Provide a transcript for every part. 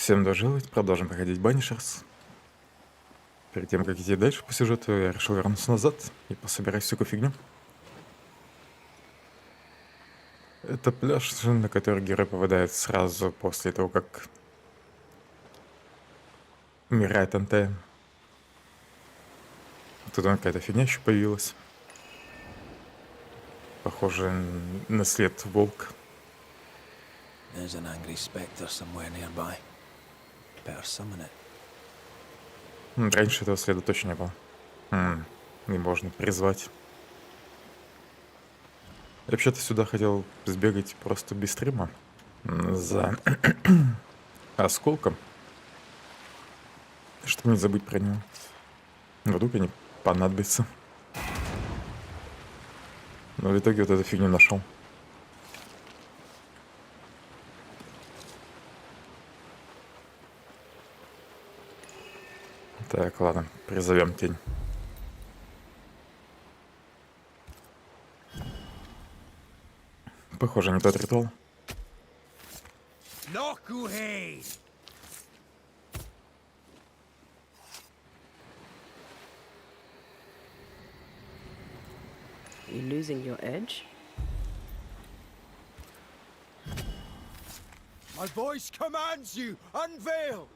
Всем дожилось, продолжим проходить Banishers. Перед тем, как идти дальше по сюжету, я решил вернуться назад и пособирать всякую фигню. Это пляж, на который герой попадает сразу после того, как умирает НТ. Тут какая-то фигня еще появилась. Похоже на след волк. There's an angry spectre somewhere nearby. Better summon it. Раньше этого следа точно не было. Не можно призвать. Я вообще-то сюда хотел сбегать просто без стрима. За осколком. Чтобы не забыть про него. Вдруг они понадобятся. Но в итоге вот эту фигню нашел. Так, ладно, призовем тень. Похоже, не тот ритуал. You losing your edge? My voice commands you. Unveil.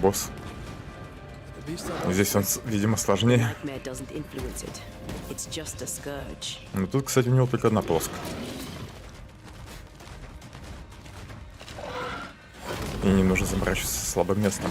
Босс. Здесь он, видимо, сложнее. Nightmare doesn't influence it. It's just a scourge. Но тут, кстати, у него только одна полоска. И не нужно заморачиваться с слабым местом.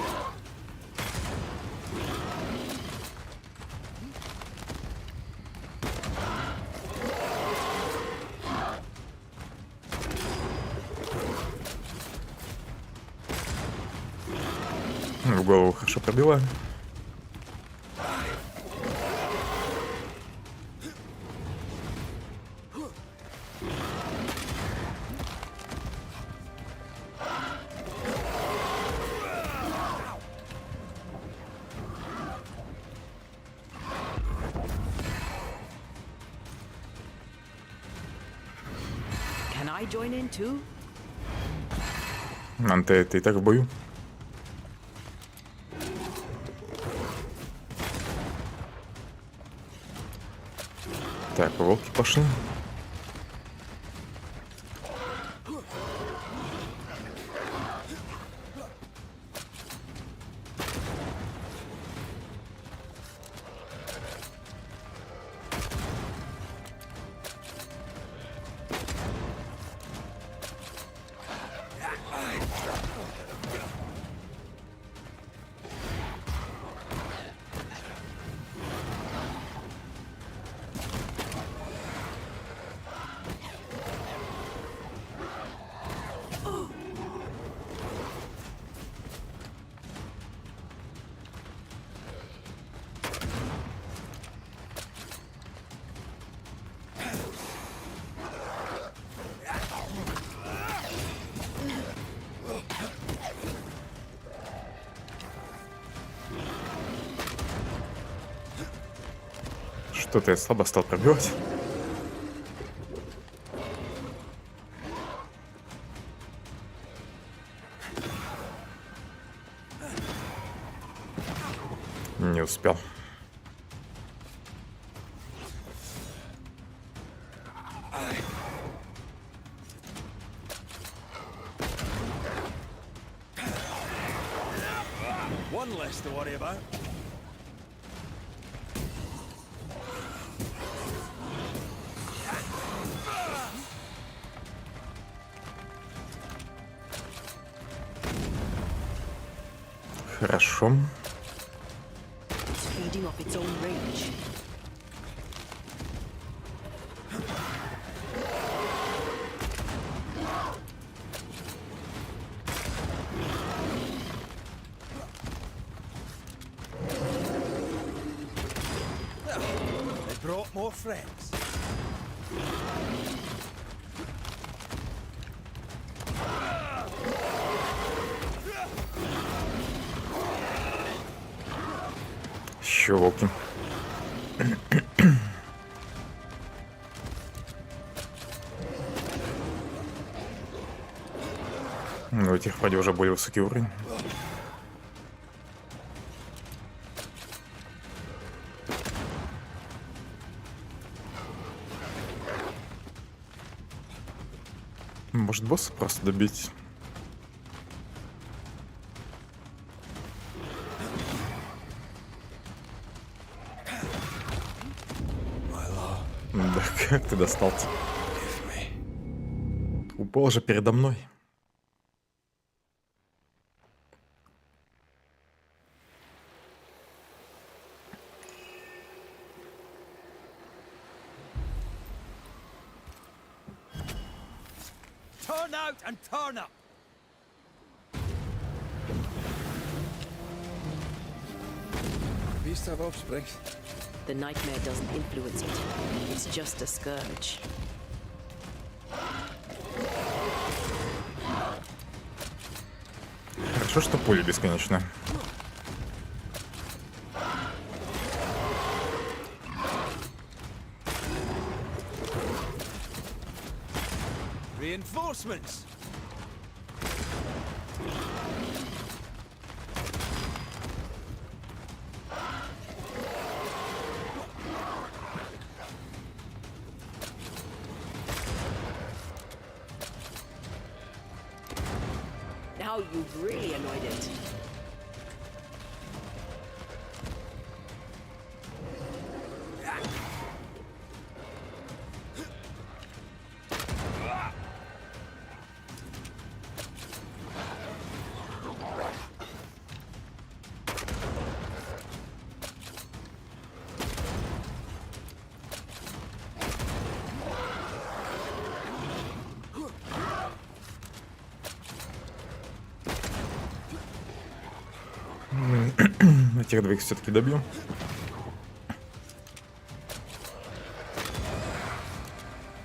В голову хорошо пробиваем. Can I join in too? Анте, ты и так в бою. Так, волки пошли. Что-то я слабо стал пробивать. Не успел. One less to worry about. Хорошо. It's feeding off its own rage. They brought more friends. Еще волки. Ну, у этих вроде уже более высокий уровень. Может, босса просто добить? Да как ты достал-то? Упал же передо мной. Turn out and turn up. Beast have offspring. The nightmare doesn't influence it. It's just a scourge. Хорошо, что пуля бесконечная. Reinforcements. Now you've really annoyed it. Этих двоих все-таки добью.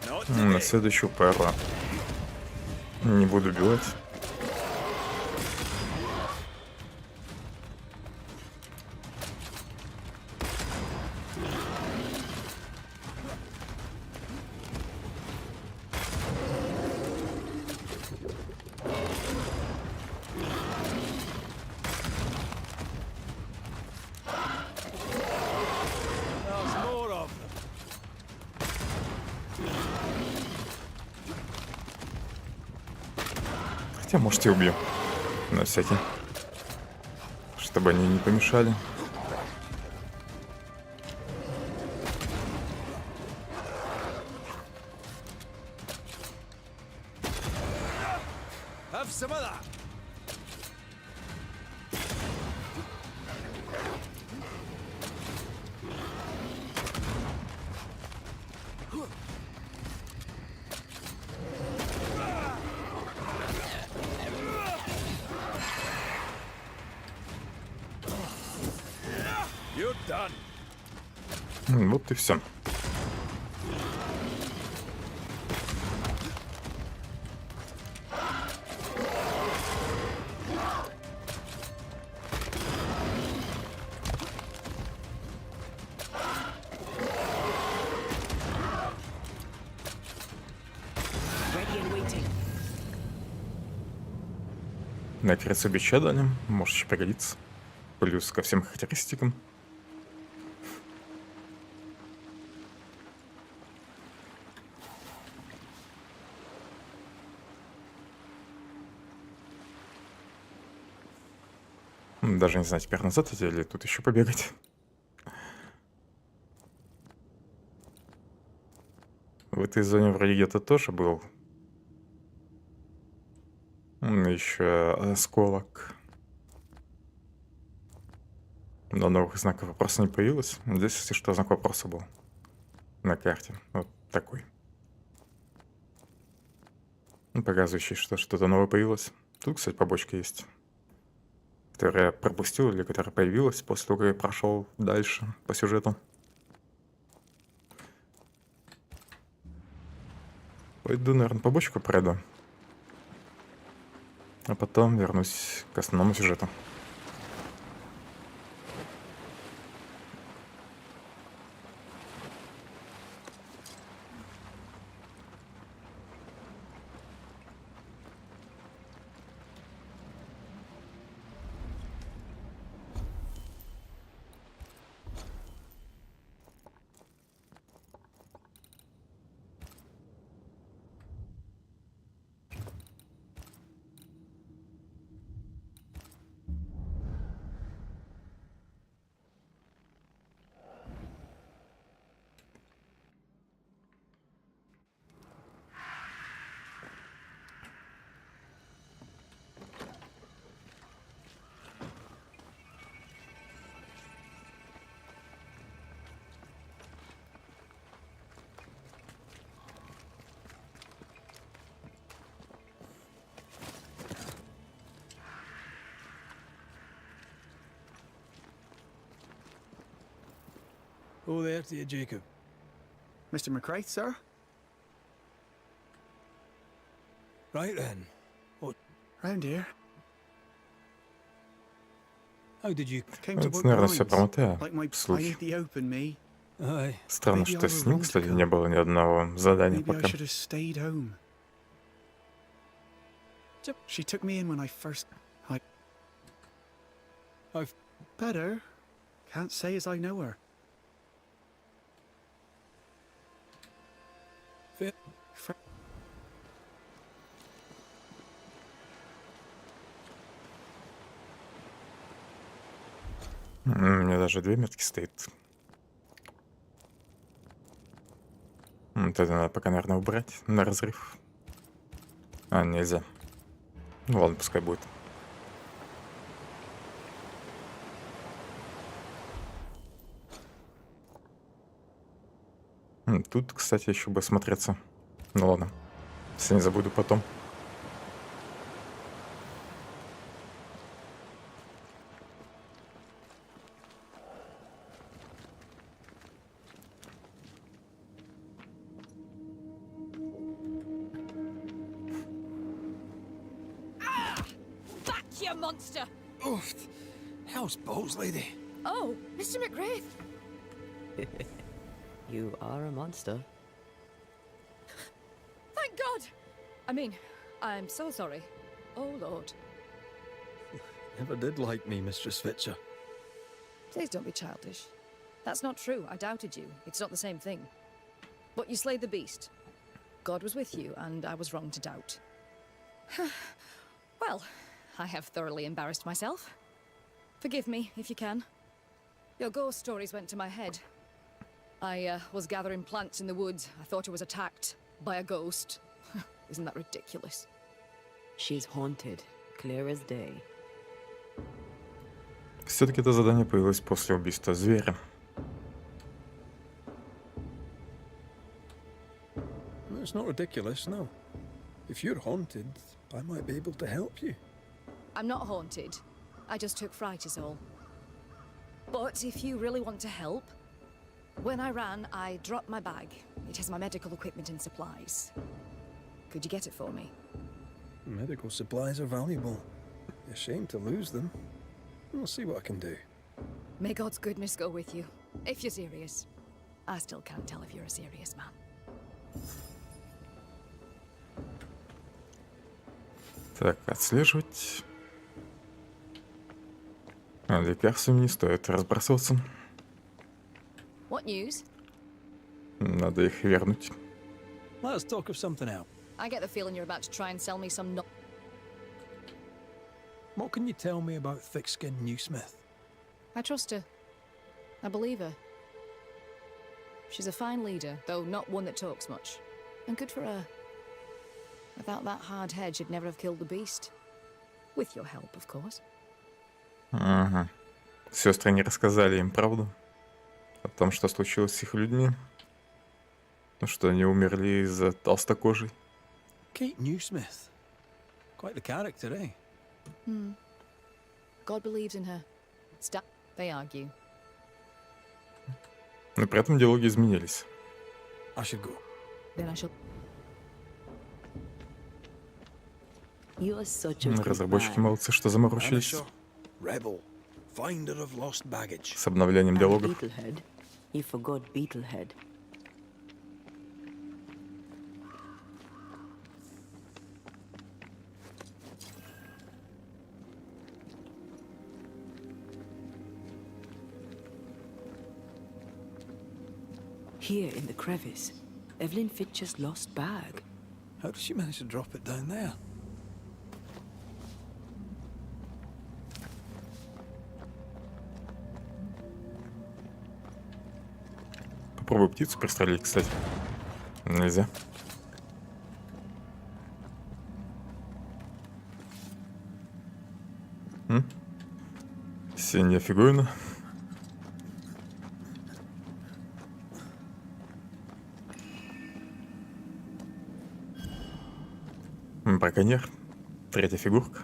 Not На today. следующую пару не буду убивать. There's more of them. Хотя, может, и убью. На всякий. Чтобы они не помешали. Have some of that. You're done. Вот и все. Ready and waiting. На операцию бича дали. Может еще пригодится. Плюс ко всем характеристикам. Даже не знаю, теперь назад идти или тут еще побегать. В этой зоне вроде где-то тоже был. Еще осколок. Но новых знаков вопроса не появилось. Здесь, если что, знак вопроса был на карте. Вот такой. Показывающий, что что-то новое появилось. Тут, кстати, побочка есть, которую я пропустил или которая появилась после того, как я прошел дальше по сюжету. Пойду, наверное, побочку пройду. А потом вернусь к основному сюжету. Oh, there to you, Jacob. Mr. McCraith, sir? Right then. Round here. How did you... Came to Это, work наверное, все blinds. про Матея. Like my Слухи. in the open me. Aye. Странно, Maybe что I с was ним, wrong to кстати, come. не было ни одного задания Maybe I пока. should have stayed home. She took me in when I first... I've... Better. Can't say as I know her. Fe- Fr- У меня даже 2 метки стоит. Вот это надо пока, наверное, убрать на разрыв. А, нельзя. Ну ладно, пускай будет. Тут, кстати, еще бы смотреться. Ну ладно. Если не забуду потом. Back, you monster! Oh, how's balls, lady? Oh, Mr. McGrath! You are a monster. Thank God! I mean, I'm so sorry. Oh, Lord. Never did like me, Mistress Fitcher. Please don't be childish. That's not true. I doubted you. It's not the same thing. But you slayed the beast. God was with you, and I was wrong to doubt. Well, I have thoroughly embarrassed myself. Forgive me, if you can. Your ghost stories went to my head. I was gathering plants in the woods. I thought I was attacked by a ghost. Isn't that ridiculous? She's haunted, clear as day. Все-таки это задание появилось после убийства зверя. It's not ridiculous, no. If you're haunted, I might be able to help you. I'm not haunted. I just took fright is all. But if you really want to help, when I ran, I dropped my bag. It has my medical equipment and supplies. Could you get it for me? Medical supplies are valuable. A shame to lose them. We'll see what I can do. May God's goodness go with you, if you're serious. I still can't tell if you're a serious man. Так, отслеживать. Лекарствами не стоит разбрасываться. What news? Надо их вернуть. Let us talk of something else. I get the feeling you're about to try and sell me some no- What can you tell me about thick-skinned New Smith? I trust her. I believe her. She's a fine leader, though not one that talks much. And good for her. Without that hard head, she'd never have killed the beast. With your help, of course. Ага. Сестры не рассказали им правду о том, что случилось с их людьми. Ну, что они умерли из-за толстокожей. Kate Newsmith. Quite the character, eh? God believes in her. They argue. Но при этом диалоги изменились. I should go. Then I shall... You are such a good Разработчики man. молодцы, что заморочились Banisher, rebel, finder of lost baggage. с обновлением And диалогов. Beetlehead. You forgot Beetlehead. Here in the crevice, Evelyn Fitcher's lost bag. How did she manage to drop it down there? Попробую птицу пристрелить, кстати. Нельзя. Синяя фигурина. Браконьер. Третья фигурка.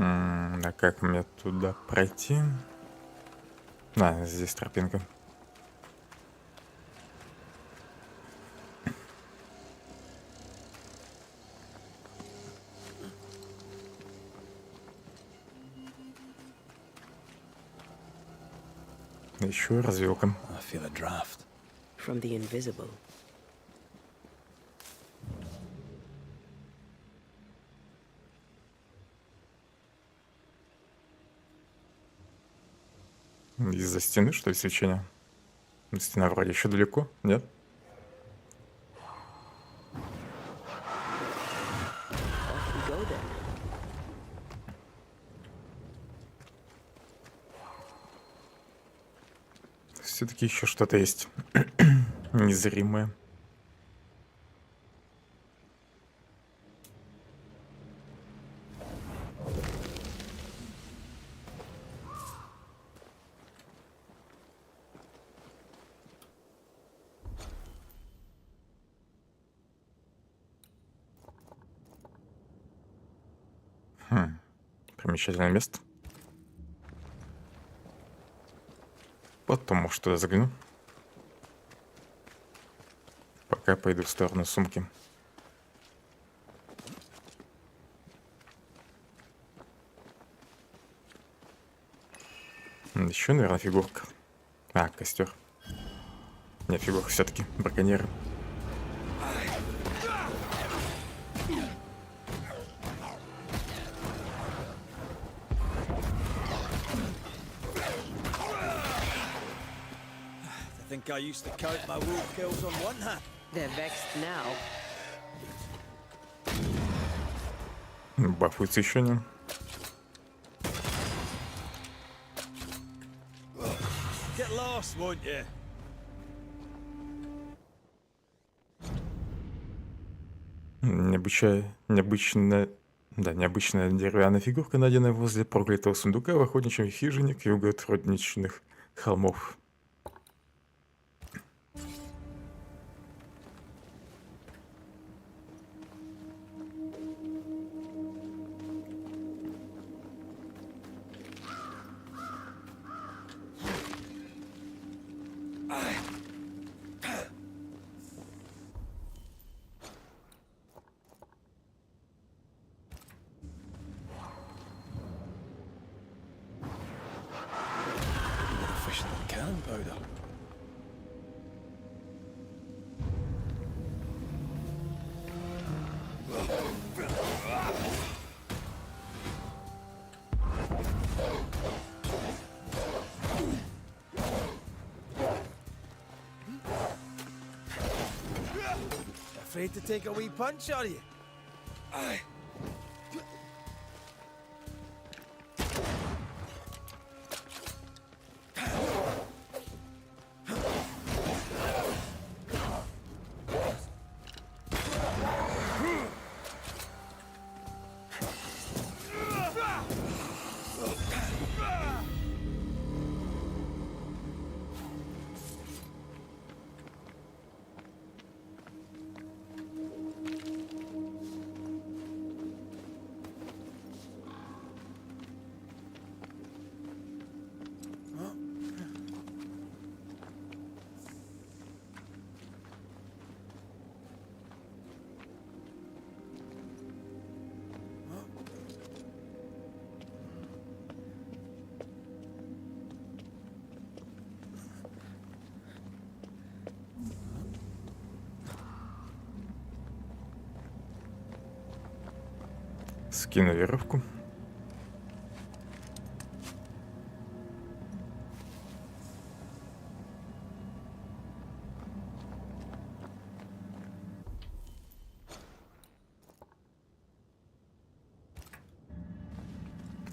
А как мне туда пройти? Здесь тропинка. Еще развилка. I feel a draft. From the invisible. Из-за стены, что ли, свечение? Стена вроде еще далеко, нет? Off we go then. Все-таки еще что-то есть незримое. Примечательное место. Потом, может, туда загляну. Пока пойду в сторону сумки. Еще, наверное, фигурка. Костер. Не, фигурка все-таки. Браконьеры. I think I used to count my wolf kills on one hand. They're vexed now. Бафуется еще не. Get lost, won't you? Необычная деревянная фигурка, найденная возле проклятого сундука в охотничьем хижине к югу от родничных холмов. Efficient cannon powder. Afraid to take a wee punch, are you? Aye. Скину веревку.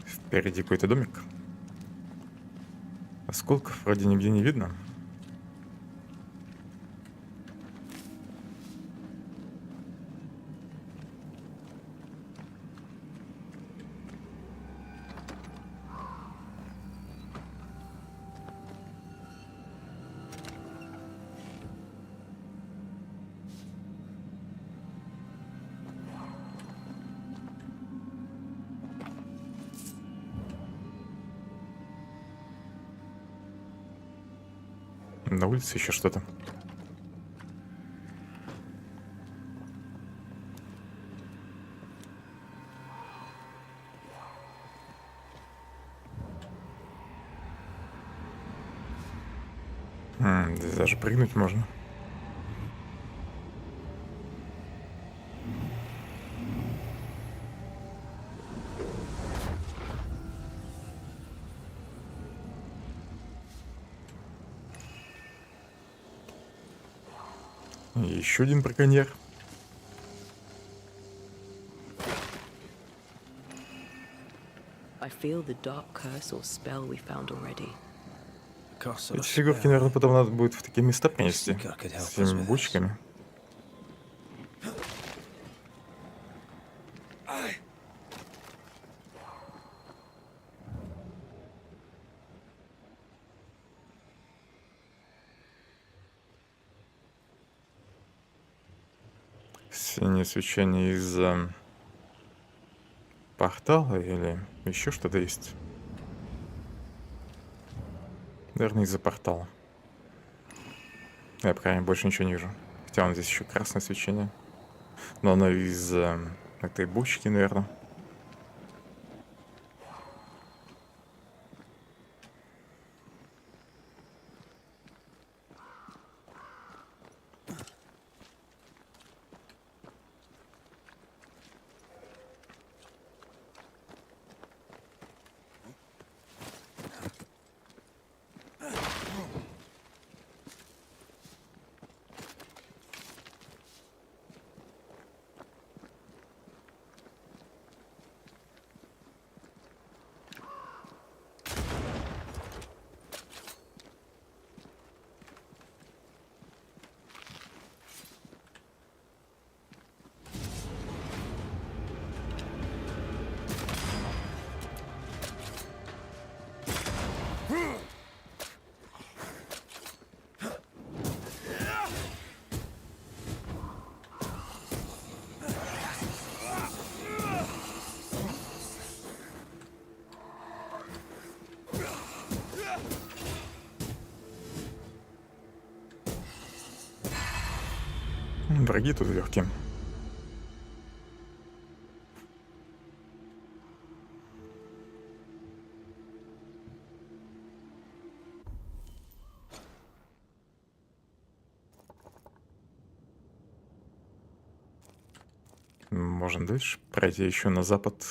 Впереди какой-то домик. Осколков вроде нигде не видно. На улице еще что-то. Здесь даже прыгнуть можно. Еще один браконьер. I feel the dark curse or spell we found already. Curse or Эти фигурки, наверное, потом надо будет в такие места принести. Seeker could help С us этими with this. бочками. Синее свечение из-за портала или еще что-то есть? Наверное, из-за портала. Я, по крайней мере, больше ничего не вижу. Хотя вон здесь еще красное свечение. Но оно из этой бочки, наверное. Враги тут легкие. Можно дальше пройти еще на запад.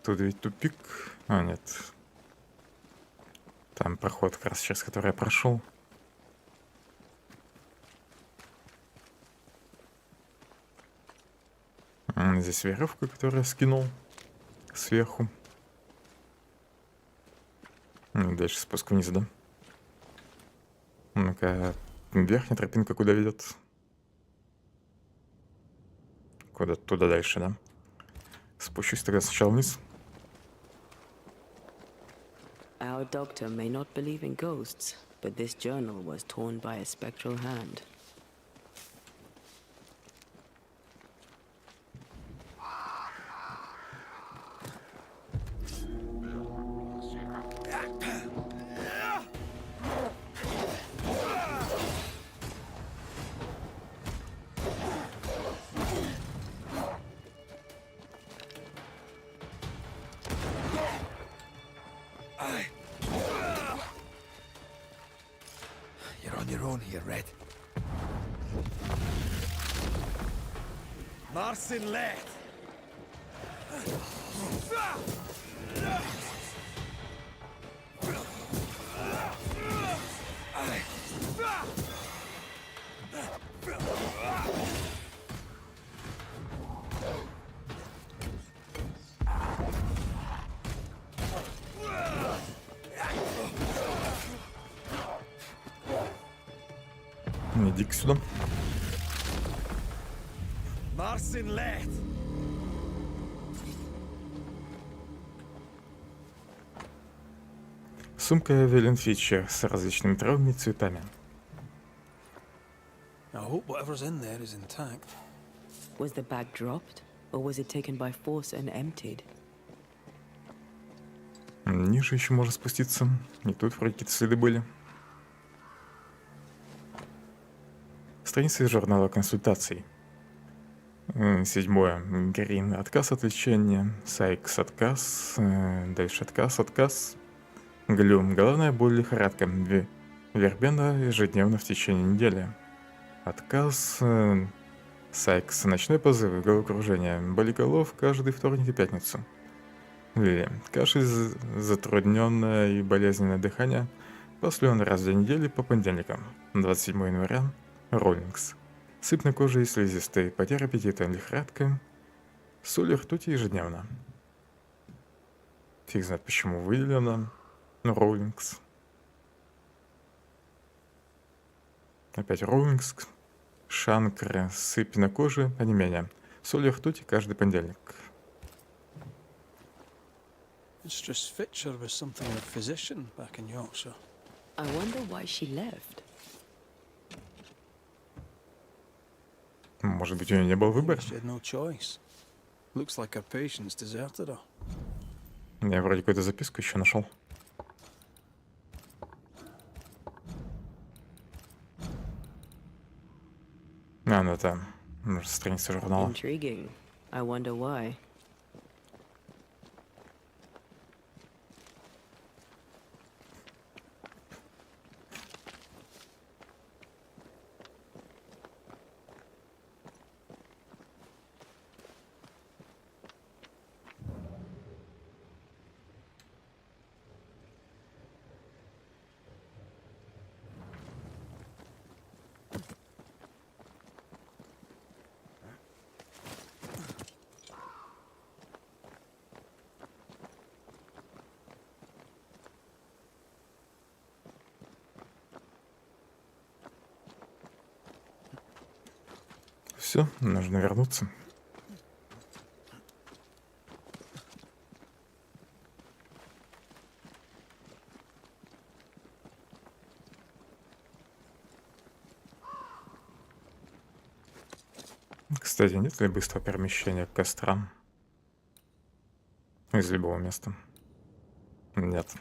Тут ведь тупик. А, нет. Там проход, как раз через который я прошел. Здесь веревка, которую я скинул сверху. И дальше спуск вниз, да? Ну-ка, верхняя тропинка куда ведет? Куда туда дальше, да? Спущусь тогда сначала вниз. Our doctor may not believe in ghosts, but this journal was torn by a spectral hand. You're on your own here, Red. Marcin Let! Иди-ка сюда. Marcin Let! Сумка Phellon Feature с различными травами и цветами. I hope whatever's in there is intact. Was the bag dropped, or was it taken by force and emptied? Ниже еще можно спуститься. И тут вроде какие-то следы были. Страница из журнала консультаций. 7. Грин. Отказ от лечения. Сайкс. Отказ. Дальше отказ. Глюм. Головная боль, лихорадка. Вербена ежедневно в течение недели. Отказ. Сайкс. Ночной позыв. Головокружение. Боли голов каждый вторник и пятницу. Лили. Кашель, затрудненное и болезненное дыхание. Послен раз в 2 недели по понедельникам. 27 января. Роллингс. Сыпь на коже и слизистой. Потеря аппетита. Лихорадка. Соль и ртуть ежедневно. Фиг знает, почему выделено. Роллингс. Опять Роллингс. Шанкра. Сыпь на коже. Онемение. Соль и ртуть каждый понедельник. Mistress Fitcher was something of a physician back in Yorkshire. I wonder why she left. Может быть, у нее не был выбора? She had no choice. Looks like her patients deserted her. Я вроде какую-то записку еще нашел. Ну это страница журнала. Intriguing. I wonder why. Все, нужно вернуться. Кстати, нет ли быстрого перемещения к кострам? Из любого места. Нет.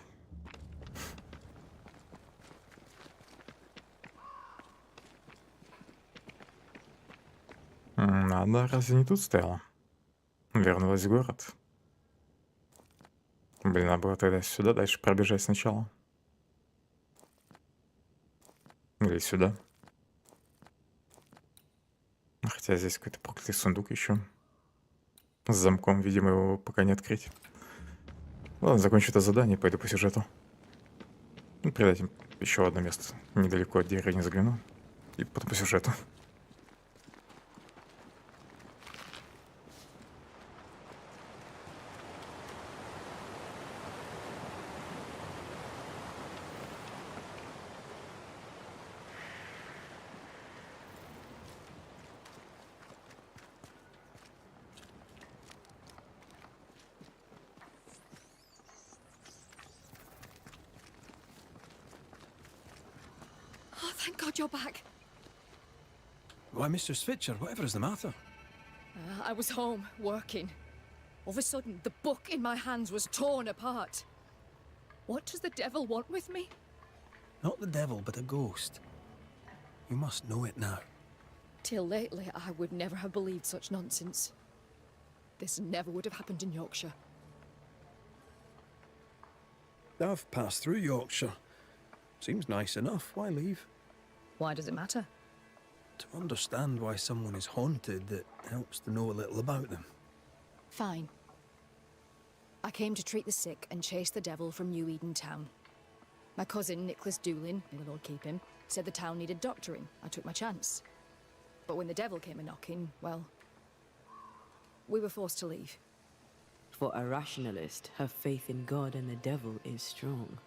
Она разве не тут стояла? Вернулась в город. Блин, надо было тогда сюда дальше пробежать сначала. Или сюда. Хотя здесь какой-то проклятый сундук еще. С замком, видимо, его пока не открыть. Ладно, закончу это задание, пойду по сюжету. Ну, перед этим еще одно место. Недалеко от деревни загляну. И потом по сюжету. Oh, thank God you're back. Why, Mistress Fitcher, whatever is the matter? I was home, working. All of a sudden, the book in my hands was torn apart. What does the devil want with me? Not the devil, but a ghost. You must know it now. Till lately, I would never have believed such nonsense. This never would have happened in Yorkshire. I've passed through Yorkshire. Seems nice enough. Why leave? Why does it matter? To understand why someone is haunted, it helps to know a little about them. Fine. I came to treat the sick and chase the devil from New Eden Town. My cousin, Nicholas Doolin, may the Lord keep him, said the town needed doctoring. I took my chance. But when the devil came a-knocking, well, we were forced to leave. For a rationalist, her faith in God and the devil is strong.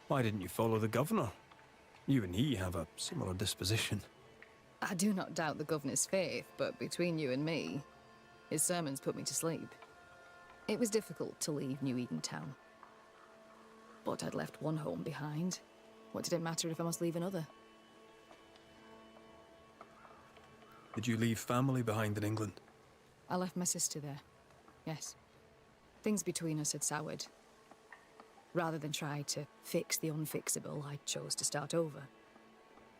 Why didn't you follow the governor? You and he have a similar disposition. I do not doubt the governor's faith, but between you and me, his sermons put me to sleep. It was difficult to leave New Eden Town. But I'd left one home behind. What did it matter if I must leave another? Did you leave family behind in England? I left my sister there. Yes. Things between us had soured. Rather than try to fix the unfixable, I chose to start over.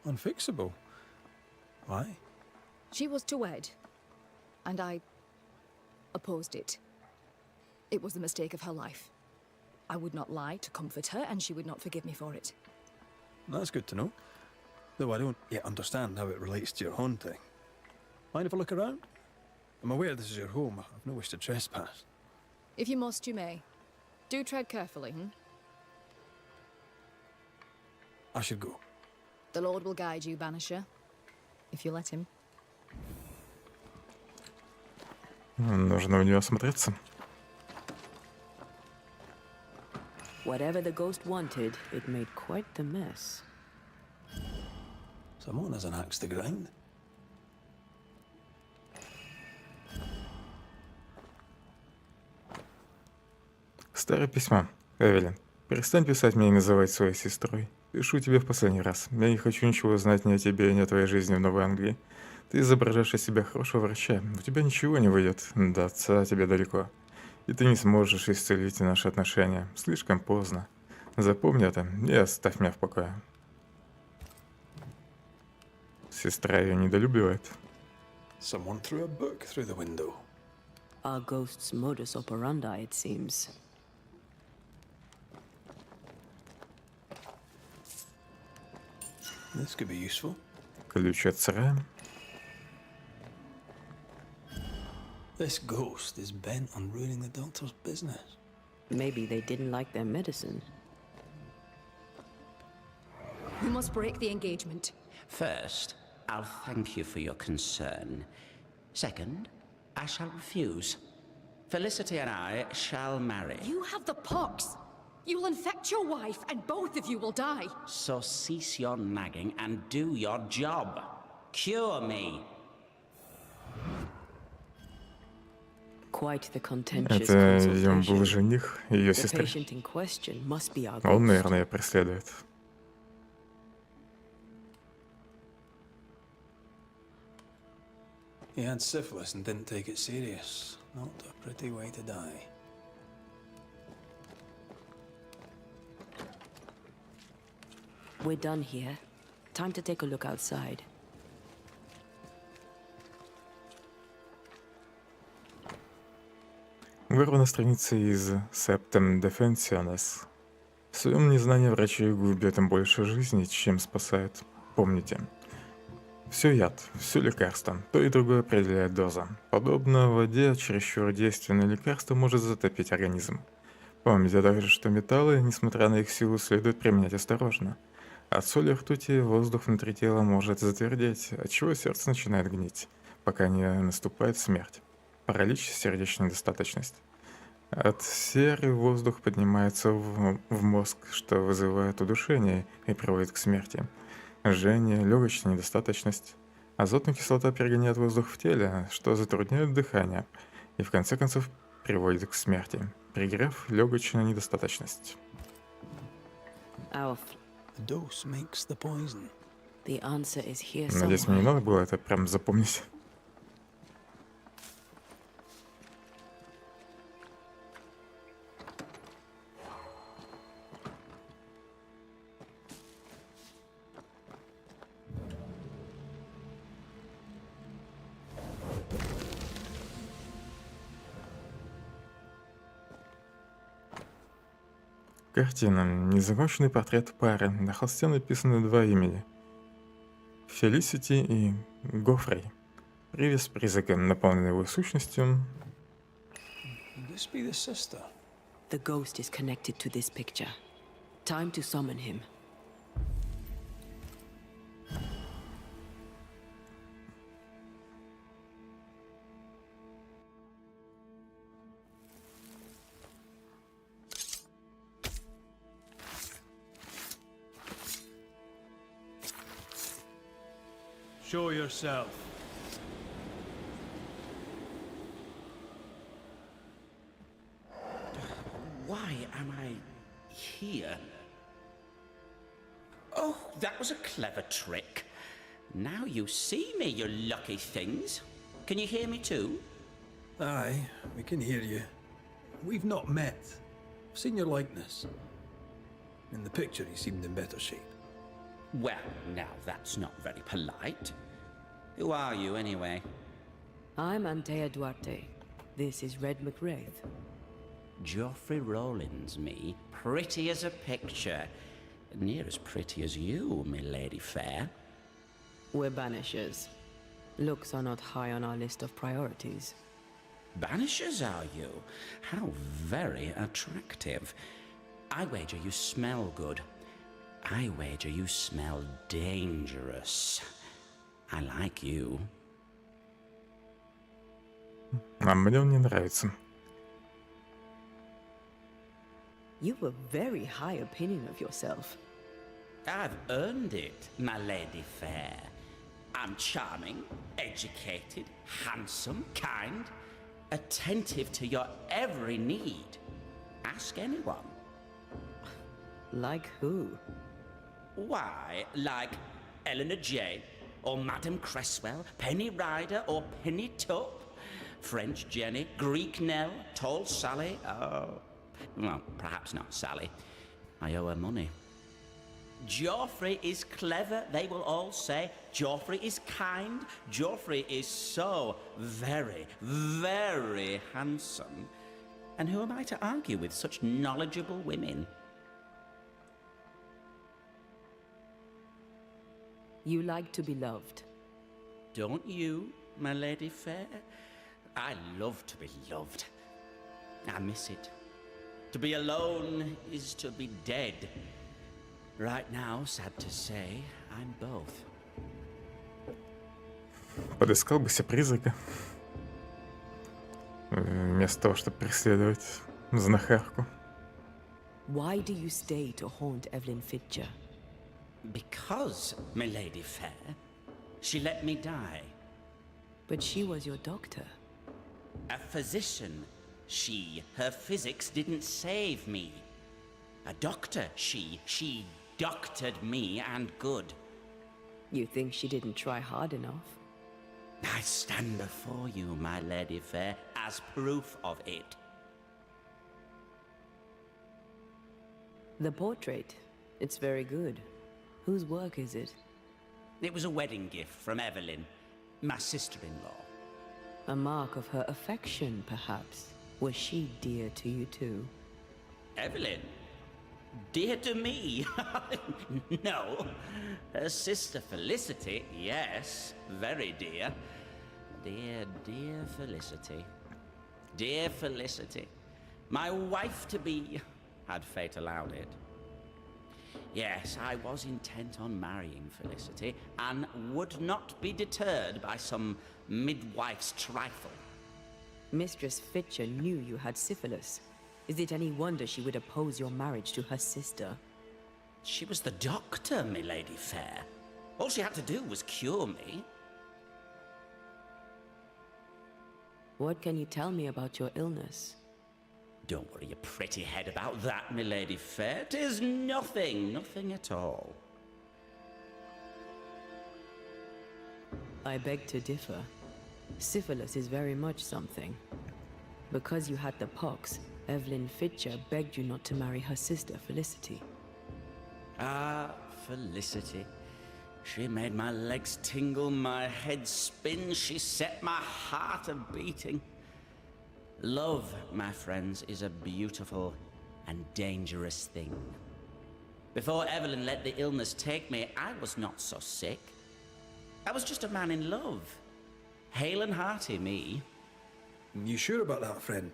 Unfixable? Why? She was to wed, and I opposed it. It was the mistake of her life. I would not lie to comfort her, and she would not forgive me for it. That's good to know. Though I don't yet understand how it relates to your haunting. Mind if I look around? I'm aware this is your home. I've no wish to trespass. If you must, you may. Do tread carefully, I should go. The Lord will guide you, Banisher, if you let him. Нужно у нее осмотреться. Whatever the ghost wanted, it made quite the mess. Someone has an axe to grind. Старое письмо. Эвелин, перестань писать мне и называть своей сестрой. Пишу тебе в последний раз. Я не хочу ничего знать ни о тебе, ни о твоей жизни в Новой Англии. Ты изображаешь из себя хорошего врача. У тебя ничего не выйдет. До отца тебе далеко. И ты не сможешь исцелить наши отношения. Слишком поздно. Запомни это и оставь меня в покое. Сестра ее недолюбливает. Someone threw a book through the window. Our ghost's modus operandi, it seems. This could be useful. Ключ от сарая. This ghost is bent on ruining the doctor's business. Maybe they didn't like their medicine. We must break the engagement. First, I'll thank you for your concern. Second, I shall refuse. Felicity and I shall marry. You have the pox. You'll infect your wife, and both of you will die. So cease your nagging and do your job. Cure me. Quite the contentious Это, видимо, был consultation. жених ее The сестры. patient in question must be our Он, ghost. наверное, ее преследует. He had syphilis and didn't take it serious. Not a pretty way to die. We're done here. Time to take a look outside. Вырвана страница из Septem Defensiones. В своем незнании врачи губят им больше жизни, чем спасают. Помните, все яд, все лекарство, то и другое определяет доза. Подобно воде, чересчур действенное лекарство может затопить организм. Помните также, что металлы, несмотря на их силу, следует применять осторожно. От соли и ртути воздух внутри тела может затвердеть, отчего сердце начинает гнить, пока не наступает смерть. Паралич, сердечная недостаточность. От серы воздух поднимается в мозг, что вызывает удушение и приводит к смерти. Жжение, легочная недостаточность. Азотная кислота перегоняет воздух в теле, что затрудняет дыхание и в конце концов приводит к смерти. Перегрев, легочная недостаточность. Alf, The dose makes the poison. the answer is here Надеюсь, мне не somewhere. надо было это прям запомнить. Картина. Незаконченный портрет пары. На холсте написаны два имени. Фелисити и Гофрей. Привес призрака, наполненный его сущностью. Could this be the sister? The ghost is connected to this picture. Time to summon him. Show yourself. Why am I here? Oh, that was a clever trick. Now you see me, you lucky things. Can you hear me too? Aye, we can hear you. We've not met. I've seen your likeness. In the picture, you seemed in better shape. Well, now that's not very polite. Who are you, anyway? I'm Antea Duarte. This is Red McWraith. Geoffrey Rollins, me. Pretty as a picture. Near as pretty as you, my lady fair. We're Banishers. Looks are not high on our list of priorities. Banishers, are you? How very attractive. I wager you smell good. I wager you smell dangerous. I like you. А мне он не нравится. You have a very high opinion of yourself. I've earned it, my lady fair. I'm charming, educated, handsome, kind, attentive to your every need. Ask anyone. Like who? Why, like Eleanor Jane, or Madame Cresswell, Penny Ryder, or Penny Tup, French Jenny, Greek Nell, Tall Sally, well, perhaps not Sally. I owe her money. Geoffrey is clever, they will all say. Geoffrey is kind. Geoffrey is so very, very handsome. And who am I to argue with such knowledgeable women? You like to be loved. Don't you, my lady fair? I love to be loved. I miss it. To be alone is to be dead. Right now, sad to say, I'm both. Подыскал бы себе призрака. Вместо того, чтобы преследовать знахарку. Why do you stay to haunt Evelyn Fitcher? Because, my lady fair, she let me die. But she was your doctor. A physician, she. Her physics didn't save me. A doctor, she doctored me and good. You think she didn't try hard enough? I stand before you, my lady fair, as proof of it. The portrait. It's very good. Whose work is it? It was a wedding gift from Evelyn, my sister-in-law. A mark of her affection, perhaps. Was she dear to you too? Evelyn? Dear to me? No. Her sister Felicity, yes, very dear. Dear, dear Felicity. Dear Felicity. My wife-to-be, had fate allowed it. Yes, I was intent on marrying Felicity, and would not be deterred by some midwife's trifle. Mistress Fitcher knew you had syphilis. Is it any wonder she would oppose your marriage to her sister? She was the doctor, my lady fair. All she had to do was cure me. What can you tell me about your illness? Don't worry your pretty head about that, my lady fair. 'Tis nothing, nothing at all. I beg to differ. Syphilis is very much something. Because you had the pox, Evelyn Fitcher begged you not to marry her sister, Felicity. Ah, Felicity. She made my legs tingle, my head spin. She set my heart a-beating. Love, my friends, is a beautiful, and dangerous thing. Before Evelyn let the illness take me, I was not so sick. I was just a man in love. Hale and hearty, me. You sure about that, friend?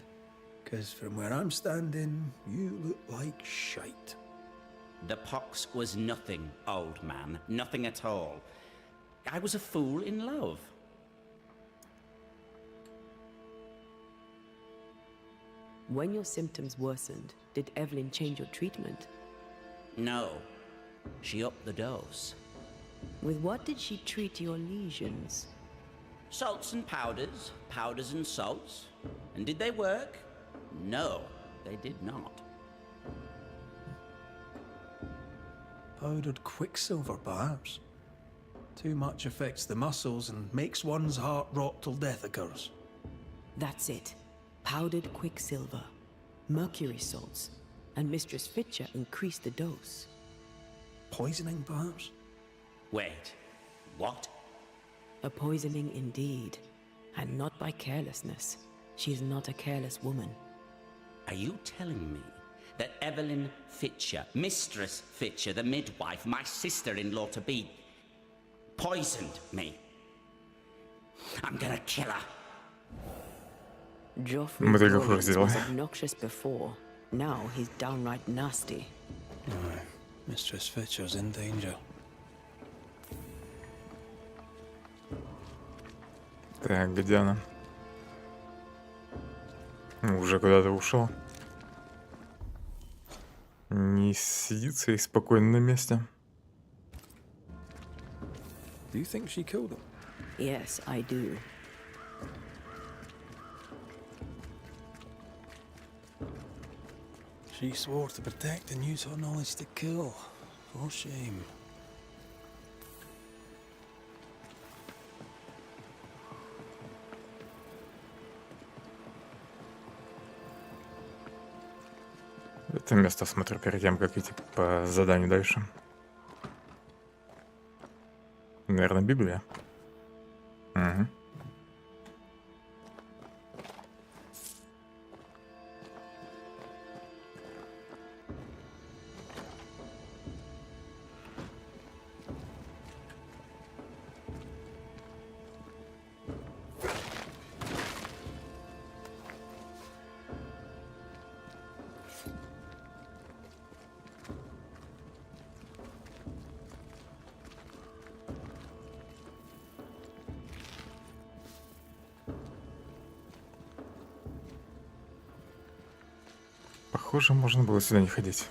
Because from where I'm standing, you look like shite. The pox was nothing, old man. Nothing at all. I was a fool in love. When your symptoms worsened, did Evelyn change your treatment? No. She upped the dose. With what did she treat your lesions? Salts and powders, powders and salts. And did they work? No, they did not. Powdered quicksilver, perhaps. Too much affects the muscles and makes one's heart rot till death occurs. That's it. Powdered quicksilver, mercury salts, and Mistress Fitcher increased the dose. Poisoning, perhaps? Wait, what? A poisoning indeed, and not by carelessness. She's not a careless woman. Are you telling me that Evelyn Fitcher, Mistress Fitcher, the midwife, my sister-in-law to be, poisoned me? I'm gonna kill her. Joffrey Мы только Rawlins сделали. was obnoxious before. Now he's downright nasty. Aye, Mistress Fitcher's in danger. Так, где она? Уже куда-то ушел. Не сидит себе спокойно на месте. Do you think she killed him? Yes, I do. She swore to protect and use her knowledge to kill. For shame. Это место смотрю перед тем, как идти по заданию дальше. Наверное, Библия. Угу. Похоже, можно было сюда не ходить.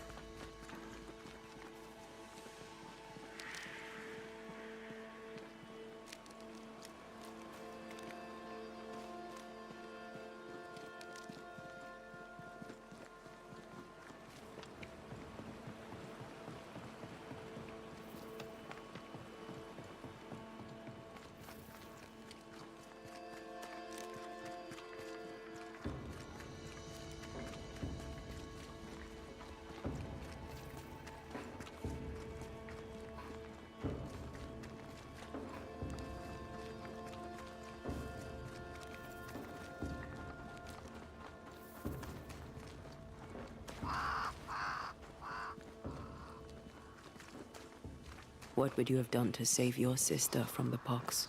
What would you have done to save your sister from the pox?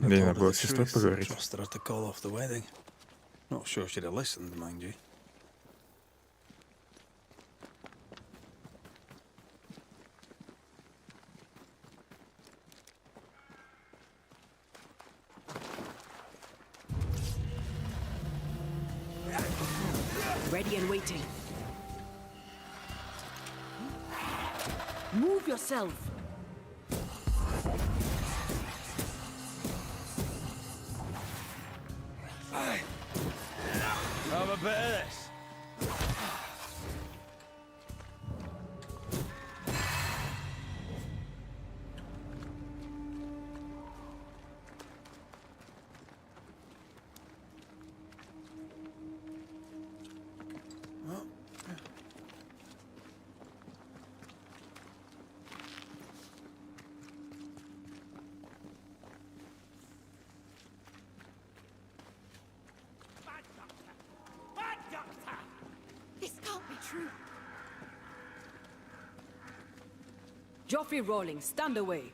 Ей надо было с сестрой поговорить. Trusted her to call off the wedding. Not sure she'd have listened, mind you. Ready and waiting. Move yourself. Have a bit of this. Joffrey Rawlings, stand away.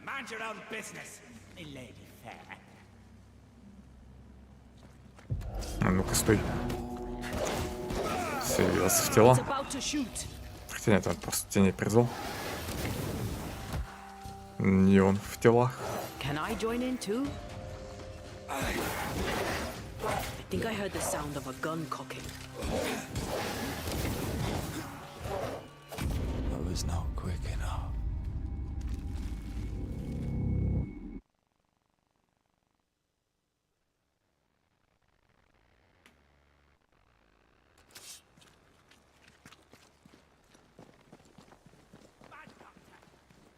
Mind your own business, lady fair. А ну-ка, стой. Вселился в тела. It's about to shoot. Хотя нет, он просто теней призвал. Не он в телах. Can I join in too? I think I heard the sound of a gun cocking. I was not quick enough.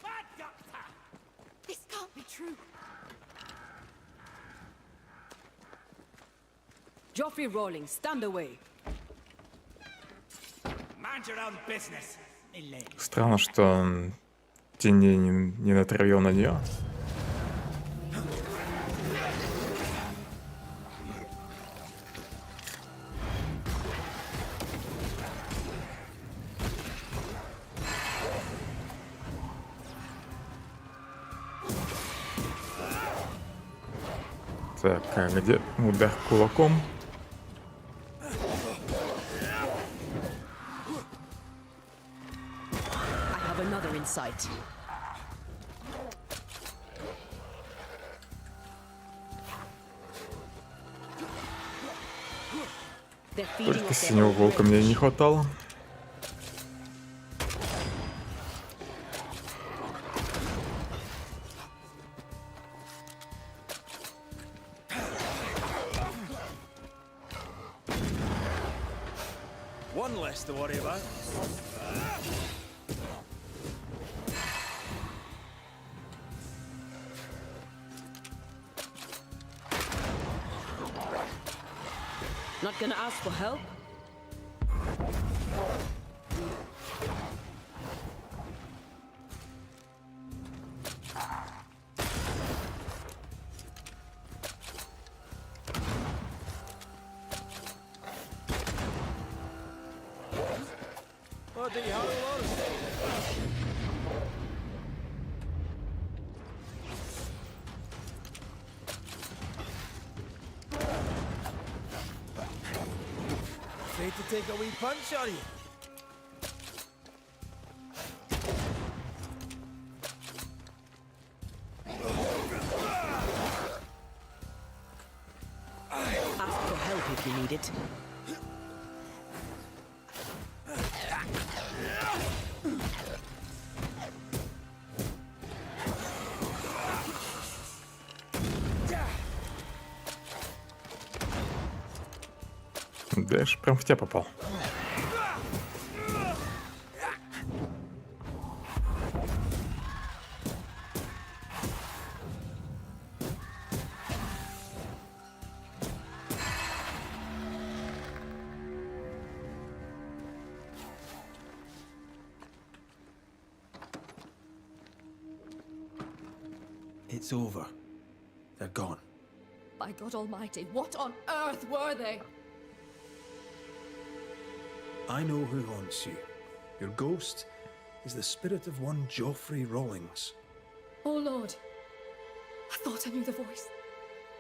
Bad doctor! This can't be true. Joffrey Rawlings, stand away. Mind your own business, lady. Странно, что он теней не натравил на нее. Так, а где удар кулаком? I have another in sight. They're feeding Только off their синего own волка мне не хватало. One less to worry about. Not gonna ask for help? What did you have a Afraid to take a wee punch, are you? Ask for help if you need it. Да, я ж прям в тебя попал. It's over. They're gone. By God Almighty, what on earth were they? I know who haunts you. Your ghost is the spirit of one Joffrey Rawlings. Oh Lord. I thought I knew the voice.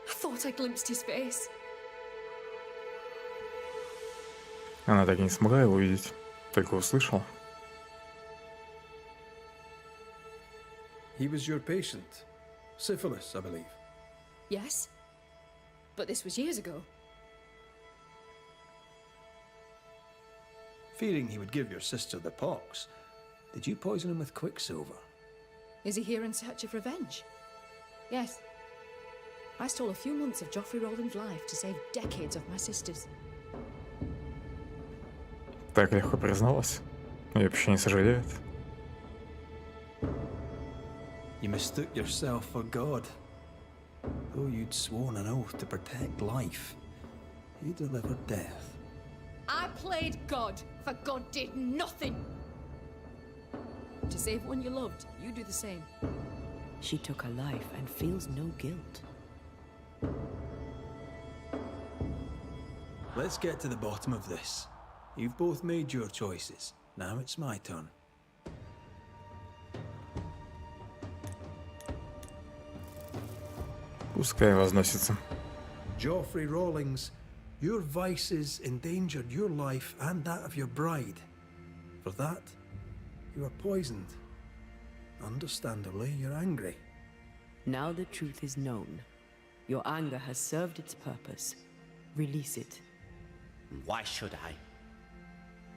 I thought I glimpsed his face. Она так и не смогла его увидеть, только услышала. He was your patient. Syphilis, I believe. Yes? But this was years ago. Fearing he would give your sister the pox, did you poison him with quicksilver? Is he here in search of revenge? Yes. I stole a few months of Joffrey Rawlings' life to save decades of my sister's. Так легко призналась. И вообще не сожалеет. You mistook yourself for God. Though you'd sworn an oath to protect life, you delivered death. I played God, for God did nothing. To save one you loved, you do the same. She took her life and feels no guilt. Let's get to the bottom of this. You've both made your choices. Now it's my turn. Пускай возносится. Geoffrey Rawlings, your vices endangered your life and that of your bride. For that, you are poisoned. Understandably, you're angry. Now the truth is known. Your anger has served its purpose. Release it. Why should I?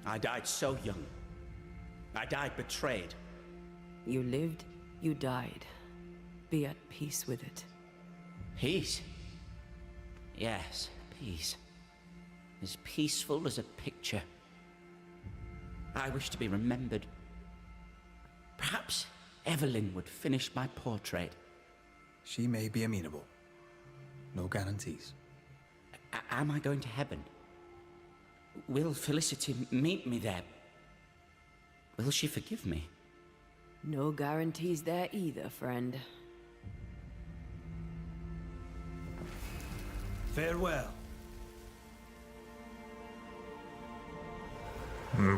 I died so young. I died betrayed. You lived, you died. Be at peace with it. Peace? Yes, peace. As peaceful as a picture. I wish to be remembered. Perhaps Evelyn would finish my portrait. She may be amenable. No guarantees. Am I going to heaven? Will Felicity meet me there? Will she forgive me? No guarantees there either, friend. Farewell.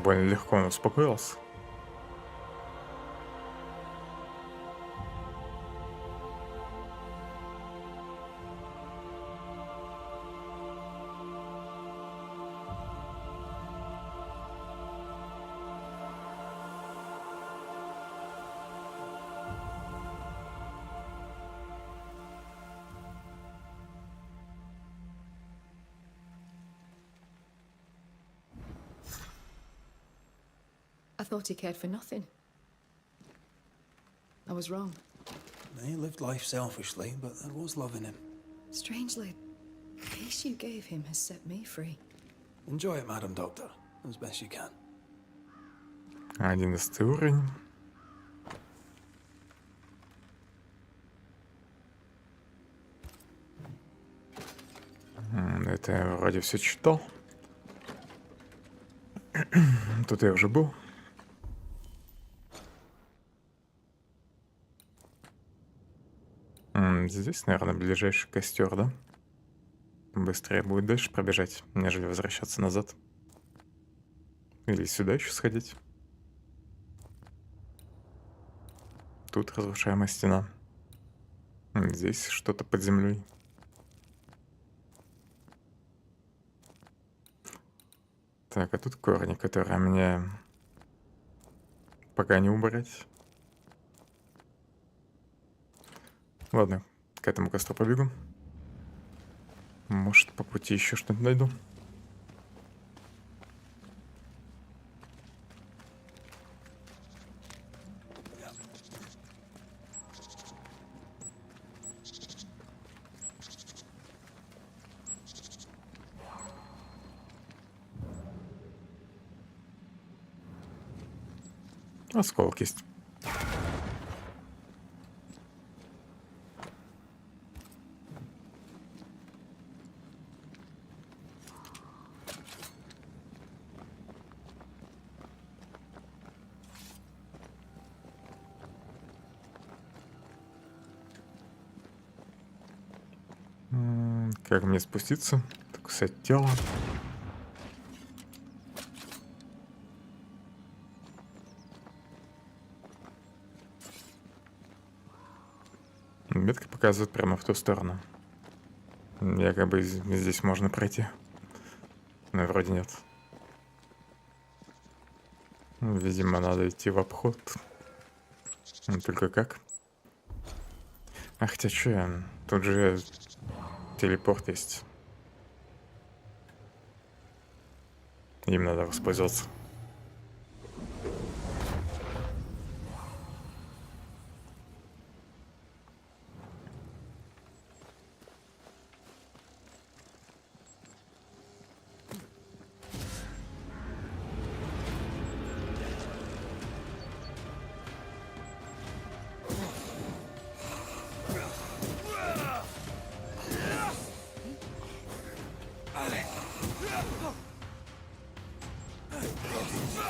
Больно легко он успокоился. I thought he cared for nothing. I was wrong. He lived life selfishly, but there was love in him. Strangely, the peace you gave him has set me free. Enjoy it, Madam Doctor, as best you can. 11 уровень. Это я вроде все читал. Тут я уже был. Здесь, наверное, ближайший костер, да? Быстрее будет дальше пробежать, нежели возвращаться назад. Или сюда еще сходить. Тут разрушаемая стена. Здесь что-то под землей. Так, а тут корни, которые мне пока не убрать. Ладно, к этому костру побегу. Может, по пути еще что-нибудь найду. Осколок есть. Как мне спуститься? Так, кстати, тело. Метка показывает прямо в ту сторону. Якобы здесь можно пройти. Но вроде нет. Видимо, надо идти в обход. Только как? А хотя что, тут же телепорт есть. Им надо воспользоваться.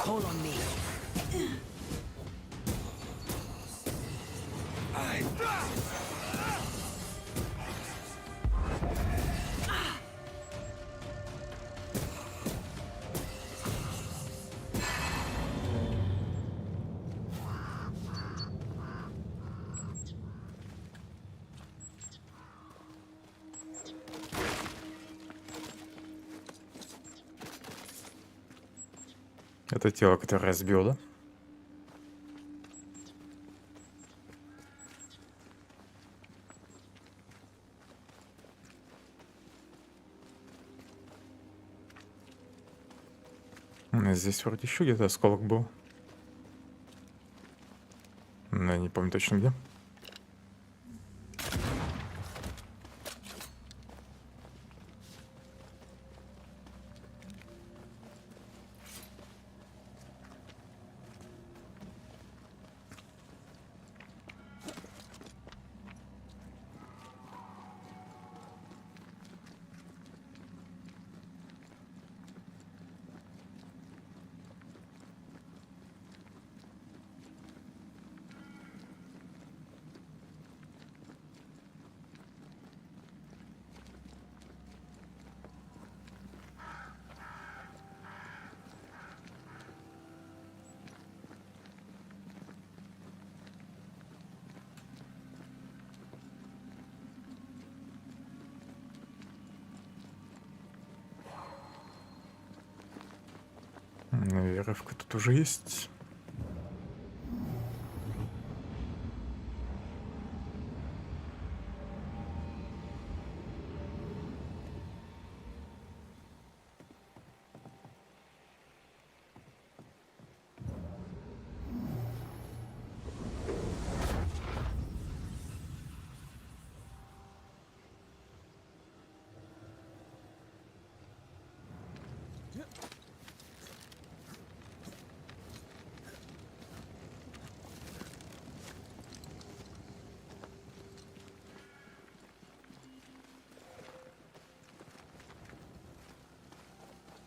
Call on me. Это тело, которое разбил, да? Здесь вроде еще где-то осколок был. Но я не помню точно где. Веревка тут уже есть.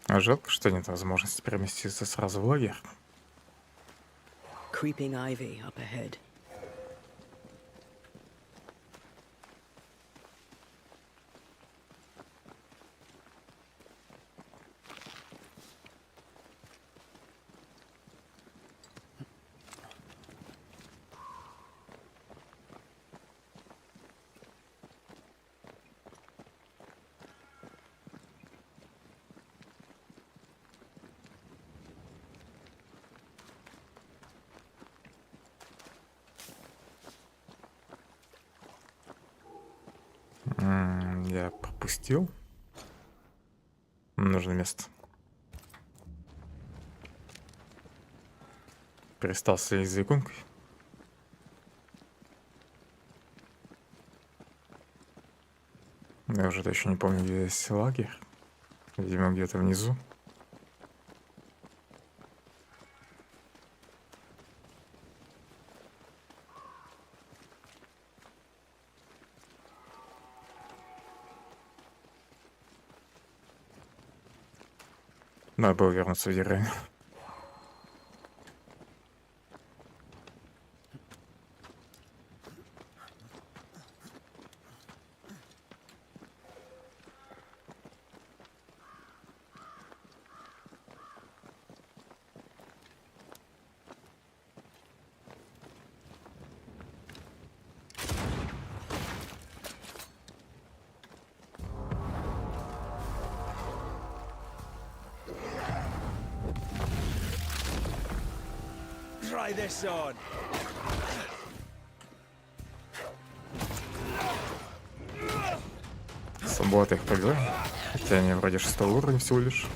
А жалко, что нет возможности переместиться сразу в лагерь. Creeping ivy up ahead. Я пропустил нужное место. Перестал следить за иконкой. Я уже точно не помню, где есть лагерь. Видимо, где-то внизу. Надо было вернуться в деревню. Try this on. Суббота их побил. Хотя они вроде 6-го уровня всего лишь.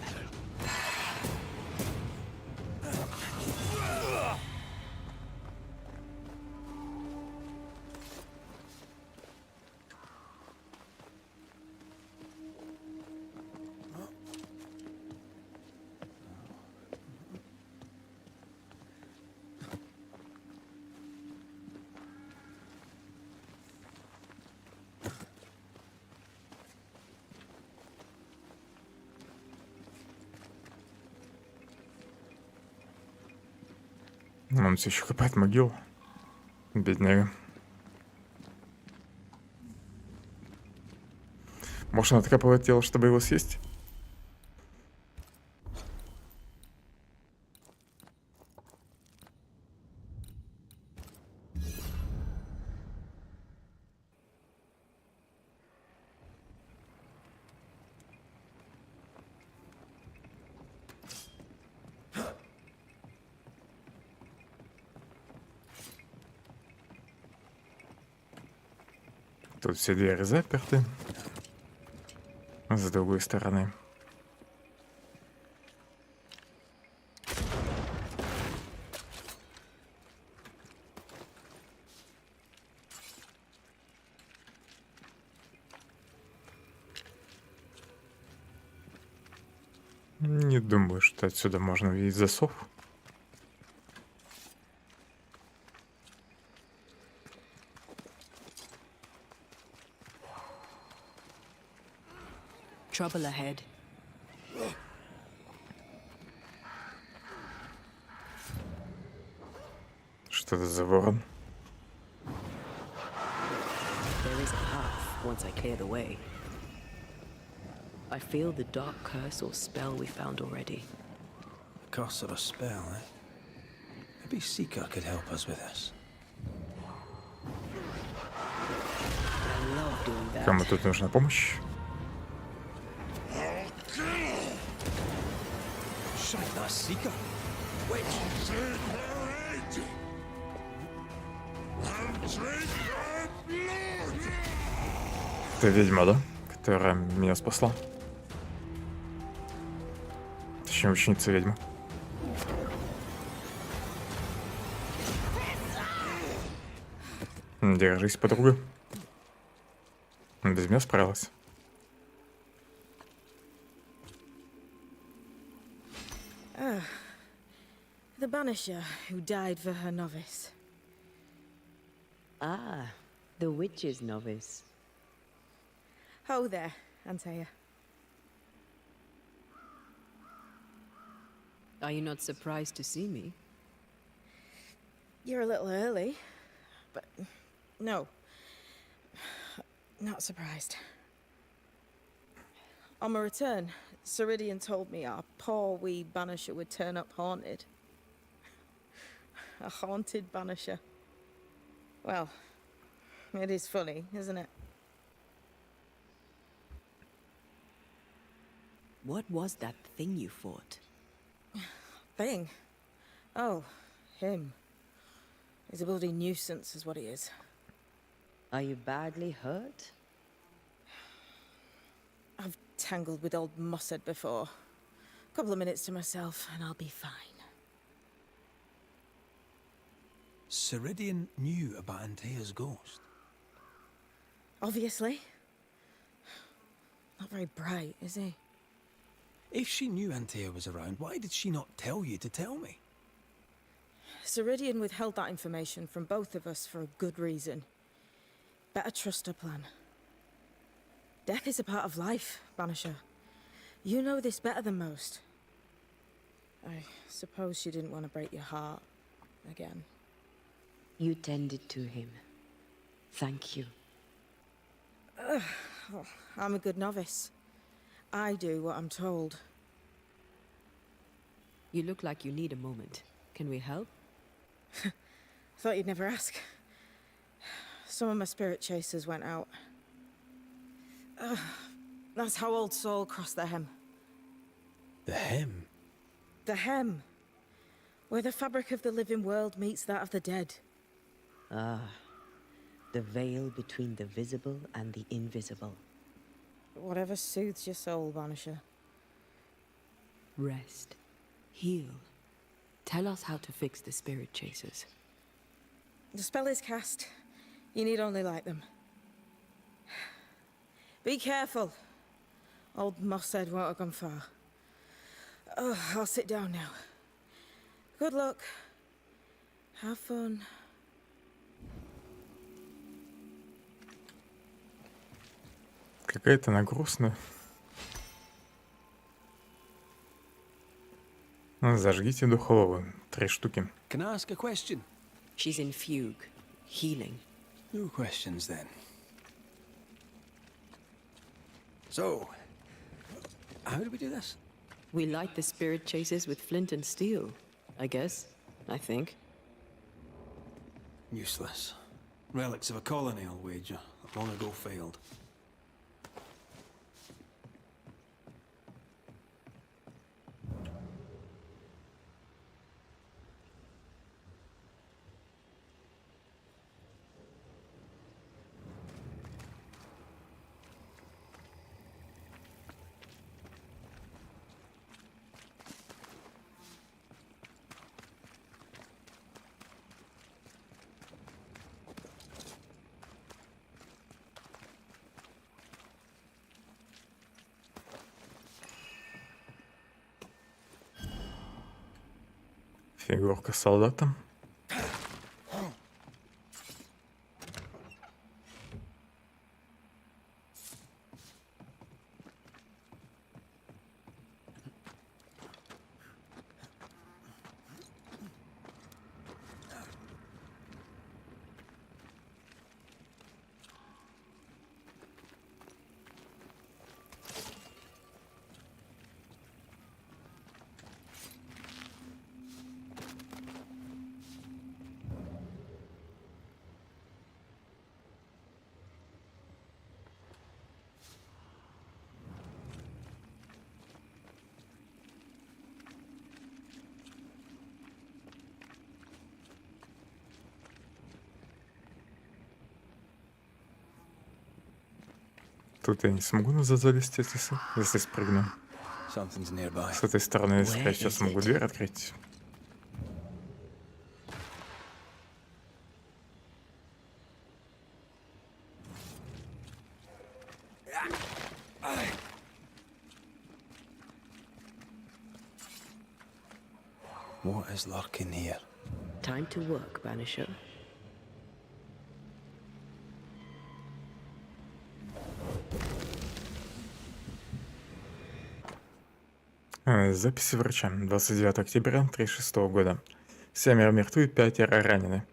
Он все еще копает могилу. Бедняга. Может, она откапывает тело, чтобы его съесть? Тут все двери заперты. С другой стороны. Не думаю, что отсюда можно увидеть засов. Trouble ahead. Что это за ворон? There is a path once I clear the way. I feel the dark curse or spell we found already. Curse or a spell, eh? Maybe Seeker could help us with this. I love doing that. Кому тут нужна помощь? Shite, that's Seeker. Это ведьма, да? Которая меня спасла. Точнее, ученица ведьмы. Держись, подруга. Без меня справилась. The Banisher who died for her novice. Ah, the witch's novice. Ho there, Antea. Are you not surprised to see me? You're a little early, but no, not surprised. On my return, Ceridian told me our poor wee Banisher would turn up haunted. A haunted Banisher. Well, it is funny, isn't it? What was that thing you fought? Thing? Oh, him. He's a bloody nuisance, is what he is. Are you badly hurt? I've tangled with old Mossad before. A couple of minutes to myself, and I'll be fine. Ceridian knew about Antea's ghost. Obviously. Not very bright, is he? If she knew Antea was around, why did she not tell you to tell me? Ceridian withheld that information from both of us for a good reason. Better trust her plan. Death is a part of life, Banisher. You know this better than most. I suppose she didn't want to break your heart again. You tended to him. Thank you. Oh, I'm a good novice. I do what I'm told. You look like you need a moment. Can we help? Thought you'd never ask. Some of my spirit chasers went out. That's how old Saul crossed the hem. The hem? The hem. Where the fabric of the living world meets that of the dead. Ah, the veil between the visible and the invisible. Whatever soothes your soul, Banisher. Rest. Heal. Tell us how to fix the spirit chasers. The spell is cast. You need only light them. Be careful. Old Mossad won't have gone far. Oh, I'll sit down now. Good luck. Have fun. Какая-то она грустная. Зажгите духового. 3 штуки. Can I ask a question? She's in fugue. Healing. No questions then. So, how do we do this? We light the spirit chasers with flint and steel. I guess. I think. Useless. Relics of a colony, I'll wager. Long ago failed. Фигурка солдата. Тут я не смогу назад залезть, если спрыгну. Something's nearby. С этой стороны, скорее всего, смогу дверь открыть. What is lurking here? Time to work, Banisher. Записи врача. 29 октября 1936 года. 7 мертвы, 5 ранены.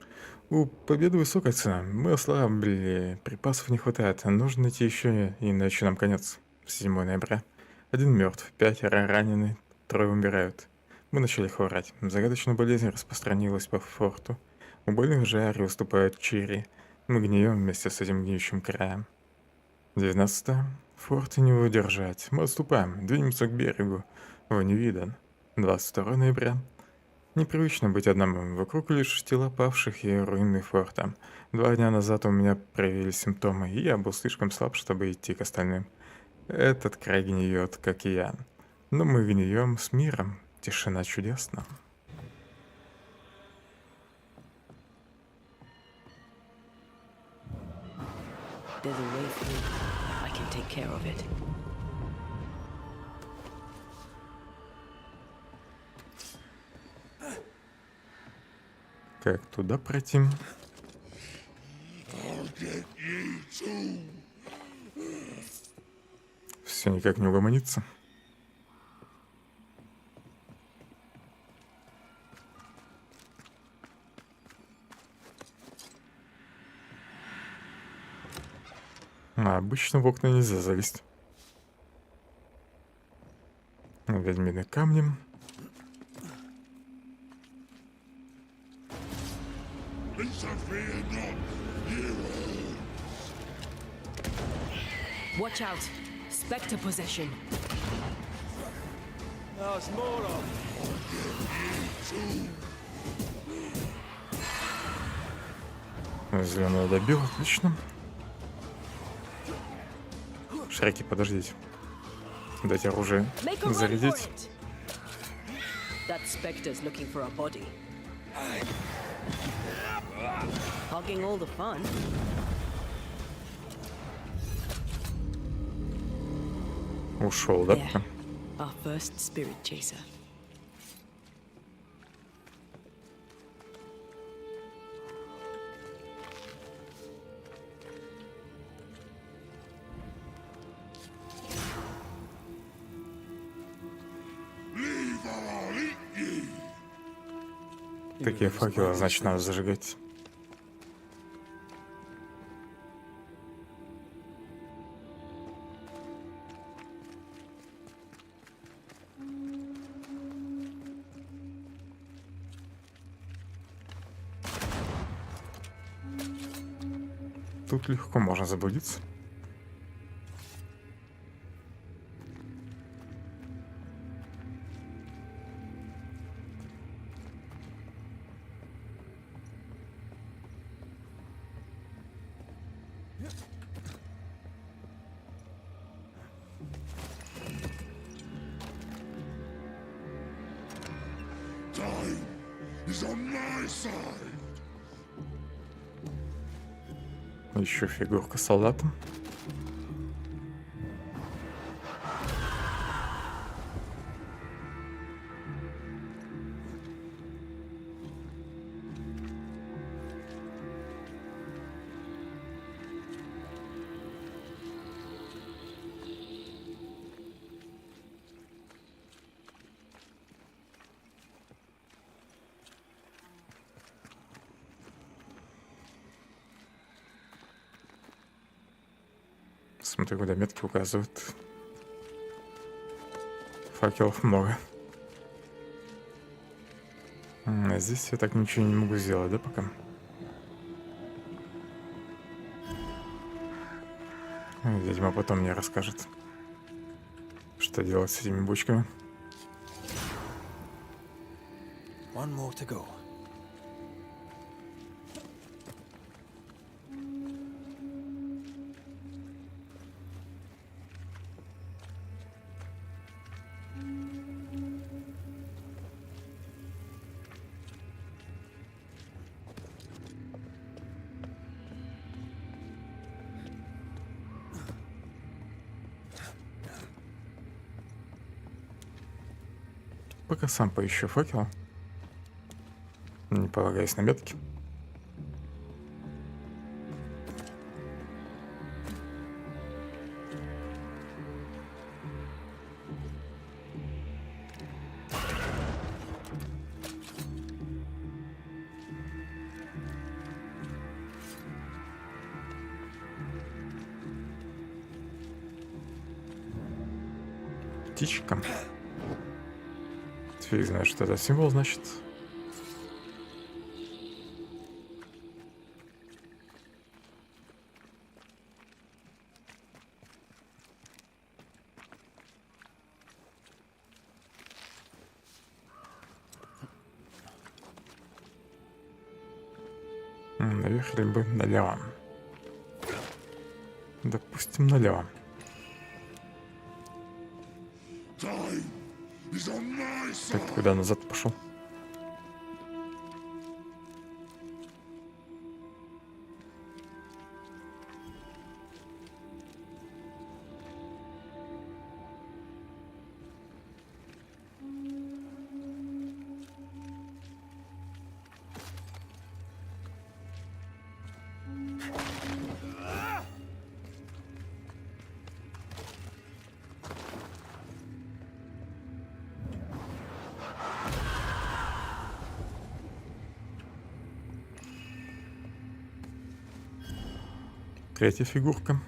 У победы высокая цена. Мы ослабли, припасов не хватает. Нужно найти еще, иначе нам конец. 7 ноября. 1 мертв, 5 ранены, 3 умирают. Мы начали хворать. Загадочная болезнь распространилась по форту. У больных в жаре выступают чири. Мы гнием вместе с этим гниющим краем. 19. Форт не удержать. Мы отступаем, двинемся к берегу. Его не виден. 22 ноября. Непривычно быть одному. Вокруг лишь тела павших и руины форта. 2 дня назад у меня проявились симптомы, и я был слишком слаб, чтобы идти к остальным. Этот край гниет, как и я. Но мы гнием с миром. Тишина чудесна. There's a way through. I can take care of it. Как туда пройти? Все никак не угомонится. А обычно в окна нельзя залезть. Ведьмины камни. Watch out! Spectre possession. There's more of Зеленого добил, отлично. Шреки, подождите. Дать оружие Make a run for зарядить. it. That Spectre's looking for a body. Hogging all the fun. Ушел, да? There. Our first spirit chaser. Такие факелы, значит, надо зажигать. Тут легко можно заблудиться. Еще фигурка солдата. Смотрю, куда метки указывают. Факелов много. А здесь я так ничего не могу сделать, да, пока? Видимо, потом мне расскажет, что делать с этими бочками. One more to go. Пока сам поищу факел, не полагаясь на метки. Птичка. Фиг знает, что это символ значит. Наверх либо налево. Допустим, налево. Так, куда назад пошел? Третья фигурка.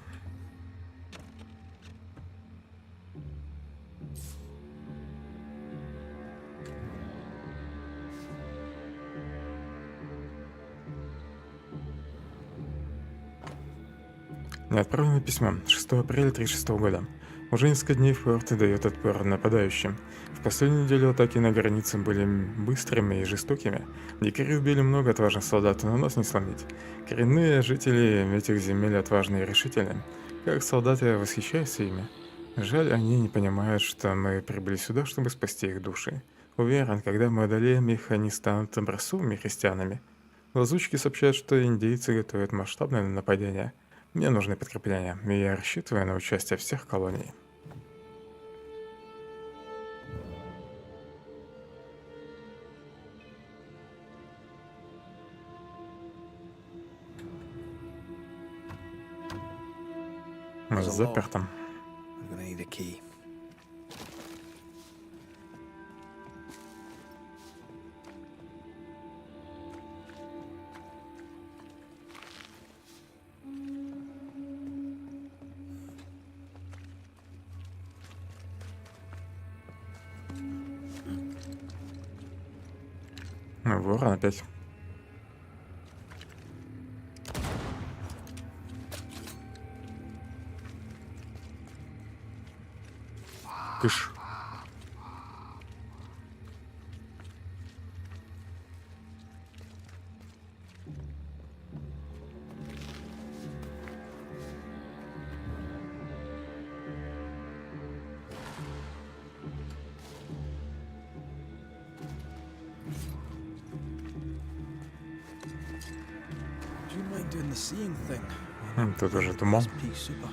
Неотправленное письмо. 6 апреля 1936 года. Уже несколько дней форт дает отпор нападающим. В последнюю неделю атаки на границе были быстрыми и жестокими. Дикари убили много отважных солдат, но нас не сломить. Коренные жители этих земель отважны и решительны. Как солдаты восхищаются ими. Жаль, они не понимают, что мы прибыли сюда, чтобы спасти их души. Уверен, когда мы одолеем их, они станут образцовыми христианами. Лазутчики сообщают, что индейцы готовят масштабное нападение. Мне нужны подкрепления, и я рассчитываю на участие всех колоний. Заперто. I'm gonna need a key. Ворон опять. Кыш. Do you mind doing the seeing thing? Тут уже туман. Pea super.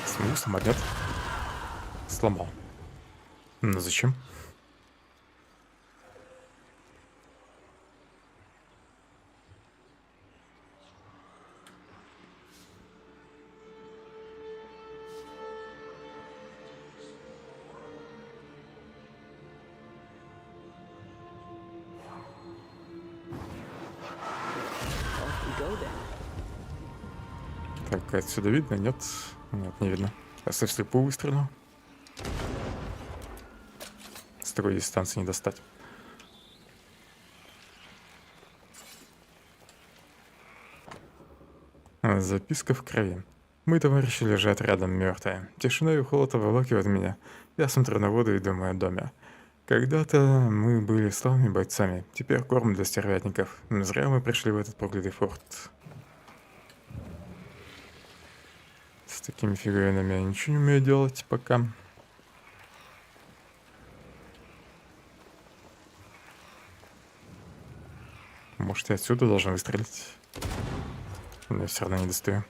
Смогу самолет. Сломал. Ну зачем? go then. Так, отсюда видно? Нет? Нет, не видно. Если вслепую выстрелю. С такой дистанции не достать. Записка в крови. Мои товарищи лежат рядом мертвые. Тишина и холод обволакивают меня. Я смотрю на воду и думаю о доме. Когда-то мы были славными бойцами. Теперь корм для стервятников. Зря мы пришли в этот проклятый форт. С такими фигуринами я ничего не умею делать пока. Может, я отсюда должен выстрелить? Но я все равно не достаю.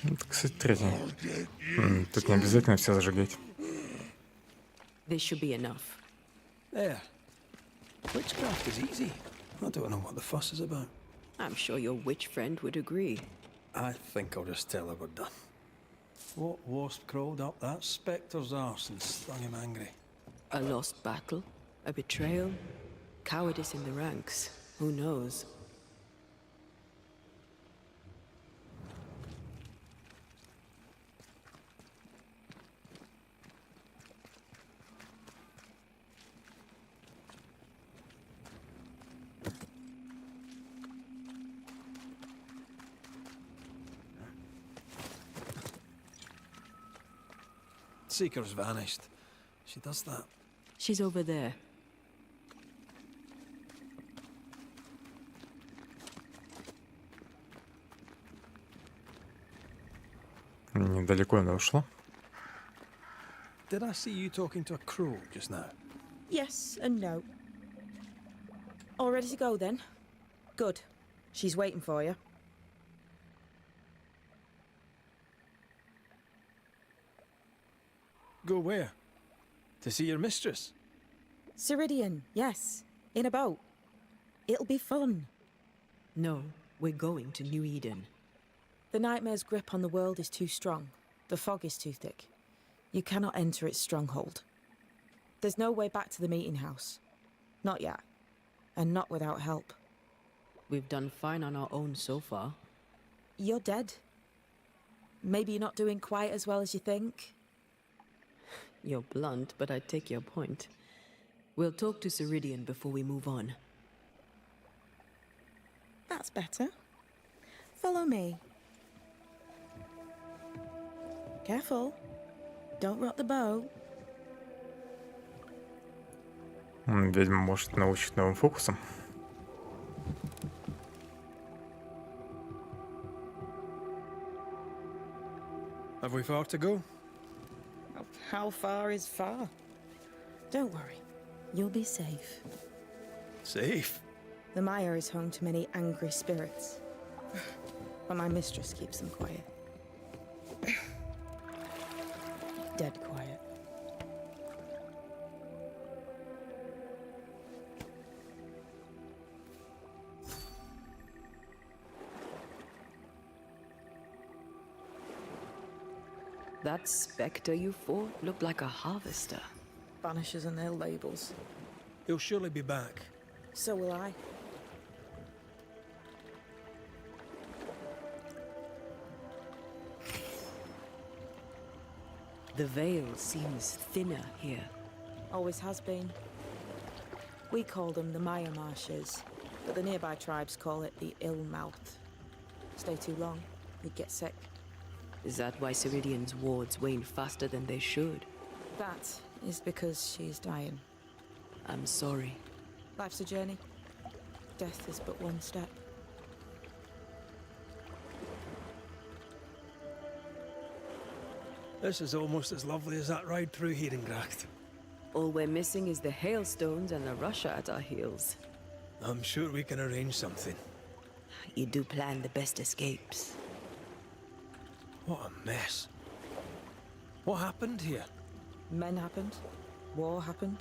Это, кстати, третий. Тут не обязательно все зажигать. This should be enough. There. Witchcraft is easy. I don't know what the fuss is about. I'm sure your witch friend would agree. I think I'll just tell her we're done. What wasp crawled up that spectre's arse and stung him angry? A lost battle? A betrayal? Cowardice in the ranks? Who knows? Seeker's vanished. She does that. She's over there. Недалеко она ушла. Did I see you talking to a crow just now? Yes and no. All ready to go then? Good. She's waiting for you. Go where? To see your mistress? Ceridian, yes. In a boat. It'll be fun. No, we're going to New Eden. The nightmare's grip on the world is too strong. The fog is too thick. You cannot enter its stronghold. There's no way back to the meeting house. Not yet. And not without help. We've done fine on our own so far. You're dead. Maybe you're not doing quite as well as you think. You're blunt, but I take your point. We'll talk to Ceridian before we move on. That's better. Follow me. Careful. Don't rock the boat. Ведьма может научить новым фокусам. Have we far to go? How far is far? Don't worry. You'll be safe. Safe? The mire is home to many angry spirits. But my mistress keeps them quiet. Dead quiet. That spectre you fought looked like a harvester. Banishers and their labels. He'll surely be back. So will I. The veil seems thinner here. Always has been. We call them the Maya Marshes, but the nearby tribes call it the Ill Mouth. Stay too long, you'd get sick. Is that why Ceridian's wards wane faster than they should? That is because she's dying. I'm sorry. Life's a journey. Death is but one step. This is almost as lovely as that ride through Herengracht. All we're missing is the hailstones and the Russia at our heels. I'm sure we can arrange something. You do plan the best escapes. What a mess. What happened here? Men happened. War happened.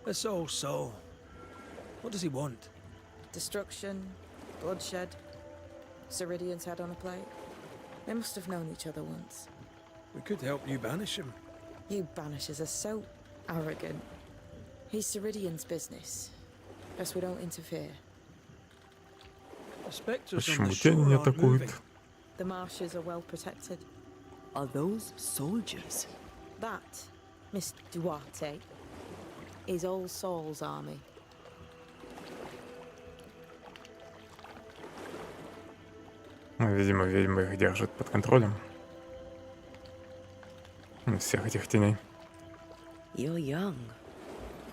This old soul. What does he want? Destruction, bloodshed. Ceridian's head on a plate. They must have known each other once. We could help you banish him. You Banishers are so arrogant. He's Ceridian's business. Best we don't interfere. The spectres on Почему the тебя не shore aren't moving. атакуют? The marshes are well protected. Are those soldiers? That, Miss Duarte, is All Saul's army. Видимо, ведьма их держит под контролем. Всех этих теней. You're young.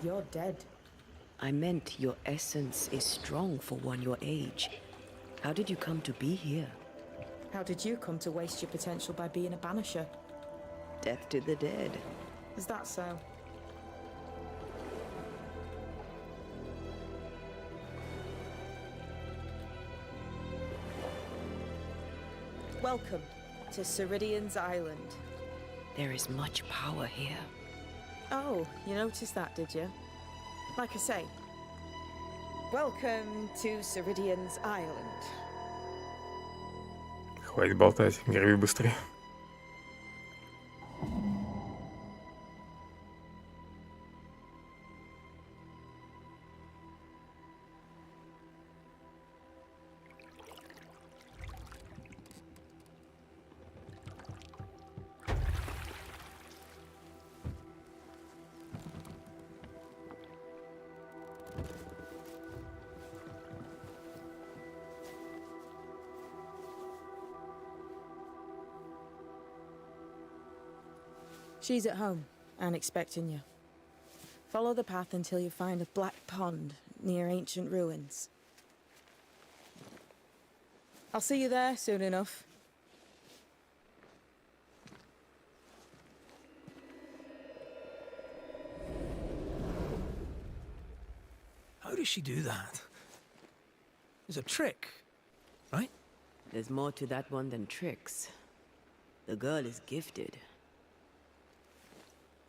You're dead. I meant your essence is strong for one your age. How did you come to be here? How did you come to waste your potential by being a banisher? Death to the dead. Is that so? Welcome to Ceridian's Island. There is much power here. Oh, you noticed that, did you? Like I say, welcome to Ceridian's Island. Хватит болтать, греби быстрее. She's at home and expecting you. Follow the path until you find a black pond near ancient ruins. I'll see you there soon enough. How does she do that? It's a trick, right? There's more to that one than tricks. The girl is gifted.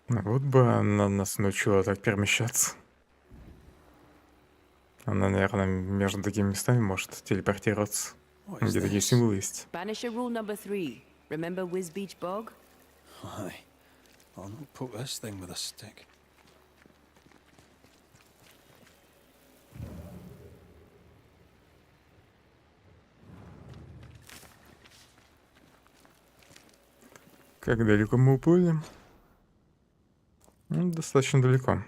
Вот бы она нас научила так перемещаться. Она, наверное, между такими местами может телепортироваться. What is Где такие this? символы есть. Banisher rule number 3. Remember Wiz Beach Bog? Aye. I'll not poke this thing with a stick. Как далеко мы уплыли? Достаточно далеко.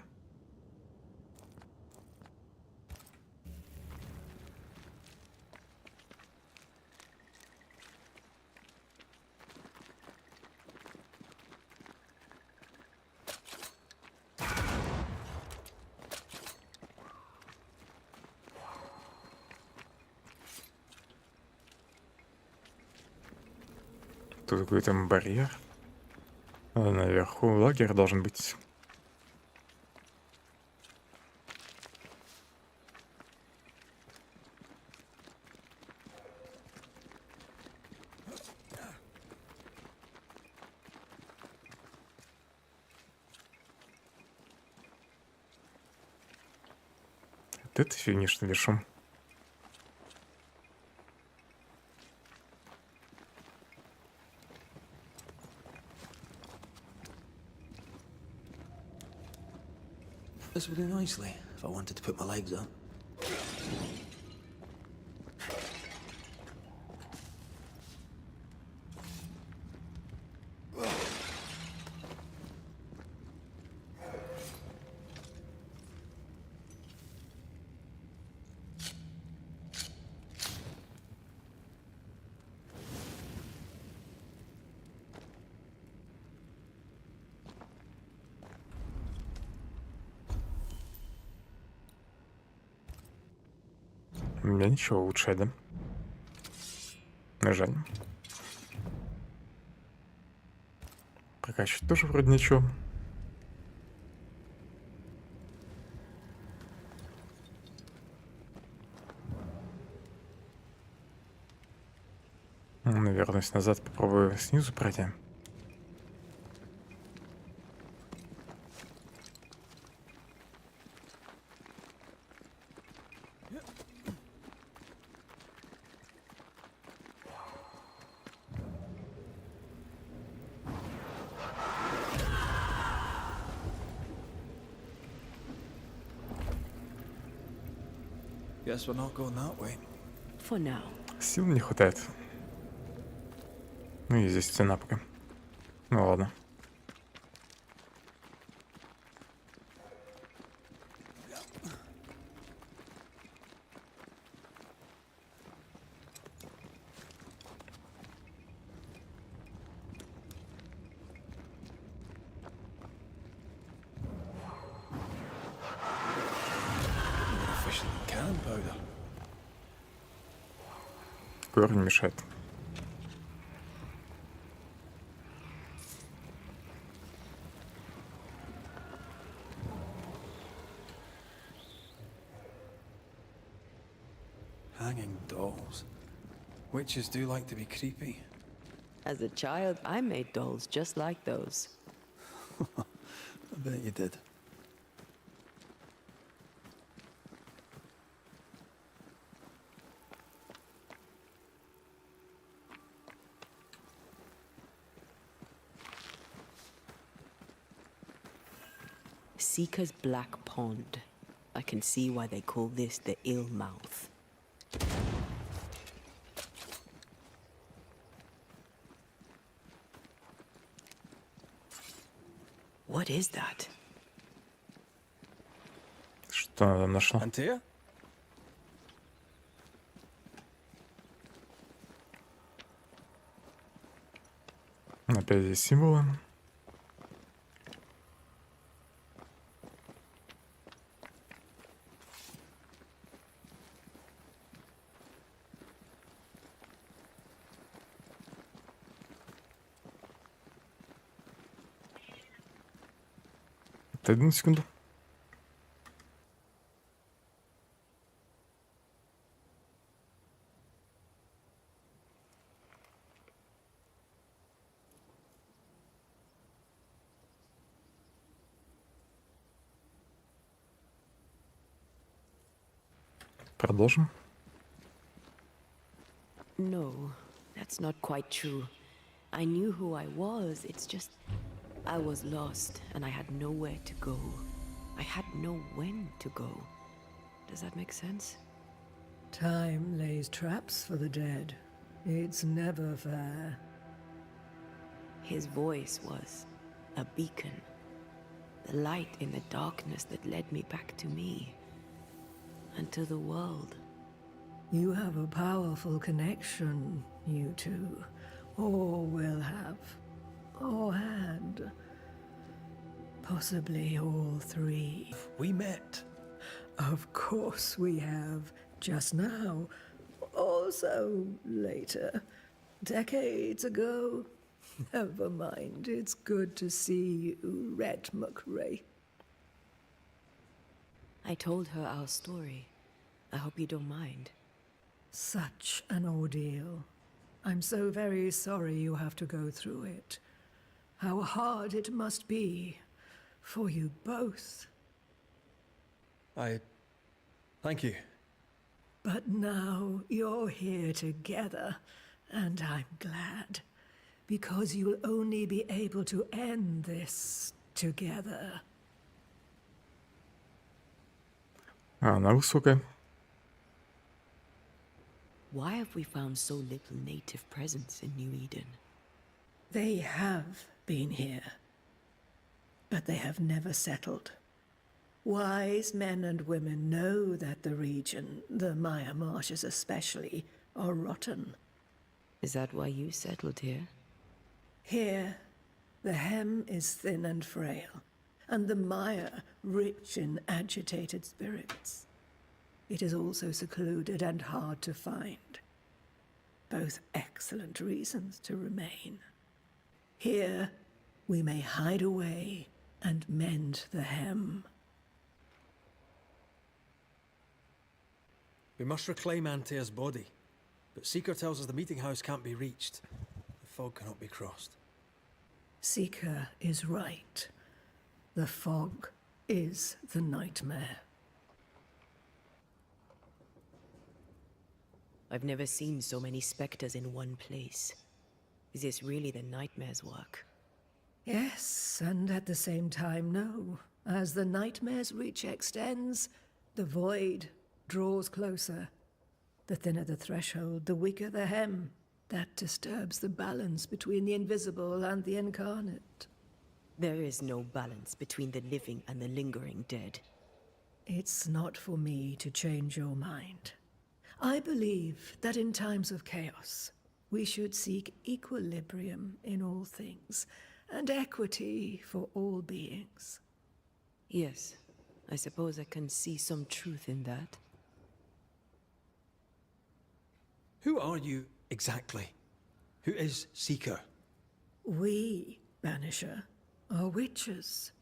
Тут какой-то барьер. Наверху лагерь должен быть. Это фигня, что ли, шум? This would do nicely if I wanted to put my legs up. У меня ничего лучше, да? Жаль. Прокачивать тоже вроде ничего. Вернусь назад, попробую снизу пройти. Guess we're not going that way. For now. Сил не хватает. Ну и здесь стена пока. Ну ладно. More efficient than cannon powder. Корень мешает. Hanging dolls. Witches do like to be creepy. As a child, I made dolls just like those. I bet you did. Seeker's Black Pond. I can see why they call this the ill mouth. What is that? Что она там нашла? Antea? Опять здесь символы. Одну секунду. Продолжим. No, that's not quite true. I knew who I was, it's just I was lost and I had nowhere to go. I had no when to go. Does that make sense? Time lays traps for the dead. It's never fair. His voice was a beacon. The light in the darkness that led me back to me. And to the world. You have a powerful connection, you two. Or will have. Or had. Possibly all three. We met. Of course we have. Just now. Also later. Decades ago. Never mind. It's good to see you, Red McRae. I told her our story. I hope you don't mind. Such an ordeal. I'm so very sorry you have to go through it. How hard it must be for you both. Thank you. But now you're here together, and I'm glad. Because you'll only be able to end this together. Она высокая. Why have we found so little native presence in New Eden? They have been here, but they have never settled. Wise men and women know that the region, the Maya marshes especially, are rotten. Is that why you settled here? Here, the hem is thin and frail, and the mire rich in agitated spirits. it is also secluded and hard to find. Both excellent reasons to remain. Here, we may hide away and mend the hem. We must reclaim Antea's body, but Seeker tells us the meeting house can't be reached. The fog cannot be crossed. Seeker is right. The fog is the nightmare. I've never seen so many specters in one place. Is this really the nightmare's work? Yes, and at the same time, no. As the nightmare's reach extends, the void draws closer. The thinner the threshold, the weaker the hem. That disturbs the balance between the invisible and the incarnate. There is no balance between the living and the lingering dead. It's not for me to change your mind. I believe that in times of chaos, we should seek equilibrium in all things, and equity for all beings. Yes, I suppose I can see some truth in that. Who are you exactly? Who is Seeker? We, Banisher, are witches.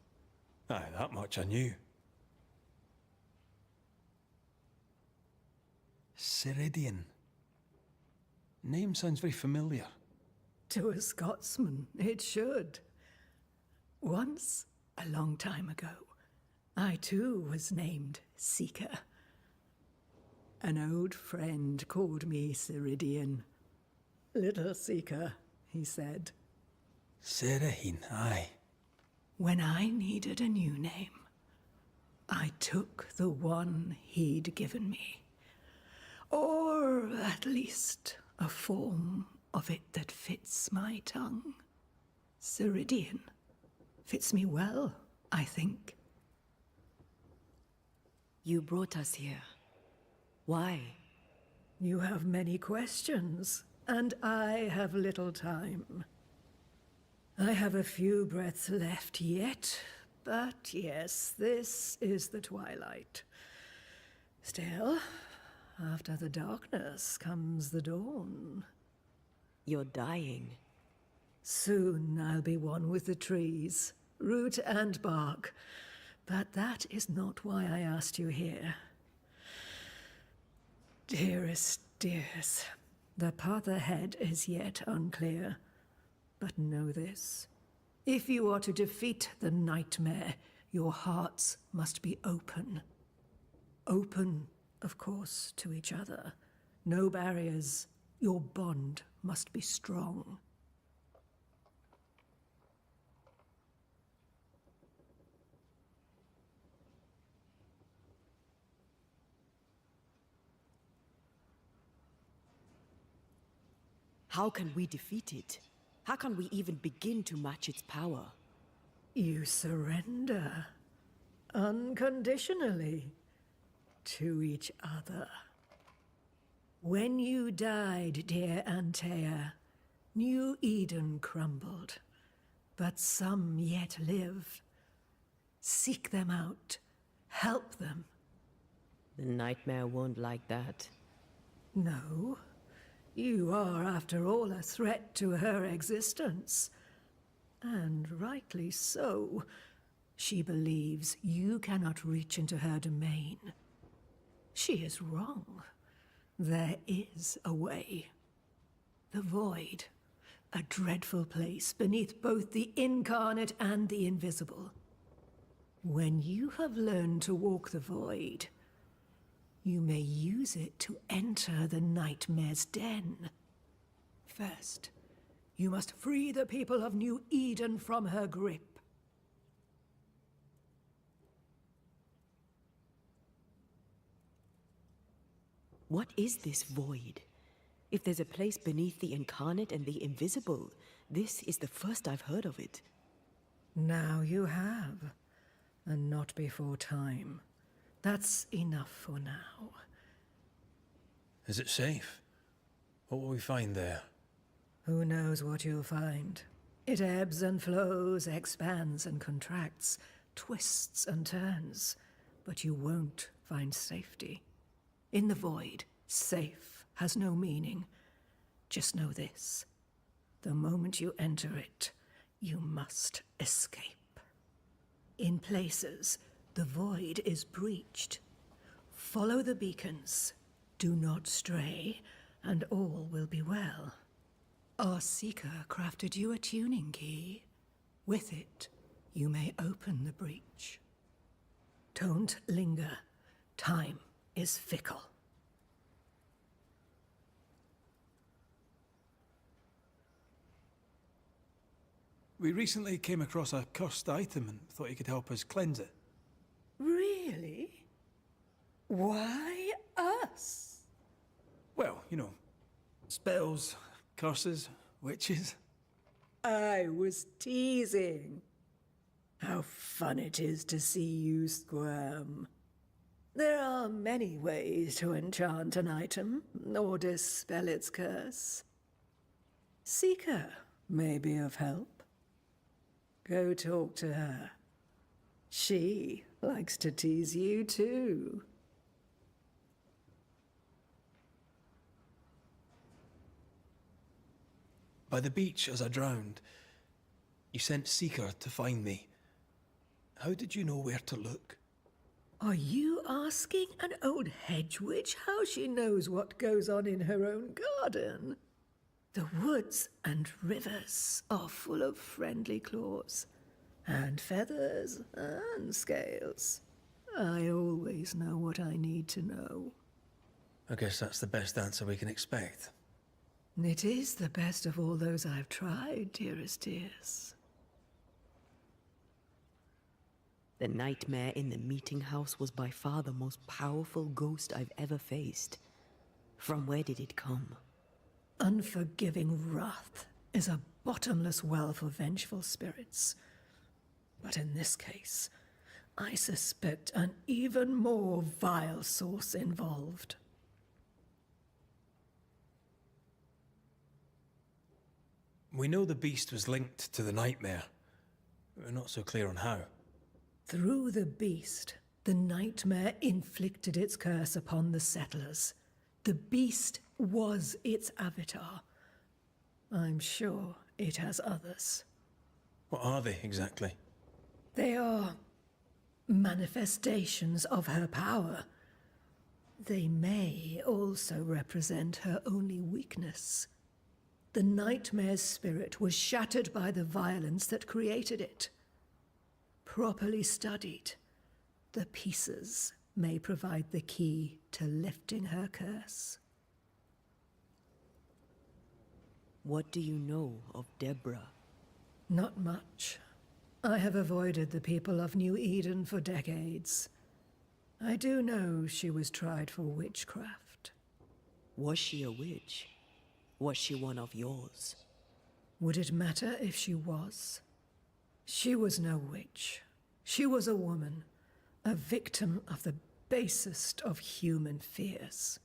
Aye, that much I knew. Ceridian. Name sounds very familiar. To a Scotsman, it should. Once, a long time ago, I too was named Seeker. An old friend called me Ceridian. Little Seeker, he said. Ceridian, aye. When I needed a new name, I took the one he'd given me. Or at least a form of it that fits my tongue. Ceridian fits me well, I think. You brought us here. Why? You have many questions, and I have little time. I have a few breaths left yet, but yes, this is the twilight. Still, after the darkness comes the dawn. You're dying. Soon I'll be one with the trees, root and bark. But that is not why I asked you here. Dearest dears, the path ahead is yet unclear. But know this. If you are to defeat the nightmare, your hearts must be open. Open, of course, to each other. No barriers. Your bond must be strong. How can we defeat it? How can we even begin to match its power? You surrender. Unconditionally. To each other. When you died, dear Antea, New Eden crumbled. But some yet live. Seek them out. Help them. The nightmare won't like that. No. You are, after all, a threat to her existence. And rightly so. She believes you cannot reach into her domain. She is wrong. There is a way. The void. A dreadful place beneath both the incarnate and the invisible. When you have learned to walk the void, you may use it to enter the nightmare's den. First, you must free the people of New Eden from her grip. What is this void? If there's a place beneath the incarnate and the invisible, this is the first I've heard of it. Now you have, and not before time. That's enough for now. Is it safe? What will we find there? Who knows what you'll find? It ebbs and flows, expands and contracts, twists and turns, but you won't find safety. In the void, safe has no meaning. Just know this. The moment you enter it, you must escape. In places, the void is breached. Follow the beacons. Do not stray, and all will be well. Our seeker crafted you a tuning key. With it, you may open the breach. Don't linger. Time is fickle. We recently came across a cursed item and thought you could help us cleanse it. Really? Why us? Well, you know, spells, curses, witches. I was teasing. How fun it is to see you squirm. There are many ways to enchant an item or dispel its curse. Seeker may be of help. Go talk to her. She likes to tease you too. By the beach as I drowned, you sent Seeker to find me. How did you know where to look? Are you asking an old hedge witch how she knows what goes on in her own garden? The woods and rivers are full of friendly claws, and feathers and scales. I always know what I need to know. I guess that's the best answer we can expect. It is the best of all those I've tried, dearest dears. The nightmare in the meeting house was by far the most powerful ghost I've ever faced. From where did it come? Unforgiving wrath is a bottomless well for vengeful spirits. But in this case, I suspect an even more vile source involved. We know the beast was linked to the nightmare. We're not so clear on how. Through the beast, the nightmare inflicted its curse upon the settlers. The beast was its avatar. I'm sure it has others. What are they exactly? They are manifestations of her power. They may also represent her only weakness. The nightmare's spirit was shattered by the violence that created it. Properly studied, the pieces may provide the key to lifting her curse. What do you know of Deborah? Not much. I have avoided the people of New Eden for decades. I do know she was tried for witchcraft. Was she a witch? Was she one of yours? Would it matter if she was? She was no witch. She was a woman, a victim of the basest of human fears.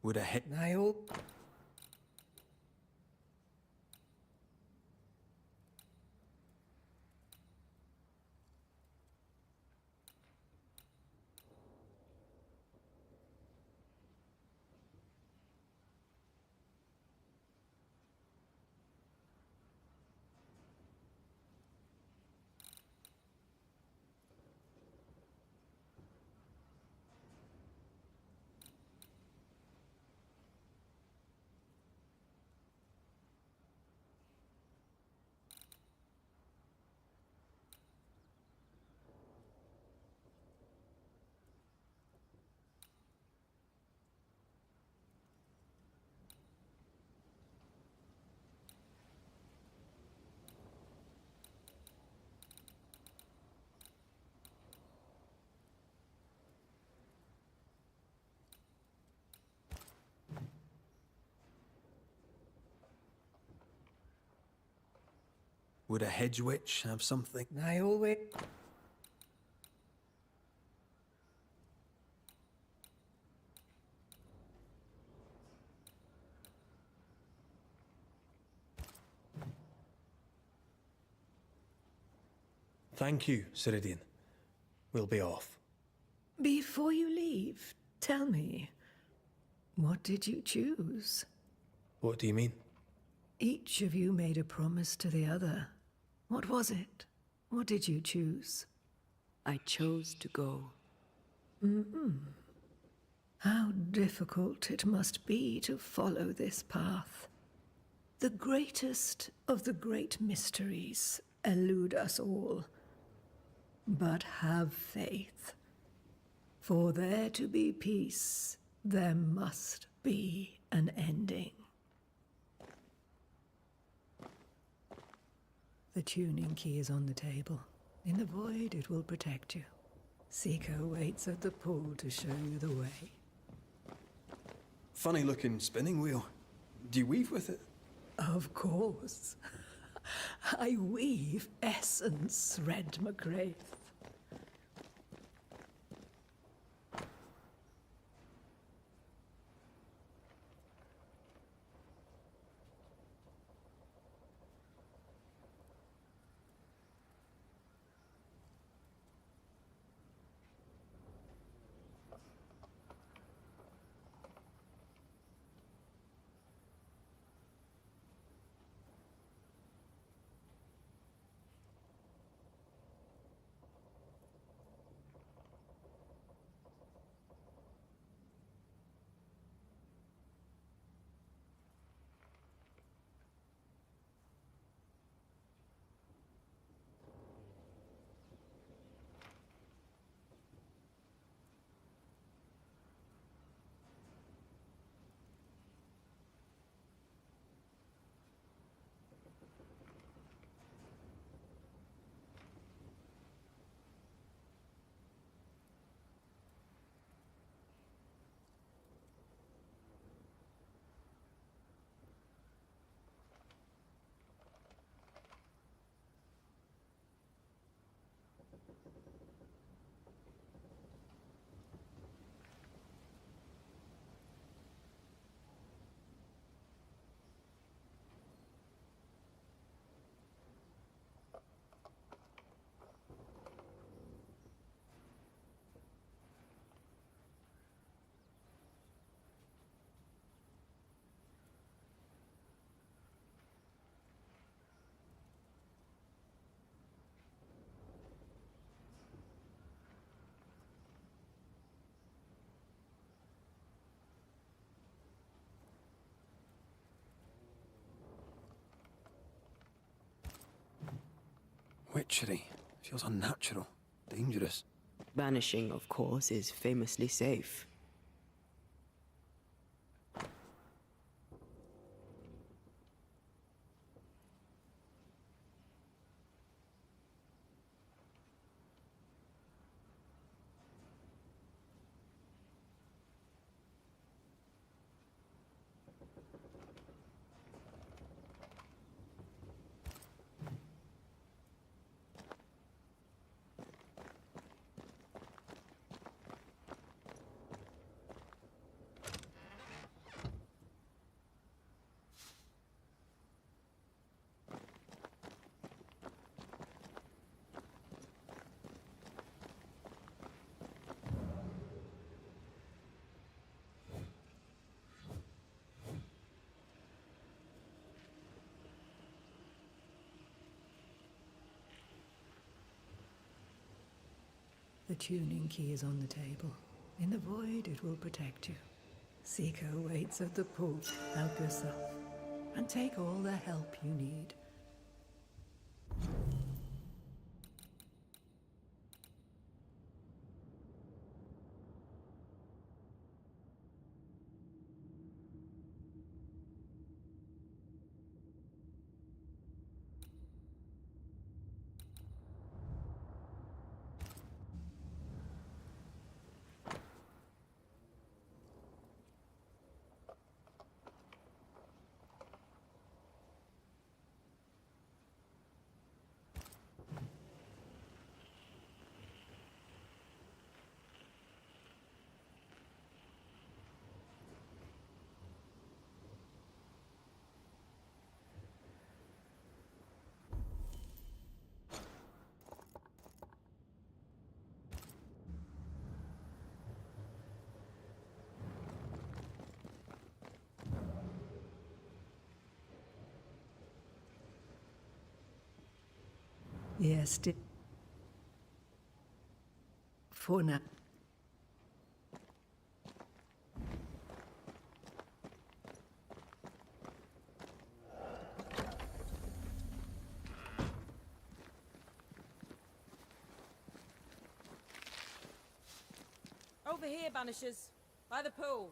Would a hit... Would a hedge witch have something? I always... Thank you, Ceridian. We'll be off. Before you leave, tell me, what did you choose? What do you mean? Each of you made a promise to the other. What was it? What did you choose? I chose to go. How difficult it must be to follow this path. The greatest of the great mysteries elude us all. But have faith. For there to be peace, there must be an ending. The tuning key is on the table. In the void, it will protect you. Seeker waits at the pool to show you the way. Funny looking spinning wheel. Do you weave with it? Of course. I weave essence, Red McGrath. Witchery. Feels unnatural. Dangerous. Banishing, of course, is famously safe. The tuning key is on the table. In the void, it will protect you. Seeker waits at the pool. Help yourself. And take all the help you need. Yes, for now. Over here, Banishers. By the pool.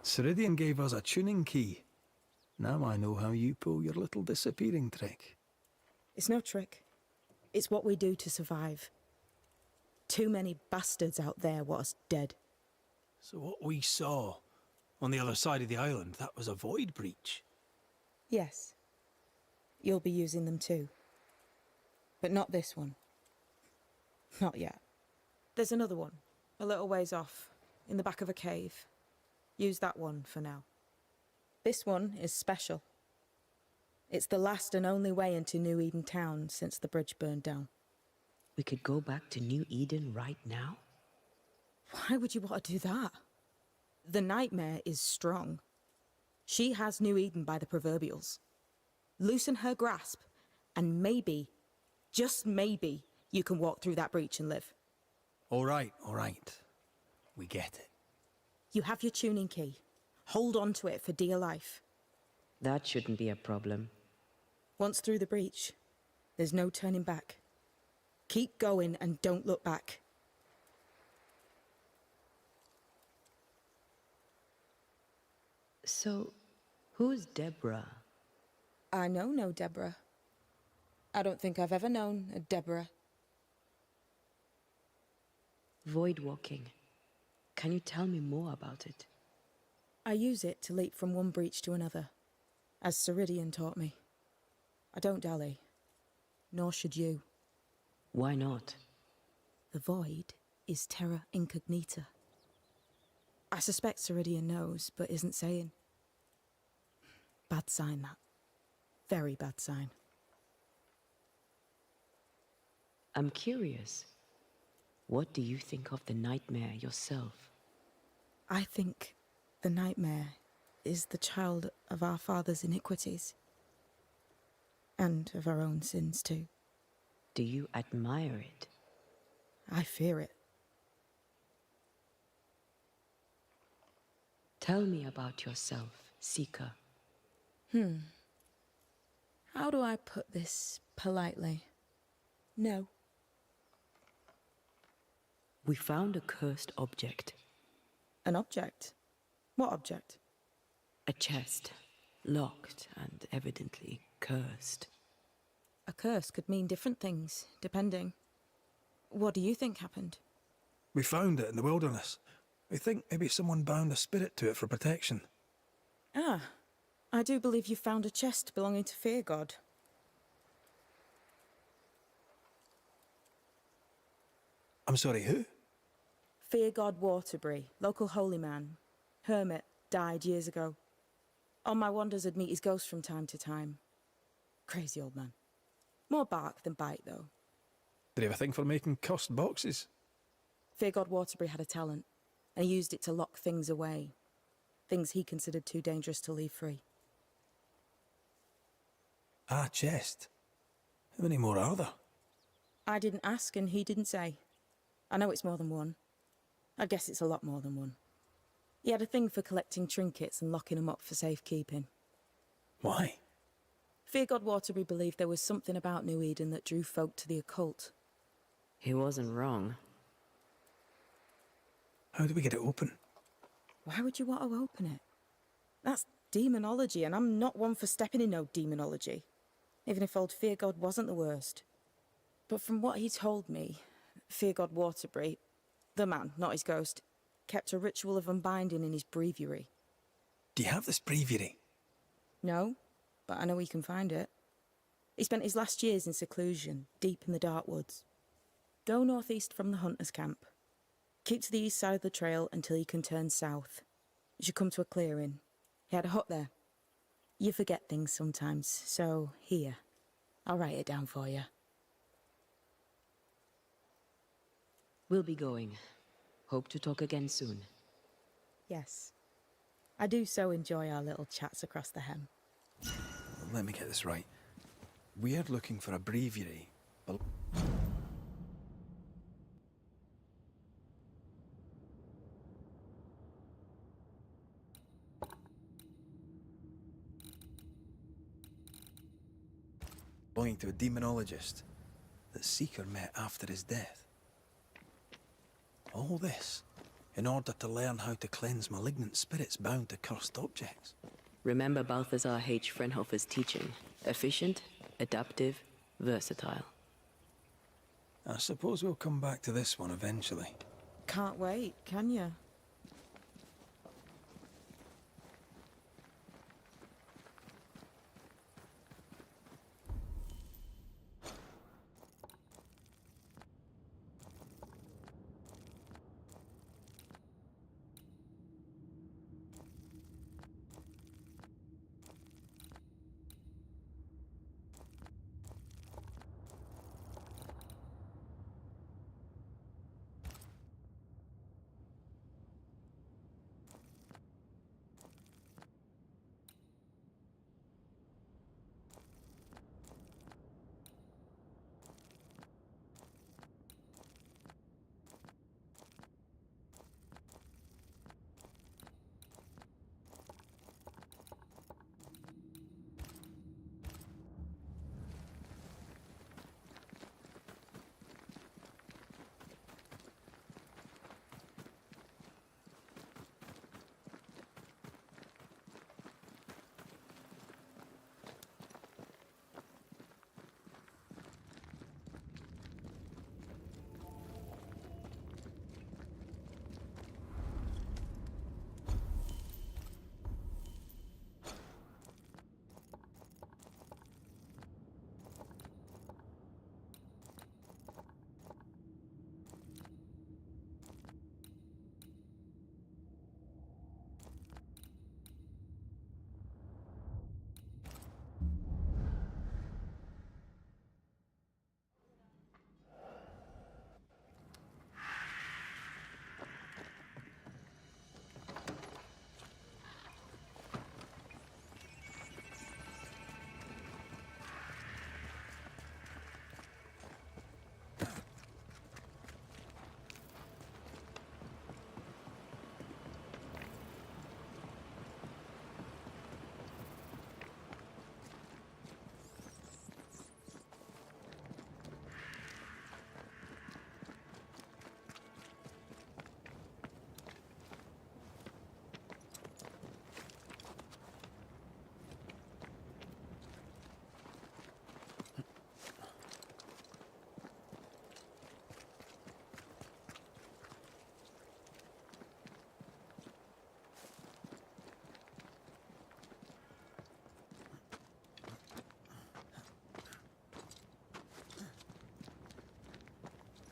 Ceridian gave us a tuning key. Now I know how you pull your little disappearing trick. It's no trick. It's what we do to survive. Too many bastards out there want us dead. So what we saw on the other side of the island, that was a void breach? Yes. You'll be using them too. But not this one. Not yet. There's another one, a little ways off, in the back of a cave. Use that one for now. This one is special. It's the last and only way into New Eden town since the bridge burned down. We could go back to New Eden right now? Why would you want to do that? The nightmare is strong. She has New Eden by the proverbials. Loosen her grasp, and maybe, just maybe, you can walk through that breach and live. All right. We get it. You have your tuning key. Hold on to it for dear life. That shouldn't be a problem. Once through the breach, there's no turning back. Keep going and don't look back. So, who's Deborah? I know no Deborah. I don't think I've ever known a Deborah. Void walking. Can you tell me more about it? I use it to leap from one breach to another, as Ceridian taught me. I don't dally, nor should you. Why not? The void is terra incognita. I suspect Ceridian knows, but isn't saying. Bad sign, that. Very bad sign. I'm curious. What do you think of the nightmare yourself? I think the nightmare is the child of our father's iniquities. And of our own sins, too. Do you admire it? I fear it. Tell me about yourself, Seeker. How do I put this politely? No. We found a cursed object. An object? What object? A chest, locked and evidently cursed. A curse could mean different things, depending. What do you think happened? We found it in the wilderness. We think maybe someone bound a spirit to it for protection. Ah, I do believe you found a chest belonging to Fear God. I'm sorry, who? Fear God Waterbury, local holy man. Hermit, died years ago. On my wanders I'd meet his ghost from time to time. Crazy old man. More bark than bite, though. Did he have a thing for making cursed boxes? Fear God Waterbury had a talent, and he used it to lock things away. Things he considered too dangerous to leave free. Ah, chest. How many more are there? I didn't ask, and he didn't say. I know it's more than one. I guess it's a lot more than one. He had a thing for collecting trinkets and locking them up for safekeeping. Why? Fear God Waterbury believed there was something about New Eden that drew folk to the occult. He wasn't wrong. How do we get it open? Why would you want to open it? That's demonology, and I'm not one for stepping in no demonology, even if old Fear God wasn't the worst. But from what he told me, Fear God Waterbury, the man, not his ghost, kept a ritual of unbinding in his breviary. Do you have this breviary? No, but I know he can find it. He spent his last years in seclusion, deep in the dark woods. Go northeast from the hunter's camp. Keep to the east side of the trail until you can turn south. You should come to a clearing. He had a hut there. You forget things sometimes, so here. I'll write it down for you. We'll be going. Hope to talk again soon. Yes. I do so enjoy our little chats across the hem. Let me get this right. We're looking for a breviary. Belonging to a demonologist that Seeker met after his death. All this in order to learn how to cleanse malignant spirits bound to cursed objects. Remember Balthazar H. Frenhofer's teaching. Efficient, adaptive, versatile. I suppose we'll come back to this one eventually. Can't wait, can you?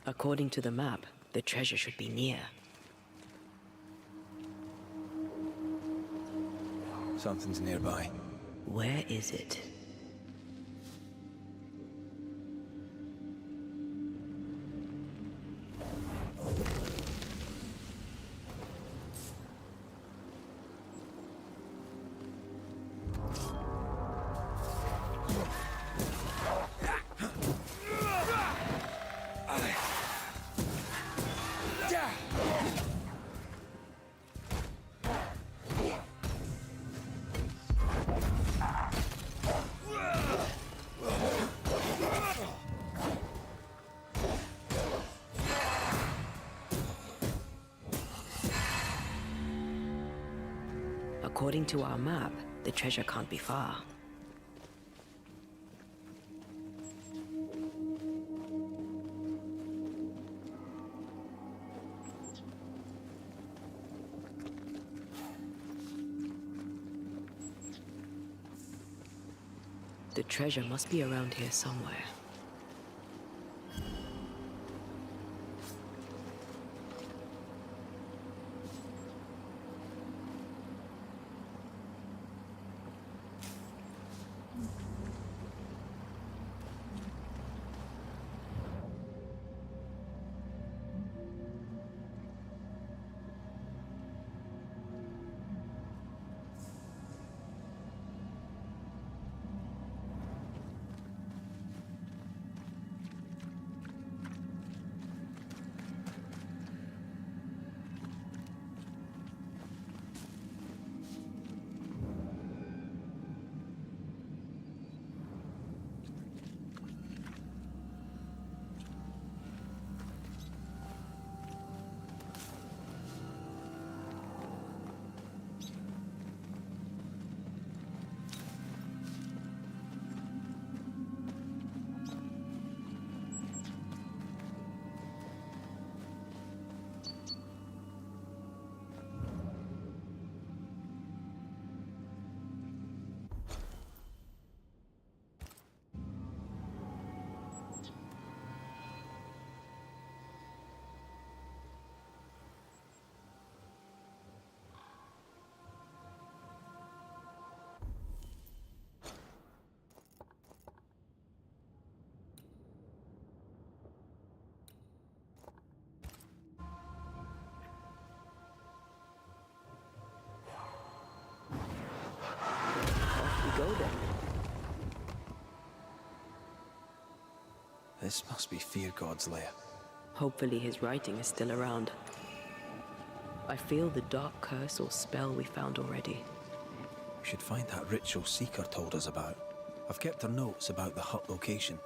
According to the map, the treasure should be near. Something's nearby. Where is it? According to our map, the treasure can't be far. The treasure must be around here somewhere. Go then. This must be Fear God's lair. Hopefully his writing is still around. I feel the dark curse or spell we found already. We should find that ritual Seeker told us about. I've kept her notes about the hut location.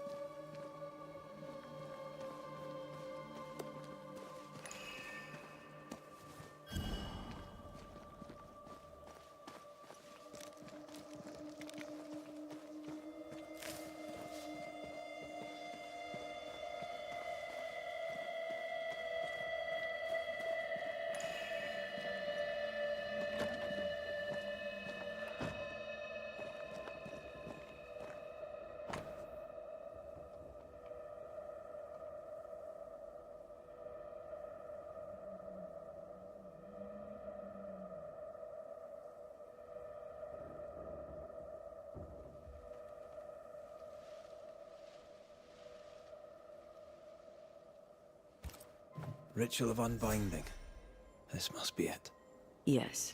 Ritual of unbinding. This must be it. Yes.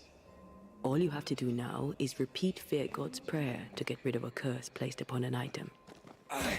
All you have to do now is repeat Fear God's prayer to get rid of a curse placed upon an item. Aye.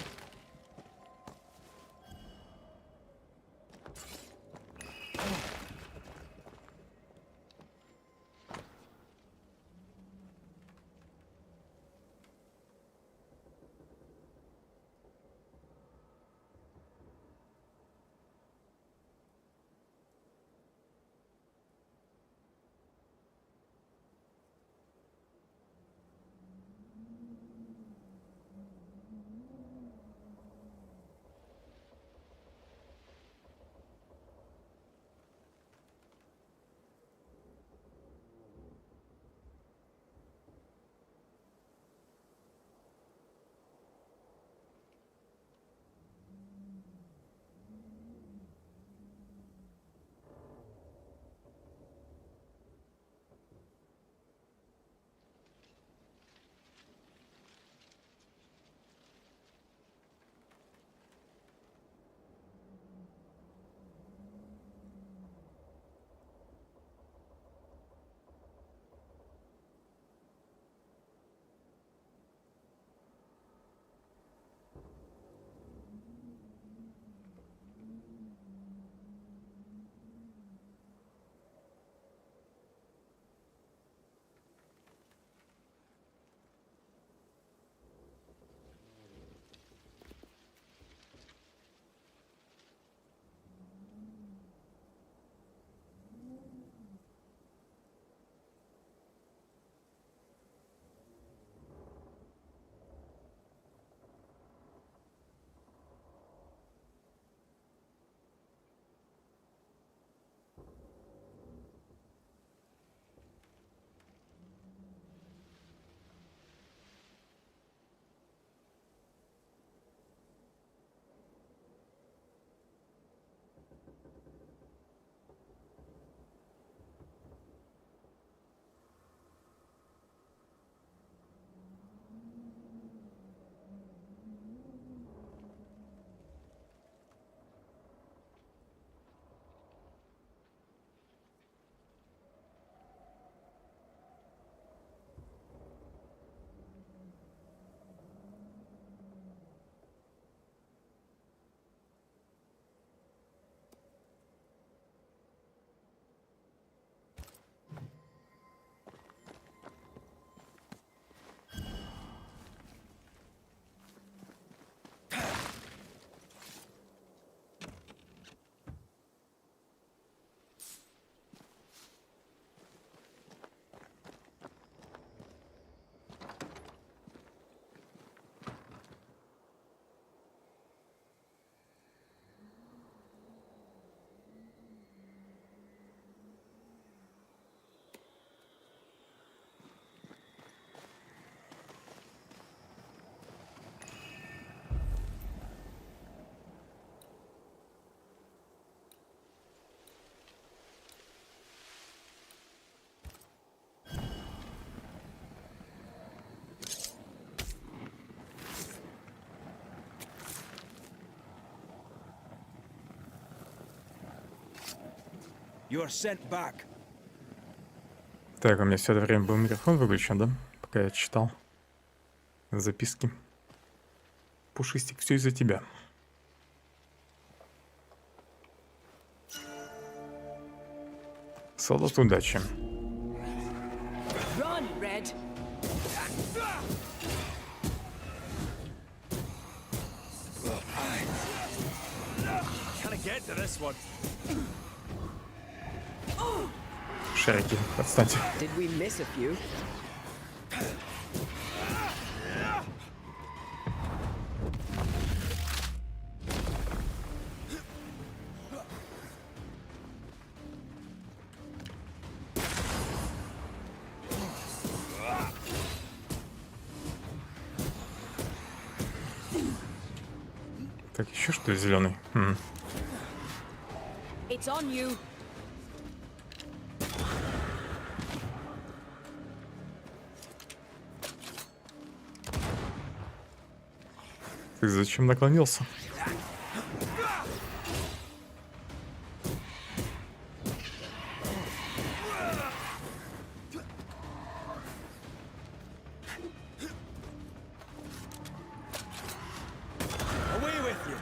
You are sent back. Так, у меня все это время был микрофон выключен, да? Пока я читал записки. Пушистик, все из-за тебя. Солдат удачи. Run, Red. Can I get to this one? Шарики, отстаньте. Did we miss a few? Так, еще что ли зеленый? It's on you. Ты зачем наклонился? Away with you.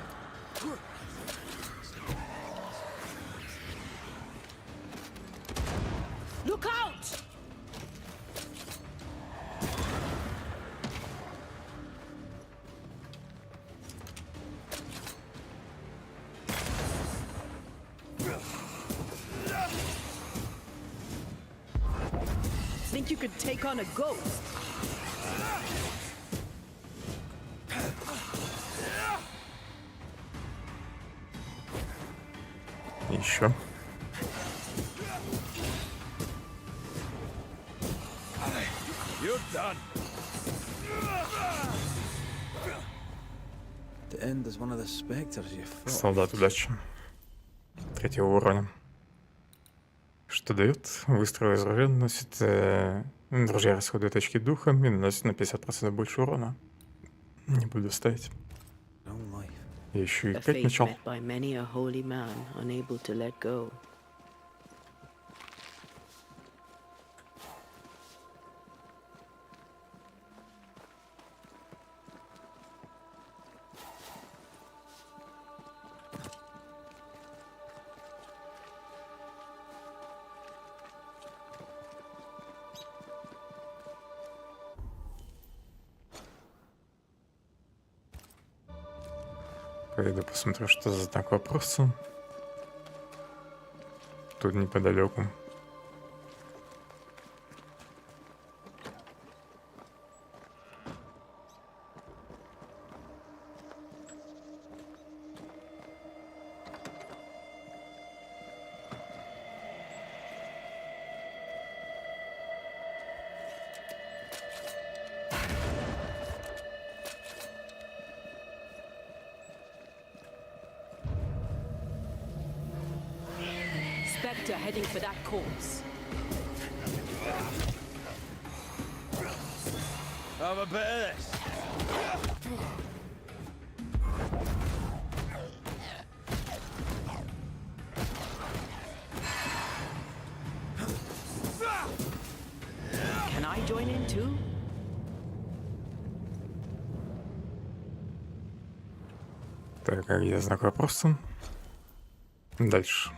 Look out! Think you could take on a ghost? Еще. You're done. The end is one of the specters you fought. Солдат удачи. 3-го уровня. Что дает? Выстрел из ружья наносит... Ружья расходует очки духа и наносит на 50% больше урона. Не буду ставить. Long life. Я еще и A 5 fate начал. met by many a holy man, unable to let go. Пойду посмотрю, что за знак вопроса. Тут неподалеку. Spectre heading for that corpse. Have a bit of this. Can I join in too? Так, а где знак вопроса? Дальше.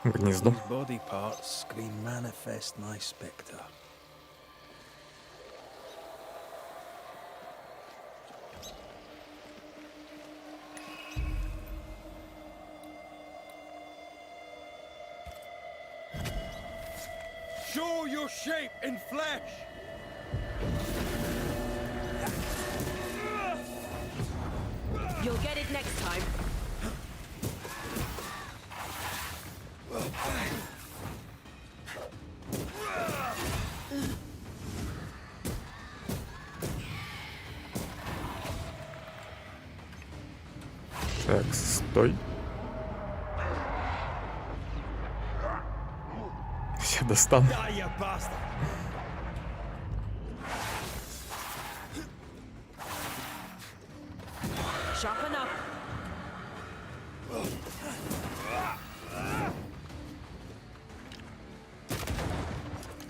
Гнездо. These body parts scream manifest my spectre. Show your shape in flesh! You'll get it next time. Стой. Я достану. Sharpen up.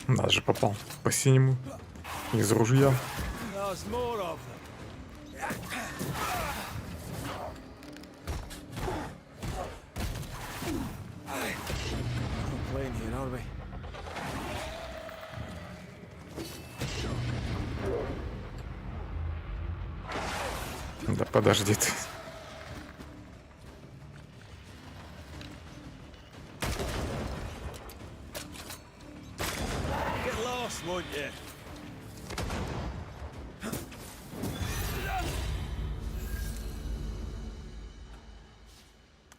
Даже попал по синему из ружья. There's more of them. Not playing here, are we? Да подожди ты. Get lost, won't you?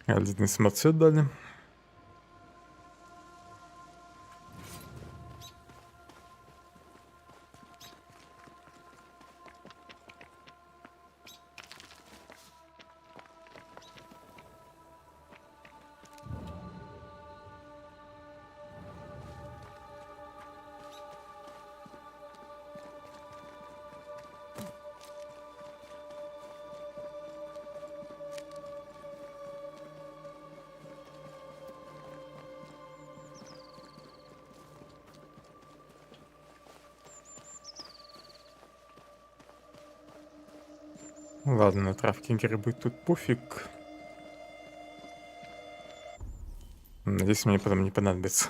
Один самоцвет дали. Ладно, на травке грибы тут пофиг. Надеюсь, мне потом не понадобится.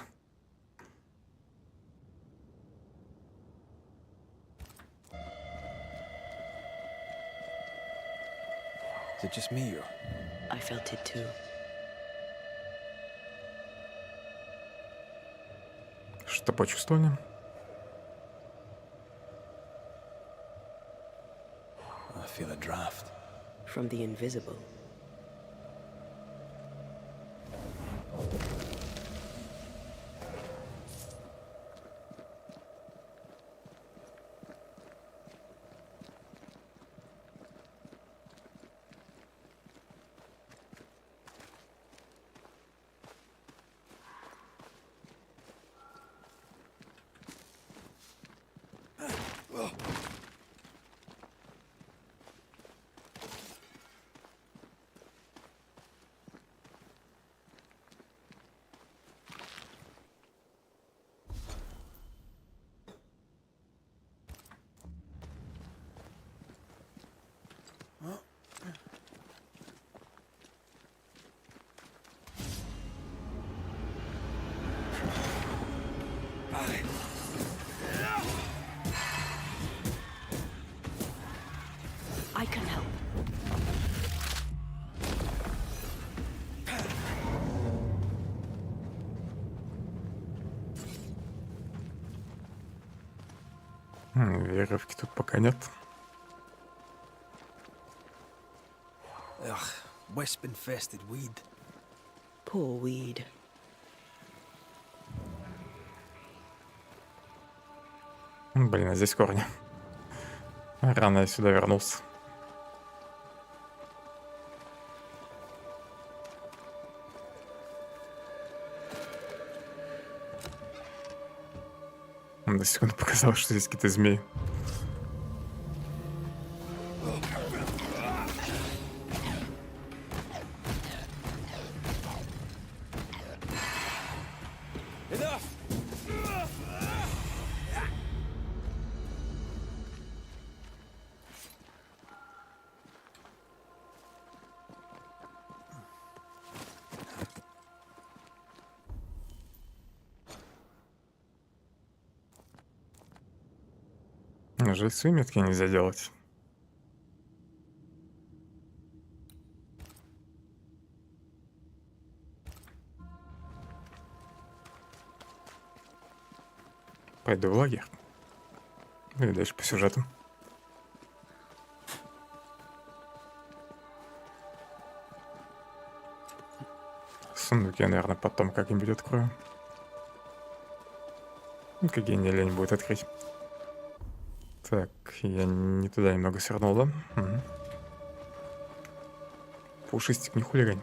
Is it just me or? I felt it too. Что почувствовали? I feel a draft. From the invisible. I can help. Веревки тут пока нет. Ugh, wisp-infested weed. Poor weed. Блин, а здесь корни. Рано я сюда вернулся. На секунду показалось, что здесь какие-то змеи. Enough! Жильцы метки нельзя делать. Пойду в лагерь. Или дальше по сюжету. Сундуки я, наверное, потом как-нибудь открою. Какие не лень будет открыть. Так, я не туда немного свернул, да? Угу. Пушистик, не хулигань.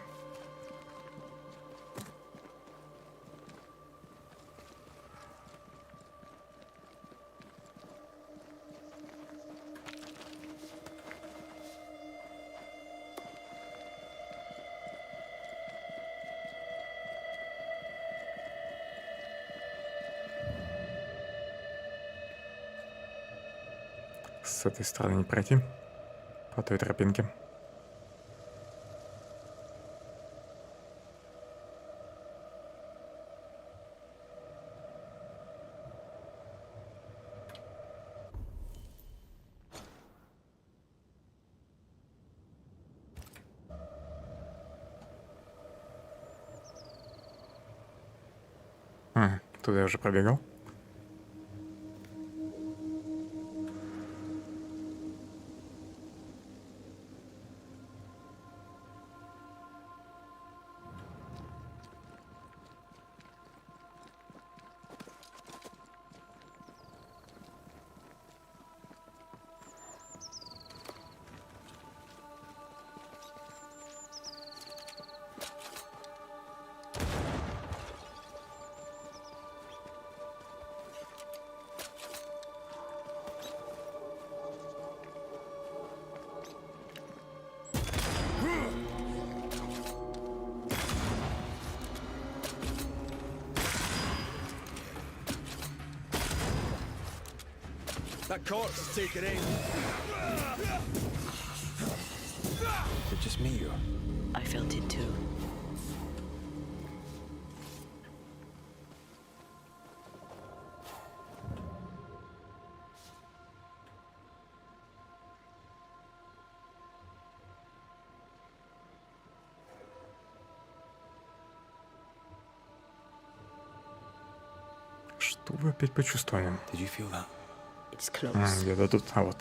С этой стороны не пройти. По той тропинке. Туда я уже пробегал. That corpse is taking aim. Is it just me or? I felt it too. Что вы опять почувствовали? Did you feel that? It's close. Где-то тут, а вот.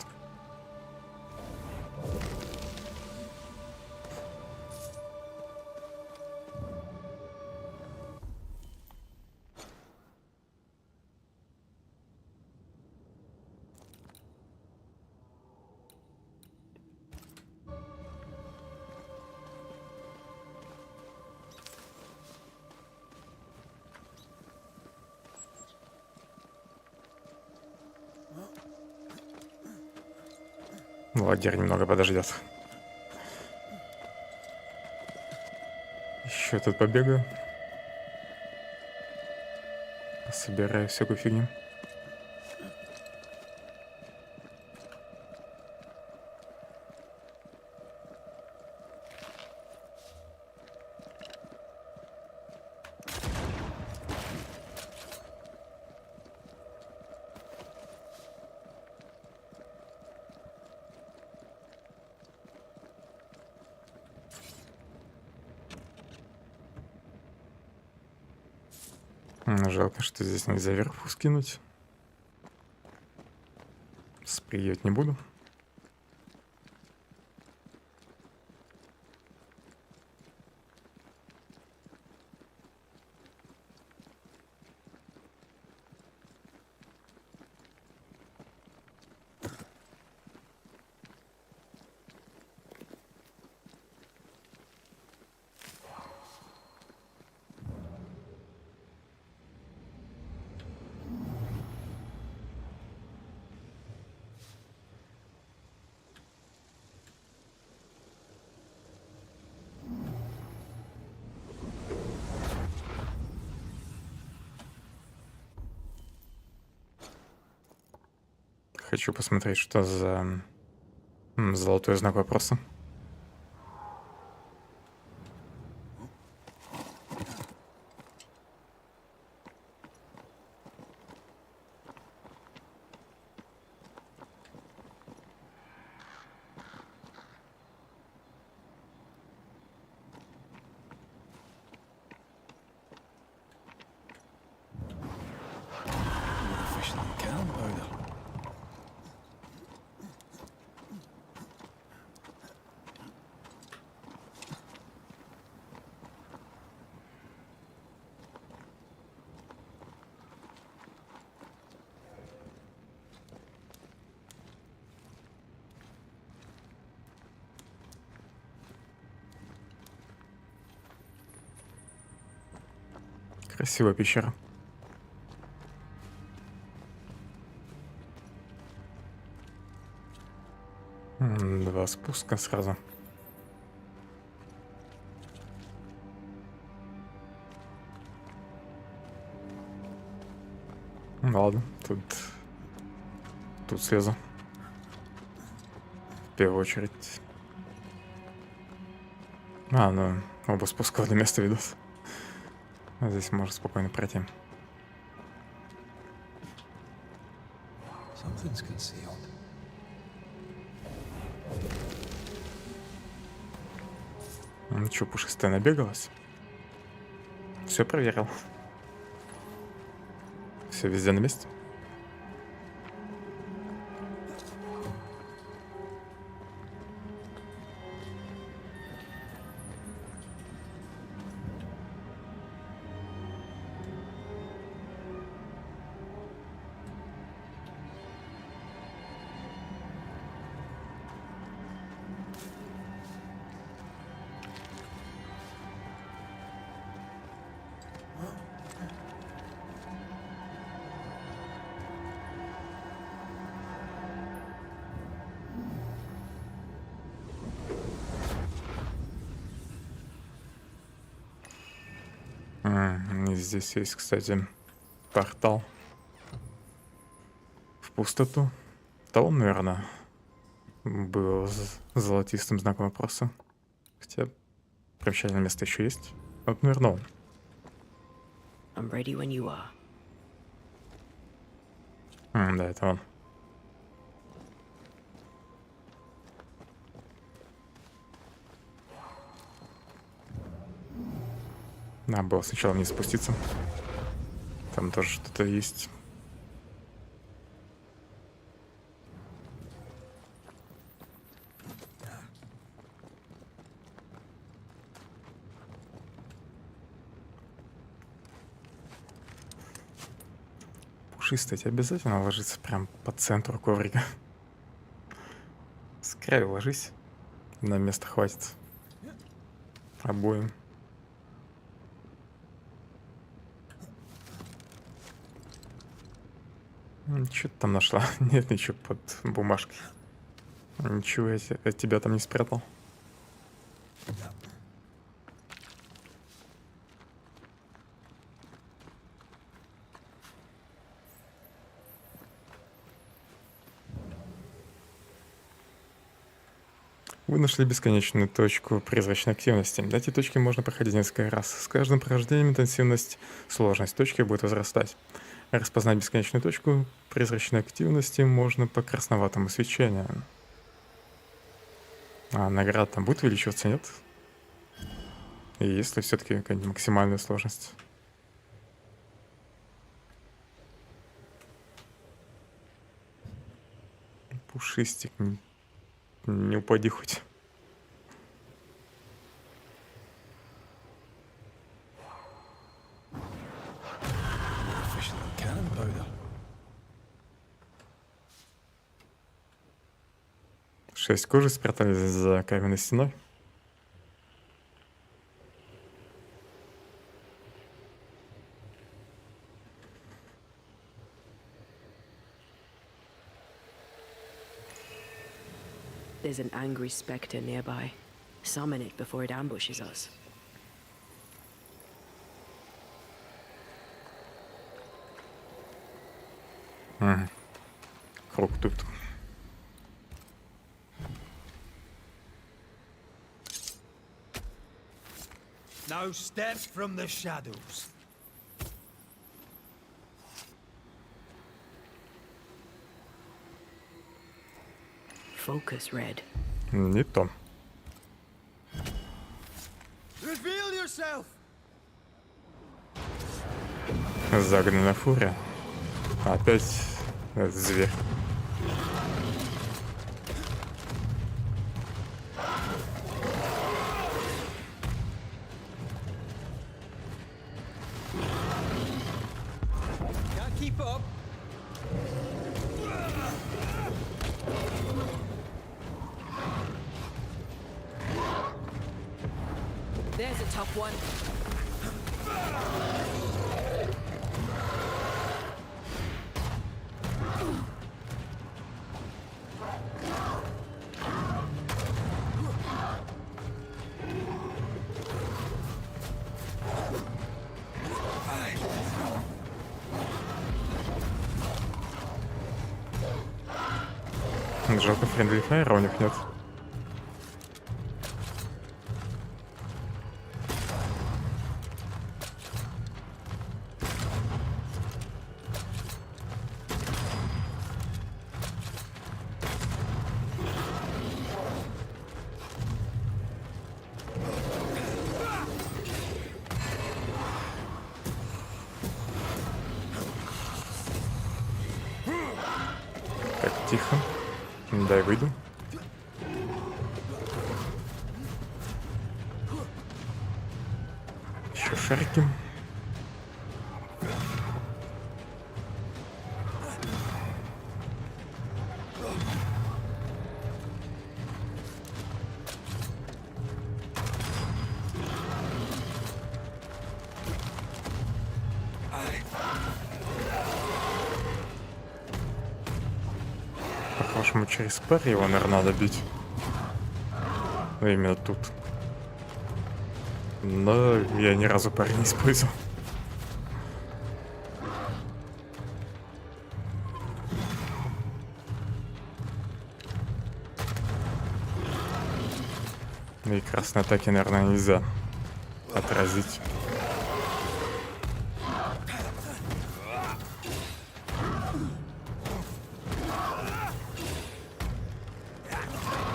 Лагерь немного подождет. Еще тут побегаю. Собираю всякую фигню. Жалко, что здесь нельзя вверху скинуть. Спрыгивать не буду. Хочу посмотреть, что за золотой знак вопроса. Красивая пещера. Два спуска сразу. Ладно, тут слезу. В первую очередь. Ну, оба спуска в одно место ведут. А здесь можно спокойно пройти. Something's concealed. Ну что, пушистая набегалась? Все проверил. Все везде на месте. И здесь есть, кстати, портал в пустоту. Талон, наверное, был золотистым знаком вопроса. Хотя примечательное место еще есть. Вот, наверное, он. I'm ready when you are. Да, это он. Надо было сначала вниз спуститься. Там тоже что-то есть. Пушистый, тебе обязательно ложиться прям по центру коврика. С краю ложись. На место хватит. Обоим. Что ты там нашла? Нет ничего под бумажкой. Ничего я от тебя там не спрятал. Вы нашли бесконечную точку призрачной активности. Эти точки можно проходить несколько раз. С каждым прохождением интенсивность, сложность точки будет возрастать. Распознать бесконечную точку призрачной активности можно по красноватому свечению. А награда там будет увеличиваться, нет? И если все-таки какая-нибудь максимальная сложность? Пушистик, не упади хоть. Шесть кожи спрятались за каменной стеной. There's an angry specter nearby. Summon it before it ambushes us. Круг тут. No steps from the shadows. Focus, Red. Не то. Reveal yourself. Загнанная фурия. Опять этот зверь. Can't keep up. There's a tough one. Жалко, френдли файра у них нет. Так, тихо. Дай выйду. Еще шарики. По-хорошему, через пари его, наверное, надо бить. Ну, именно тут. Но я ни разу пари не использовал. Ну и красные атаки, наверное, нельзя отразить.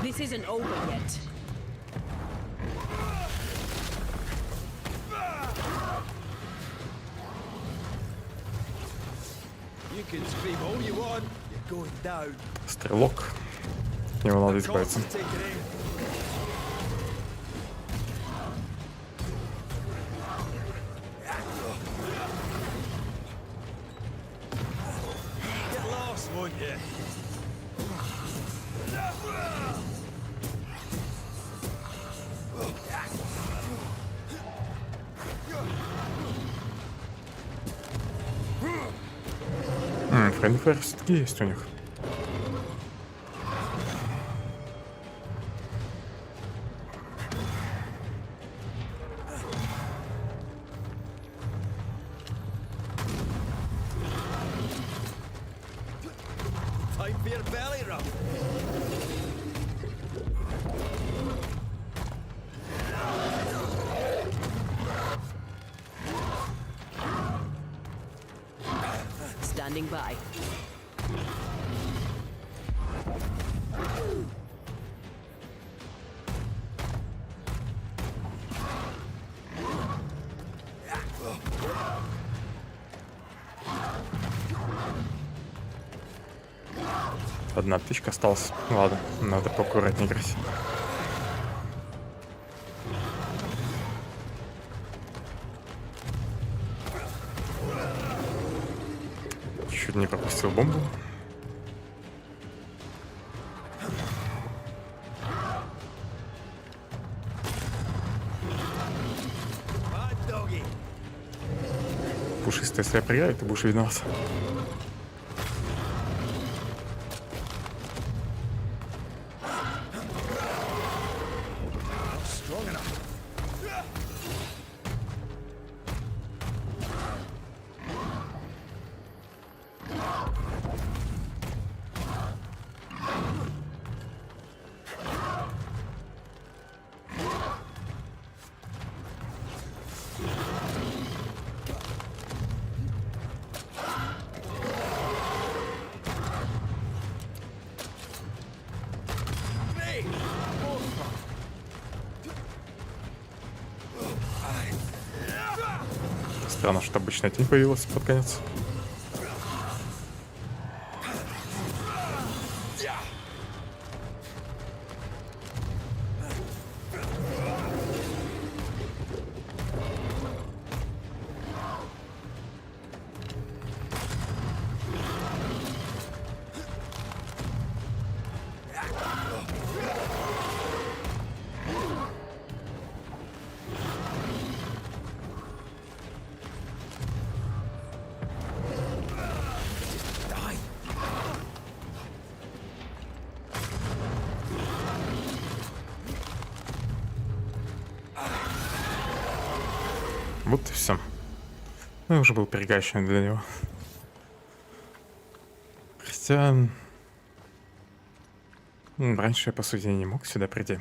This isn't over yet. You can scream all you want. You're going down. Стрелок. От него надо избавиться. Take it in. Get lost, won't you? Френдли файр все-таки есть у них. Time for your belly rub. Standing by. Одна птичка осталась. Ладно, надо поаккуратнее играть. Чуть не пропустил бомбу. Bad doggy. Пушистая, если я проиграю, ты будешь виноват. Strong enough. Странно, что обычная тень появилась под конец. Вот и все. Ну, я уже был пригащен для него. Хотя... Раньше я, по сути, не мог сюда прийти.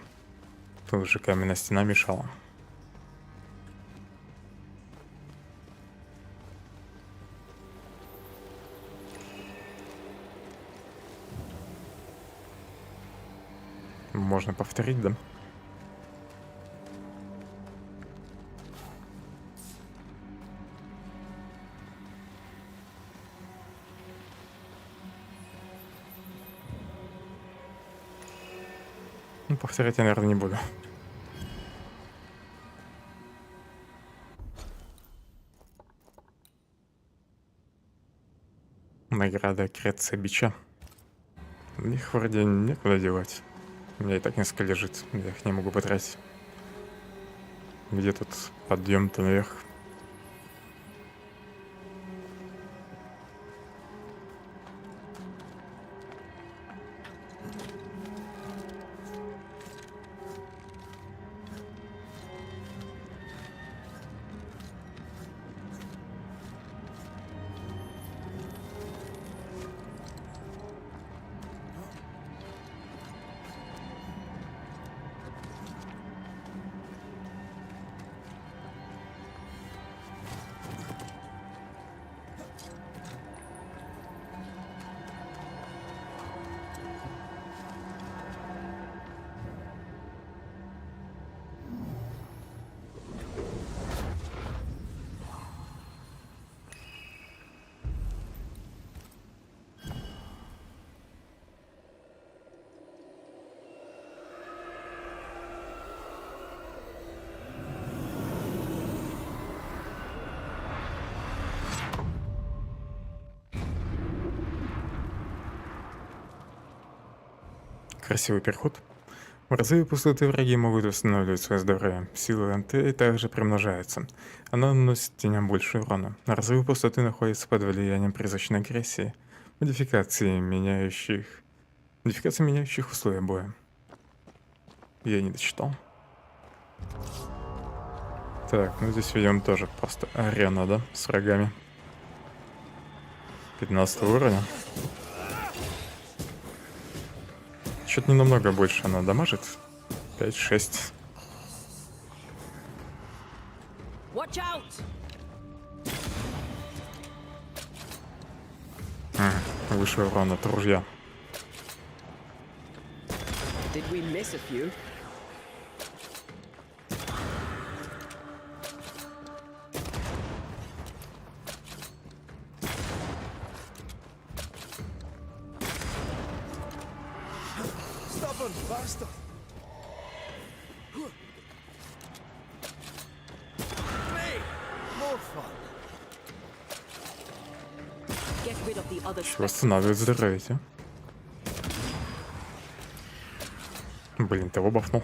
Тут же каменная стена мешала. Можно повторить, да? Ну, повторять я, наверное, не буду. Награда Креция бича. Их вроде некуда девать. У меня и так несколько лежит, я их не могу потратить. Где тут подъем-то наверх? Красивый переход. В разы пустоты враги могут восстанавливать свое здоровье. Сила НТ также примножается. Она наносит теням больше урона. Разрывы пустоты находятся под влиянием призрачной агрессии. Модификации, меняющих условия боя. Я не дочитал. Так, ну здесь видим тоже просто арена, да, с врагами. 15 уровня. Что-то не намного больше она дамажит. 5-6. Выше урона от ружья. Восстанавливает здоровье. Блин, того бафнул.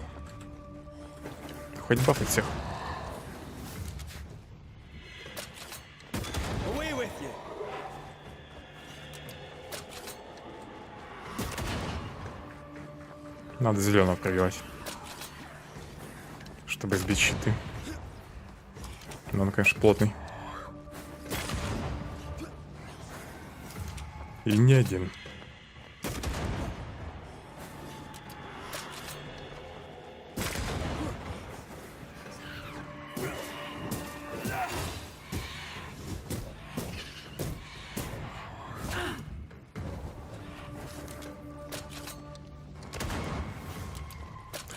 Хоть бафать всех. Надо зеленого пробивать, чтобы сбить щиты. Но он, конечно, плотный. И не один.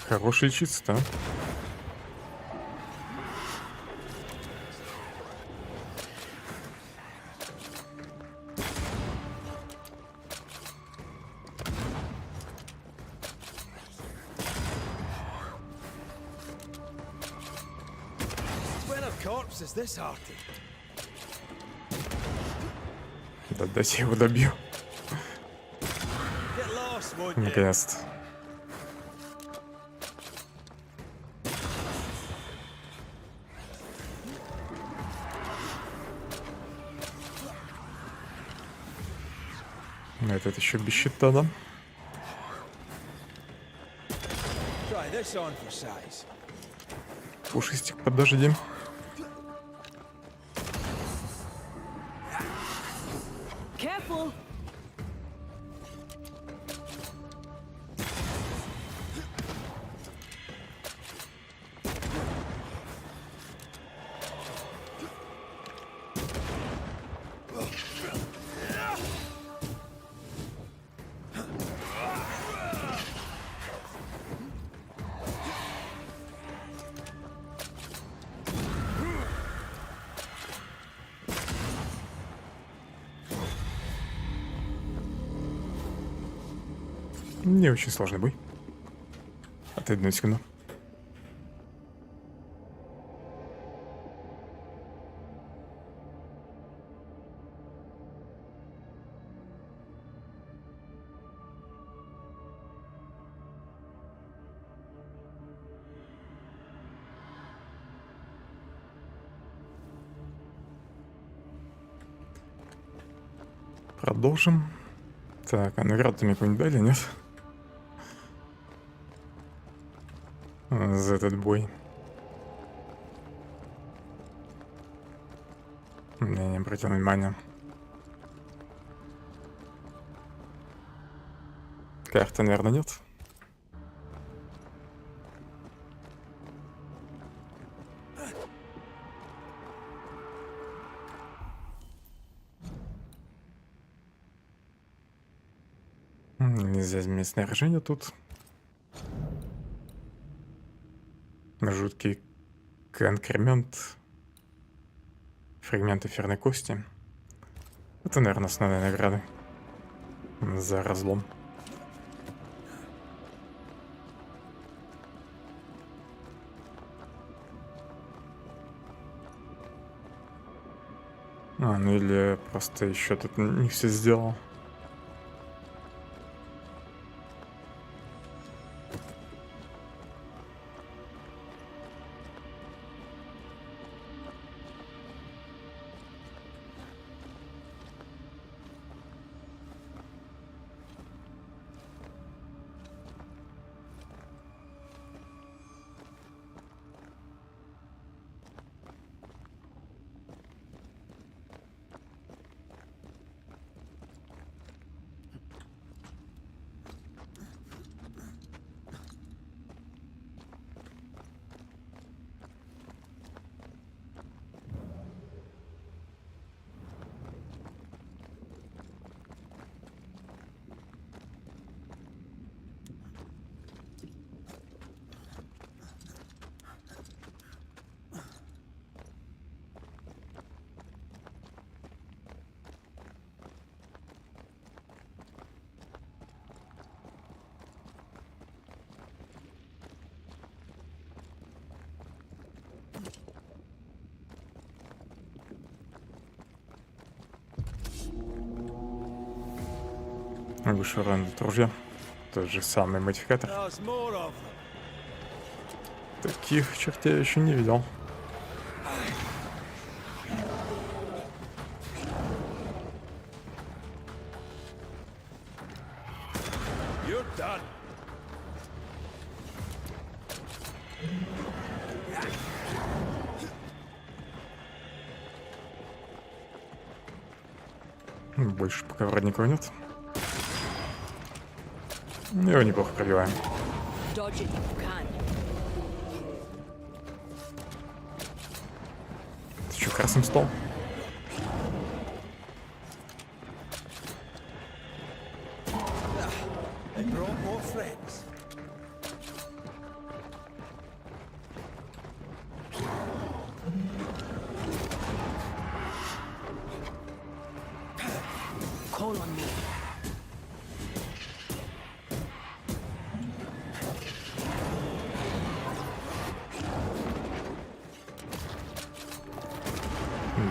Хороший лечится, да? Да дайте я его добью. Наконец-то. Этот еще без щита, да? Пушистик, подожди. Не очень сложный бой. Отойду на секунду. Продолжим. Так, а награду мне какую-нибудь дали, нет? За этот бой. Я не обратил внимания. Карты, наверное, нет. Нельзя изменить снаряжение тут. Жуткий конкремент. Фрагмент эфирной кости. Это, наверное, основные награды за разлом. Ну или просто еще тут не все сделал. Выше ран ружья. Тот же самый модификатор. Таких чертей я еще не видел. Больше пока вроде никого нет. Его неплохо пробиваем. Ты что, красным стол?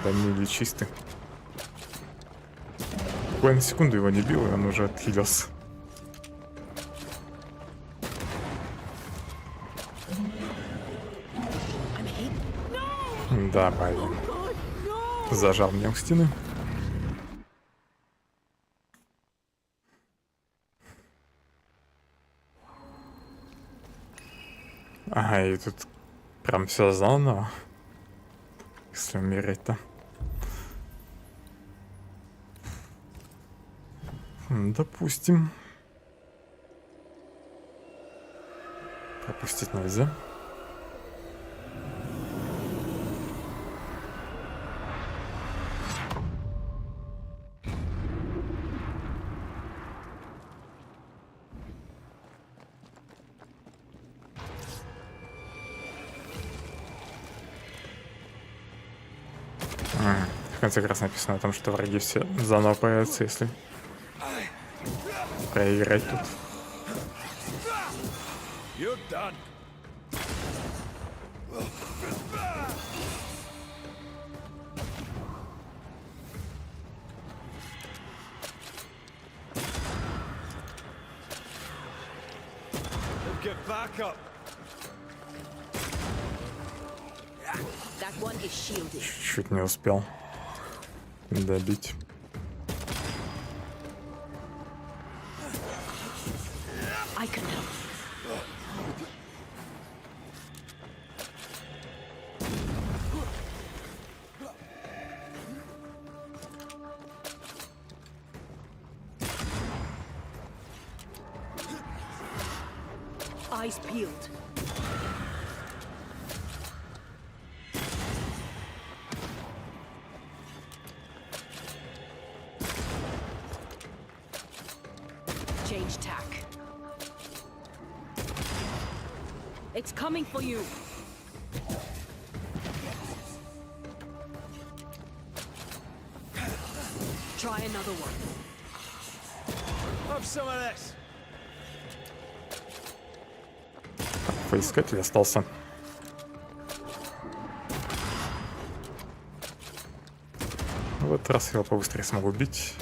Да не чистый. Буквально секунду его не бил, и он уже отхилился. Да, блин. Зажал меня у стены. Ага, и тут прям все заново. Если умереть-то. Допустим. Пропустить нельзя. В конце как раз написано о том, что враги все заново появятся, если проиграть тут. You're done. Get back up. That one is shielded. Чуть не успел добить. I can help. Eyes peeled. Change tack. It's coming for you. Try another one. Have some of this. Поискатель остался. В этот раз я его побыстрее смогу убить.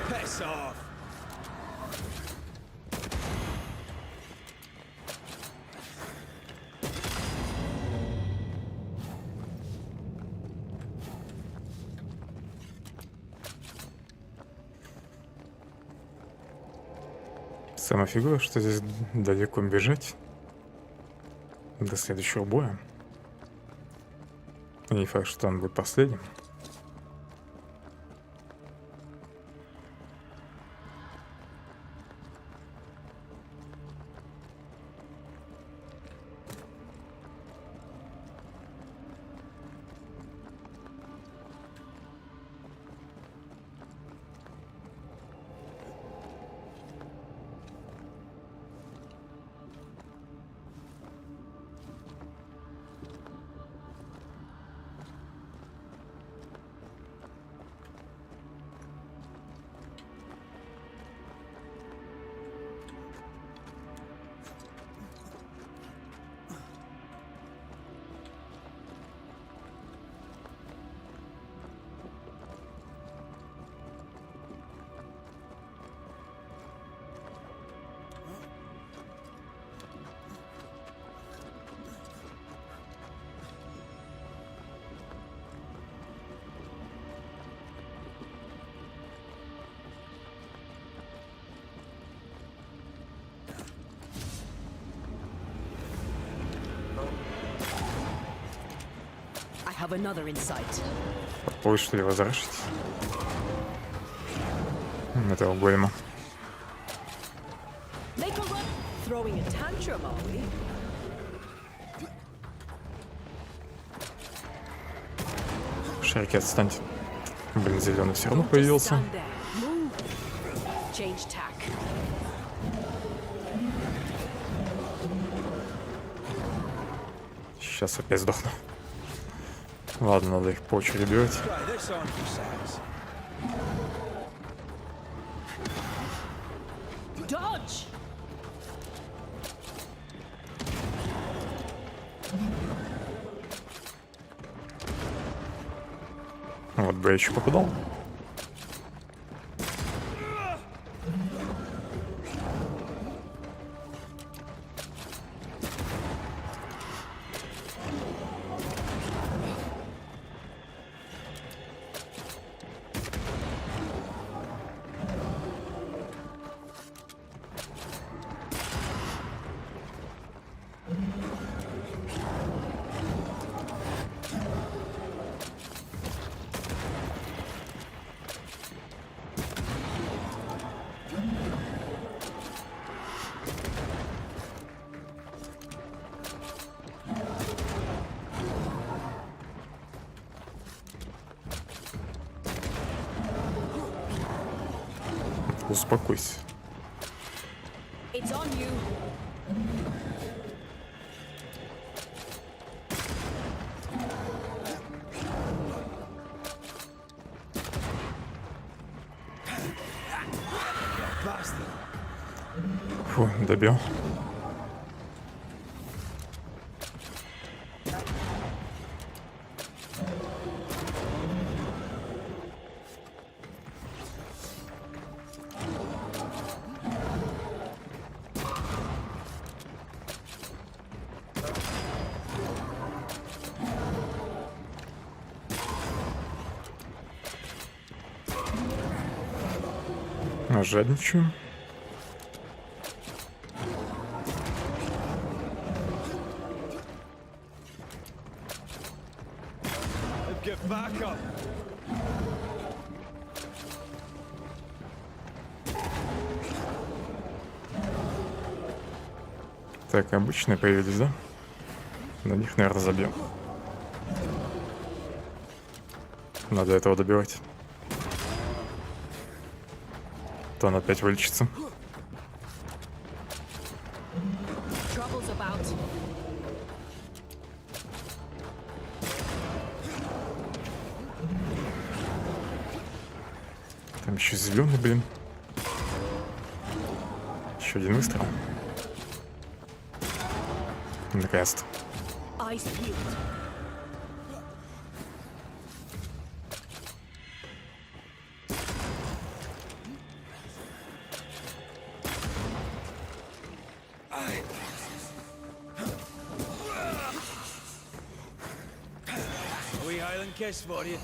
Piss off. Самая фиговая, что здесь далеко бежать до следующего боя. И не факт, что он будет последним. Have another insight. Попробуй, что ли, возвращать этого голема. Make a run. Throwing a tantrum, are we? Шарики, отстаньте. Блин, зеленый все равно появился. Stand there. Move. Change tack. Сейчас опять сдохну. Ладно, надо их по очереди убивать. Try this on for size. Dodge. Вот бы я еще попадал. Успокойся. It's on you. Фу, добил. Жадничаю. Get back up. Так, обычные появились, да? На них, наверное, забьем. Надо этого добивать. То он опять вылечится. Trouble's about. Там еще зеленый, блин. Еще один выстрел. Наконец-то. Eyes peeled. A wee Highland kiss for you.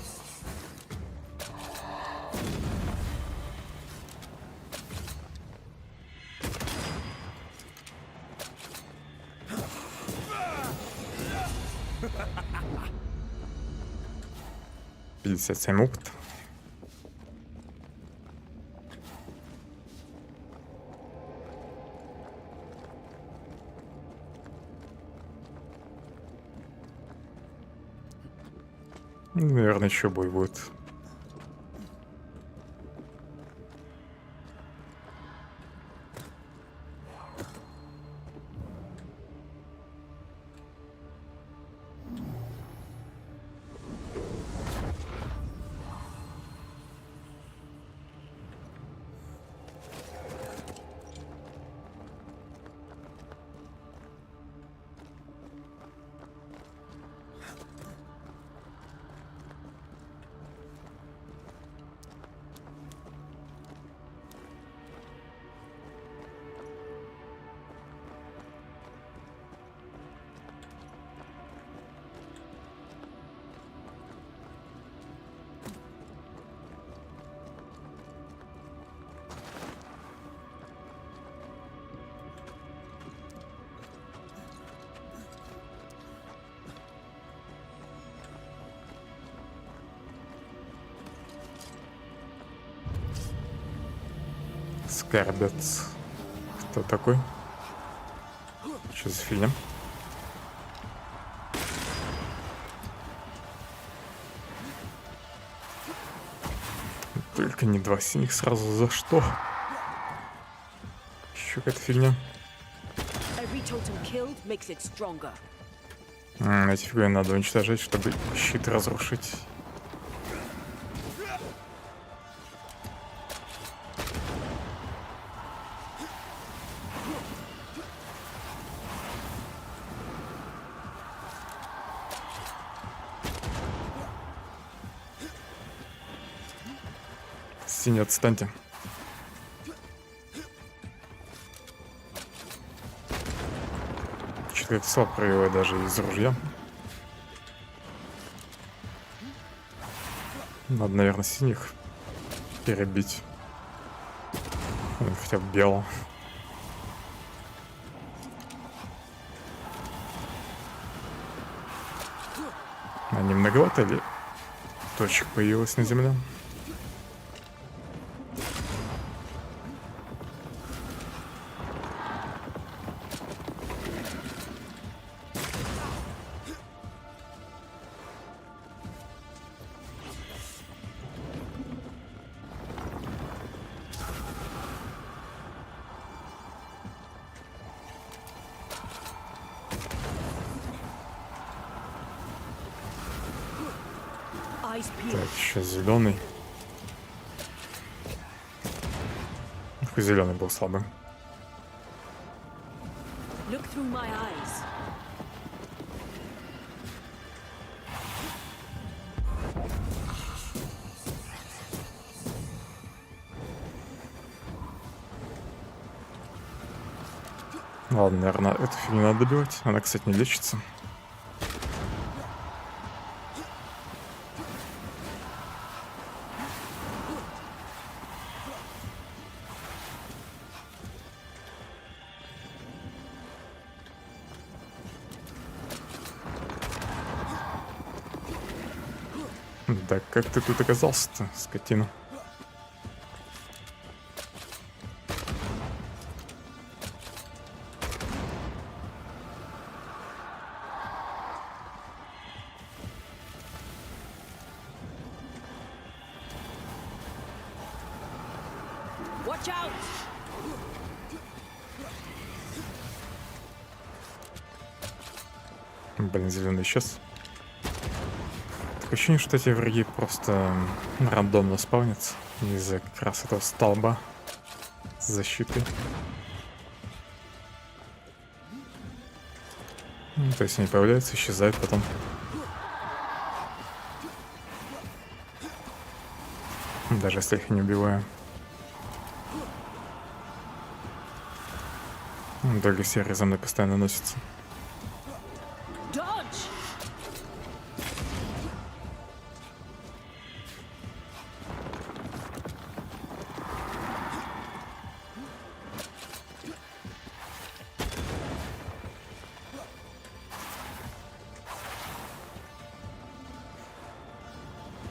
Семь опыт. Наверное, еще бой будет. Скорбец. Кто такой? Что за фигня? Только не два синих сразу. За что? Еще какая-то фигня. Эти фигуры надо уничтожать, чтобы щит разрушить. Синий, отстаньте. Что-то слабо проявляет даже из ружья. Надо, наверное, синих перебить. Хотя бы белого. А не многовато ли точек появилось на земле? eyes peeled. Так, еще зеленый. Зеленый был слабым. Look through my eyes. Ладно, наверное, эту фигню надо добивать. Она, кстати, не лечится. Да как ты тут оказался-то, скотина? Watch out! Блин, зеленый исчез. Такое ощущение, что эти враги просто рандомно спавнятся из-за как раз этого столба с защитой. Ну, то есть они появляются, исчезают потом. Даже если их не убиваю. Только серые за мной постоянно носятся. Dodge!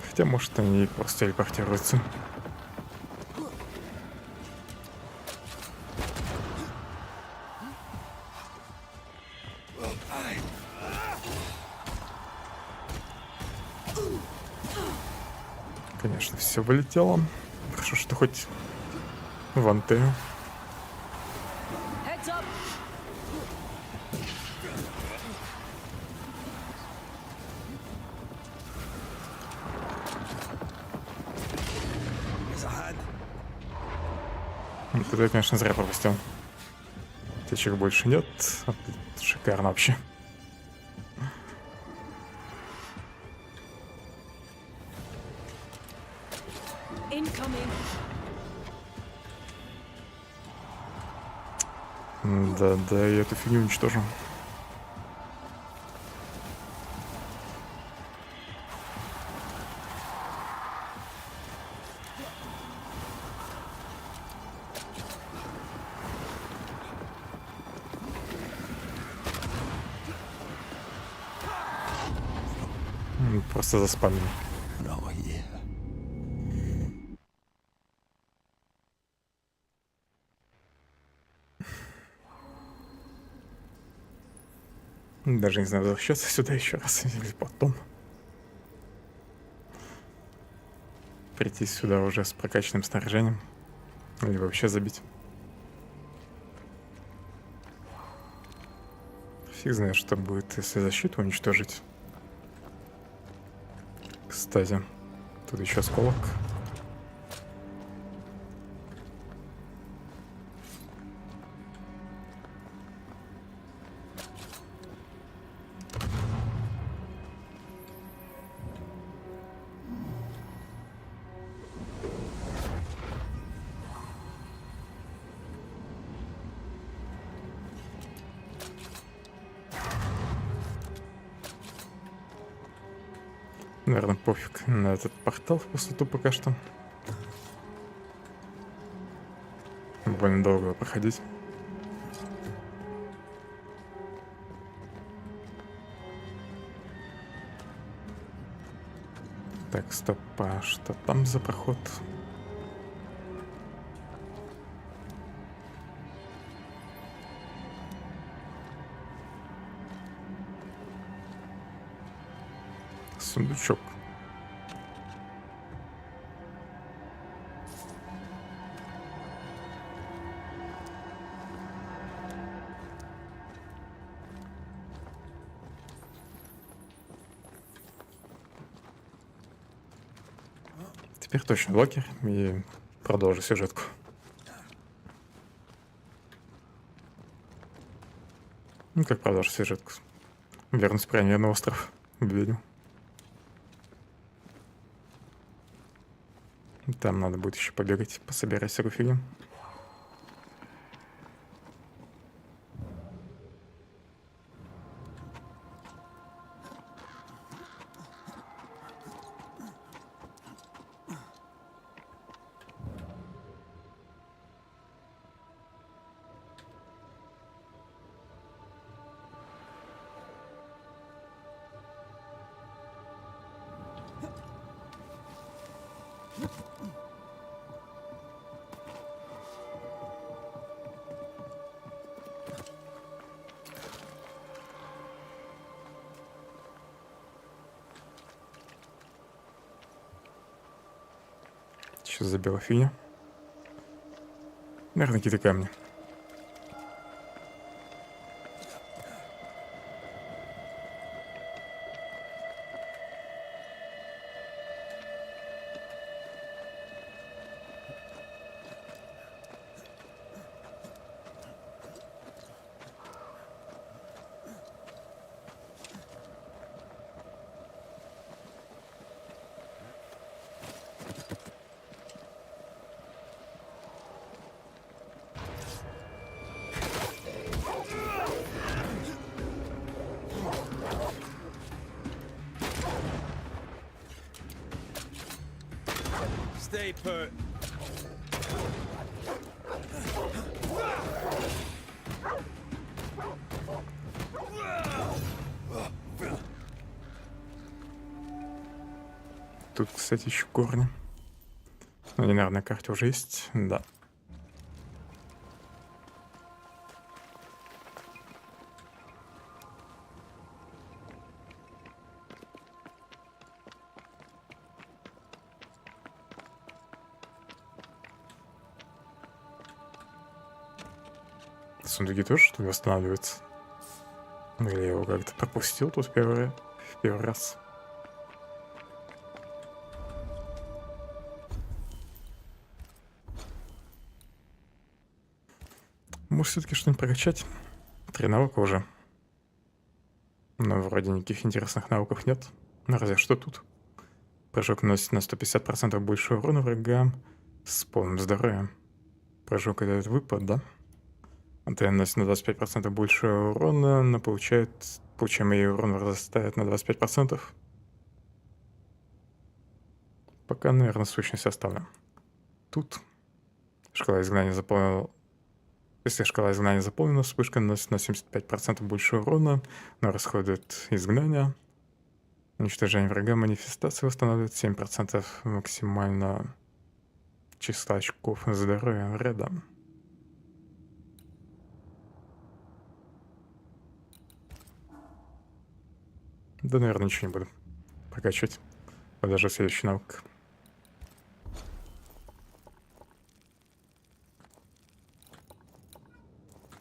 Хотя, может, они просто телепортируются. Конечно, все вылетело. Хорошо, что хоть в антенну. Heads up! Вот это я, конечно, зря пропустил. Течек больше нет. Шикарно вообще. Incoming! Да, я эту фигню уничтожу. Просто заспамили. Даже не знаю, возвращаться сюда еще раз или потом. Прийти сюда уже с прокачанным снаряжением. Или вообще забить. Фиг знает, что будет, если защиту уничтожить. Кстати, тут еще осколок. Наверное, пофиг на этот портал в пустоту пока что. Больно долго его проходить. Так, стоп, а что там за проход? Сундучок. Теперь точно локер и продолжу сюжетку. Ну, как продолжить сюжетку? Вернусь прямо на остров. Ведьму. Там надо будет еще побегать, пособирать всякую фигню. Что за белая фигня? Наверное, какие-то камни. Stay put. Тут, кстати, еще корни. Ну, они, наверное, на карте уже есть. Да. Сундуки тоже, что ли, восстанавливаются? Или я его как-то пропустил тут в первый раз? Может, все-таки что-нибудь прокачать? 3 навыка уже. Но вроде никаких интересных навыков нет. Разве что тут. Прыжок наносит на 150% больше урона врагам с полным здоровьем. Прыжок — это выпад, да? АТН наносит на 25% больше урона, но получаемый урон возрастает на 25%. Пока, наверное, сущность оставлю. Тут шкала изгнания заполнена. Если шкала изгнания заполнена, вспышка наносит на 75% больше урона, но расходует изгнание. Уничтожение врага манифестации восстанавливает 7% максимально числа очков здоровья рядом. Да, наверное, ничего не буду прокачивать. Даже следующий навык.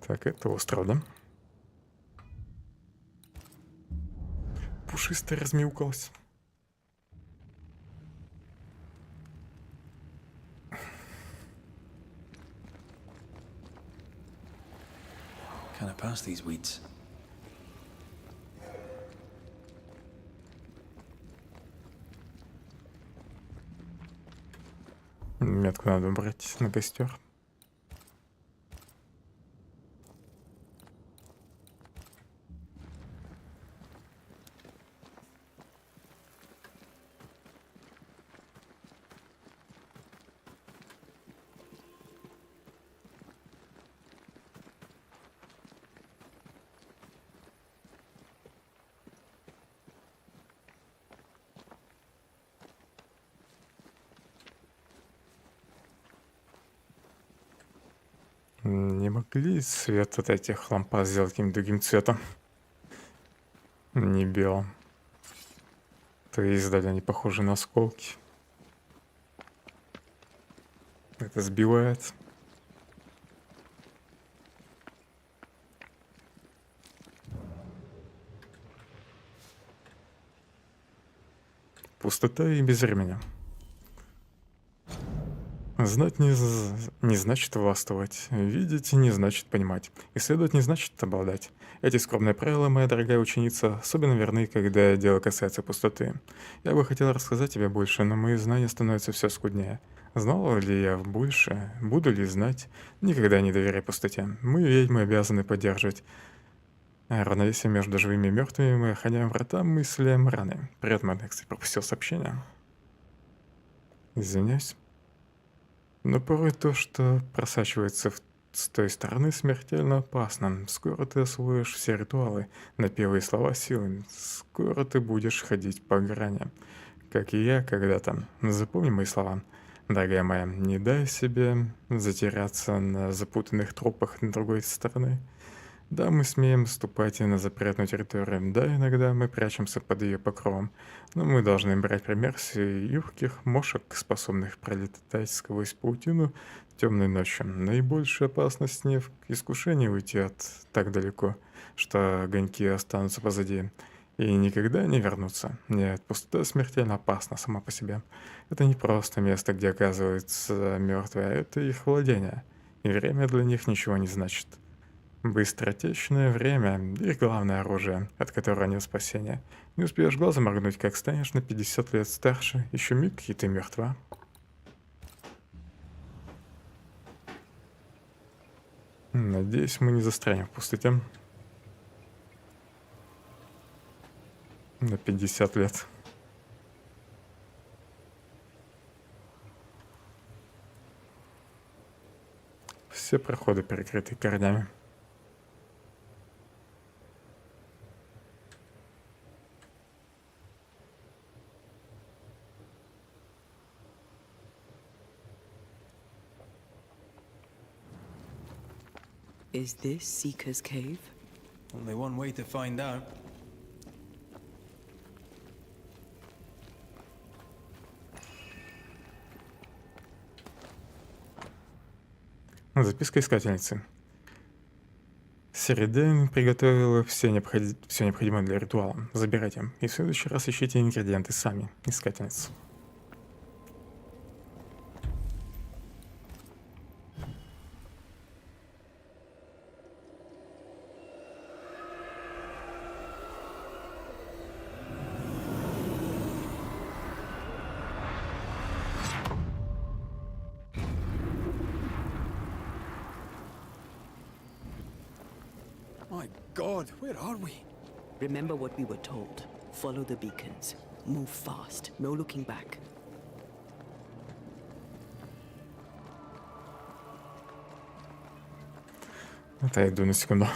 Так, это остров, да? Пушистая размяукалась. Can I pass these weeds? Метку надо брать на костер. Не могли цвет от этих лампад сделать каким-то другим цветом? Не белым. То издали они похожи на осколки. Это сбивает. Пустота и без времени. Знать не значит властвовать, видеть не значит понимать, исследовать не значит обладать. Эти скромные правила, моя дорогая ученица, особенно верны, когда дело касается пустоты. Я бы хотел рассказать тебе больше, но мои знания становятся все скуднее. Знал ли я больше? Буду ли знать? Никогда не доверяй пустоте. Мы, ведьмы, обязаны поддерживать равновесие между живыми и мертвыми. Мы охраняем врата, мыслям раны. Привет, мой кстати, пропустил сообщение. Извиняюсь. Но порой то, что просачивается с той стороны, смертельно опасно. Скоро ты освоишь все ритуалы, напевы и слова силы. Скоро ты будешь ходить по грани, как и я когда-то. Запомни мои слова, дорогая моя, не дай себе затеряться на запутанных тропах на другой стороны. Да, мы смеем ступать на запретную территорию, да, иногда мы прячемся под ее покровом, но мы должны брать пример с юрких мошек, способных пролетать сквозь паутину темной ночью. Наибольшая опасность не в искушении уйти от так далеко, что огоньки останутся позади и никогда не вернутся. Нет, пустота смертельно опасна сама по себе. Это не просто место, где оказываются мертвые, а это их владение, и время для них ничего не значит. Быстротечное время — их главное оружие, от которого нет спасения. Не успеешь глазом моргнуть, как станешь на 50 лет старше, еще миг, и ты мертва. Надеюсь, мы не застрянем в пустоте. На 50 лет. Все проходы перекрыты корнями. Is this Seeker's Cave? Only one way to find out. Записка искательницы. Середин приготовила все необходимое для ритуала. Забирайте. И в следующий раз ищите ингредиенты сами, искательница. My God, where are we? Remember what we were told. Follow the beacons. Move fast. No looking back. Отойду на секунду.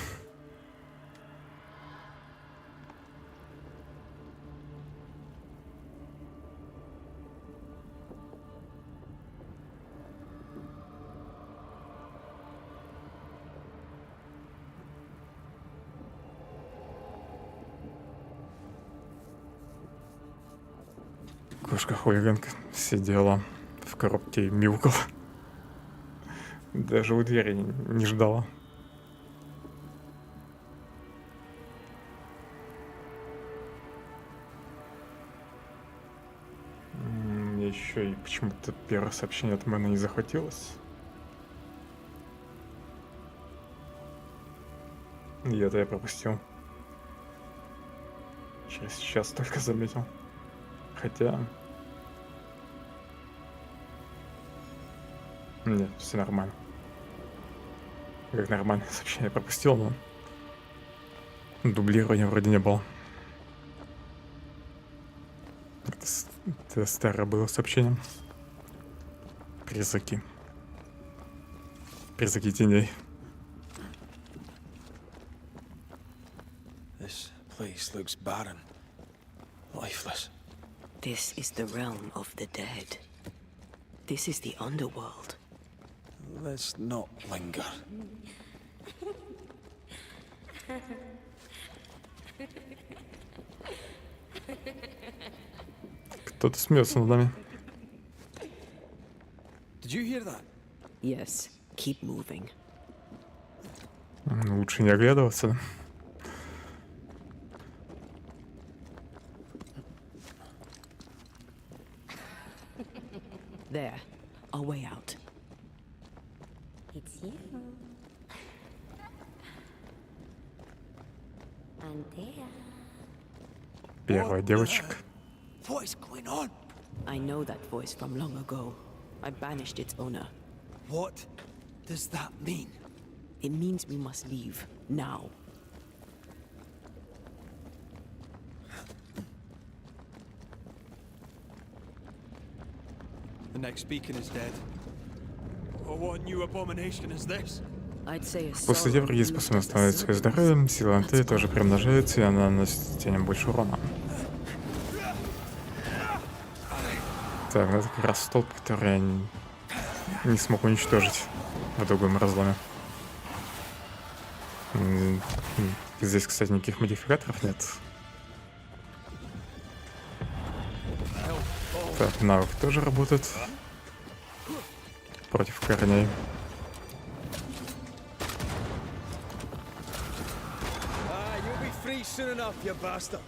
Кошка-хулиганка сидела в коробке и мяукала. Даже у двери не ждала. Мне еще и почему-то первое сообщение от Мэна не захватилось. И это я пропустил. Сейчас только заметил. Хотя... Нет, все нормально. Как нормально сообщение пропустил, но... Дублирования вроде не было. Это старое было сообщение. Призраки. Призраки теней. This place looks barren, lifeless. This is the realm of the dead. This is the underworld. Let's not linger. Кто-то смеется над нами. Did you hear that? Yes, keep moving. Лучше не оглядываться. There. our way out. It's you. And there. Первая девочек. What is going on? I know that voice from long ago. I banished its owner. What does that mean? It means we must leave, now. The next beacon is dead. Oh, what new abomination is this? I'd say a После девушки есть способность восстановить свое здоровье, сила антеи тоже примножается, и она наносит теням больше урона. Так, это как раз столб, который я не смог уничтожить в другом разломе. Здесь, кстати, никаких модификаторов нет. Так, навык тоже работает против корней. You'll be free soon enough, you bastard.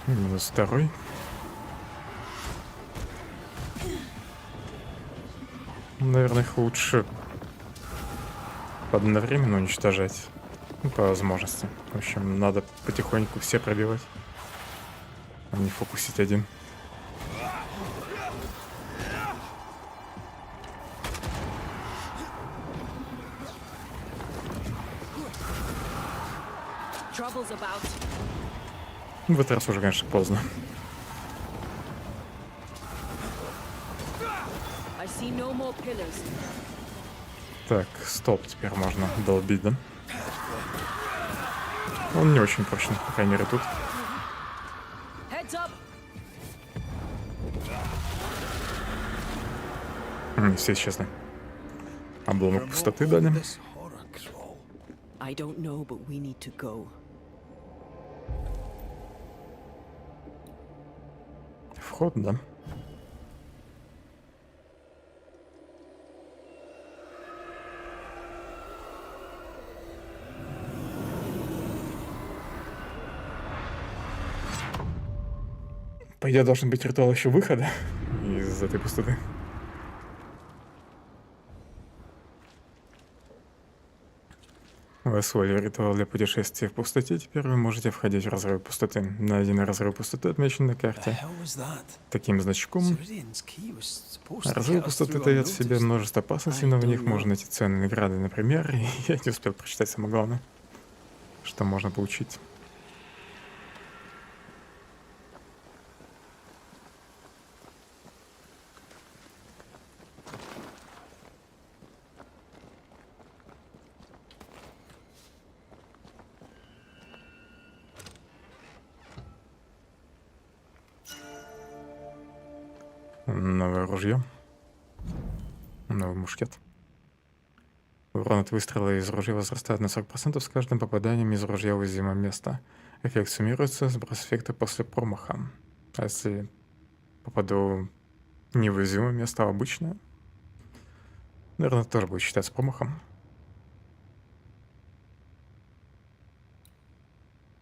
Минус второй. Наверное, их лучше одновременно уничтожать. Ну, по возможности. В общем, надо потихоньку все пробивать, а не фокусить один. Trouble's about. В этот раз уже, конечно, поздно. I see no more pillars. Так, столб теперь можно долбить, да? Он не очень прочный, по крайней мере, тут. Heads up. Все честно. Обломок пустоты дали. I don't know, but we need to go. Вход, да? По идее, должен быть ритуал еще выхода из этой пустоты. Вы освоили ритуал для путешествия в пустоте, теперь вы можете входить в разрыв пустоты. Найденный разрыв пустоты отмечен на карте таким значком. Разрыв пустоты дает в себе множество опасностей, но в них можно найти ценные награды. Например, я не успел прочитать самое главное, что можно получить. Новое ружье. Новый мушкет. Урон от выстрела из ружья возрастает на 40% с каждым попаданием из ружья в уязвимое место. Эффект суммируется, сброс эффекта после промаха. А если попаду не в уязвимое место, а в обычное, наверное, тоже будет считаться промахом.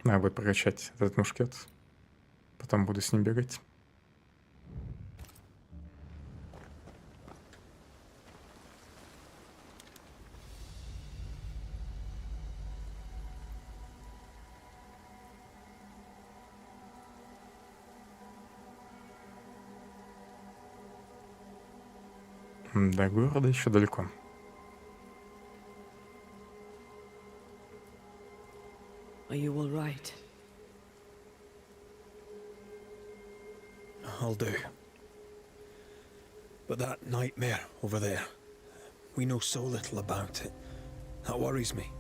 Надо будет прокачать этот мушкет. Потом буду с ним бегать. До города еще далеко. Are you all right? I'll do. But that nightmare over there, we know so little about it. That worries me.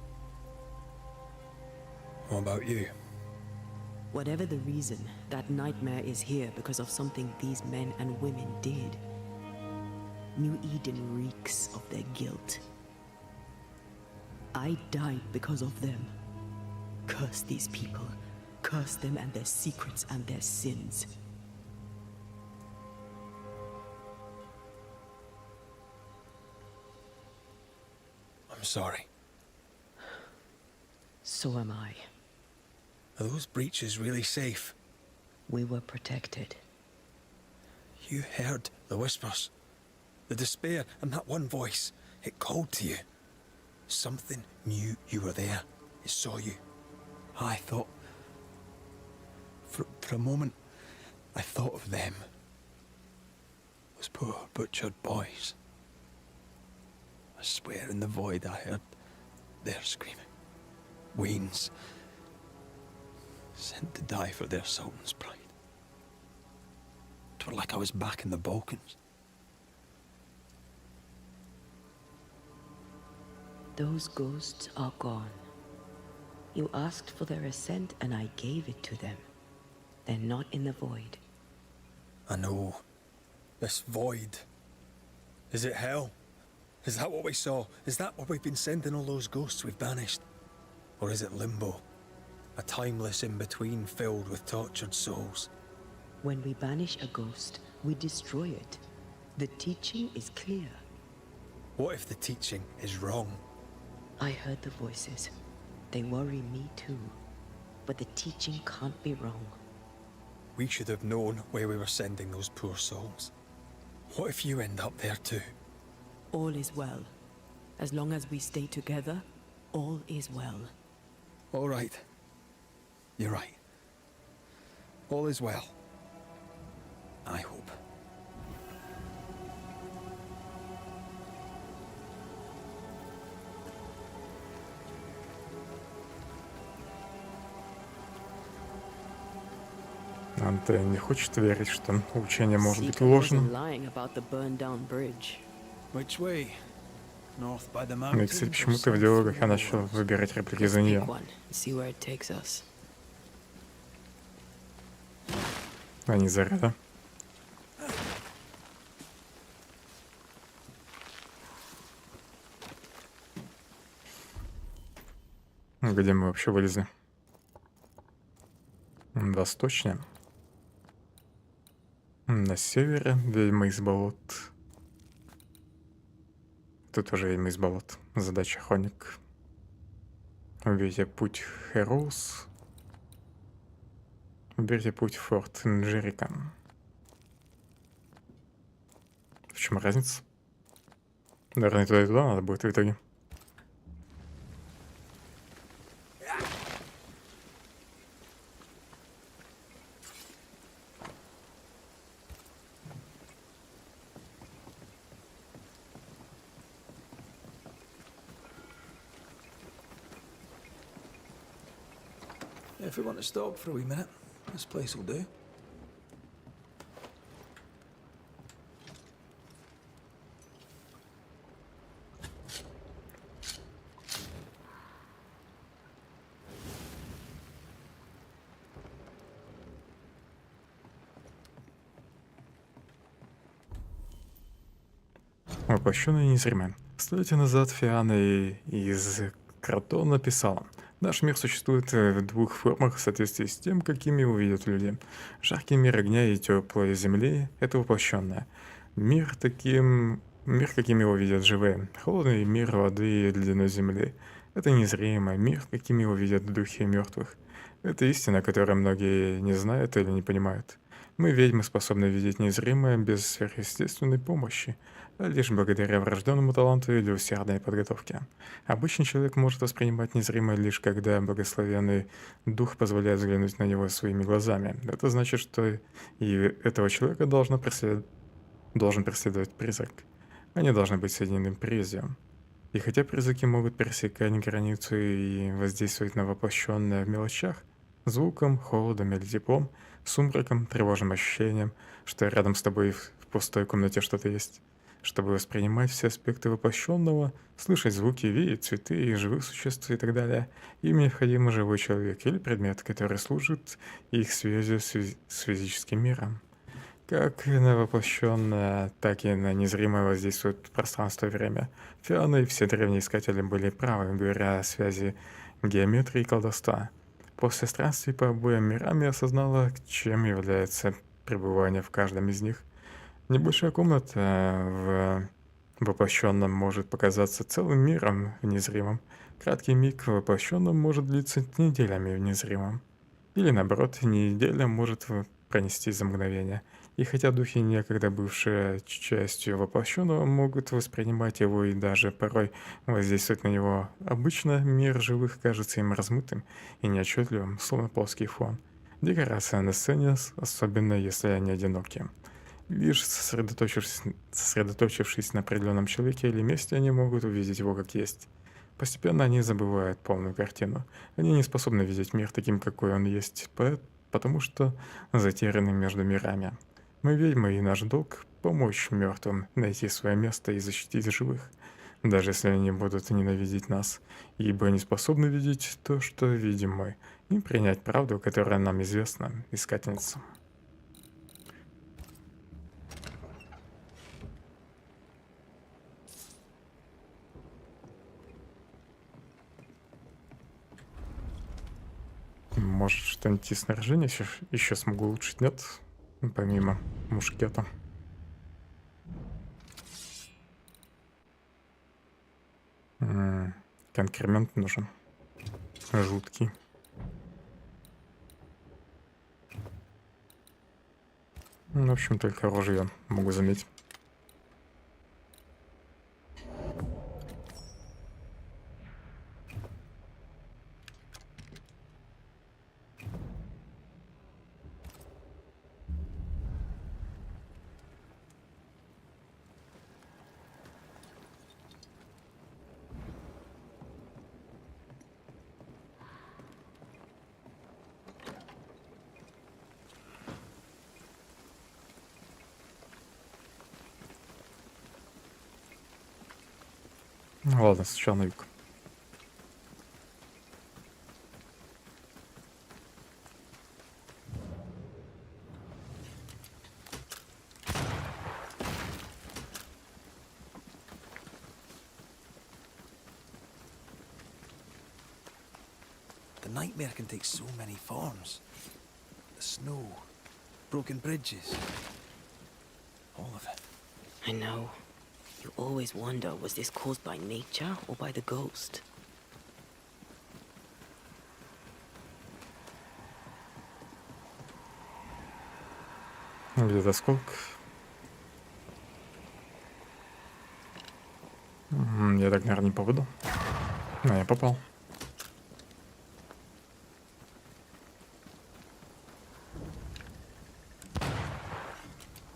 What about you? Whatever the reason, that nightmare is here because of something these men and women did. New Eden reeks of their guilt. I died because of them. Curse these people. Curse them and their secrets and their sins. I'm sorry. So am I. Are those breaches really safe? We were protected. You heard the whispers, the despair, and that one voice. It called to you. Something knew you were there. It saw you. I thought... For a moment, I thought of them. Those poor butchered boys. I swear in the void I heard their screaming. Weans. Sent to die for their sultan's pride. It was like I was back in the Balkans. Those ghosts are gone. You asked for their ascent and I gave it to them. They're not in the void. I know. This void. Is it hell? Is that what we saw? Is that what we've been sending all those ghosts we've banished? Or is it limbo? A timeless in-between filled with tortured souls? When we banish a ghost, we destroy it. The teaching is clear. What if the teaching is wrong? I heard the voices. They worry me too. But the teaching can't be wrong. We should have known where we were sending those poor souls. What if you end up there too? All is well. As long as we stay together, all is well. All right. You're right. All is well. I hope. Анте не хочет верить, что учение может быть ложным. Which way? North by the Но, mountains. кстати, почему-то в диалогах я начал выбирать реплики за нее. А не за Реда. Где мы вообще вылезли? Восточнее. На севере ведьма из болот. Тут тоже ведьма из болот. Задача Хоник. Выберите путь Хероус. Выберите путь Форт Инжерика. В чем разница? Наверное, туда и туда надо будет в итоге. If we want to stop for a wee minute, this place will do. Воплощенный незримый. Столетия назад Фиана из Кротона написала: наш мир существует в двух формах в соответствии с тем, какими его видят люди. Жаркий мир огня и теплой земли — это воплощенное. Мир, каким его видят живые. Холодный мир воды и ледяной земли — это незримый мир, каким его видят духи мертвых. Это истина, которую многие не знают или не понимают. Мы, ведьмы, способны видеть незримое без сверхъестественной помощи, а лишь благодаря врожденному таланту или усердной подготовке. Обычный человек может воспринимать незримое лишь когда благословенный дух позволяет взглянуть на него своими глазами. Это значит, что и этого человека должен преследовать призрак. Они должны быть соединены призью. И хотя призраки могут пересекать границу и воздействовать на воплощенное в мелочах, звуком, холодом или теплом, сумраком, тревожным ощущением, что рядом с тобой в пустой комнате что-то есть, Чтобы воспринимать все аспекты воплощенного, слышать звуки, видеть цветы и живых существ и так далее, им необходим живой человек или предмет, который служит их связью с физическим миром. Как на воплощенное, так и на незримое воздействует пространство и время. Phellon и все древние искатели были правы, говоря о связи геометрии и колдовства. После странствий по обоим мирам я осознала, чем является пребывание в каждом из них. Небольшая комната в воплощенном может показаться целым миром в незримом. Краткий миг в воплощенном может длиться неделями в незримом. Или наоборот, неделя может пронестись за мгновение. И хотя духи, некогда бывшие частью воплощенного, могут воспринимать его и даже порой воздействовать на него, обычно мир живых кажется им размытым и неотчетливым, словно плоский фон. Декорация на сцене, особенно если они одиноки. Лишь сосредоточившись на определенном человеке или месте, они могут увидеть его как есть. Постепенно они забывают полную картину. Они не способны видеть мир таким, какой он есть, потому что затеряны между мирами. Мы ведьмы, и наш долг — помочь мертвым найти свое место и защитить живых, даже если они будут ненавидеть нас, ибо они способны видеть то, что видим мы, и принять правду, которая нам известна, искательница. Может, что-нибудь из снаряжения еще смогу улучшить, нет? Помимо мушкета. Конкремент нужен. Жуткий. В общем, только ружье могу заметить. Ладно, сначала на юг. The nightmare can take so many forms. The snow, broken bridges, all of it. I know. You always wonder, was this caused by nature or by the ghost? Где-то осколок. Я так, наверное, не попаду. А, я попал.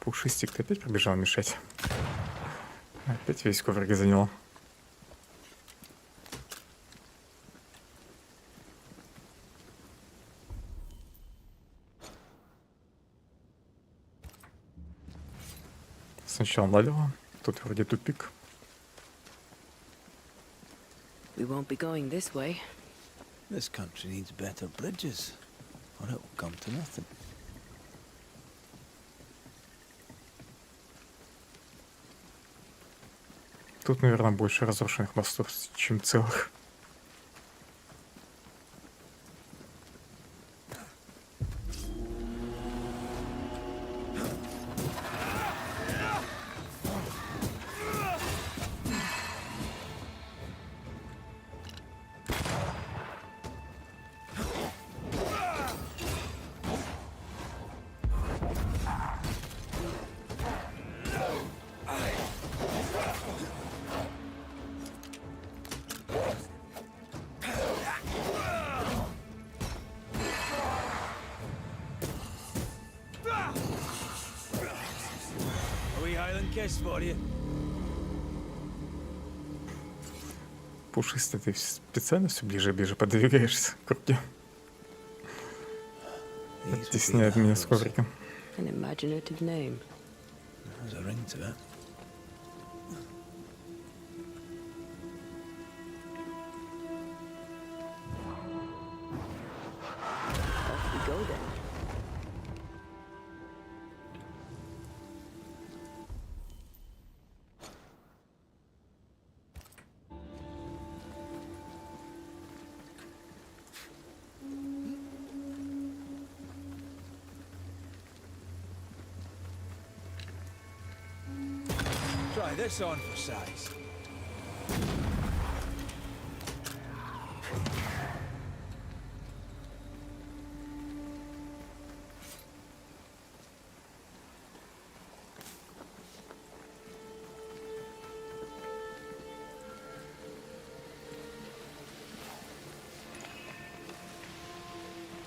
Пушистик, ты опять побежал мешать? Опять весь коврик занял. Сначала налево. Тут вроде тупик. We won't be going this way. This country needs better bridges, or it will come to nothing. Тут, наверное, больше разрушенных мостов, чем целых. Пушистый, ты специально все ближе и ближе подвигаешься к руке. Оттесняет меня с ковриком. An imaginative name. There's a ring to it. this on for size.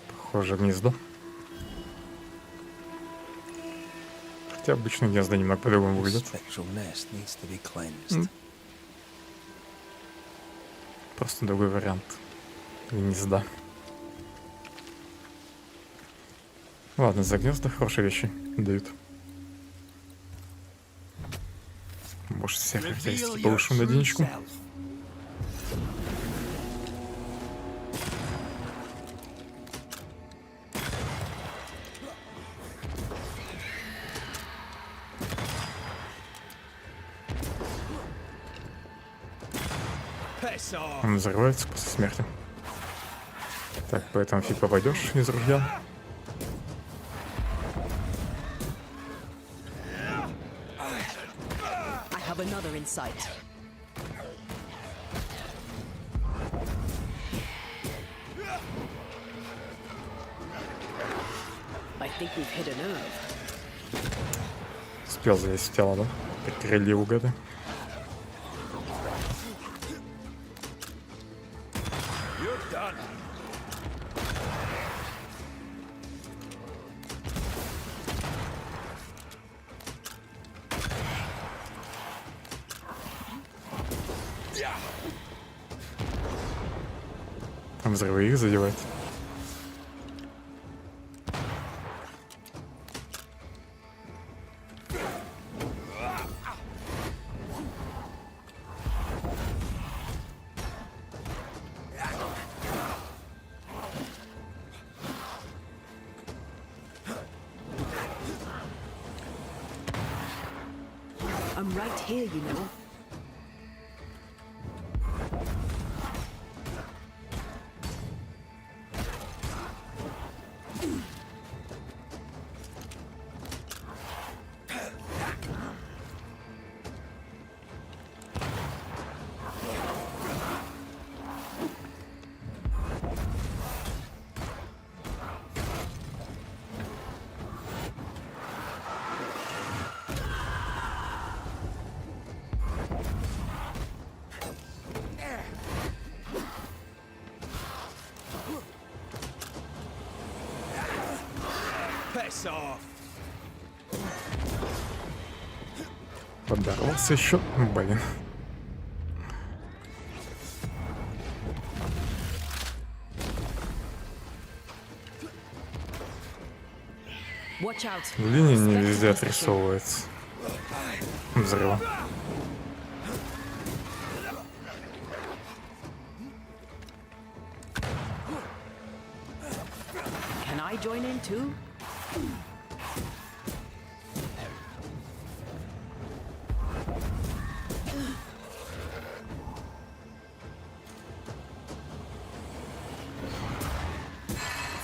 Похоже, гнездо. Хотя обычно гнезда немного по-другому выглядят. Spectral nest needs to be cleansed. Просто другой вариант гнезда. Ладно, за гнезда хорошие вещи дают. Может, все характеристики повышим на единичку. Он взрывается после смерти. Так, поэтому фиг попадешь из ружья. I have another in sight. I think we've hit a nerve. Успел залезть в тело, да? Прикрыли угоды. Там взрывы их задевают. I'm right here, you know. Подорвался еще. Блин. Watch out. Линия не везде отрисовывается. Взрыва. Can I join in too?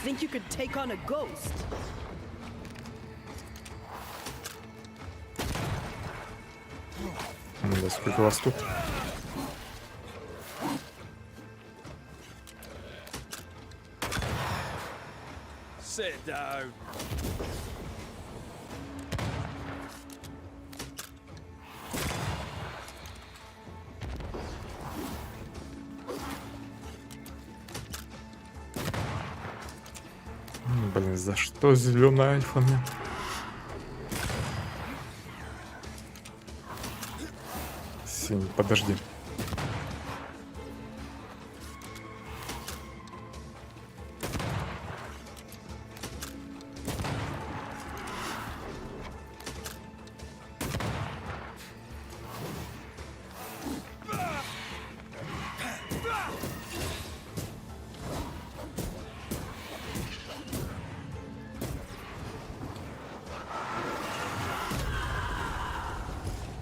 Think you could take on a ghost? Да, сколько вас тут? Sit down. Блин, за что зеленая альфа мне? Синий, подожди.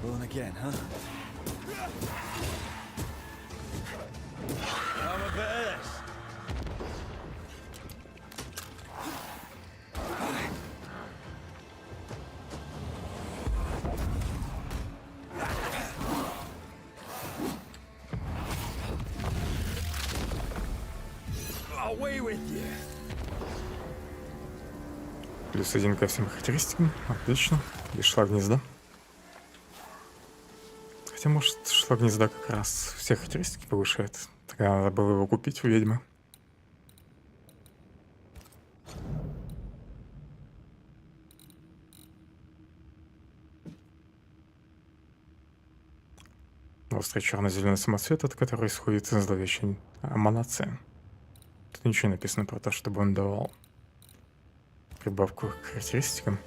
Rolling again, huh? Have a bit of this. Away with you. +1 ко всем характеристикам. Отлично. Без шла гнезда. Хотя, может, шла гнезда как раз все характеристики повышает. Тогда надо было его купить у ведьмы. Острый черно-зеленый самоцвет, от которого исходит зловещая эманация. Тут ничего не написано про то, чтобы он давал прибавку к характеристикам.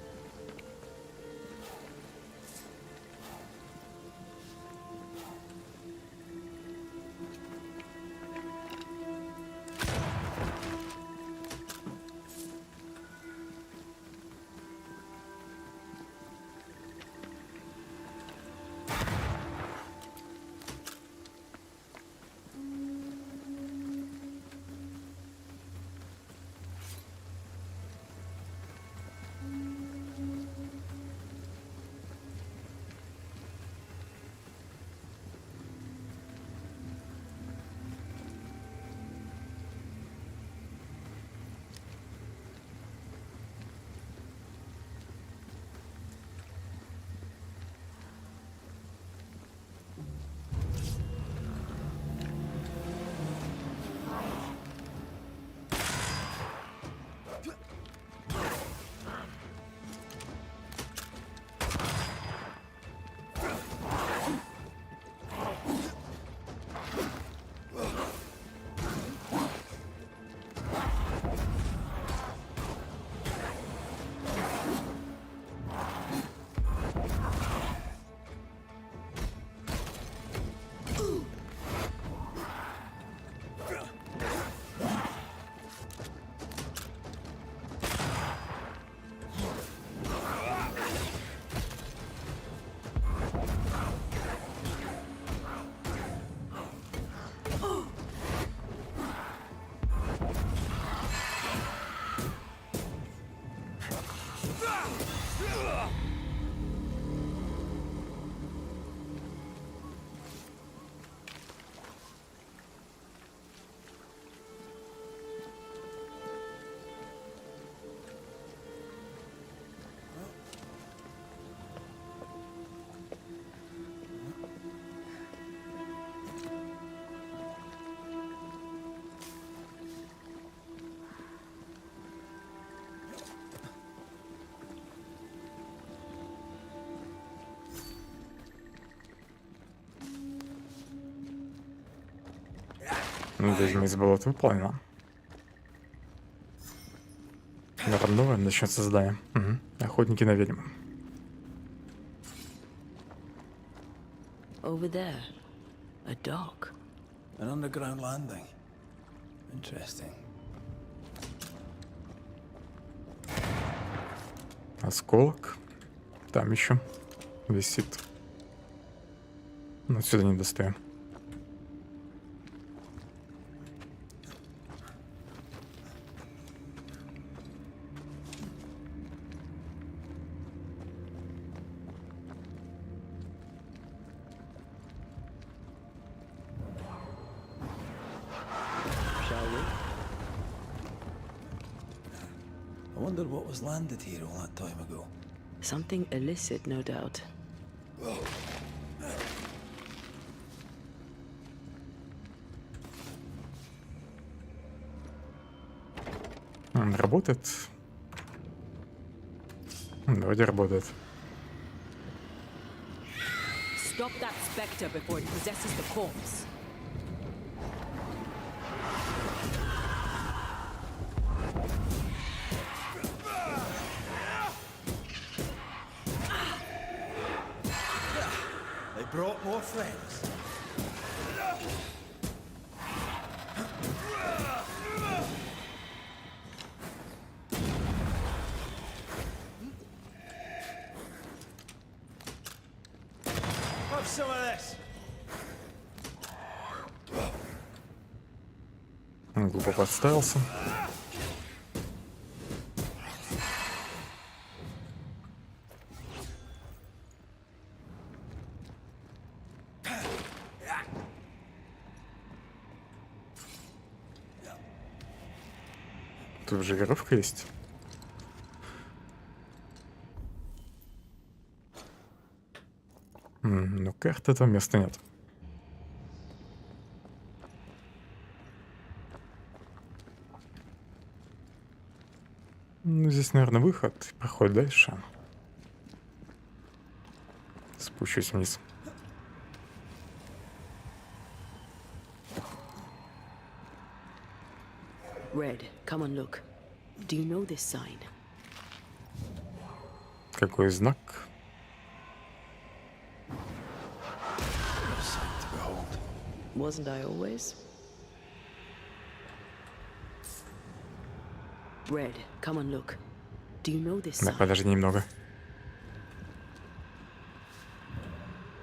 Ведьма из болот выполнена. Новое начнется задание. Угу. Охотники на ведьм. Over there, a dock. An underground landing. Interesting. Осколок. Там еще висит. Но отсюда не достаем. I wonder what was landed here all that time ago. Something illicit, no doubt. Работает? Вроде работает. Stop that specter before it possesses the corpse. They brought more friends. Have some of this. Глупо подставился. Тут же веревка есть. Но карты этого места нет. Ну, здесь, наверное, выход. Проходит дальше. Спущусь вниз. Red, come and look. Do you know this sign? Какой знак? Wasn't I always? Red, come and look. Do you know this Да, sign? подожди немного.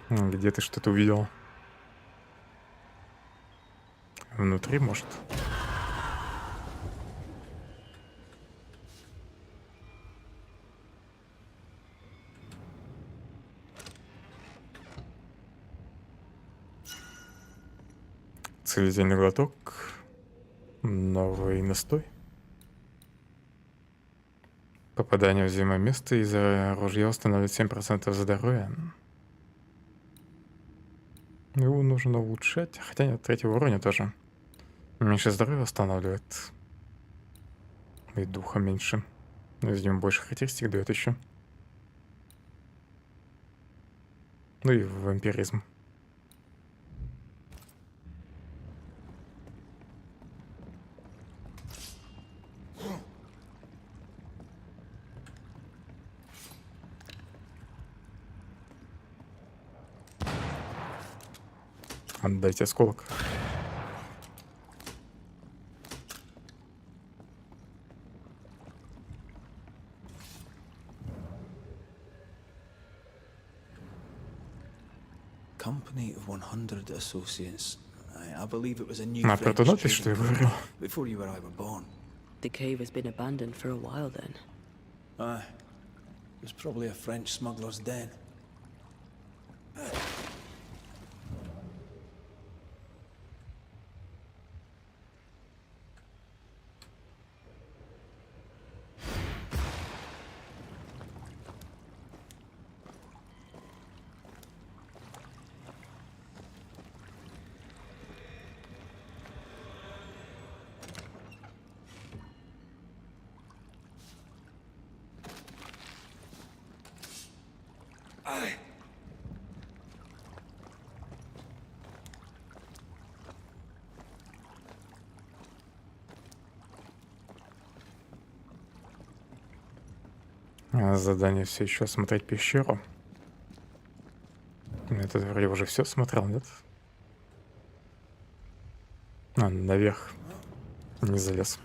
Где ты что-то увидел? Внутри, может? Целительный глоток. Новый настой. Попадание в уязвимое место из-за ружья устанавливает 7% здоровья. Его нужно улучшать. Хотя нет, 3-го уровня тоже. Меньше здоровья восстанавливает. И духа меньше. Видимо, больше характеристик дает еще. Ну и вампиризм. Отдайте осколок. Company of 100 associates. I believe it was a new А, про ту надпись, что я говорил. before you or I were born. The cave has been abandoned for a while then. Aye. It was probably a French smuggler's den. Задание все еще осмотреть пещеру. Это вроде уже все смотрел, нет? А, наверх. Не залез.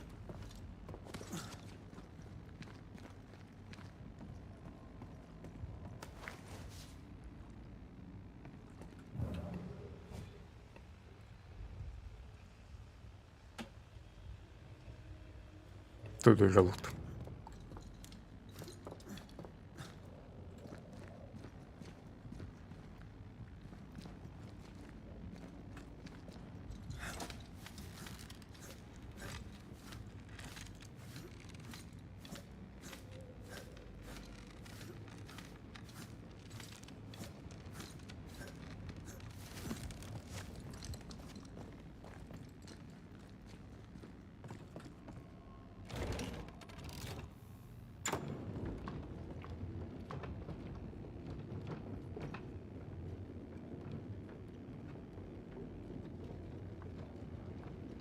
Тут уже лут.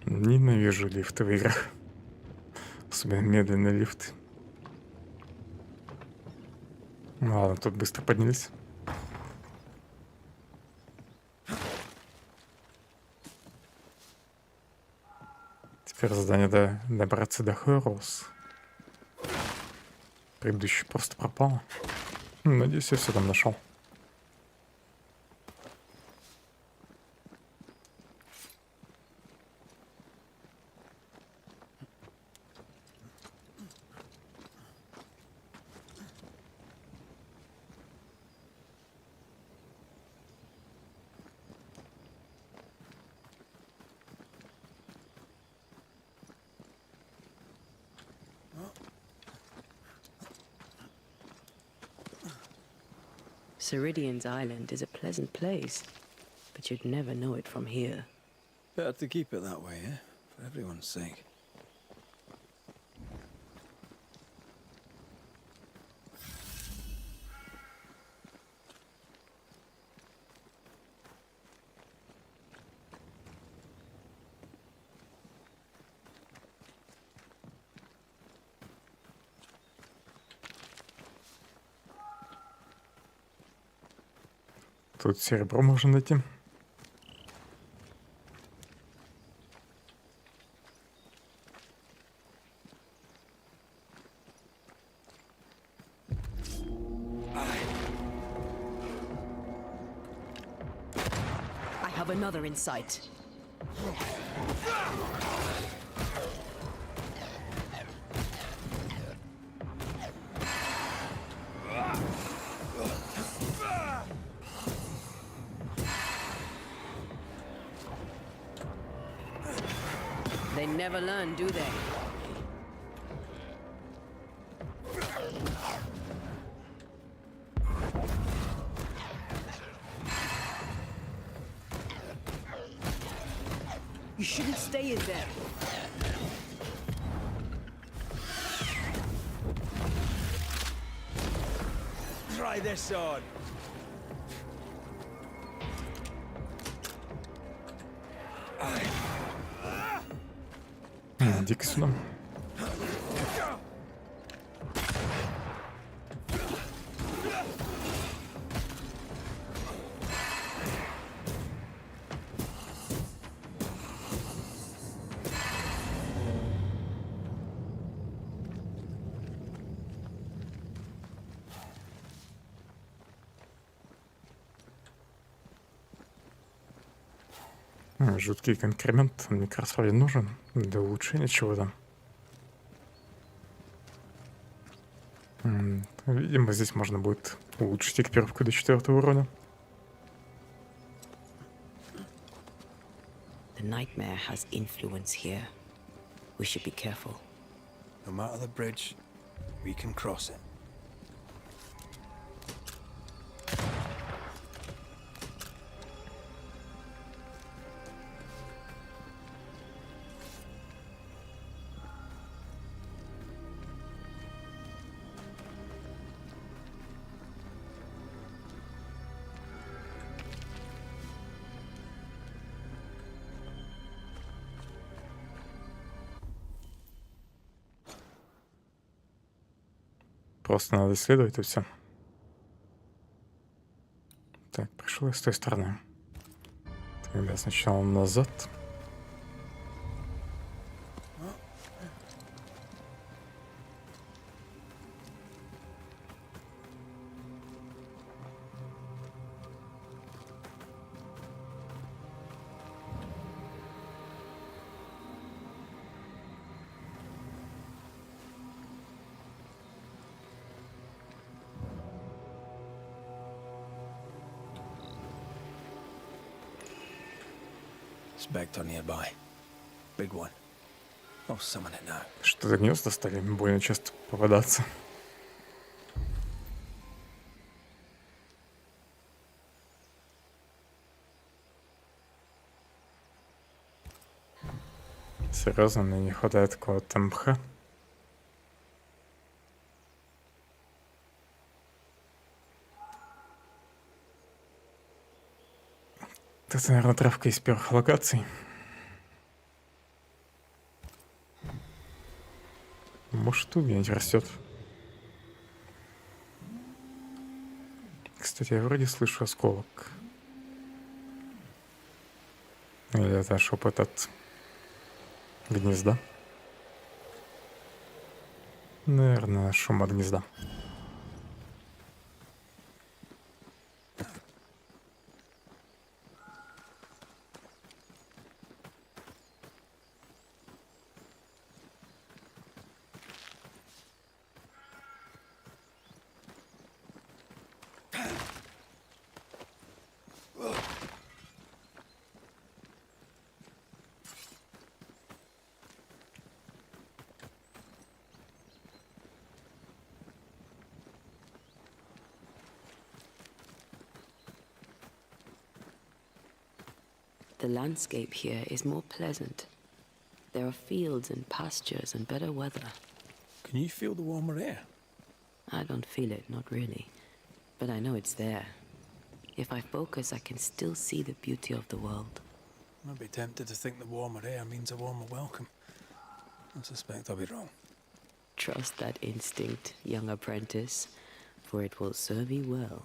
Ненавижу лифты в играх. Особенно медленный лифт. Ладно, тут быстро поднялись. Теперь задание добраться до Хорус. Предыдущий просто пропал. Надеюсь, я все там нашел. Ceridian's island is a pleasant place, but you'd never know it from here. Better to keep it that way, eh? For everyone's sake. Тут серебро можно найти. I have another in sight. They never learn, do they? You shouldn't stay in there. Try this on. Иди-ка сюда. Жуткий конкремент, он мне как раз вроде нужен для улучшения чего-то. Видимо, здесь можно будет улучшить экипировку до 4 уровня. The nightmare has influence here. We should be careful. No matter the bridge, we can cross it. Просто надо исследовать и все. Так, пришел я с той стороны. Тогда сначала назад. Spectre nearby. Big one. Oh, summon it now. Что-то гнезда стали больно часто попадаться. Серьезно, мне не хватает какого-то мха. Это, наверное, травка из первых локаций. Может, тут где-нибудь растет. Кстати, я вроде слышу осколок. Или это шепот от гнезда? Наверное, шум от гнезда. The landscape here is more pleasant. There are fields and pastures and better weather. Can you feel the warmer air? I don't feel it, not really. But I know it's there. If I focus, I can still see the beauty of the world. I'd be tempted to think the warmer air means a warmer welcome. I suspect I'll be wrong. Trust that instinct, young apprentice, for it will serve you well.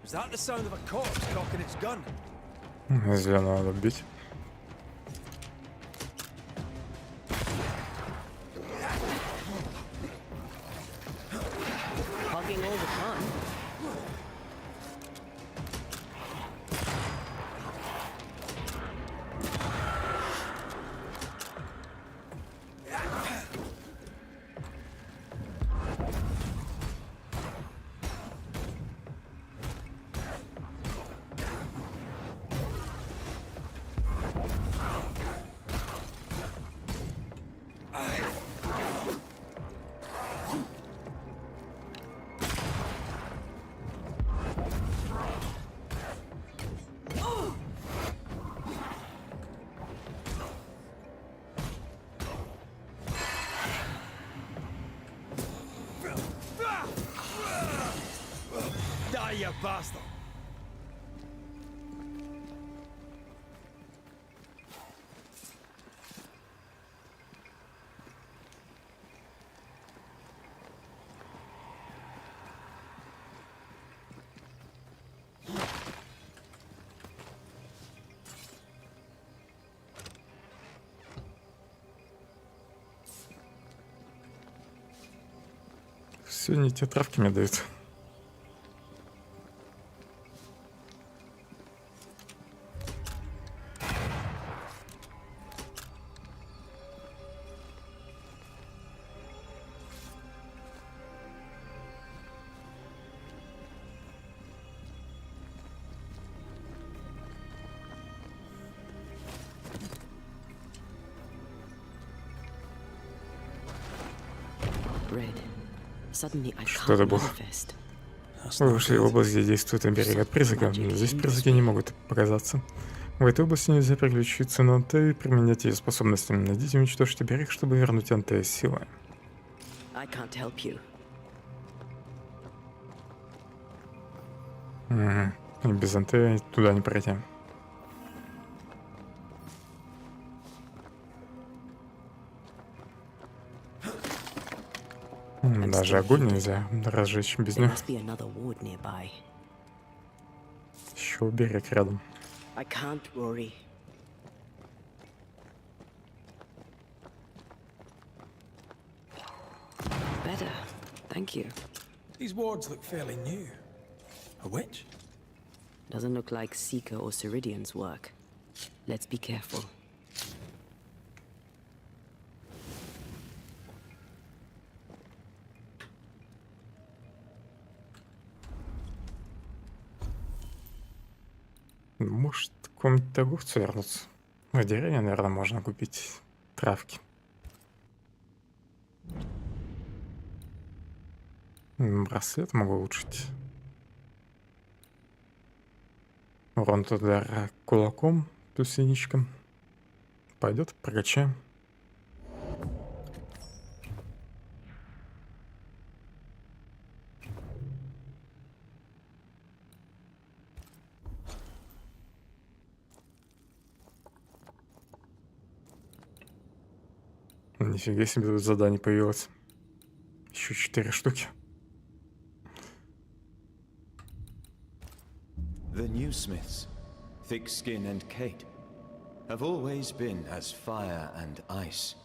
Is that the sound of a corpse cocking its gun? Зеленого надо бить. Hogging all the fun. Die, you bastard! Все не те травки мне дают. Red. Suddenly I Что can't это было? manifest. Вы вышли в область, где действует оберег от призрака. Здесь призраки не могут показаться. В этой области нельзя переключиться на НТ и применять ее способности. Найдите и уничтожьте оберег, чтобы вернуть НТ силы. I can't help you. И без НТ туда не пройти. Даже огонь нельзя разжечь без There него. must be another ward nearby. Еще берег рядом. I can't, Rory. Better. Thank you. These wards look fairly new. A witch? Doesn't look like Seeker or Ceridian's work. Let's be careful. Может, к какому-нибудь торговцу вернуться? В деревне, наверное, можно купить травки. Браслет могу улучшить. Урон от удара кулаком плюс единичка. Пойдет, прокачаем. Нифига себе, тут задание появилось. Еще 4 штуки. The new Smiths, Thickskin and Kate, have always been as fire and ice.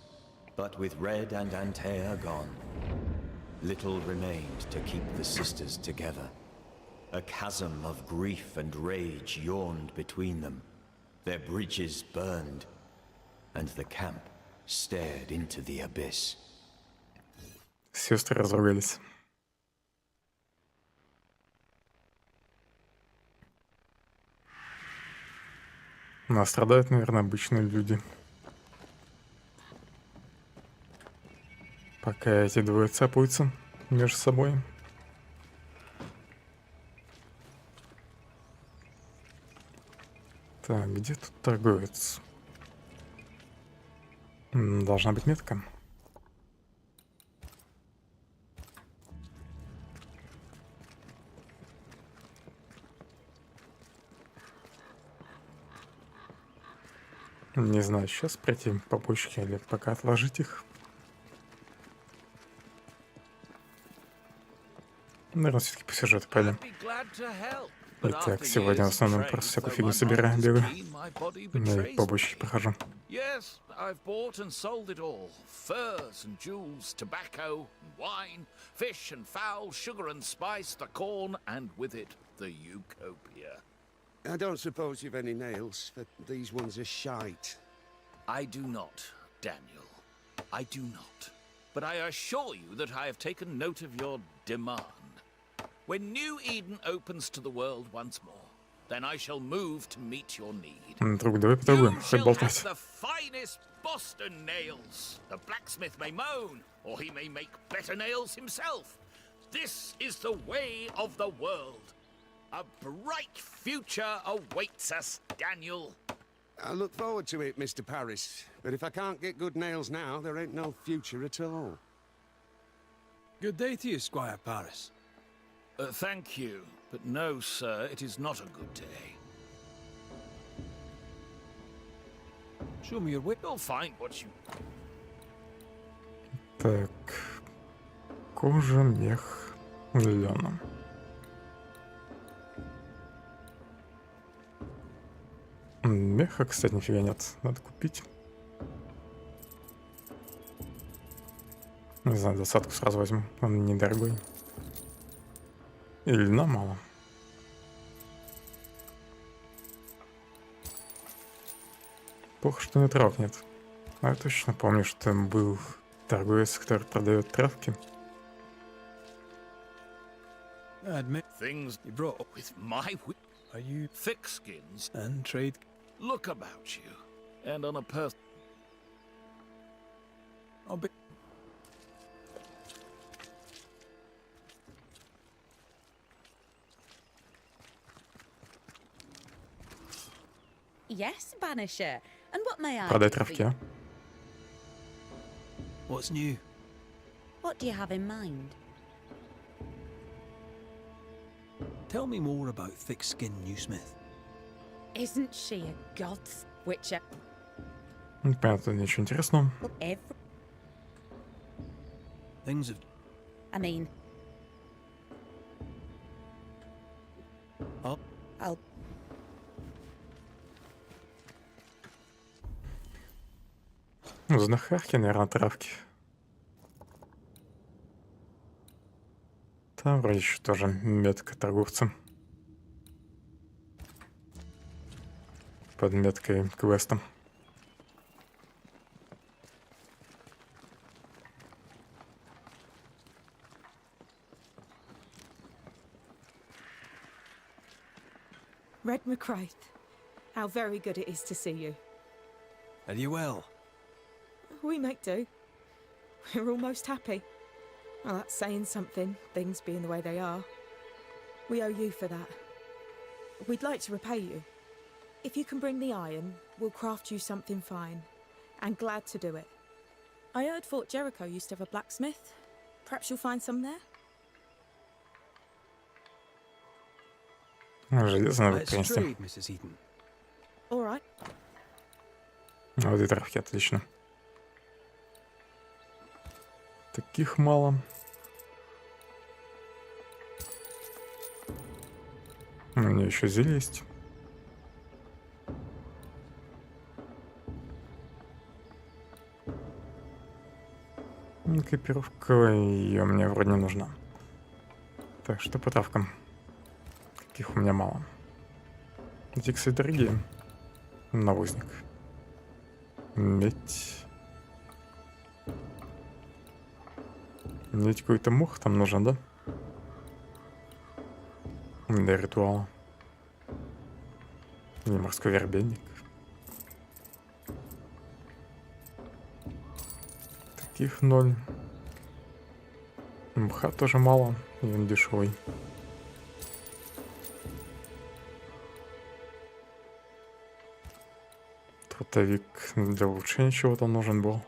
But with Red and Antea gone, little remained to keep the sisters together. A chasm of grief and rage yawned between them. Their bridges burned, and the camp stared into the abyss. Сестры разругались. Но страдают, наверное, обычные люди. Пока эти двое цапаются между собой. Так, где тут торговец? Должна быть метка. Не знаю, сейчас пройти по почке или пока отложить их. Наверное, все-таки по сюжету пойдем. Итак, сегодня в основном просто всякую фигню собираю, бегаю. Ну и по бочке прохожу. Yes, I've bought and sold it all. Furs and jewels, tobacco and wine, fish and fowl, sugar and spice, the corn, and with it, the Utopia. I don't suppose you've any nails, but these ones are shite. I do not, Daniel. I do not. But I assure you that I have taken note of your demand. When New Eden opens to the world once more, then I shall move to meet your need. Друг, давай поторгуем, You хоть shall have болтать. the finest Boston nails. The blacksmith may moan, or he may make better nails himself. This is the way of the world. A bright future awaits us, Daniel. I look forward to it, Mr. Paris. But if I can't get good nails now, there ain't no future at all. Good day to you, Squire Paris. Thank you, but no, sir, it is not a good day. Show me your whip. You'll find what you... Так, кожа, мех, лена. Меха, кстати, нифига нет. Надо купить. Не знаю, 20-ку сразу возьму. Он недорогой. И льна мало. Плохо, что и трав нет. А я точно помню, что там был торговец, который продает травки. I admit Things you brought up with my are you thick skins. and trade. Look about you. And on a person... I'll be. Yes, Banisher. And what may I Продай do for травки, you? а? What's new? What do you have in mind? Tell me more about thick-skinned Newsmith. Isn't she a god's witcher? Понятно, ничего интересного. Every... Things have. I mean... Oh. I'll... Ну, знахарки, наверное, травки. Там вроде еще тоже метка торговца. Под меткой квеста. Red McCraith, how very good it is to see you. Are you well? We make do. We're almost happy. Well, that's saying something, things being the way they are. We owe you for that. We'd like to repay you. If you can bring the iron, we'll craft you something fine. And glad to do it. I heard Fort Jericho used to have a blacksmith. Perhaps you'll find some there? Железо надо Let's принести. trade, Mrs. Eden. All right. Вот и травки, отлично. Таких мало. У меня еще зелье есть. Экипировка ее мне вроде не нужна. Так, что по травкам? Каких у меня мало. Эти, кстати, дорогие. Навозник. Медь. Медь какой-то мох там нужен, да? Для ритуала. И морской вербенник. Таких 0. Мха тоже мало, и он дешевый. Трутовик для улучшения чего-то нужен был.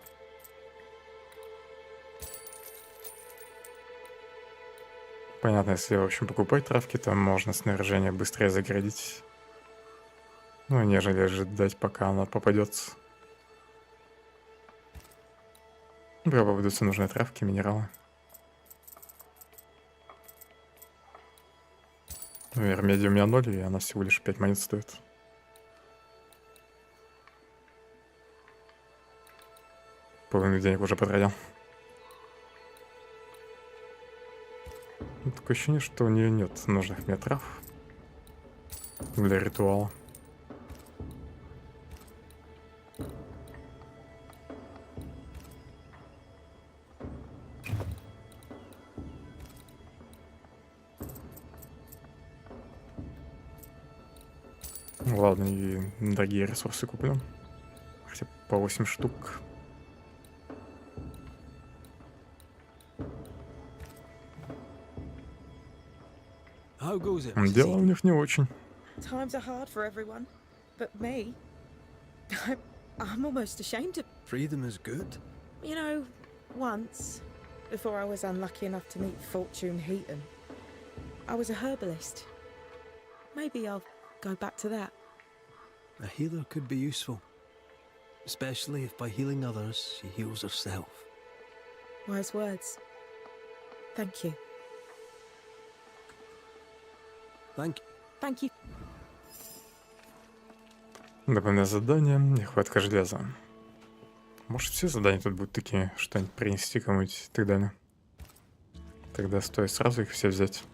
Понятно, если, в общем, покупать травки, то можно снаряжение быстрее заградить. Ну, нежели ждать, пока она попадется. Пока попадутся нужные травки, минералы. Например, меди у меня 0, и она всего лишь 5 монет стоит. Половину денег уже потратил. Такое ощущение, что у нее нет нужных мне трав для ритуала. Ладно, и дорогие ресурсы куплю. Хотя по 8 штук. How goes it? Дело у них не очень. Times are hard for everyone, but me, I'm almost ashamed of. Freedom is good. You know, once, before I was unlucky enough to meet Fortune Heaton, I was a herbalist. Maybe I'll go back to that. A healer could be useful, especially if by healing others she heals herself. Wise words. Thank you. Thank you. Напоминаю задание, нехватка железа. Может, все задания тут будут такие, что-нибудь принести кому-нибудь и так далее. Тогда стоит сразу их все взять.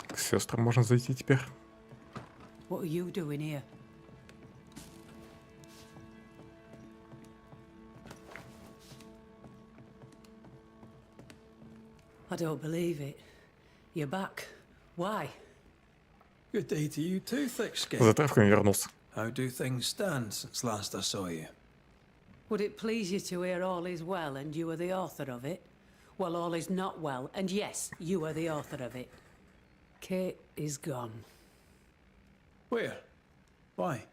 К сестрам можно зайти теперь. What are you doing here? I don't believe it. You're back. Why? Good day to you too, thick-skinned. За травками вернулся. How do things stand since last I saw you? Would it please you to hear all is well and you are the author of it? Well, all is not well, and yes, you are the author of it. Kate is gone. Where? Why?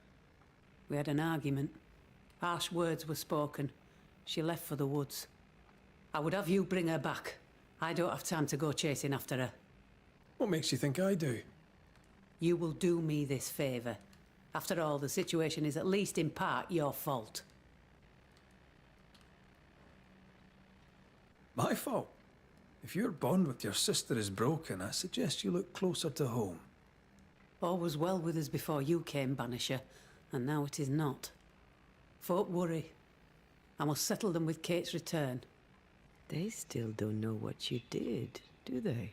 We had an argument. Harsh words were spoken. She left for the woods. I would have you bring her back. I don't have time to go chasing after her. What makes you think I do? You will do me this favour. After all, the situation is at least in part your fault. My fault? If your bond with your sister is broken, I suggest you look closer to home. All was well with us before you came, Banisher, and now it is not. Folk worry. I must settle them with Kate's return. They still don't know what you did, do they?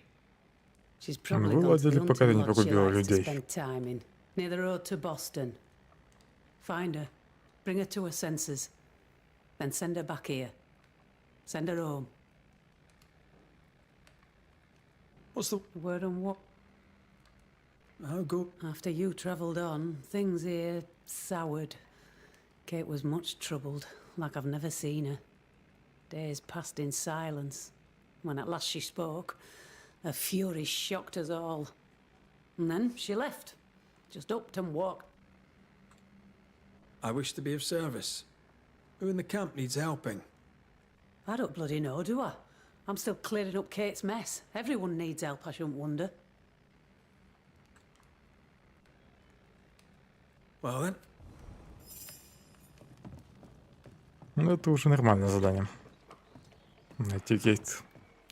She's probably gone to the пока ты не hunting lodge she погубила likes to людей. spend time in, near the road to Boston. Find her, bring her to her senses, then send her back here. Send her home. What's the word on what? How go? After you travelled on, things here soured. Kate was much troubled, like I've never seen her. Days passed in silence. When at last she spoke, her fury shocked us all. And then she left. Just upped and walked. I wish to be of service. Who in the camp needs helping? I don't bloody know, do I? I'm still clearing up Kate's mess. Everyone needs help, I shouldn't wonder. Well then. Ну, это уже нормальное задание. Найти Кейт.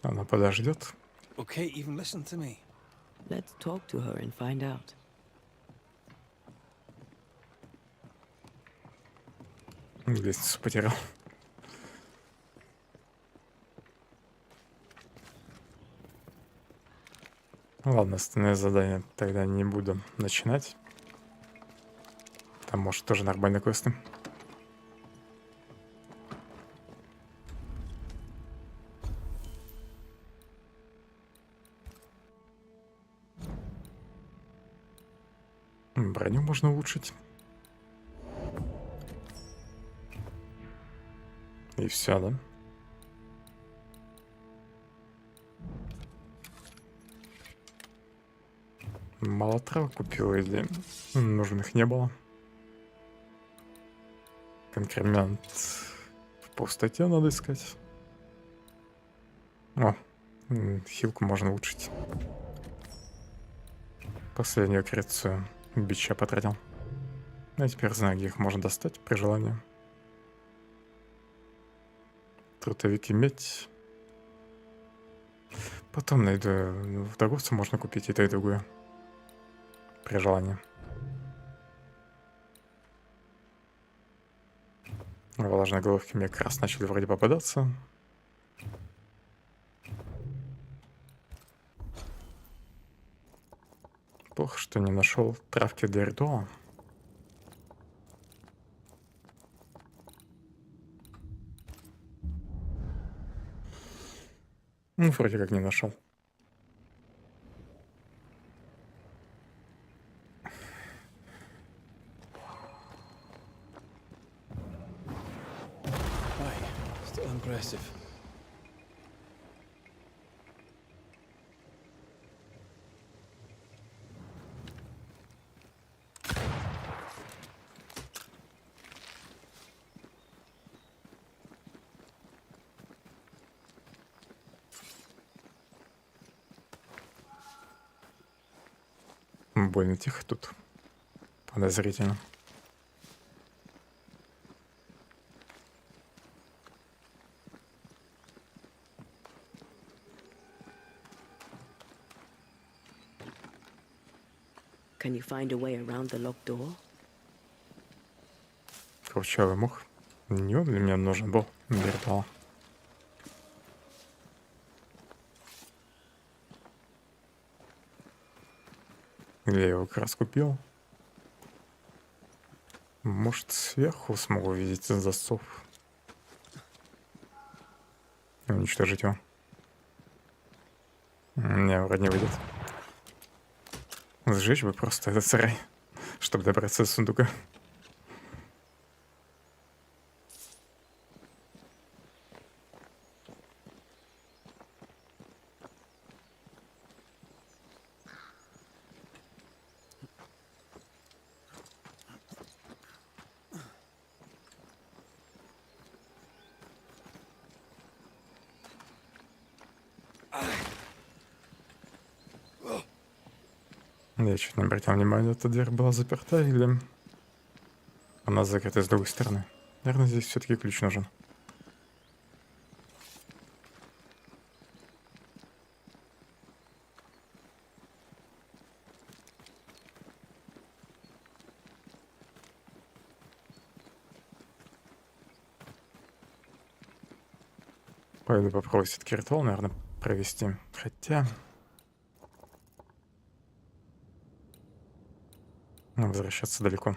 Она подождет. Okay, even listen to me. Let's talk to her and find out. Лестницу потерял. Ладно, остальные задания тогда не буду начинать. Там, может, тоже нормальные квесты. Броню можно улучшить. И все, да? Мало трав купил или нужных не было? Конкремент в пустоте надо искать. О, хилку можно улучшить. Последнюю коррекцию бича потратил. А теперь знаю, где их можно достать при желании. Трутовик иметь. Потом найду. В торговце можно купить и то, и другое. При желании. Влажные головки мне как раз начали вроде попадаться. Плохо, что не нашел травки для ритуала. Ну, вроде как не нашел. Still impressive. Больно тихо тут. Подозрительно. Can you find a way around the locked door? Курчавый мох. Не он для меня нужен был для ритуала. Где я его как раз купил. Может, сверху смогу увидеть засов. Уничтожить его. Не, вроде не выйдет. Сжечь бы просто этот сарай, чтобы добраться до сундука. Я чуть не обратил внимания, эта дверь была заперта или она закрыта с другой стороны. Наверное, здесь все-таки ключ нужен. Пойду попробую все-таки ритуал, наверное, провести. Хотя... возвращаться далеко.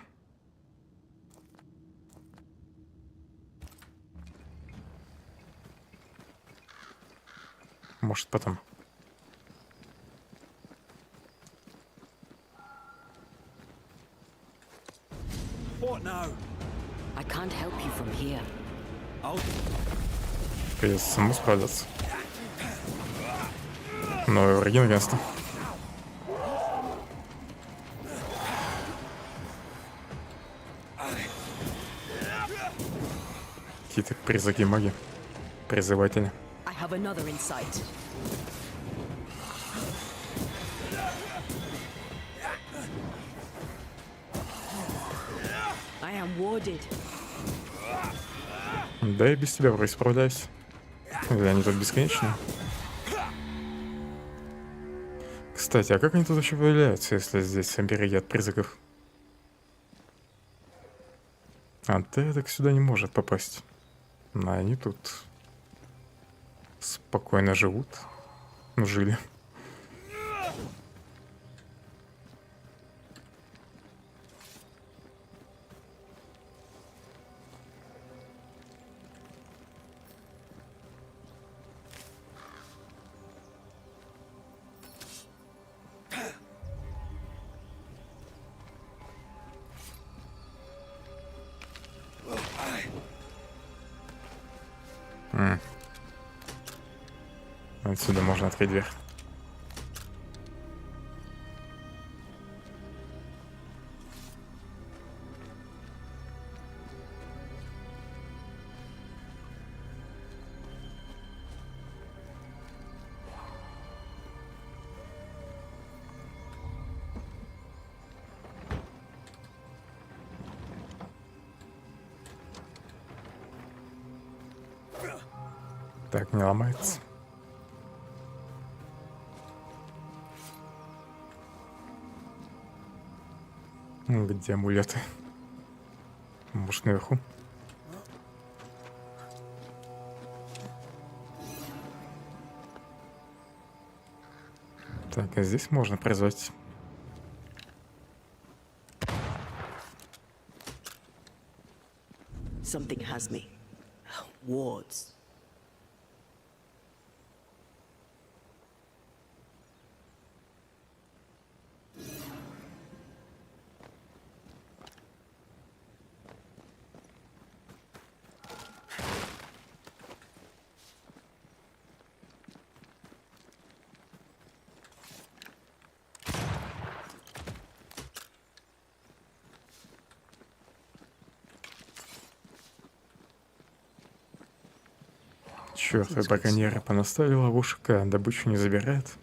Может, потом. What now? I can't help you from here. Придется самому справляться. Новые враги наконец-то. Какие-то призраки маги. Призыватели. I have another insight. I am warded. Да и без тебя вроде справляюсь. Или они тут бесконечные? Кстати, а как они тут вообще появляются, если здесь обереги от призраков? А ты так сюда не может попасть. Но они тут спокойно живут. Жили. Отсюда можно открыть дверь. Так, не ломается. Где амулеты? Может, наверху? Так, а здесь можно производить. Something has me. Wards. Чёртовы браконьеры понаставили ловушек, а добычу не забирает.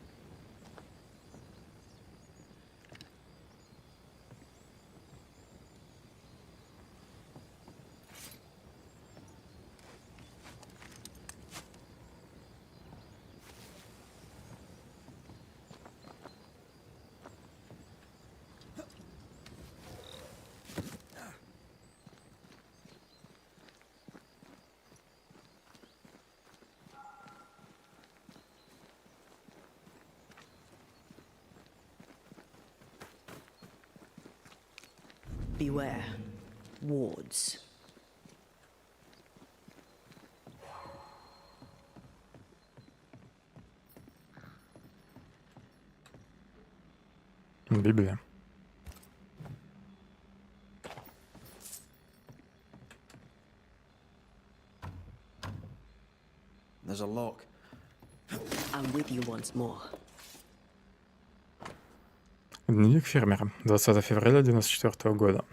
Beware. Wards. Библия. There's a lock. I'm with you once more. Дневник фермера. 20 февраля 94 года.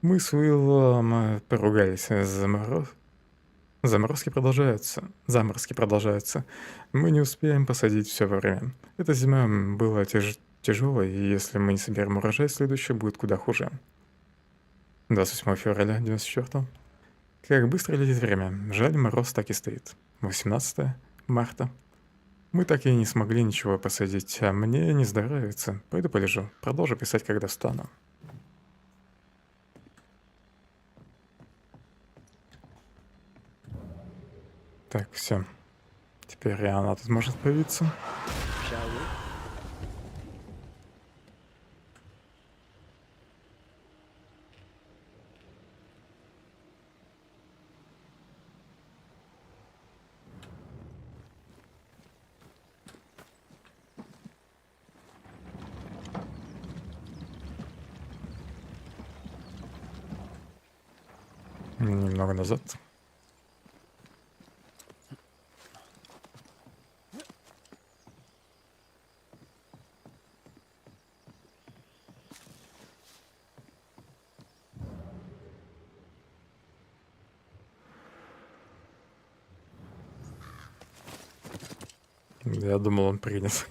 Мы с Уиллом поругались. Заморозки продолжаются. Мы не успеем посадить все вовремя. Эта зима была тяжелой, и если мы не соберем урожай, следующая будет куда хуже. 28 февраля 94. Как быстро летит время. Жаль, мороз так и стоит. 18 марта. Мы так и не смогли ничего посадить, а мне не здоровится. Пойду полежу. Продолжу писать, когда встану. Так, все. Теперь и она тут может появиться. Немного назад. Я думал, он принят.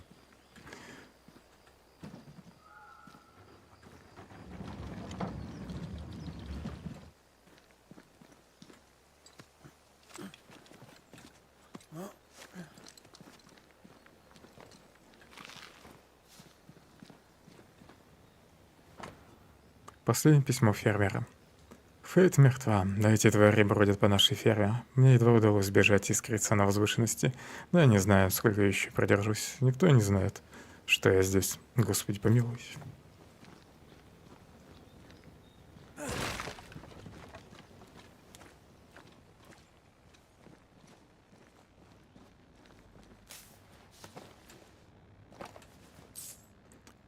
Последнее письмо фермера. Фейт мертва, но эти твари бродят по нашей ферме. Мне едва удалось сбежать и скрыться на возвышенности, но я не знаю, сколько еще продержусь. Никто не знает, что я здесь. Господи, помилуй.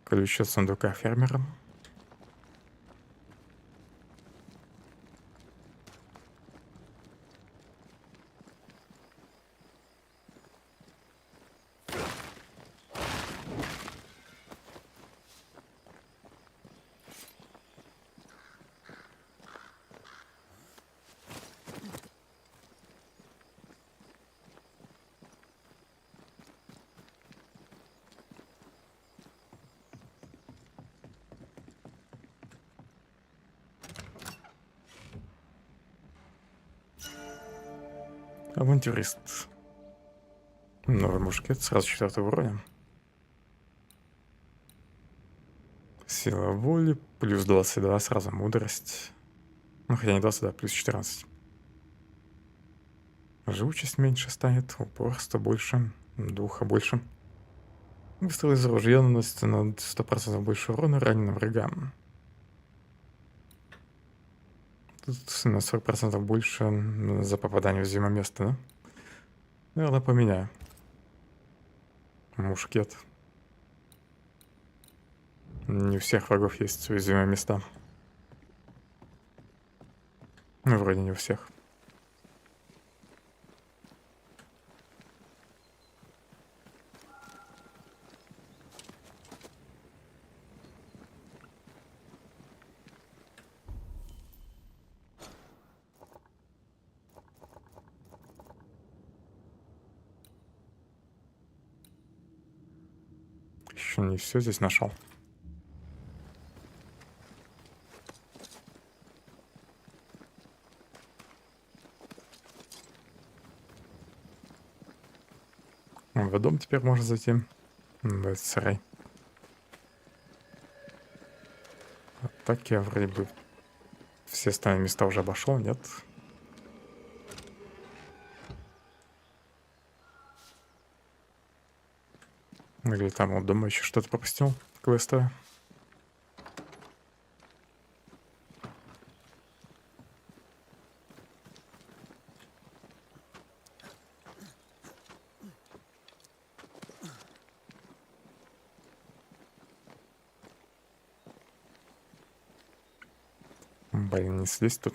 Ключ от сундука фермера. Авантюрист. Новый мушкет, сразу 4-го уровня. Сила воли, плюс 22, сразу мудрость. Ну, хотя не 22, плюс 14. Живучесть меньше станет, упорство больше, духа больше. Выстрел из ружья наносит на 100% больше урона раненым врагам. Тут на 40% больше за попадание в уязвимое место, да? Наверное, поменяю. Мушкет. Не у всех врагов есть уязвимые места. Ну, вроде не у всех. Еще не все здесь нашел. В дом теперь можно зайти. В этот сарай. А так я вроде бы все остальные места уже обошел, нет? Или там вот дома еще что-то пропустил квестовое. Блин, не слезть тут.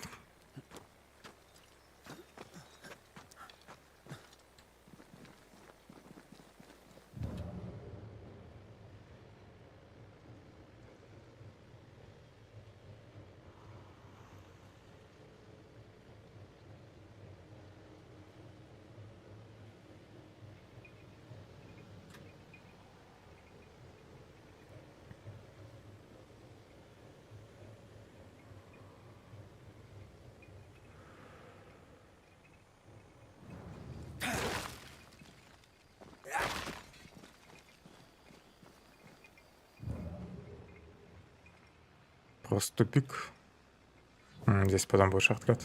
Просто тупик. Здесь потом будет шорткат.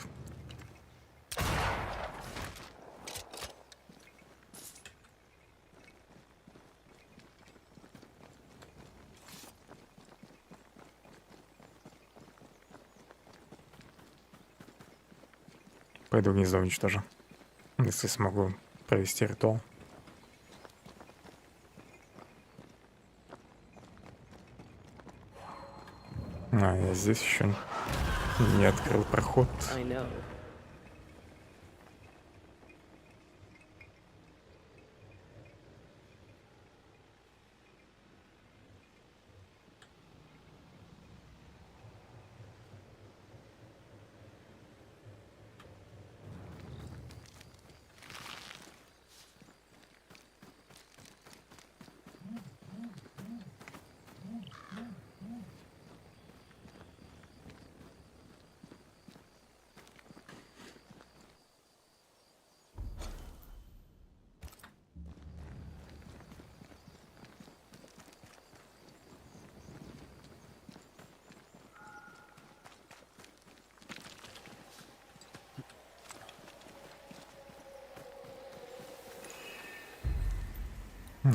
Пойду гнездо уничтожу, если смогу провести ритуал. А, я здесь еще не открыл проход.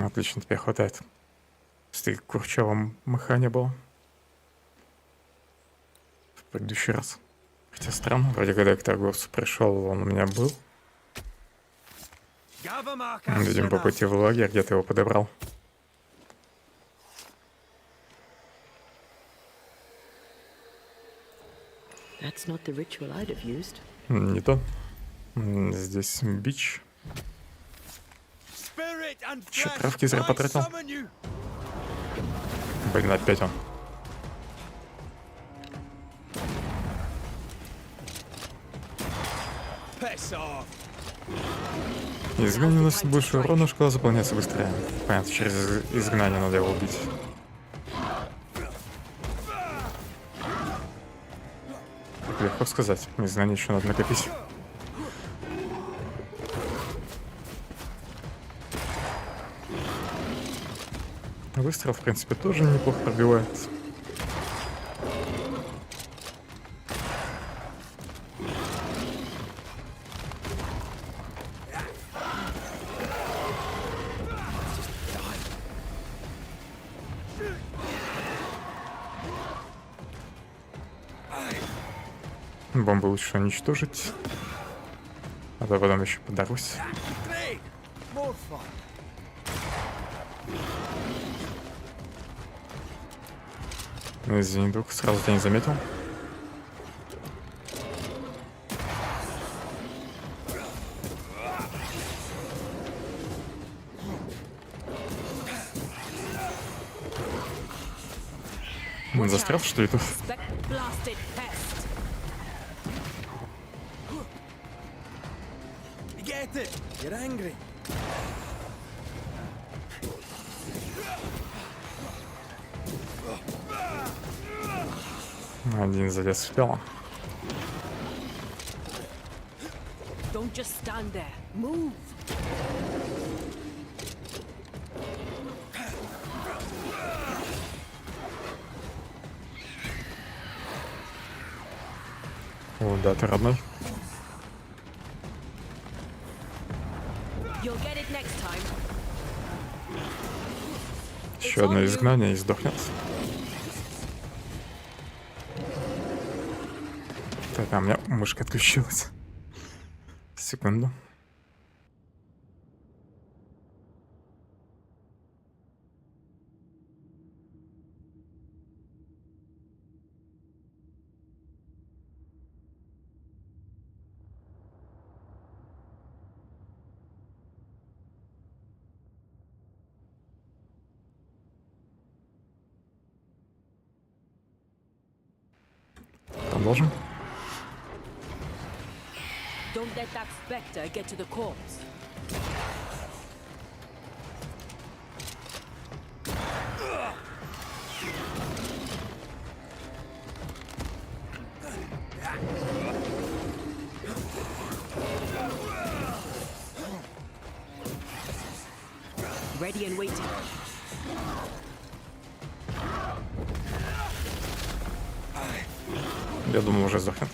Отлично, тебе хватает. Если курчавого мыха не было в предыдущий раз. Хотя странно, вроде когда я к торговцу пришел, он у меня был. Видимо, по пути в лагерь где-то его подобрал. Не то. Здесь бич. Че, травки зря потратил? Блин, опять он. Изгнание наносит больше урона, шкала заполняется быстрее. Понятно, через изгнание надо его убить. Легко сказать, изгнание еще надо накопить. выстрел, в принципе, тоже неплохо пробивает. Бомбу лучше уничтожить. А то потом еще подорусь. Извини, друг, сразу тебя не заметил. Застрял, что ли, тут? You're angry. Один залез в Phellon. Don't just stand there. Move. О, да, ты родной. You'll get it next time. Еще одно изгнание и сдохнет. Так, а у меня мышка отключилась. Секунду. Продолжим. Don't let that specter get to the corpse. Ready and waiting. Я думаю, уже сдохнет.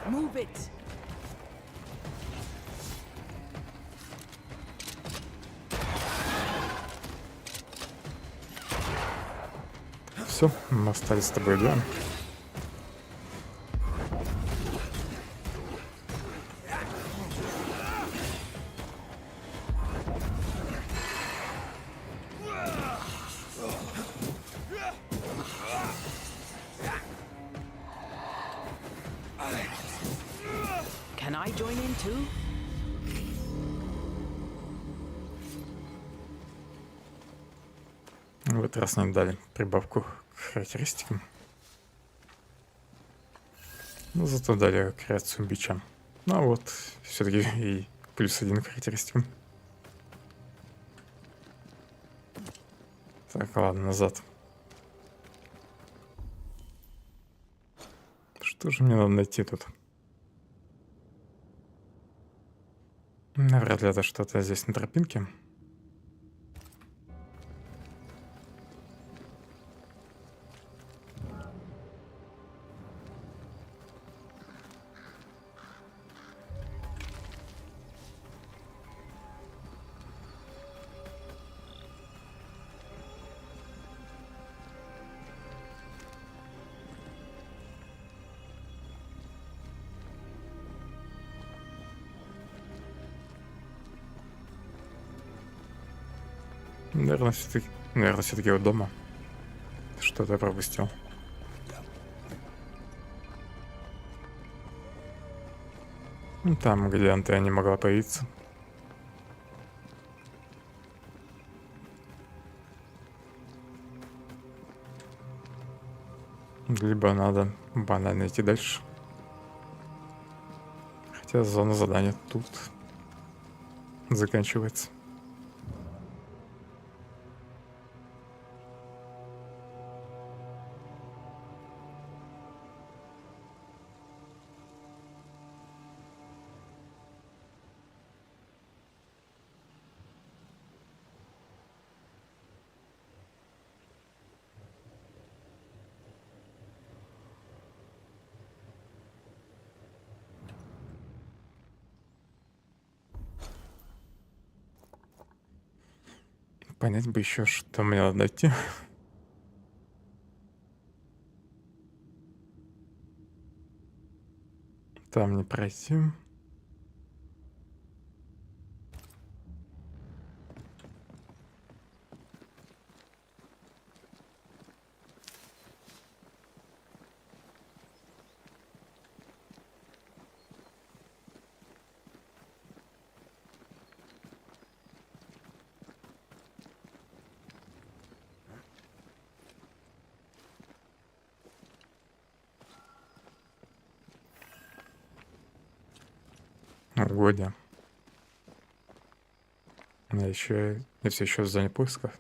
Move it. Все, мы остались с тобой вдвоем. Can I join in too? В этот раз нам дали прибавку к характеристикам. Но зато дали креацию бича. Ну а вот, все-таки и +1 к характеристикам. Так, ладно, назад. Что же мне надо найти тут? Навряд ли это что-то здесь на тропинке. Наверное, все-таки вот дома. Что-то я пропустил. Ну, там, где Антея не могла появиться. Либо надо банально идти дальше. Хотя зона задания тут заканчивается. Понять бы еще, что мне надо найти. Там не пройти. Угодья. Я все еще в зоне поиска.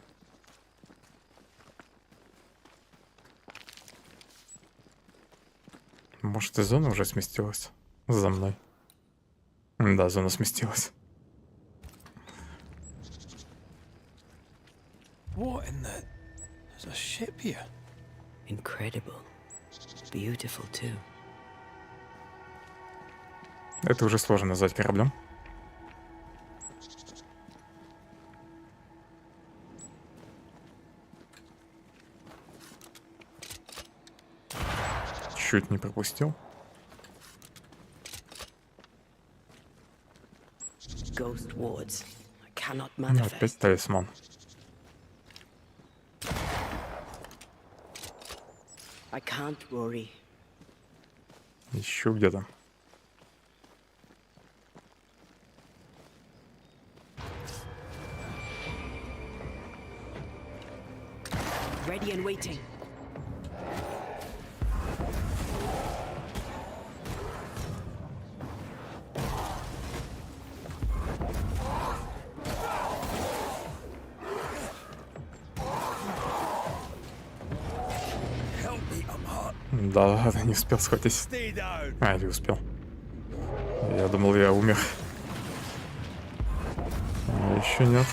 Может, и зона уже сместилась за мной? Да, зона сместилась. What in the... There's a ship here. Incredible. Beautiful too. Это уже сложно назвать кораблем. Чуть не пропустил. Ghost wards. I cannot Ну, manifest. опять талисман. I can't worry. Еще где-то. Ready and waiting. Да ладно, не успел схватить. А, не успел. Я думал, я умер. А еще нет.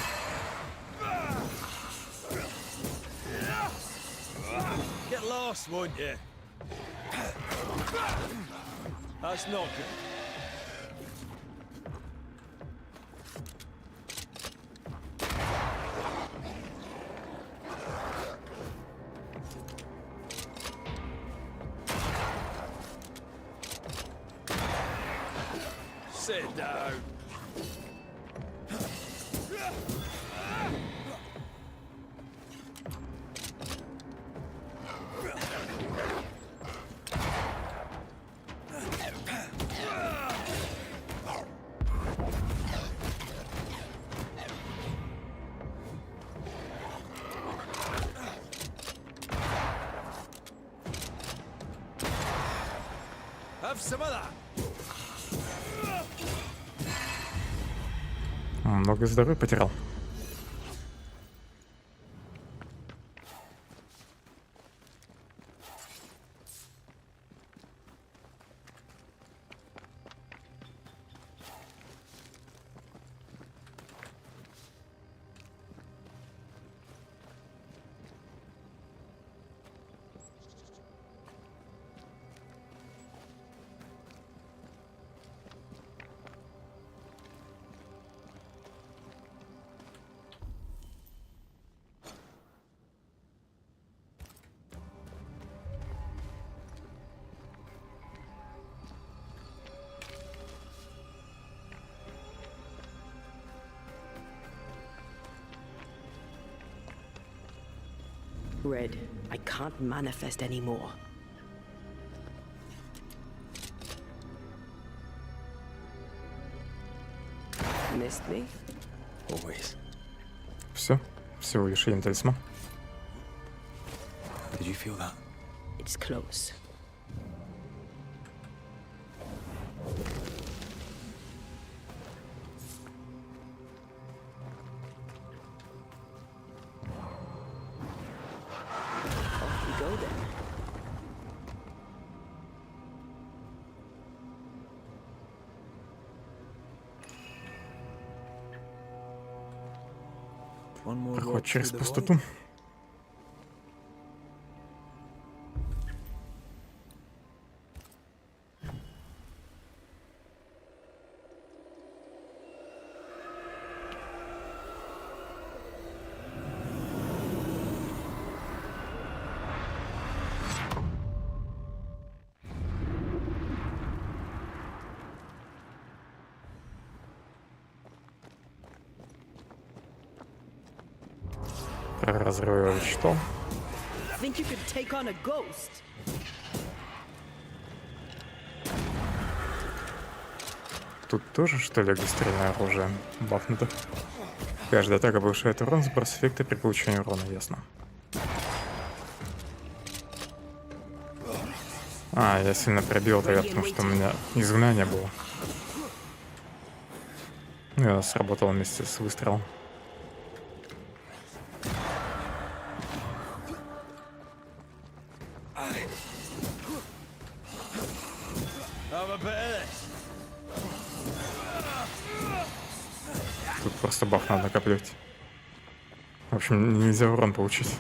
Get lost, won't you? That's not good. Sit down. Have some of that. Много здоровья потерял. Red, I can't manifest anymore. Missed me? Always. Все. Всего лишь один талисман. Did you feel that? It's close. Off we go then. One more Проход walk через through the пустоту. void. Про разрывы я читал. Think you could take on a ghost? Тут тоже, что ли, огнестрельное оружие бафнуто? Каждая атака повышает урон, сброс эффекта при получении урона, ясно. А, я сильно пробил тогда, потому что у меня изгнание было. Ну, я сработал вместе с выстрелом. Тут просто баф надо накапливать. В общем, нельзя урон получать.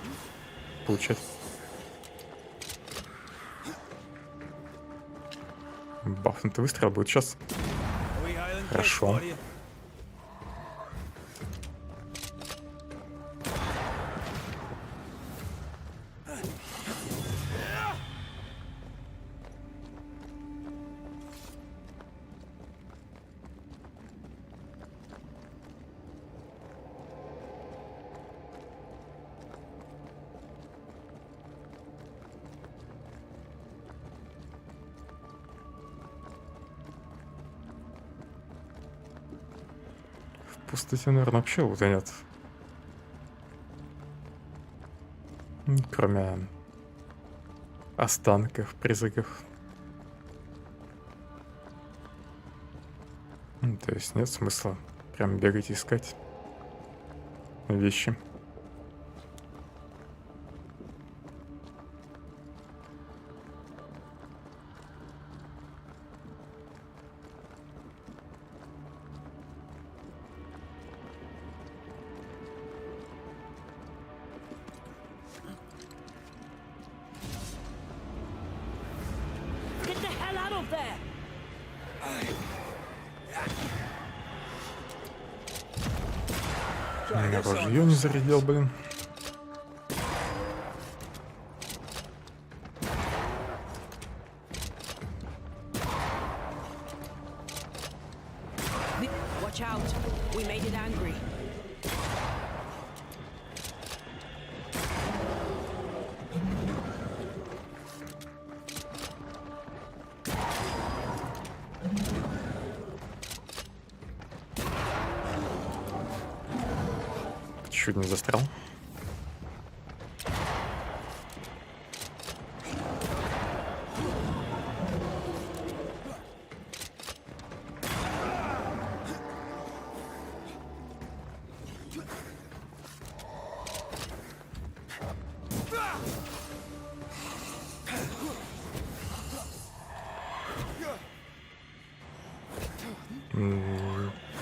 Бафнутый выстрел будет сейчас. Хорошо. В пустоте, наверное, вообще лута нет. Кроме останков, призраков. То есть нет смысла прям бегать и искать вещи. Я ружье не зарядил, блин. Watch out. We made it angry. Чуть не застрял.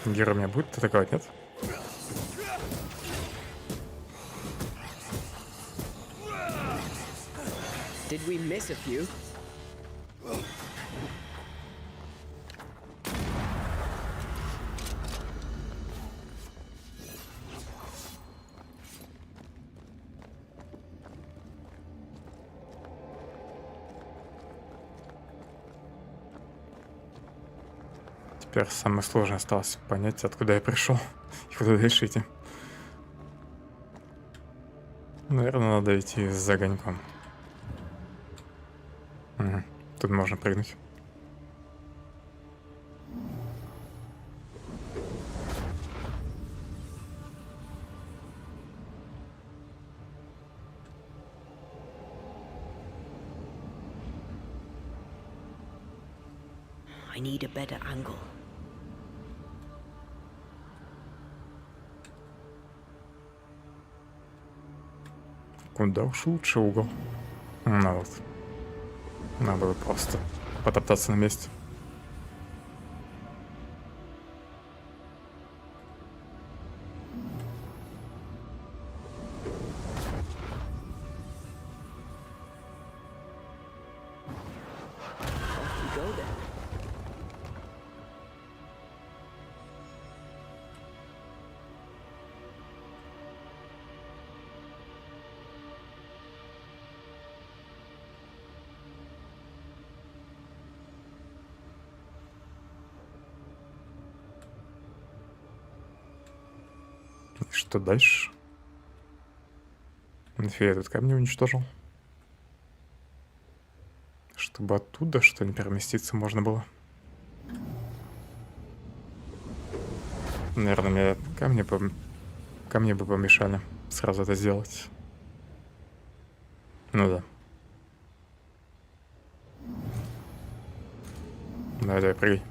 Герой меня будет атаковать, нет? Did we miss a few? Теперь самое сложное осталось понять, откуда я пришел и куда дальше идти. Наверное, надо идти за огоньком. Угу. Тут можно прыгнуть. I need a better angle. Куда уж лучше угол. Ну вот. Надо было просто потоптаться на месте. Что дальше? Нафига я тут камни уничтожил? Чтобы оттуда, что ли, переместиться можно было. Наверное, мне камни бы помешали сразу это сделать. Ну да. Давай, прыгай.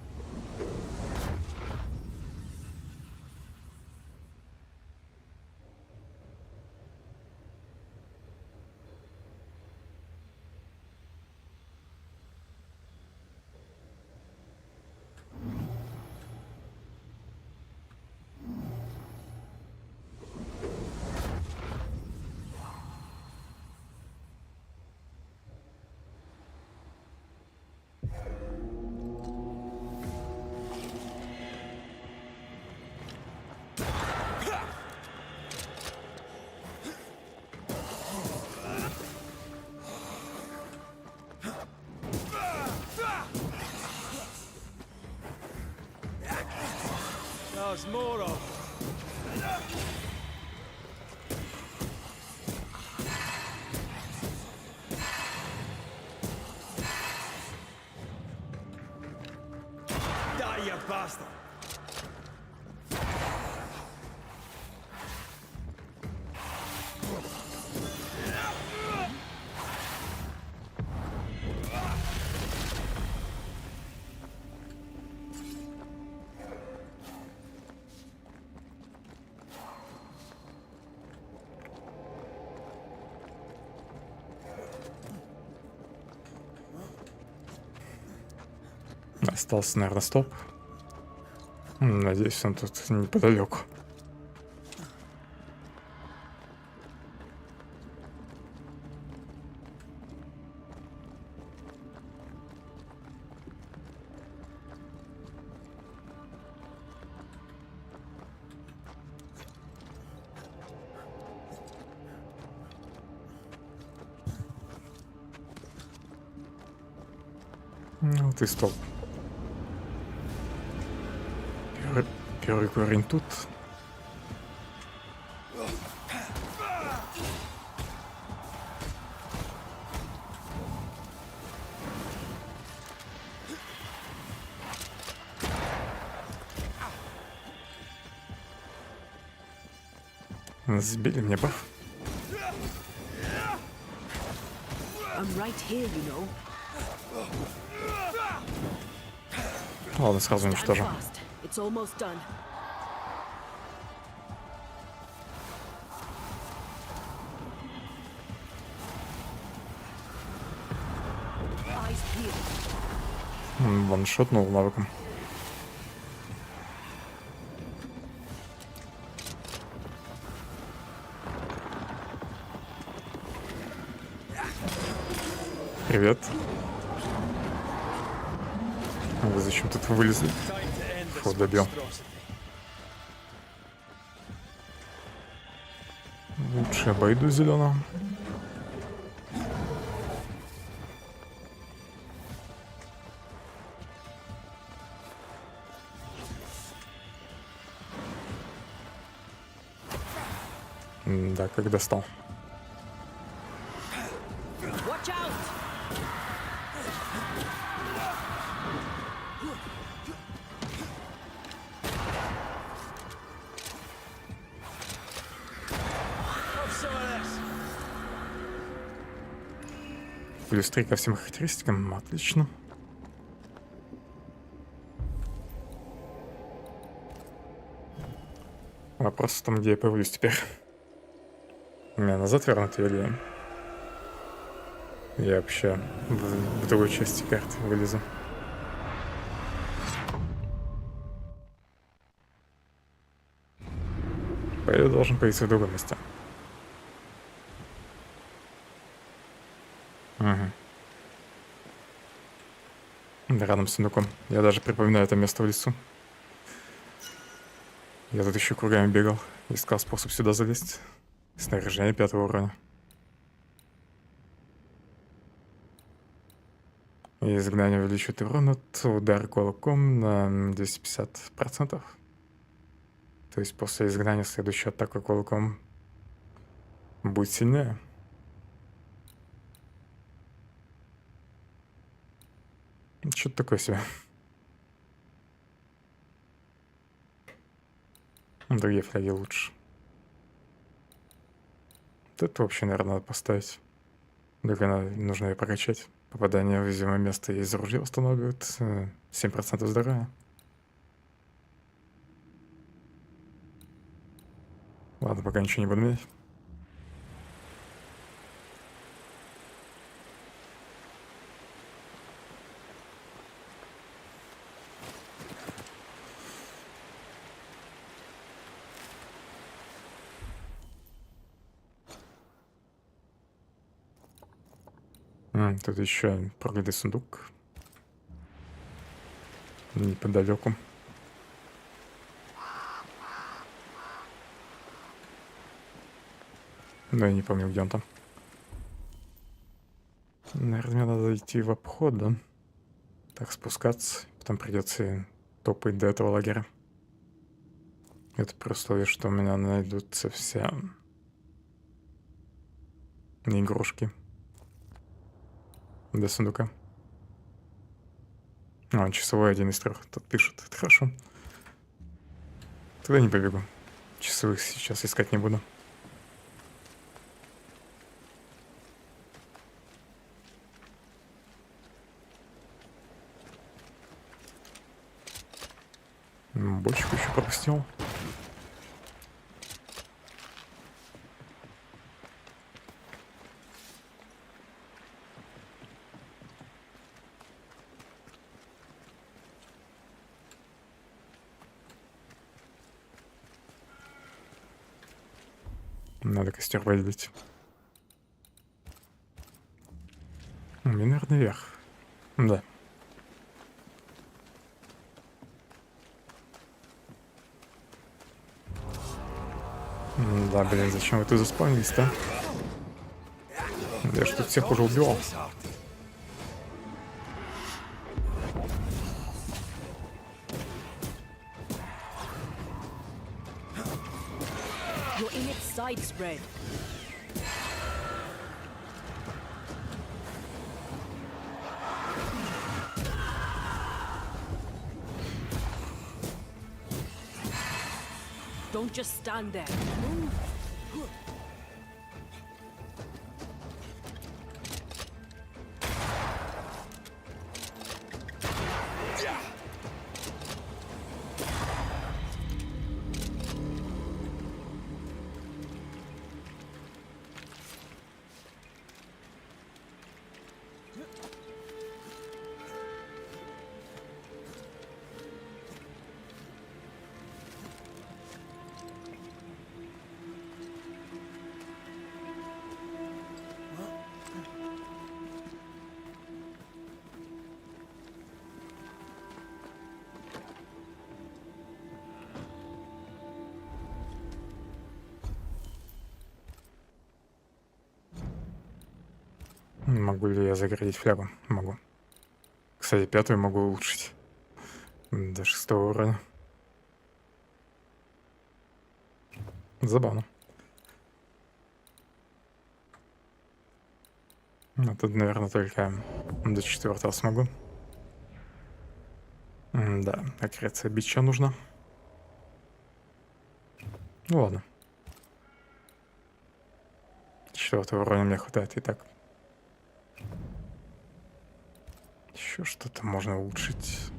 There's more of. Die, you bastard! Остался, наверное, стоп. Надеюсь, он тут неподалеку. Вот и стоп. Первый корень тут. Сбили мне баф. Ладно, сразу уничтожим. Ваншотнул навыком. Привет. Вы зачем тут вылезли? Фу, добил. Лучше обойду зеленого. Да, как достал. Плюс 3 ко всем характеристикам. Отлично. Вопрос в том, где я появлюсь теперь. У меня назад вернуть или я вообще в другой части карты вылезу? Я должен появиться в другом месте. Угу. Рядом с сундуком. Я даже припоминаю это место в лесу. Я тут еще кругами бегал, искал способ сюда залезть. Снаряжение 5-го уровня. И изгнание увеличивает урон от удара кулаком на 250%. То есть после изгнания следующая атака кулаком будет сильнее. Что-то такое себе. Другие фляги лучше. Вот это вообще, наверное, надо поставить. Только нужно ее прокачать. Попадание в уязвимое место из ружья восстанавливает 7% здоровья. Ладно, пока ничего не буду менять. Тут еще проклятый сундук. Неподалеку. Но я не помню, где он там. Наверное, мне надо идти в обход, да? Так, спускаться. Потом придется топать до этого лагеря. Это при условии, что у меня найдутся все игрушки. До сундука. Часовой один из 3. Тут пишет. Это хорошо. Туда не побегу. Часовых сейчас искать не буду. Бочку еще пропустил. Надо костер выделить. Мне, наверное, вверх. Да. Да, блин, зачем вы тут заспавнились-то? Я ж тут всех уже убивал. You're in its side spread. Don't just stand there. Move. Могу ли я заградить флягу? Могу. Кстати, 5-ю могу улучшить. До 6-го уровня. Забавно. Ну, тут, наверное, только до 4-го смогу. Да, аккреция бича нужна. Ну ладно. 4-го уровня мне хватает и так. Еще что-то можно улучшить.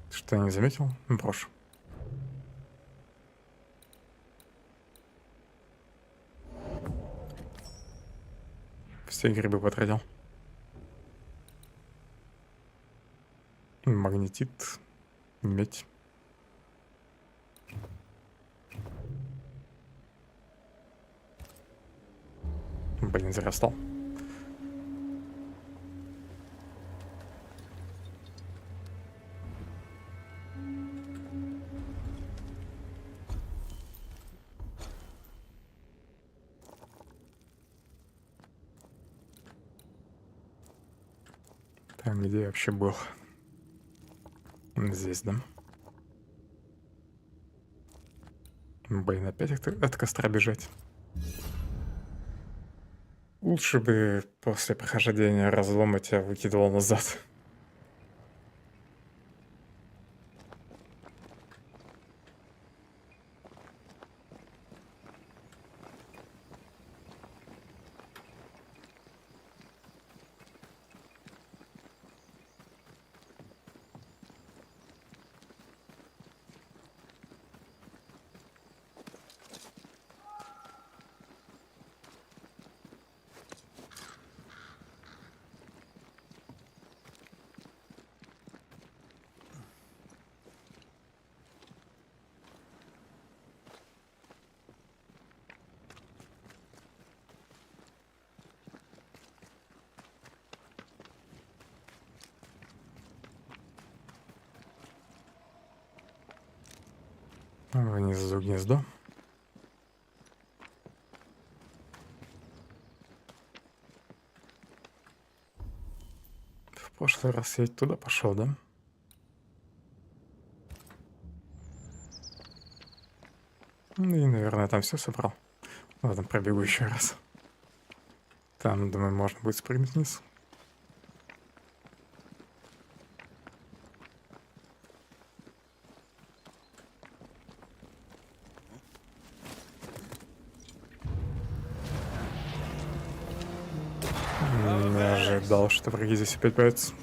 Что я не заметил? Брошу. Все грибы потратил. Магнетит. Медь. Блин, зря встал. Там, где я вообще был. Здесь, да? Блин, опять от костра бежать. Лучше бы после прохождения разлома тебя выкидывал назад. Внизу гнездо. В прошлый раз я туда пошел, да? Ну и, наверное, там все собрал. Ладно, пробегу еще раз. Там, думаю, можно будет спрыгнуть вниз. Не ожидал, что враги здесь опять появятся.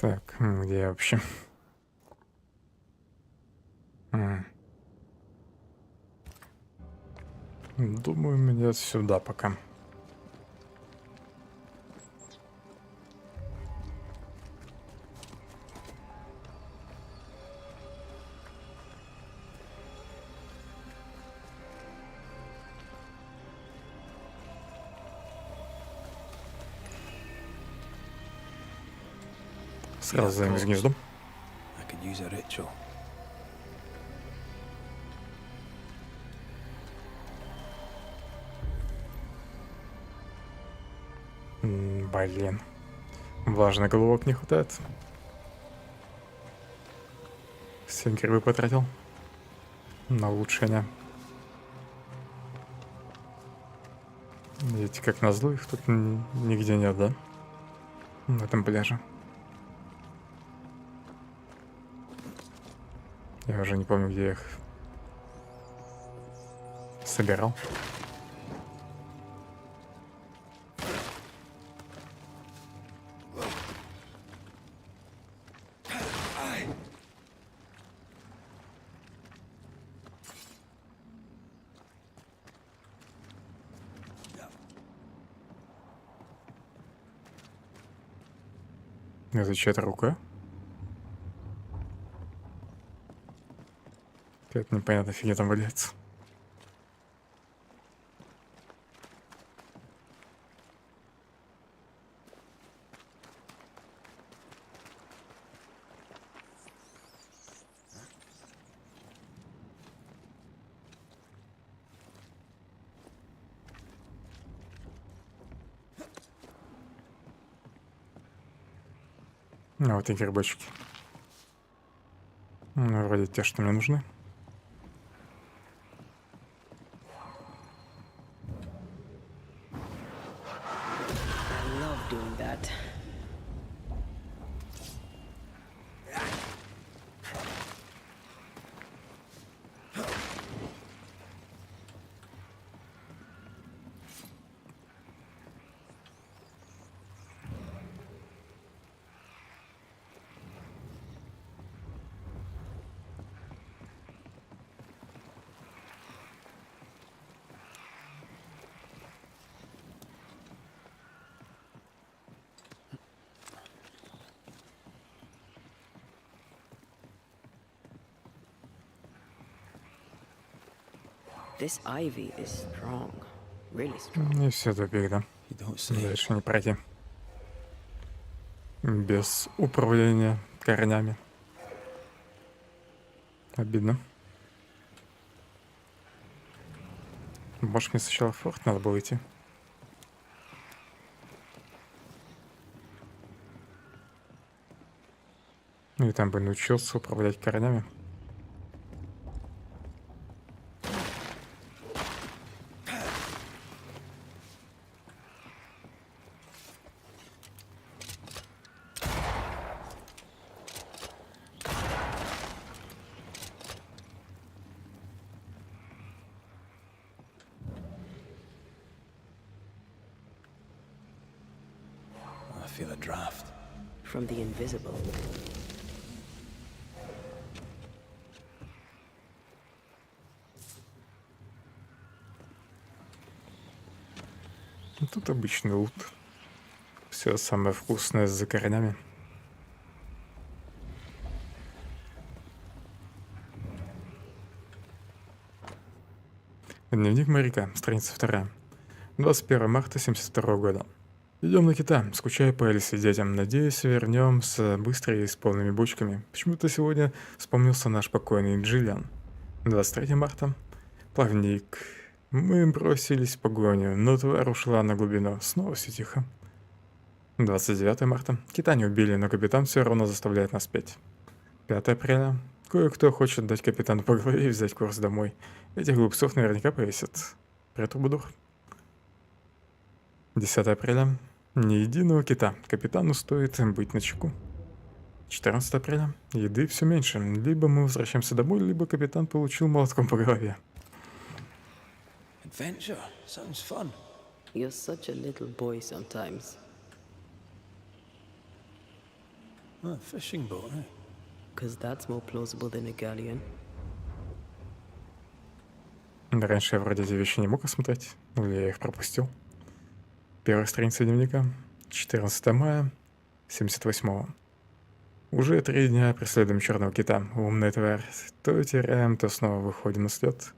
Так, где я вообще? Думаю, мне сюда пока. Сразу займусь гнездом. I could use a ritual. Блин. Влажных головок не хватает. Все грибы потратил на улучшение. Видите, как назло, их тут нигде нет, да? На этом пляже. Я уже не помню, где я их собирал. Это чья-то рука? Какая-то непонятная фигня там валяется. А вот и грибочки. Ну, вроде те, что мне нужны. This ivy is strong. Really strong. И все, тупик, да? Дальше не пройти. Без управления корнями. Обидно. Может, мне сначала в форт надо было идти? Ну и там бы научился управлять корнями. I feel a draft. From the invisible. Тут обычный лут. Все самое вкусное за корнями. Дневник моряка, страница 2. 21 марта 1972 года. Идем на кита, скучаю по Элисе и детям. Надеюсь, вернемся быстро и с полными бочками. Почему-то сегодня вспомнился наш покойный Джиллиан. 23 марта. Плавник. Мы бросились в погоню, но тварь ушла на глубину. Снова все тихо. 29 марта. Кита не убили, но капитан все равно заставляет нас петь. 5 апреля. Кое-кто хочет дать капитану по голове и взять курс домой. Этих глупцов наверняка повесят. Претрубадур. 10 апреля. Ни единого кита. Капитану стоит быть начеку. 14 апреля. Еды все меньше. Либо мы возвращаемся домой, либо капитан получил молотком по голове. Adventure sounds fun. You're such a little boy sometimes. A fishing boat, eh? Because that's more plausible than a galleon. Раньше я вроде эти вещи не мог осмотреть, или я их пропустил. Первая страница дневника. 14 мая 78-го. Уже 3 дня преследуем черного кита. Умная тварь. То теряем, то снова выходим на след.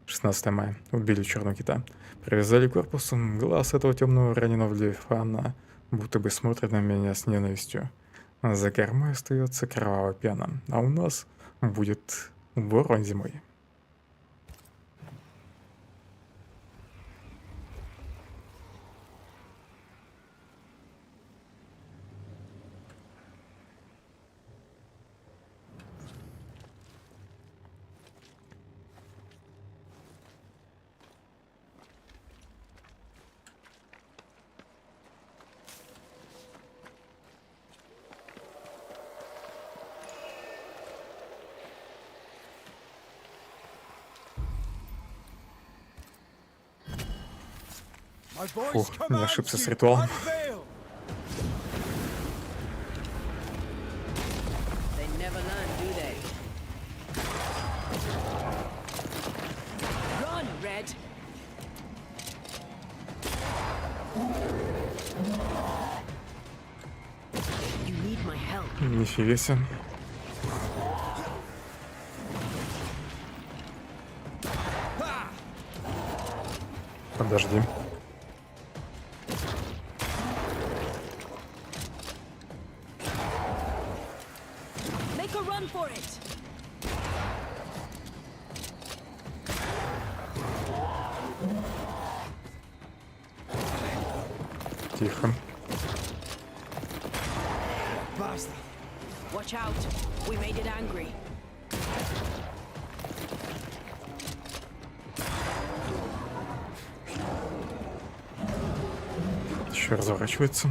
16 мая. Убили черного кита. Привязали корпусом. Глаз этого темного раненого левифана будто бы смотрит на меня с ненавистью. За кормой остается кровавая пена. А у нас будет ворон зимой. Фух, не ошибся с ритуалом. They never learn, do they? Run, Red! You need my help. Нифига себе. Подожди. Make a run for it. Тихо. Watch out. We made it angry. Еще разворачивается.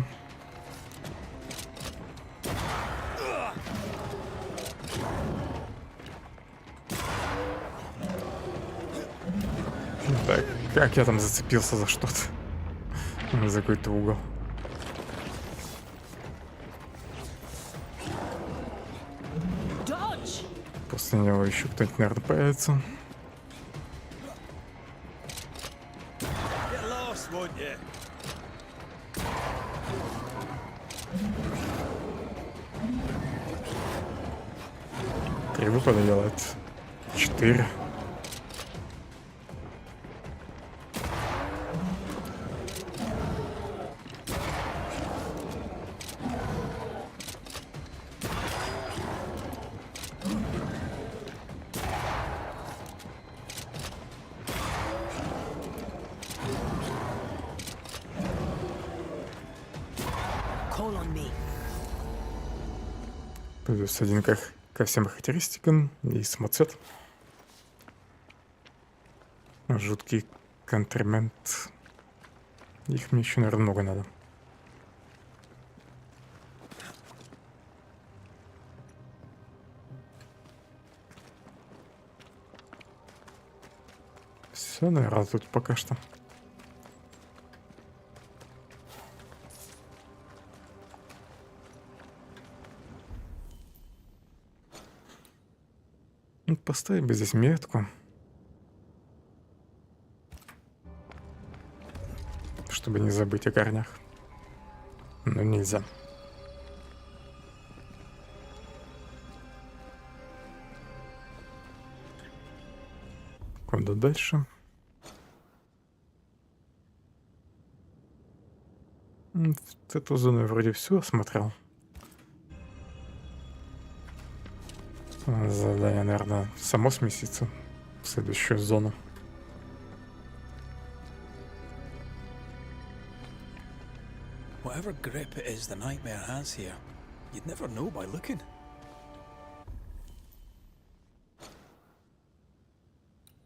Так, как я там зацепился за что-то? За какой-то угол. После него еще кто-нибудь, наверное, появится. Три выпада делает. 4. call on me. +1 ко всем характеристикам и самоцвет. Жуткий контримент. Их мне еще, наверное, много надо. Все, наверное, тут пока что. Поставим бы здесь метку, чтобы не забыть о корнях. Но нельзя. Куда дальше? Эту зону я вроде все осмотрел. Задание, наверное, само сместится в следующую зону. Whatever grip it is the nightmare has here, you'd never know by looking.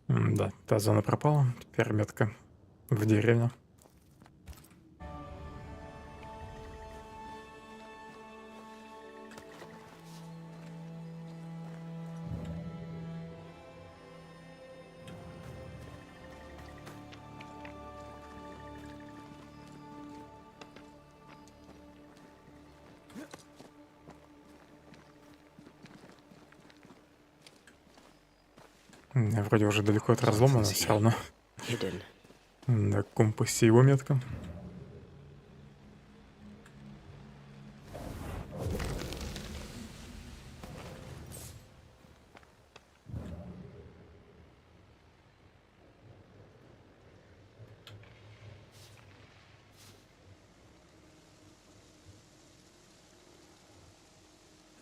Да, та зона пропала. Теперь метка в деревню. Я вроде уже далеко от разлома, но все равно. На компасе его метка.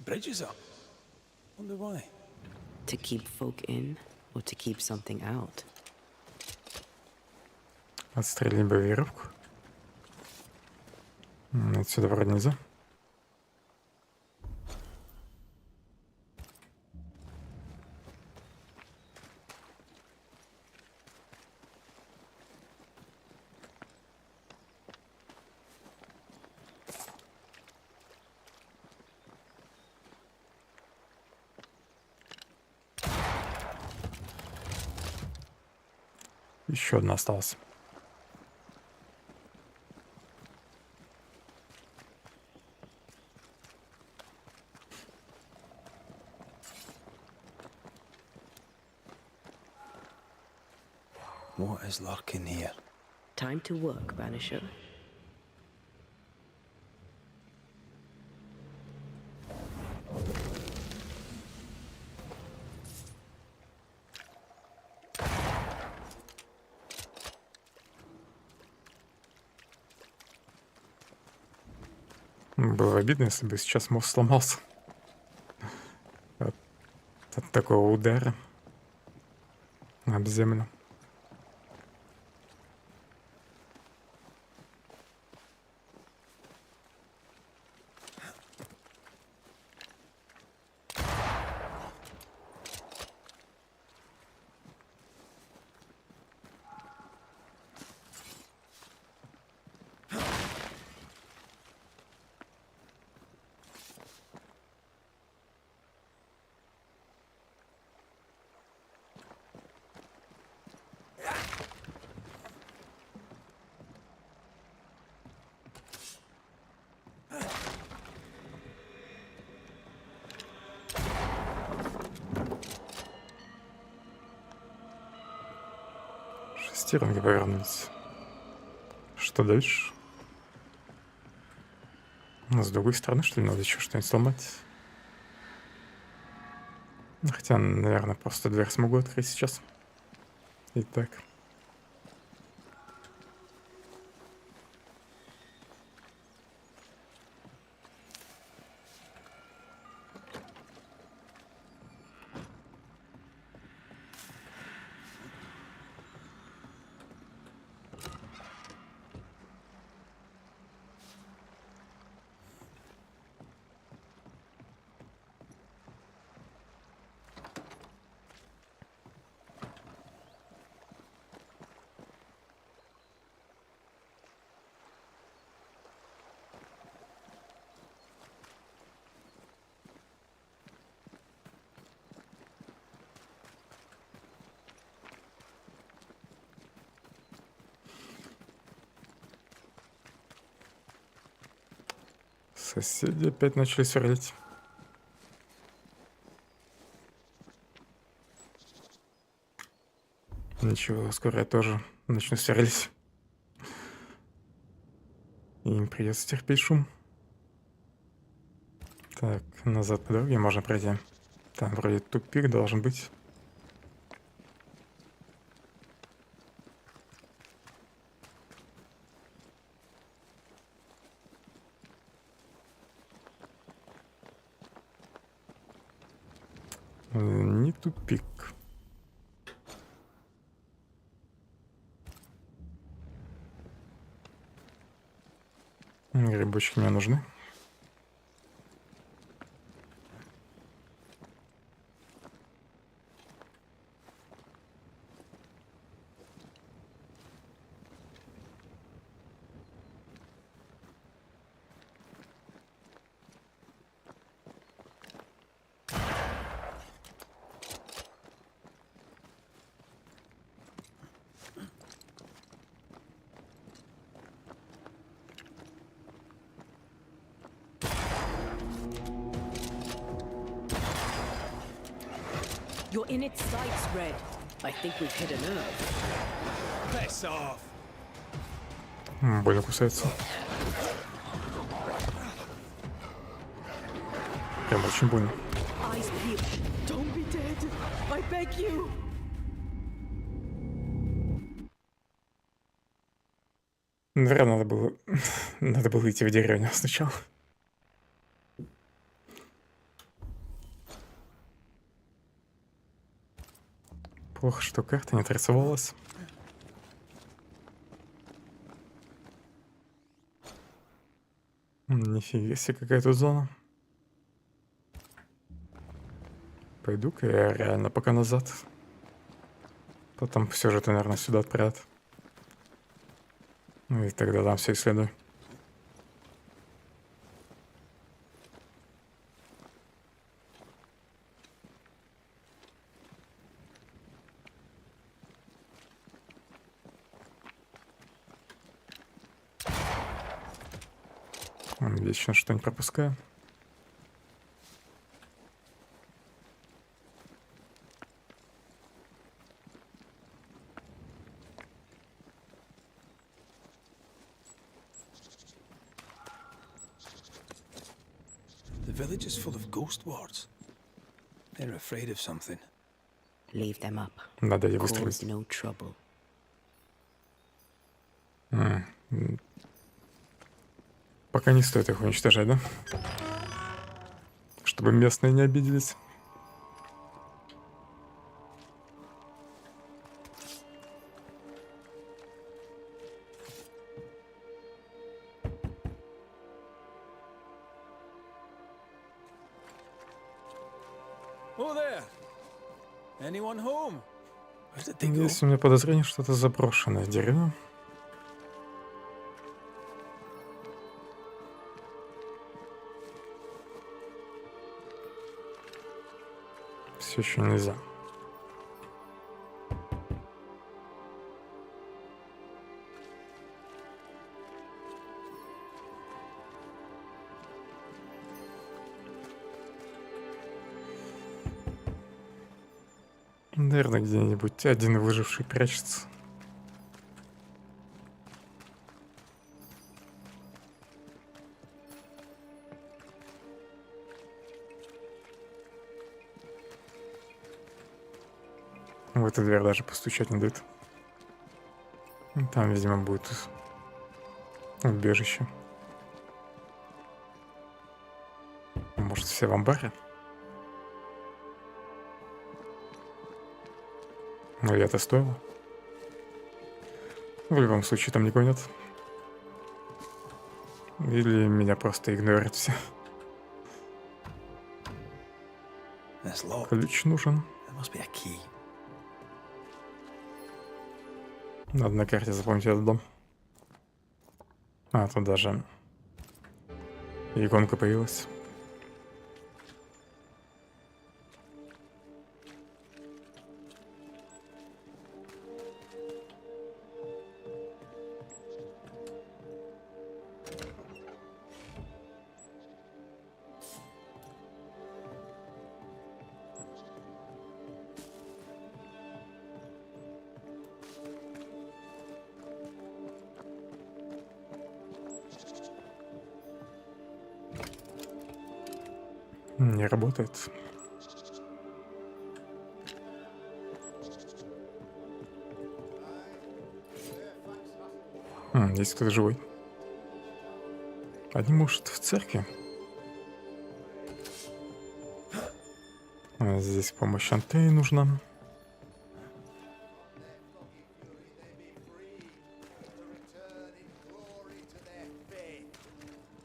Bridges up. Wonder why. To keep folk in, or to keep something out? Отстрелим бы веревку. Отсюда вроде нельзя. Еще одна осталась. What is lurking here? Time to work, Banisher. Было обидно, если бы сейчас мост сломался от такого удара об землю. Шестеренки повернулись. Что дальше? С другой стороны, что ли, надо еще что-нибудь сломать? Хотя, наверное, просто дверь смогу открыть сейчас. Итак. Соседи опять начали сверлить. Ничего, скоро я тоже начну сверлить. И им придется терпеть шум. Так, назад по дороге можно пройти. Там вроде тупик должен быть. Не тупик. Грибочки мне нужны. You're in its sights, Red. I think we've hit a nerve. Piss off. Больно кусается. Прям очень больно. Eyes peeled. Don't be dead. I beg you. Наверное, надо было идти в деревню сначала. Плохо, что карта не отрисовалась. Нифига себе, какая тут зона. Пойду-ка я реально пока назад. Потом все же, наверное, сюда отправят. Ну и тогда там все исследую. Вечно что-нибудь пропускаю. The village is full of ghost wards. They're afraid of something. Leave them up. Надо ей Cause выстрелить. no trouble. Пока не стоит их уничтожать, да? Чтобы местные не обиделись. Oh there. Anyone home? Where did they go? Есть у меня подозрение, что это заброшенная деревня. Все еще нельзя. Наверное, где-нибудь один выживший прячется. В эту дверь даже постучать не дают. Там, видимо, будет убежище. Может, все в амбаре? Но я-то стоило. В любом случае, там никого нет. Или меня просто игнорят все. Ключ нужен. Надо на карте запомнить этот дом. А, тут даже иконка появилась. Не работает. Есть кто-то живой. Они, может, в церкви? Здесь помощь Антеи нужна.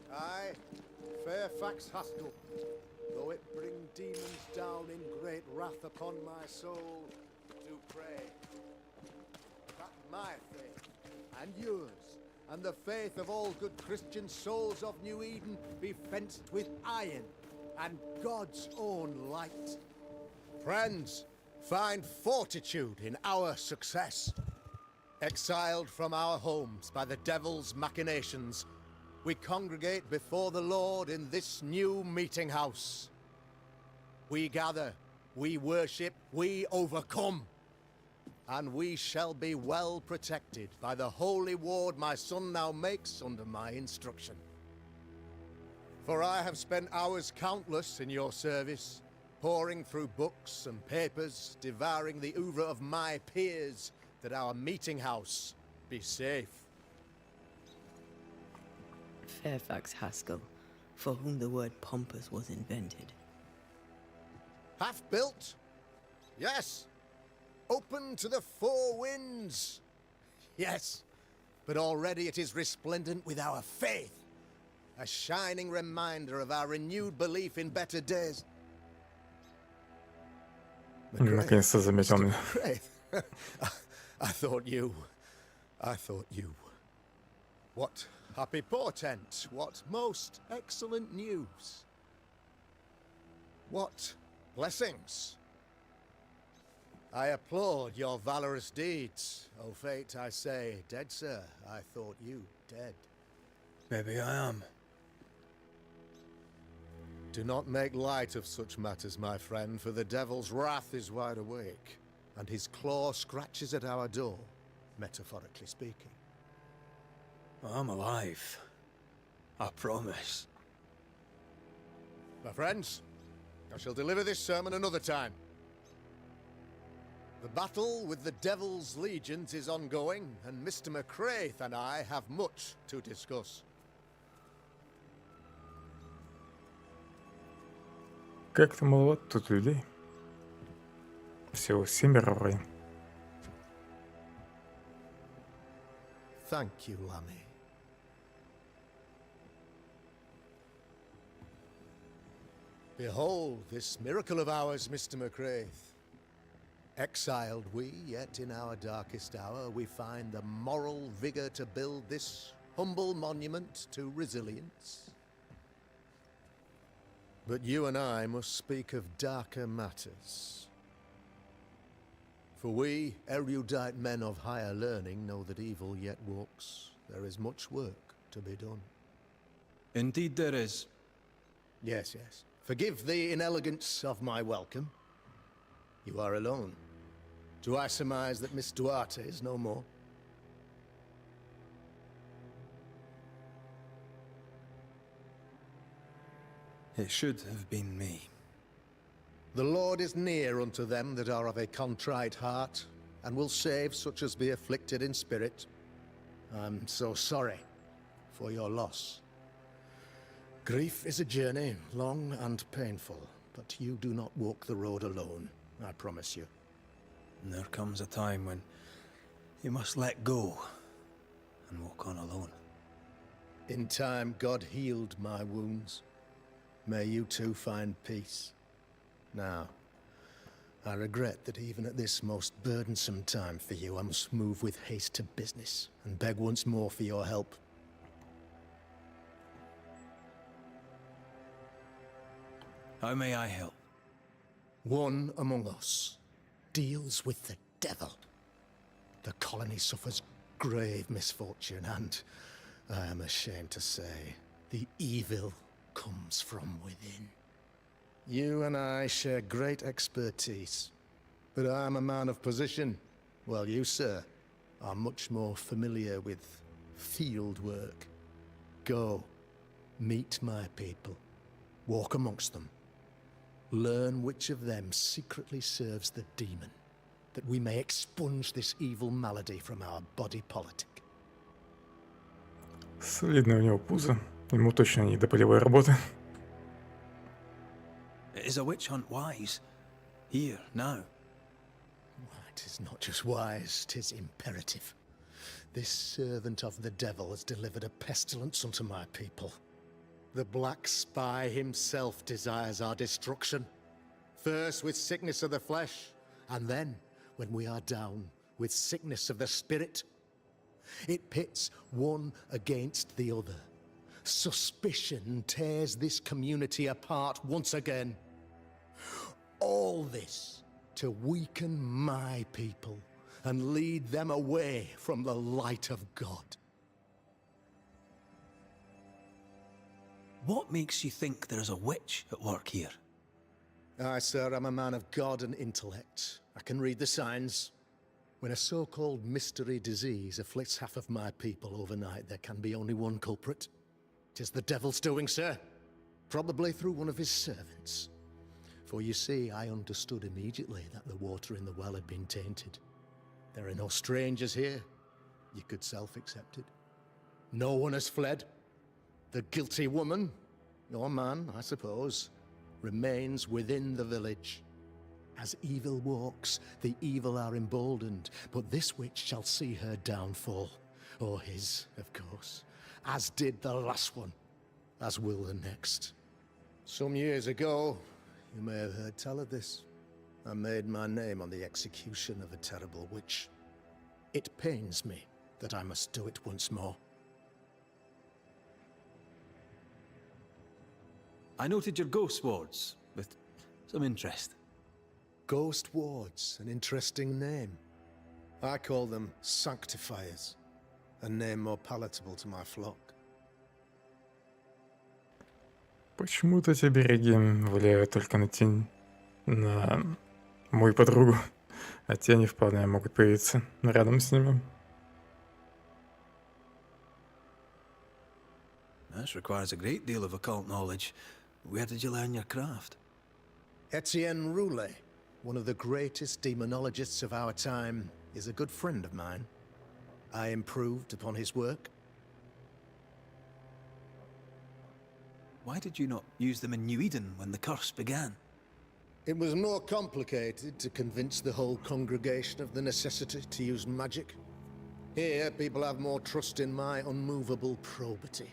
Aye, Fairfax Haskell, though it bring demons down in great wrath upon my soul, to pray that my faith and yours and the faith of all good Christian souls of New Eden be fenced with iron and God's own light. Friends, find fortitude in our success. Exiled from our homes by the devil's machinations, we congregate before the Lord in this new meeting house. We gather, we worship, we overcome. And we shall be well protected by the holy ward my son now makes under my instruction. For I have spent hours countless in your service, poring through books and papers, devouring the oeuvre of my peers, that our meeting house be safe. Fairfax Haskell, for whom the word pompous was invented. Half built? Yes. Open to the four winds? Yes. But already it is resplendent with our faith. A shining reminder of our renewed belief in better days. Наконец-то заметил меня. I thought you. What happy portent, what most excellent news. What blessings. I applaud your valorous deeds. O fate, I say, dead sir, I thought you dead. Maybe I am. Do not make light of such matters, my friend, for the devil's wrath is wide awake, and his claw scratches at our door, metaphorically speaking. I'm alive. I promise. My friends, I shall deliver this sermon another time. The battle with the devil's legions is ongoing, and Mr. McCraith and I have much to discuss. Как-то маловато тут людей. Всего 7 вроде. Thank you, Lammy. Behold this miracle of ours, Mr. McCraith. Exiled we, yet in our darkest hour we find the moral vigor to build this humble monument to resilience. But you and I must speak of darker matters. For we, erudite men of higher learning, know that evil yet walks. There is much work to be done. Indeed there is. Yes, yes. Forgive the inelegance of my welcome. You are alone. Do I surmise that Miss Duarte is no more? It should have been me. The Lord is near unto them that are of a contrite heart, and will save such as be afflicted in spirit. I'm so sorry for your loss. Grief is a journey, long and painful, but you do not walk the road alone, I promise you. And there comes a time when you must let go and walk on alone. In time, God healed my wounds. May you too find peace. Now, I regret that even at this most burdensome time for you, I must move with haste to business and beg once more for your help. How may I help? One among us deals with the devil. The colony suffers grave misfortune, and I am ashamed to say, the evil comes from within. You and I share great expertise, but I am a man of position, while you, sir, are much more familiar with field work. Go, meet my people, walk amongst them, Learn which of them secretly serves the demon, that we may expunge this evil malady from our body politic. Солидное у него пузо. Ему точно не до полевой работы. Is a witch hunt wise? Here, now? Tis not just wise, 'tis imperative. This servant of the devil has delivered a pestilence unto my people. The black spy himself desires our destruction. First with sickness of the flesh, and then, when we are down, with sickness of the spirit. It pits one against the other. Suspicion tears this community apart once again. All this to weaken my people and lead them away from the light of God. What makes you think there's a witch at work here? Aye, sir, I'm a man of God and intellect. I can read the signs. When a so-called mystery disease afflicts half of my people overnight, there can be only one culprit. 'Tis the devil's doing, sir. Probably through one of his servants. For you see, I understood immediately that the water in the well had been tainted. There are no strangers here. You could self-accept it. No one has fled. The guilty woman, or man, I suppose, remains within the village. As evil walks, the evil are emboldened, but this witch shall see her downfall. Or his, of course. As did the last one. As will the next. Some years ago, you may have heard tell of this. I made my name on the execution of a terrible witch. It pains me that I must do it once more. I noted your ghost wards with some interest. Ghost wards, an interesting name. I call them sanctifiers, a name more palatable to my flock. Почему-то эти береги влияют только на тень, на мою подругу, а тени вполне могут появиться рядом с ними. This requires a great deal of occult knowledge. Where did you learn your craft? Etienne Roulet, one of the greatest demonologists of our time, is a good friend of mine. I improved upon his work. Why did you not use them in New Eden when the curse began? It was more complicated to convince the whole congregation of the necessity to use magic. Here, people have more trust in my unmovable probity.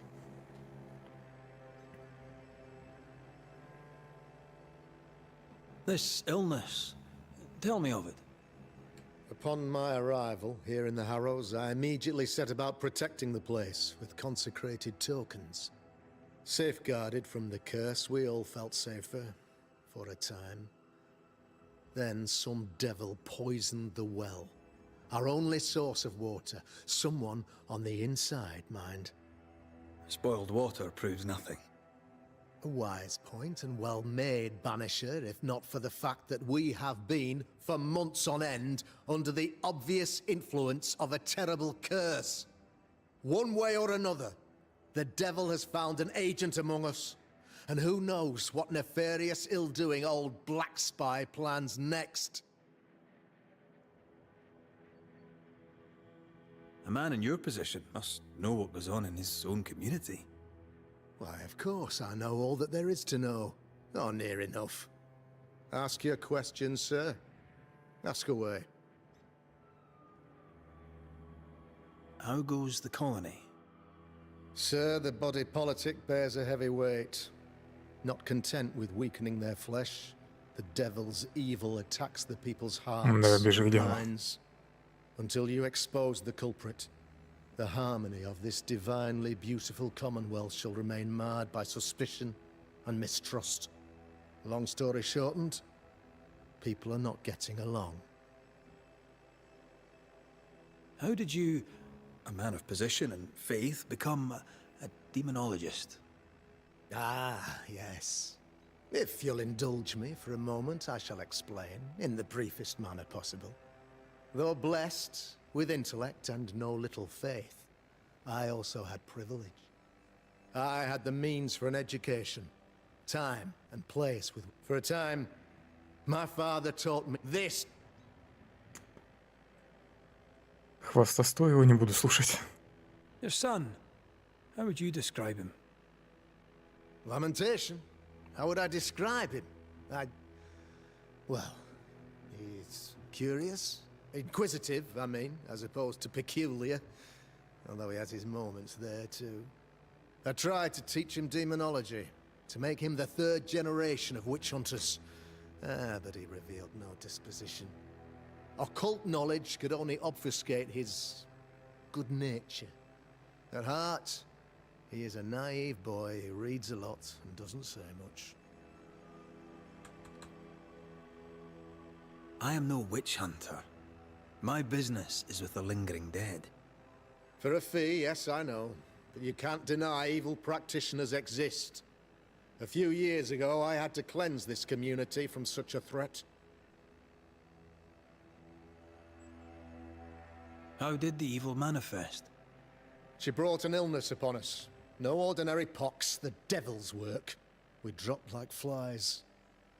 This illness, tell me of it. Upon my arrival here in the Harrows, I immediately set about protecting the place with consecrated tokens. Safeguarded from the curse, we all felt safer, for a time. Then some devil poisoned the well, our only source of water. Someone on the inside, mind. Spoiled water proves nothing. A wise point and well made, Banisher, if not for the fact that we have been, for months on end, under the obvious influence of a terrible curse. One way or another, the devil has found an agent among us, and who knows what nefarious ill-doing old Black Spy plans next. A man in your position must know what goes on in his own community. Why, of course, I know all that there is to know. Oh, near enough. Ask your questions, sir. Ask away. How goes the colony? Sir, the body politic bears a heavy weight. Not content with weakening their flesh, the devil's evil attacks the people's hearts and minds. Until you expose the culprit, the harmony of this divinely beautiful commonwealth shall remain marred by suspicion and mistrust. Long story shortened, people are not getting along. How did you, a man of position and faith, become a demonologist? Ah, yes. If you'll indulge me for a moment, I shall explain in the briefest manner possible. Though blessed with intellect and no little faith, I also had privilege. I had the means for an education, time and place with. For a time, my father taught me this. Хвастовство его не буду слушать. Your son, how would you describe him? Lamentation? How would I describe him? Well, he's curious, inquisitive, I mean, as opposed to peculiar, although he has his moments there too. I tried to teach him demonology, to make him the third generation of witch hunters. But he revealed no disposition. Occult knowledge could only obfuscate his good nature. At heart, he is a naive boy who reads a lot and doesn't say much. I am no witch hunter. My business is with the lingering dead. For a fee, yes, I know. But you can't deny evil practitioners exist. A few years ago, I had to cleanse this community from such a threat. How did the evil manifest? She brought an illness upon us. No ordinary pox, the devil's work. We dropped like flies.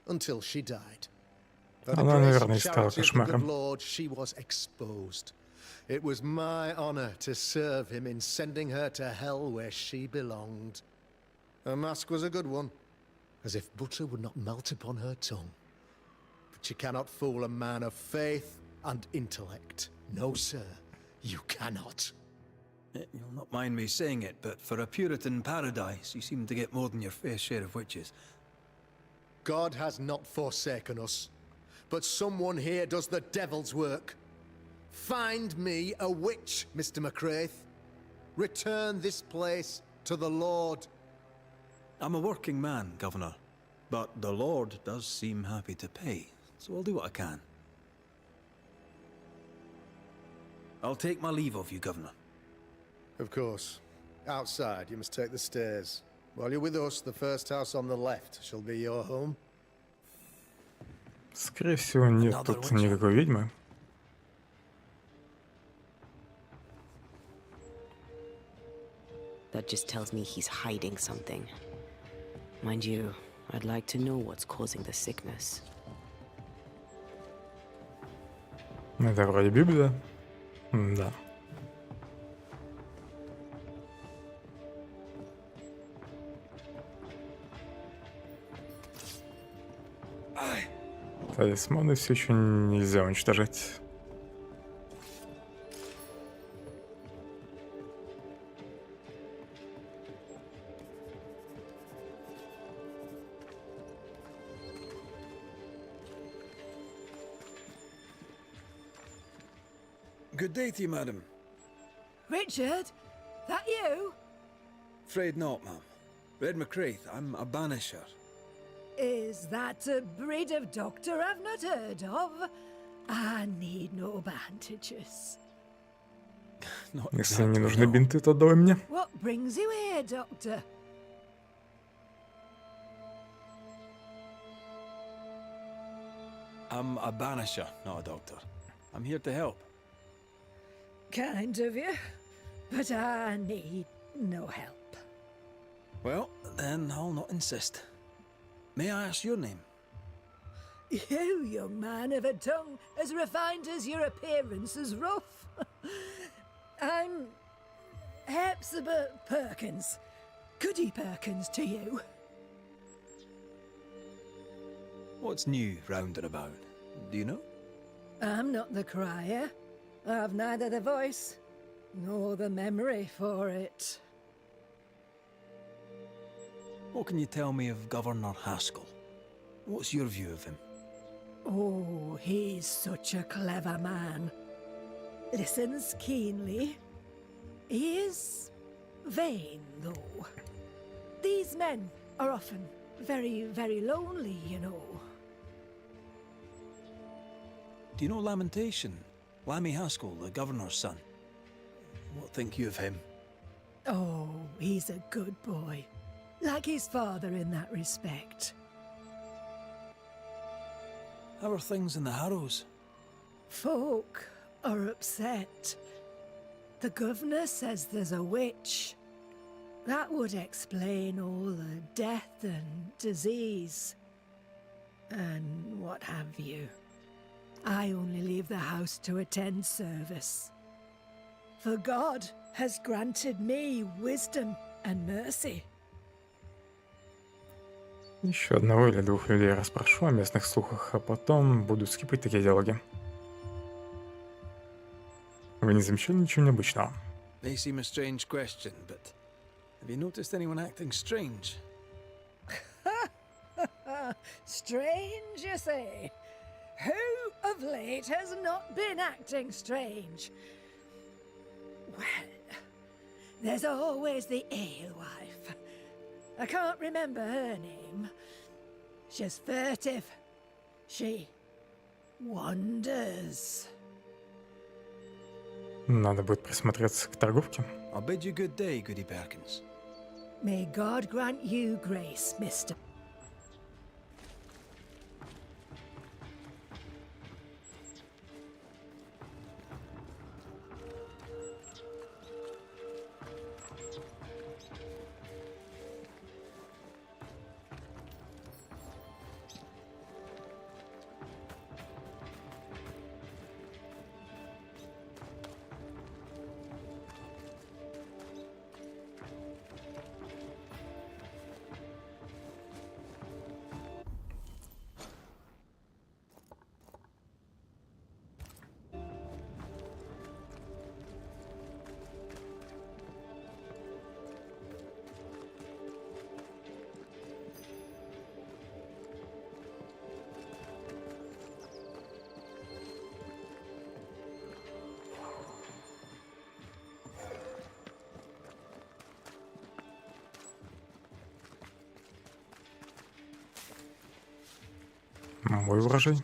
Until she died. By the Она, grace наверное, and стала charity of the good кошмаром. Lord, she was exposed. It was my honor to serve him in sending her to hell where she belonged. Her mask was a good one, as if butter would not melt upon her tongue. But you cannot fool a man of faith and intellect. No, sir, you cannot. You'll not mind me saying it, but for a Puritan paradise, you seem to get more than your fair share of witches. God has not forsaken us, but someone here does the devil's work. Find me a witch, Mr. McCraith. Return this place to the Lord. I'm a working man, Governor, but the Lord does seem happy to pay, so I'll do what I can. I'll take my leave of you, Governor. Of course. Outside, you must take the stairs. While you're with us, the first house on the left shall be your home. Скорее всего, нет тут никакой ведьмы. That just tells me he's hiding something. Mind you, I'd like to know what's causing the sickness. Это вроде Библия. Да. Талисманы все еще нельзя уничтожать. Good day to you, madam. Richard? That you? Afraid not, ma'am. Red McCraith, I'm a banisher. Is that a breed of doctor I've not heard of? I need no bandages. Not Если не exactly, нужны no. бинты, то давай мне. What brings you here, doctor? I'm a banisher, not a doctor. I'm here to help. Kind of you, but I need no help. Well, then I'll not insist. May I ask your name? You, young man, have a tongue as refined as your appearance is rough. I'm Hepzibah Perkins. Goody Perkins to you. What's new round and about? Do you know? I'm not the crier. I've neither the voice nor the memory for it. What can you tell me of Governor Haskell? What's your view of him? Oh, he's such a clever man. Listens keenly. He is vain, though. These men are often very, very lonely, you know. Do you know Lamentation? Lammy Haskell, the governor's son. What think you of him? Oh, he's a good boy. Like his father in that respect. How are things in the Harrows? Folk are upset. The governor says there's a witch. That would explain all the death and disease, and what have you. I only leave the house to attend service. For God has granted me wisdom and mercy. Еще одного или двух людей расспрошу о местных слухах, а потом буду скипать такие диалоги. Вы не замечали ничего необычного? May seem a strange question, but have you noticed anyone acting strange? Strange, you say? Who of late has not been acting strange? Well, there's always the alewife. I can't remember her name. She's furtive. She wanders. Надо будет присмотреться к торговке. I'll bid you good day, Goody Perkins. May God grant you grace, Mr. Мой урожай.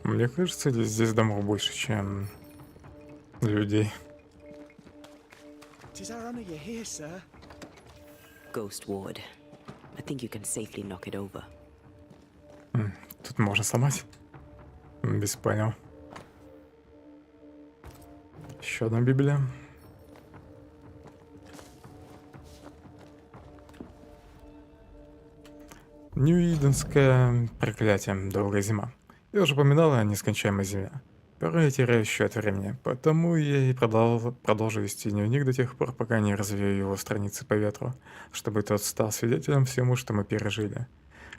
Мне кажется, здесь домов больше, чем людей. Tis our honor you're here, sir. Ghost Ward. I think you can safely knock it over. Тут можно сломать. Без понял. Еще одна Библия. Нью-Иденское проклятие. Долгая зима. Я уже упоминал о нескончаемой зиме. Порой я теряю счет времени, потому я и продолжу вести дневник до тех пор, пока не развею его страницы по ветру, чтобы тот стал свидетелем всему, что мы пережили.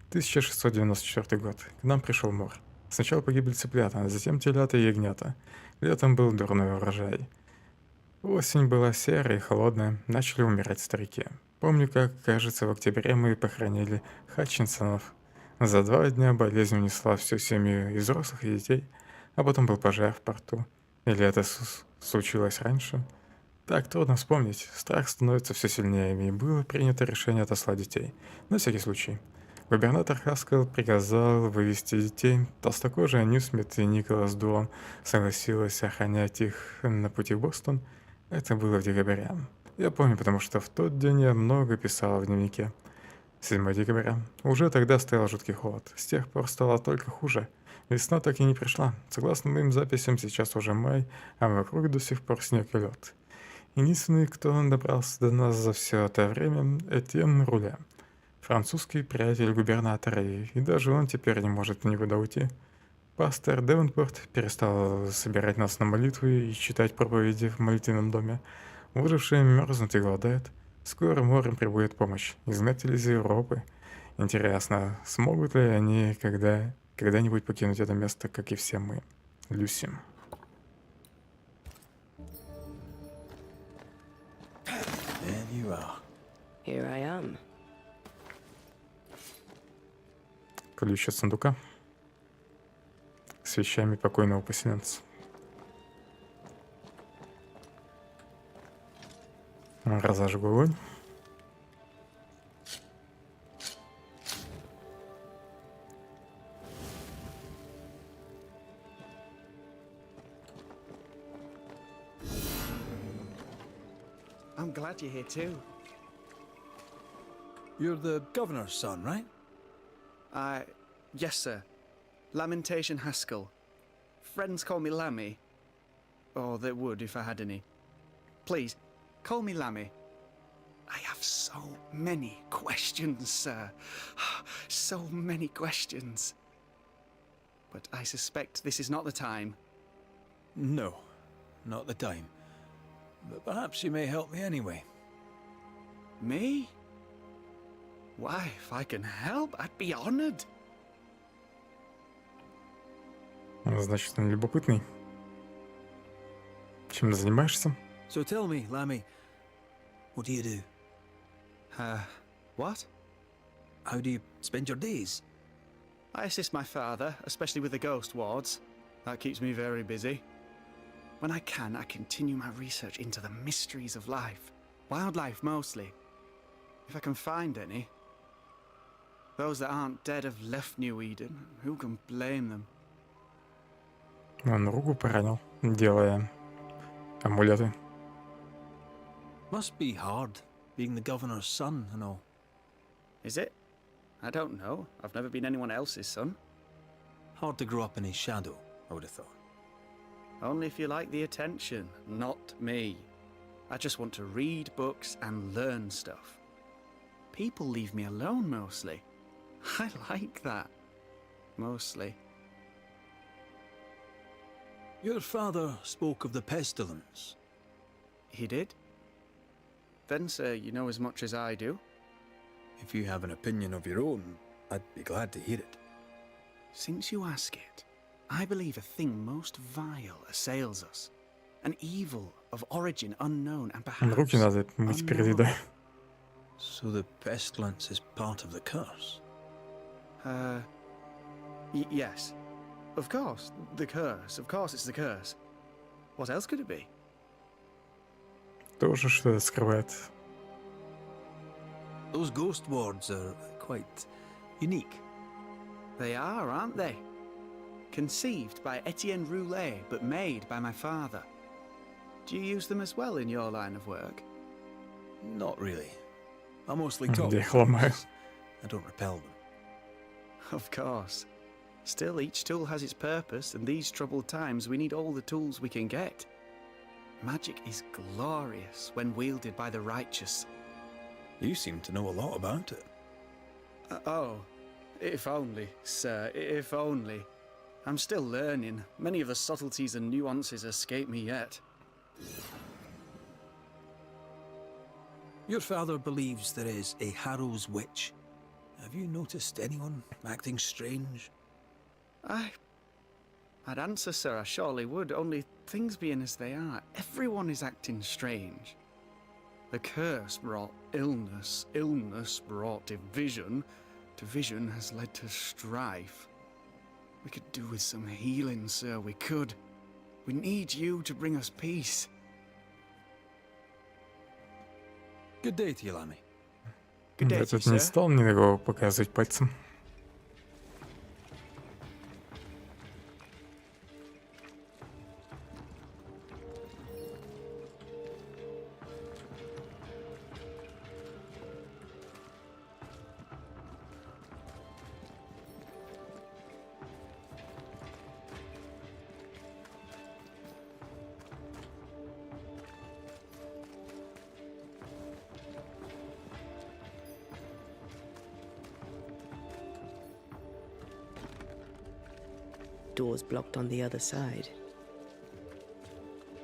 1694 год. К нам пришел мор. Сначала погибли цыплята, а затем телята и ягнята. Летом был дурной урожай. Осень была серая и холодная, начали умирать старики. Помню, как, кажется, в октябре мы похоронили Хатчинсонов. За 2 дня болезнь унесла всю семью из взрослых и детей, а потом был пожар в порту. Или это случилось раньше? Так трудно вспомнить. Страх становится все сильнее, и было принято решение отослать детей. На всякий случай. Губернатор Хаскell приказал вывести детей. Толстокожая Ньюсмит и Николас Дуон согласилась охранять их на пути в Бостон. Это было в декабре. Я помню, потому что в тот день я много писала в дневнике. 7 декабря. Уже тогда стоял жуткий холод. С тех пор стало только хуже. Весна так и не пришла. Согласно моим записям, сейчас уже май, а вокруг до сих пор снег и лед. Единственный, кто добрался до нас за все это время, Этьен Руля. Французский приятель губернатора, и даже он теперь не может никуда уйти. Пастор Девенпорт перестал собирать нас на молитвы и читать проповеди в молитвенном доме. Выжившие мерзнут и голодают. Скоро морем прибудет помощь. Изгнатели из Европы. Интересно, смогут ли они когда-нибудь покинуть это место, как и все мы? Люси. There you are. Here I am. Ключ от сундука с вещами покойного поселенца. Разожгу огонь. I'm glad you're here too. You're the governor's son, right? Yes, sir. Lamentation Haskell. Friends call me Lammy. Or they would if I had any. Please, call me Lammy. I have so many questions, sir. So many questions. But I suspect this is not the time. No, not the time. But perhaps you may help me anyway. Me? Why, if I can help, I'd be honored. Значит, он любопытный. Чем занимаешься? So tell me, Lammy, what do you do? What? How do you spend your days? I assist my father, especially with the ghost wards. That keeps me very busy. When I can, I continue my research into the mysteries of life. Wildlife, mostly. If I can find any. Those that aren't dead have left New Eden. Who can blame them? Он руку поранил, делая амулеты. Must be hard, being the governor's son and all. Is it? I don't know. I've never been anyone else's son. Hard to grow up in his shadow, I would have thought. Only if you like the attention, not me. I just want to read books and learn stuff. People leave me alone mostly. I like that. Mostly. Your father spoke of the pestilence. He did? Then, sir, you know as much as I do. If you have an opinion of your own, I'd be glad to hear it. Since you ask it, I believe a thing most vile assails us. An evil of origin unknown and perhaps Руки надо мыть перед едой. So the pestilence is part of the curse? Yes. Of course, the curse. Of course it's the curse. What else could it be? Тоже что-то скрывает. Those ghost wards are quite unique. They are, aren't they? Conceived by Etienne Roulet, but made by my father. Do you use them as well in your line of work? Not really. I mostly talk. Я их ломаю. I don't repel them. Of course. Still, each tool has its purpose, and these troubled times we need all the tools we can get. Magic is glorious when wielded by the righteous. You seem to know a lot about it. Oh, if only, sir, if only. I'm still learning. Many of the subtleties and nuances escape me yet. Your father believes there is a Harrow's witch. Have you noticed anyone acting strange? I'd answer, sir, I surely would, only things being as they are, everyone is acting strange. The curse brought illness, illness brought division, division has led to strife. We could do with some healing, sir, we could. We need you to bring us peace. Good day to you, Lammy. Good day to you, Этот не sir. стал на него показывать пальцем. Doors blocked on the other side.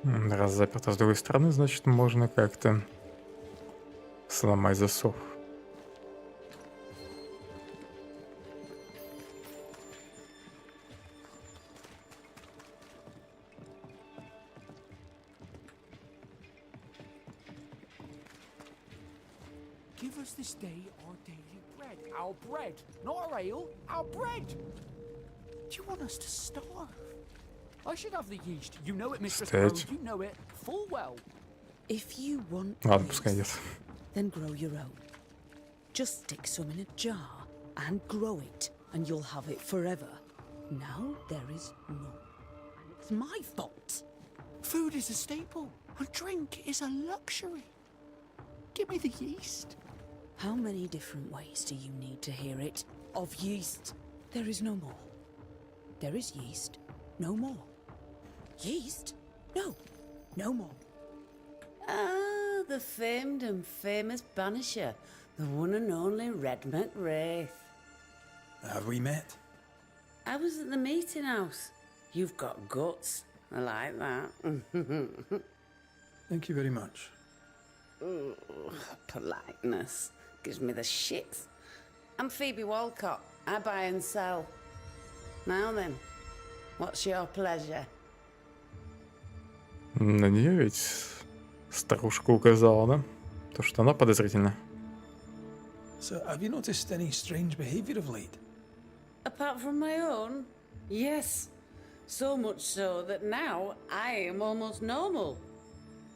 Раз заперто с другой стороны, значит, можно как-то сломать засов. Give us this day our daily bread. Our bread, not our ale, our bread! Do you want us to starve? I should have the yeast. You know it, Mistress Crow. Стоять. You know it full well. If you want Ладно, пускай идет. then grow your own. Just stick some in a jar and grow it, and you'll have it forever. Now there is none. And it's my fault. Food is a staple, and drink is a luxury. Give me the yeast. How many different ways do you need to hear it? Of yeast? There is no more. There is yeast, no more. Yeast? No, no more. Ah, the famed and famous Banisher, the one and only Red McWraith. Have we met? I was at the meeting house. You've got guts. I like that. Thank you very much. Ooh, politeness gives me the shits. I'm Phoebe Walcott. I buy and sell. Now then, what's your pleasure? На нее ведь старушка указала, да? То, что она подозрительна. So, have you noticed any strange behavior of late? Apart from my own? Yes. So much so that now I am almost normal.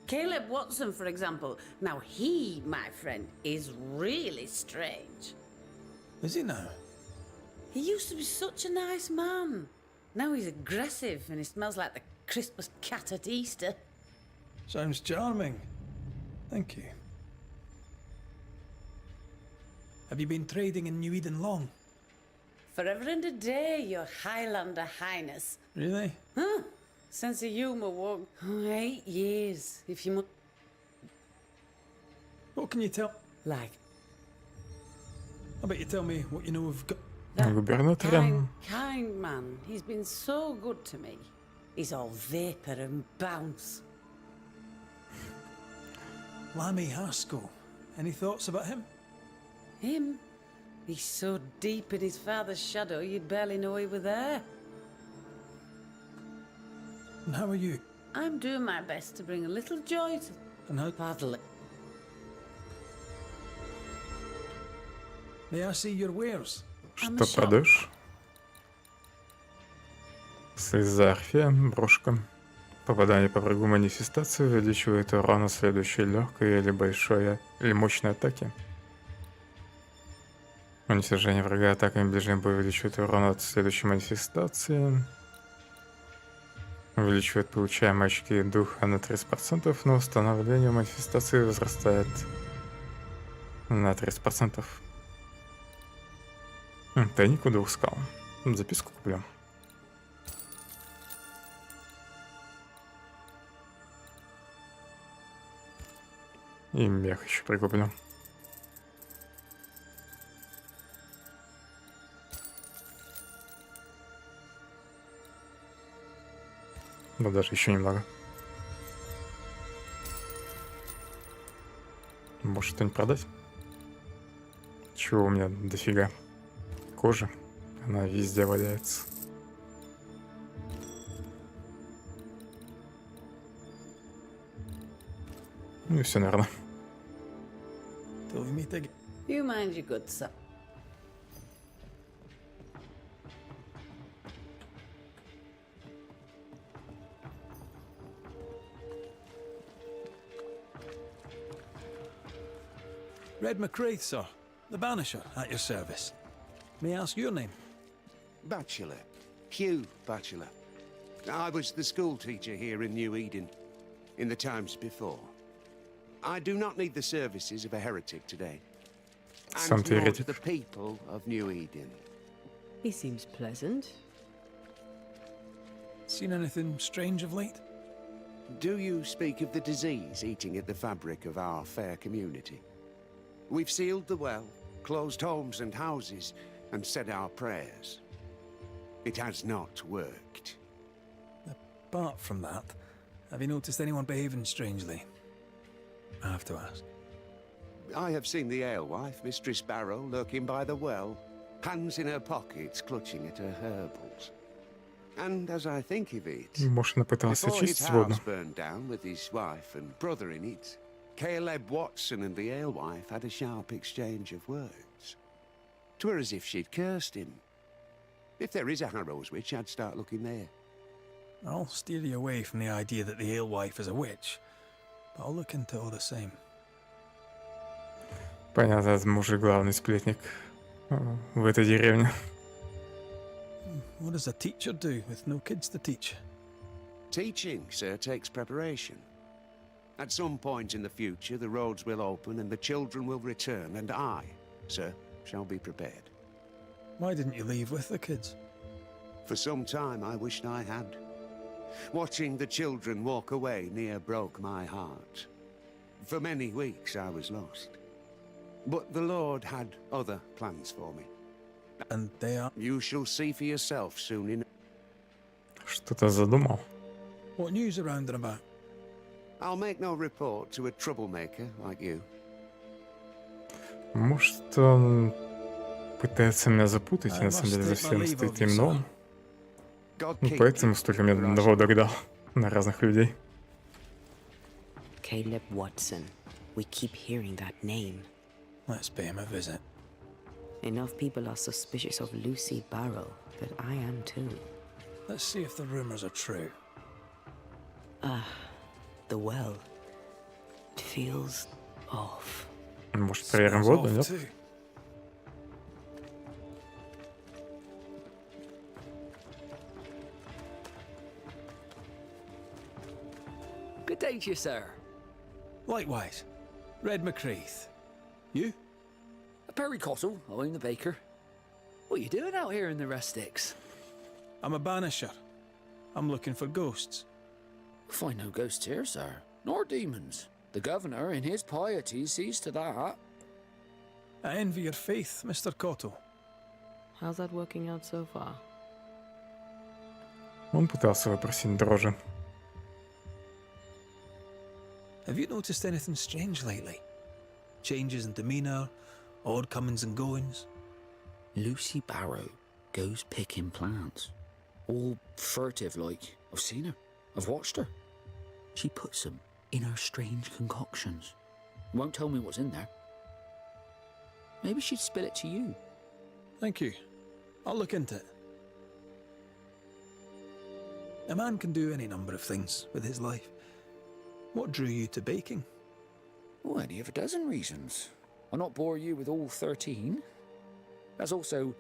Caleb Watson, for example. Now he, my friend, is really strange. Is he now? He used to be such a nice man. Now he's aggressive and he smells like the Christmas cat at Easter. Sounds charming. Thank you. Have you been trading in New Eden long? Forever and a day, your Highlander Highness. Really? Huh? Sense of humour won't... 8 years, if you must... What can you tell? Like? I bet you tell me what you know of... Kind man. He's been so good to me. He's all vapour and bounce. Lammy Haskell. Any thoughts about him? Him? He's so deep in his father's shadow, you'd barely know he were there. And how are you? I'm doing my best to bring a little joy to... And how... Paddle. May I see your wares? Что продаешь? Слеза Орфея, брошка. Попадание по врагу манифестации увеличивает урон на следующей легкой или большой или мощной атаке. Уничтожение врага атаками ближнего боя увеличивает урон от следующей манифестации. Увеличивает получаемые очки духа на 30%, но установление манифестации возрастает на 30%. Тайник у 2 скал. Записку куплю. И мех еще прикуплю. Да даже еще немного. Может что-нибудь продать? Чего у меня дофига? Кожа. Она везде валяется. Ну и все, наверное. You mind your good self. Red McWraith, sir. The Banisher, at your service. May I ask your name? Bachelor. Hugh Bachelor. I was the school teacher here in New Eden, in the times before. I do not need the services of a heretic today. And nor to the people of New Eden. He seems pleasant. Seen anything strange of late? Do you speak of the disease eating at the fabric of our fair community? We've sealed the well, closed homes and houses, and said our prayers. It has not worked. Apart from that, have you noticed anyone behaving strangely? I have to ask. I have seen the alewife, Mistress Barrow, lurking by the well, hands in her pockets, clutching at her herbals. And as I think of it, before his house burned down with his wife and brother in it, Caleb Watson and the alewife had a sharp exchange of words. 'Twere as if she'd cursed him. If there is a Harrow's witch, I'd start looking there. I'll steer you away from the idea that the alewife is a witch, but I'll look into all the same. Понятно, этот мужик главный сплетник в этой деревне. What does a teacher do with no kids to teach? Teaching, sir, takes preparation. At some point in the future, the roads will open and the children will return, and I, sir, shall be prepared. Why didn't you leave with the kids? For some time I wished I had. Watching the children walk away near broke my heart. For many weeks I was lost. But the Lord had other plans for me. And they are... You shall see for yourself soon enough. Что-то задумал. What news around and about? I'll make no report to a troublemaker like you. Может, он пытается меня запутать, и на самом деле за всем стоит именно он. Ну, поэтому столько медоводок дал на разных людей. Caleb Watson. We keep hearing that name. Let's pay him a visit. Enough people are suspicious of Lucy Barrow that I am too. Let's see if the rumors are true. The well. It feels off. Может, проверим воду, нет? Good day to you, sir. Likewise. Red McCreath. You? Perry Cottle, I'm the baker. What are you doing out here in the rustics? I'm a banisher. I'm looking for ghosts. Find no ghosts here, sir. Nor demons. The governor, in his piety, sees to that. I envy your faith, Mr. Cottle. How's that working out so far? Он пытался выпросить дрожжи. Have you noticed anything strange lately? Changes in demeanor, odd comings and goings? Lucy Barrow goes picking plants. All furtive like. I've seen her. I've watched her. She puts them in her strange concoctions. Won't tell me what's in there. Maybe she'd spill it to you. Thank you. I'll look into it. A man can do any number of things with his life. What drew you to baking? Oh, any of a dozen reasons. I'll not bore you with all 13. That's also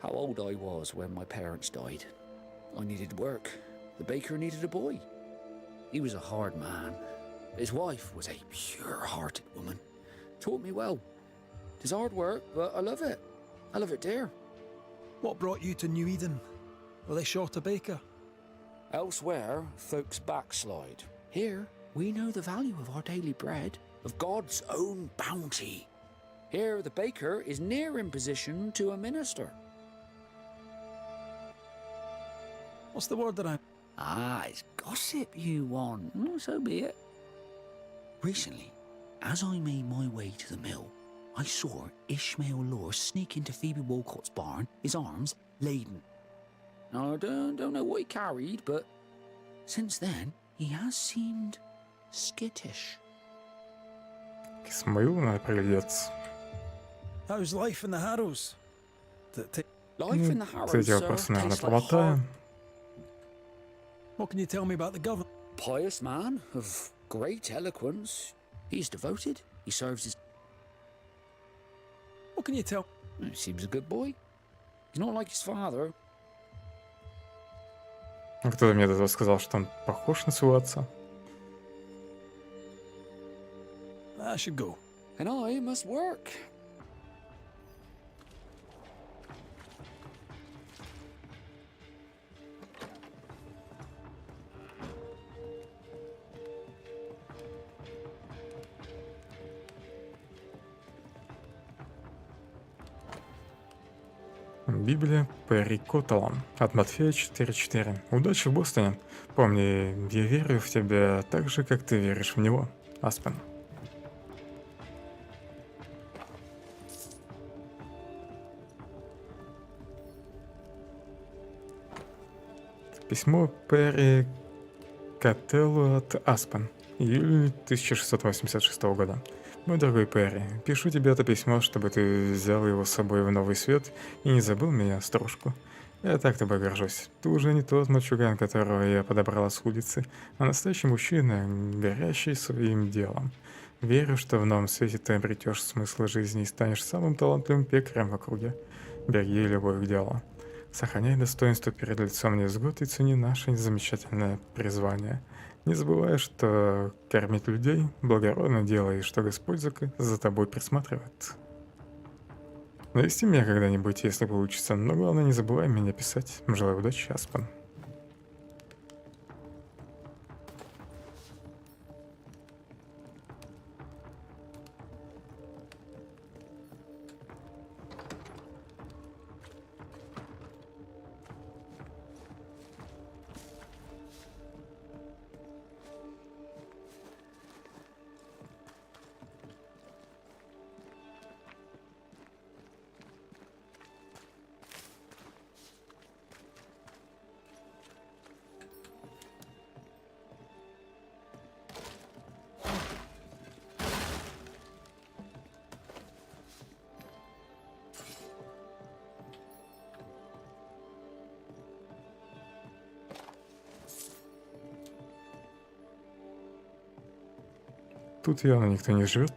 how old I was when my parents died. I needed work. The baker needed a boy. He was a hard man. His wife was a pure-hearted woman. Taught me well. It is hard work, but I love it. I love it dear. What brought you to New Eden? Were they short a baker? Elsewhere, folks backslide. Here, we know the value of our daily bread, of God's own bounty. Here, the baker is near in position to a minister. What's the word that I'm... Ah, it's gossip you want. Oh, so be it. Recently, as I made my way to the mill, I saw Ishmael Law sneak into Phoebe Walcott's barn, his arms laden. Now, I don't know what he carried, but since then, he has seemed skittish. К Исмаилу надо приглядеться. How's life in the Harrows? Life in the Harrows, Эти вопросы, наверное, промотаем. What can you tell me about the governor? Pious man of great eloquence. He's devoted. He serves his... What can you tell? He seems a good boy. He's not like his father. Кто-то мне до этого сказал, что он похож на своего отца. I should go. And I must work. Библия Перри Коттелла от Матфея 4.4. Удачи в Бостоне. Помни, я верю в тебя так же, как ты веришь в него. Аспен. Письмо Перри Коттеллу от Аспен. Июль 1686 года. Мой дорогой Перри, пишу тебе это письмо, чтобы ты взял его с собой в новый свет и не забыл меня, стружку. Я так тобой горжусь. Ты уже не тот мальчуган, которого я подобрала с улицы, а настоящий мужчина, горящий своим делом. Верю, что в новом свете ты обретешь смысл жизни и станешь самым талантливым пекарем в округе. Береги любовь к делу. Сохраняй достоинство перед лицом невзгод и цени наше замечательное призвание. Не забывай, что кормить людей — благородное дело, и что Господь за тобой присматривает. Навести меня когда-нибудь, если получится, но главное не забывай меня писать. Желаю удачи, Аспан. Тут явно никто не живет.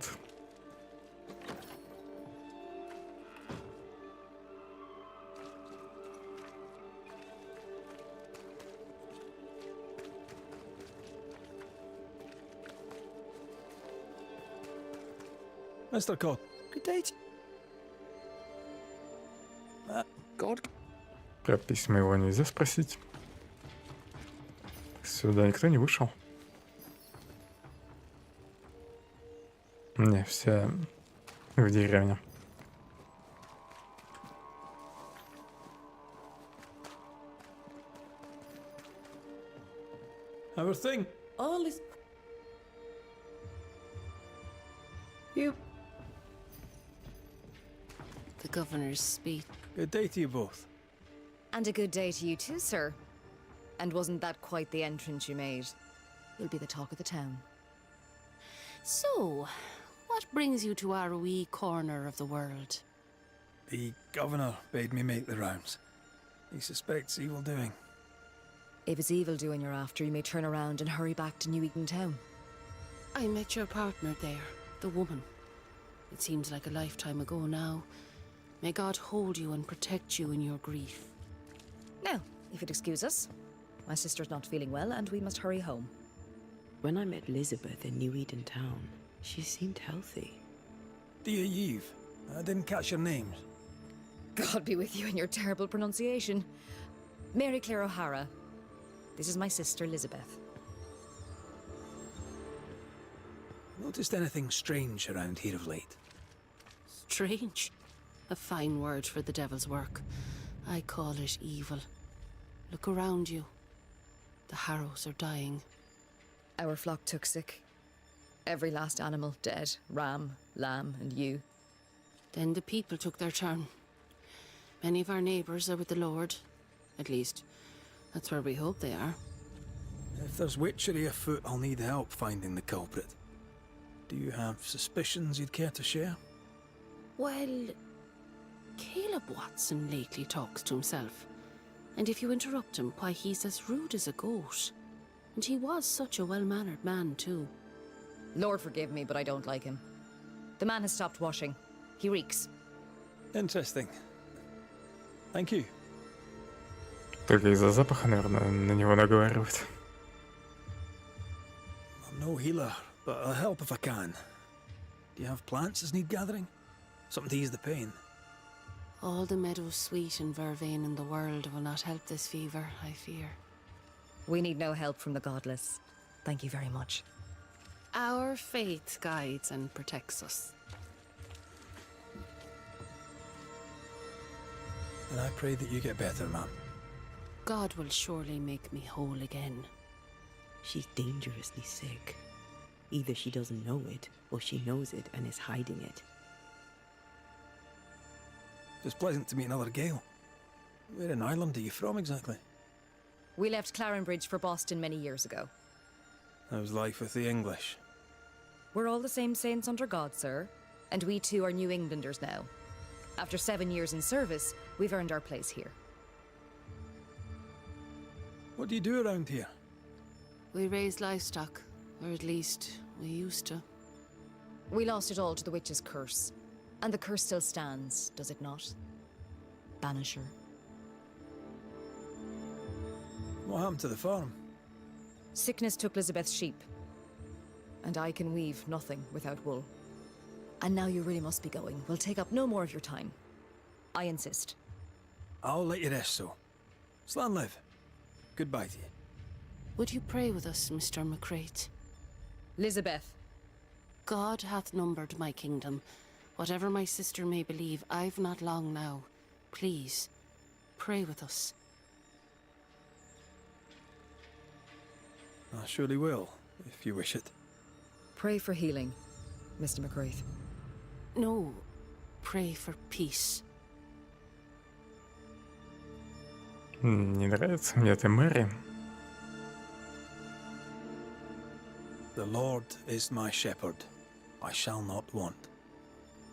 Mr. Cod, good day. God. Про письма его нельзя спросить. Сюда никто не вышел. Не, все в деревне. Everything? All is... You... The governor's speech. Good day to you both. And a good day to you too, sir. And wasn't that quite the entrance you made? You'll be the talk of the town. So, what brings you to our wee corner of the world? The governor bade me make the rounds. He suspects evil doing. If it's evil doing you're after, you may turn around and hurry back to New Eden Town. I met your partner there, the woman. It seems like a lifetime ago now. May God hold you and protect you in your grief. Now, if you'd excuse us, my sister's not feeling well and we must hurry home. When I met Elizabeth in New Eden Town, she seemed healthy. Dear Eve, I didn't catch your names. God be with you and your terrible pronunciation. Mary Claire O'Hara. This is my sister, Elizabeth. Noticed anything strange around here of late? Strange. A fine word for the devil's work. I call it evil. Look around you. The harrows are dying. Our flock took sick. Every last animal dead. Ram, lamb, and ewe. Then the people took their turn. Many of our neighbours are with the Lord. At least, that's where we hope they are. If there's witchery afoot, I'll need help finding the culprit. Do you have suspicions you'd care to share? Well, Caleb Watson lately talks to himself. And if you interrupt him, why, he's as rude as a goat. And he was such a well-mannered man, too. Lord forgive me, but I don't like him. The man has stopped washing. He reeks. Interesting. Thank you. Только из-за запаха, наверное, на него наговаривают. I'm no healer, but I'll help if I can. Do you have plants as need gathering? Something to ease the pain? All the meadows sweet and vervain in the world will not help this fever, I fear. We need no help from the godless. Thank you very much. Our faith guides and protects us. And I pray that you get better, ma'am. God will surely make me whole again. She's dangerously sick. Either she doesn't know it, or she knows it and is hiding it. It's pleasant to meet another Gale. Where in Ireland are you from, exactly? We left Clarenbridge for Boston many years ago. How's life with the English? We're all the same saints under God, sir. And we too are New Englanders now. After 7 years in service, we've earned our place here. What do you do around here? We raise livestock, or at least we used to. We lost it all to the witch's curse. And the curse still stands, does it not? Banisher. What happened to the farm? Sickness took Elizabeth's sheep. And I can weave nothing without wool. And now you really must be going. We'll take up no more of your time. I insist. I'll let you rest, so. Slan live. Goodbye to you. Would you pray with us, Mr. McCrate? Elizabeth. God hath numbered my kingdom. Whatever my sister may believe, I've not long now. Please, pray with us. I surely will, if you wish it. Pray for healing, Mr. McCraith. No, pray for peace. Не нравится мне эта Мэри. The Lord is my shepherd. I shall not want.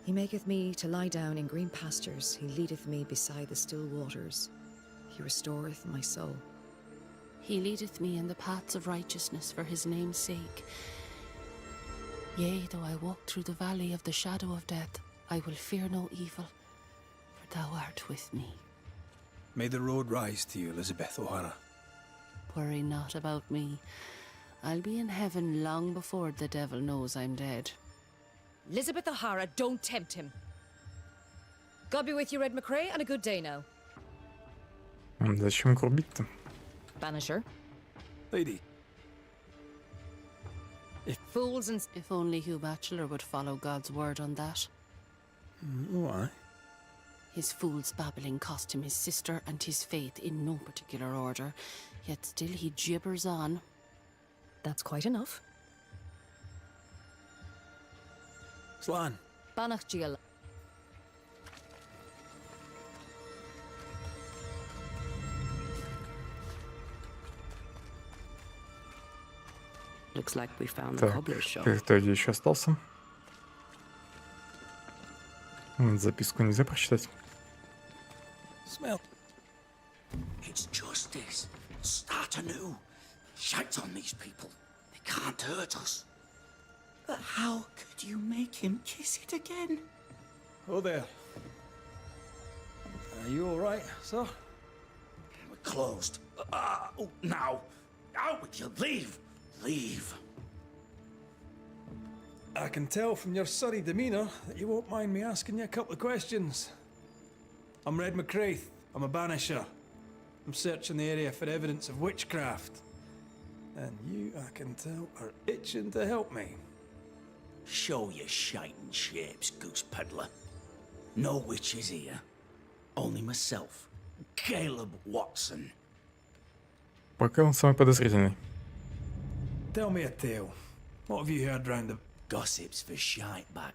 He maketh me to lie down in green pastures. He leadeth me beside the still waters. He restoreth my soul. He leadeth me in the paths of righteousness for his name's sake. Yea, though I walk through the valley of the shadow of death, I will fear no evil, for thou art with me. May the road rise to you, Elizabeth O'Hara. Worry not about me. I'll be in heaven long before the devil knows I'm dead. Elizabeth O'Hara, don't tempt him. God be with you, Red McCrae, and a good day now. Зачем грубить-то? Banisher. Lady. Fools and... If only Hugh Batchelor would follow God's word on that. Why? His fool's babbling cost him his sister and his faith in no particular order, yet still he gibbers on. That's quite enough. Slan. Banach Gial. Looks like we found the Так, cobbler's shop. кто где еще остался? Записку нельзя прочитать. Smell. It's justice. Start anew. Shout on these people. They can't hurt us. But how could you make him kiss it again? Oh there. Are you all right, sir? We're closed. Oh, now. Out with you. Leave. Leave. I can tell from your surly demeanour that you won't mind me asking you a couple of questions. I'm Red McCraith. I'm a banisher. I'm searching the area for evidence of witchcraft. And you, I can tell, are itching to help me. Show your shiting shapes, goose peddler. No witches here. Only myself, Caleb Watson. Пока он самый подозрительный. Tell me a tale. What have you heard round the... Gossips for shite back.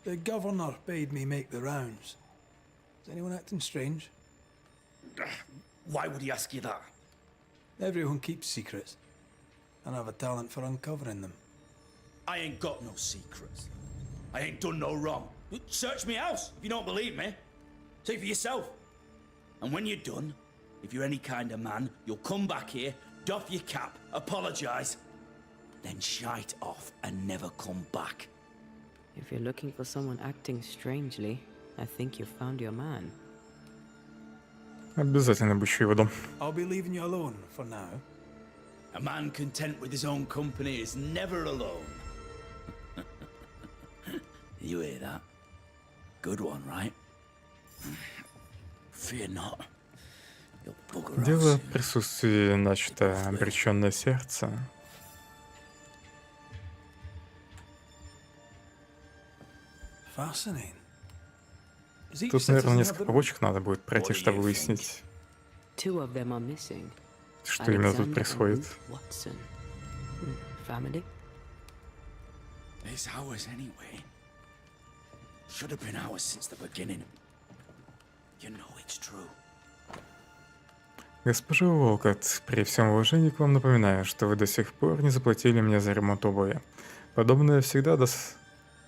The governor bade me make the rounds. Is anyone acting strange? Why would he ask you that? Everyone keeps secrets, and I have a talent for uncovering them. I ain't got no secrets. I ain't done no wrong. Search me house if you don't believe me. See for yourself. And when you're done, if you're any kind of man, you'll come back here, doff your cap, apologise, then shite off and never come back. If you're looking for someone acting strangely, I think you've found your man. Обязательно обыщу его дом. I'll be leaving you alone for now. A man content with his own company is never alone. You hear that? Good one, right? Fear not. You'll bugger off Дело soon. присутствия начато обреченное сердце. Fascinating. Тут, наверное, несколько побочек надо будет пройти, чтобы выяснить, Two of them are missing. что именно тут Alexander and происходит. Ruth Watson. Family? It's ours anyway. Should have been ours since the beginning. You know it's true. Госпожа Уолкотт, при всем уважении к вам напоминаю, что вы до сих пор не заплатили мне за ремонт обуви. Подобное всегда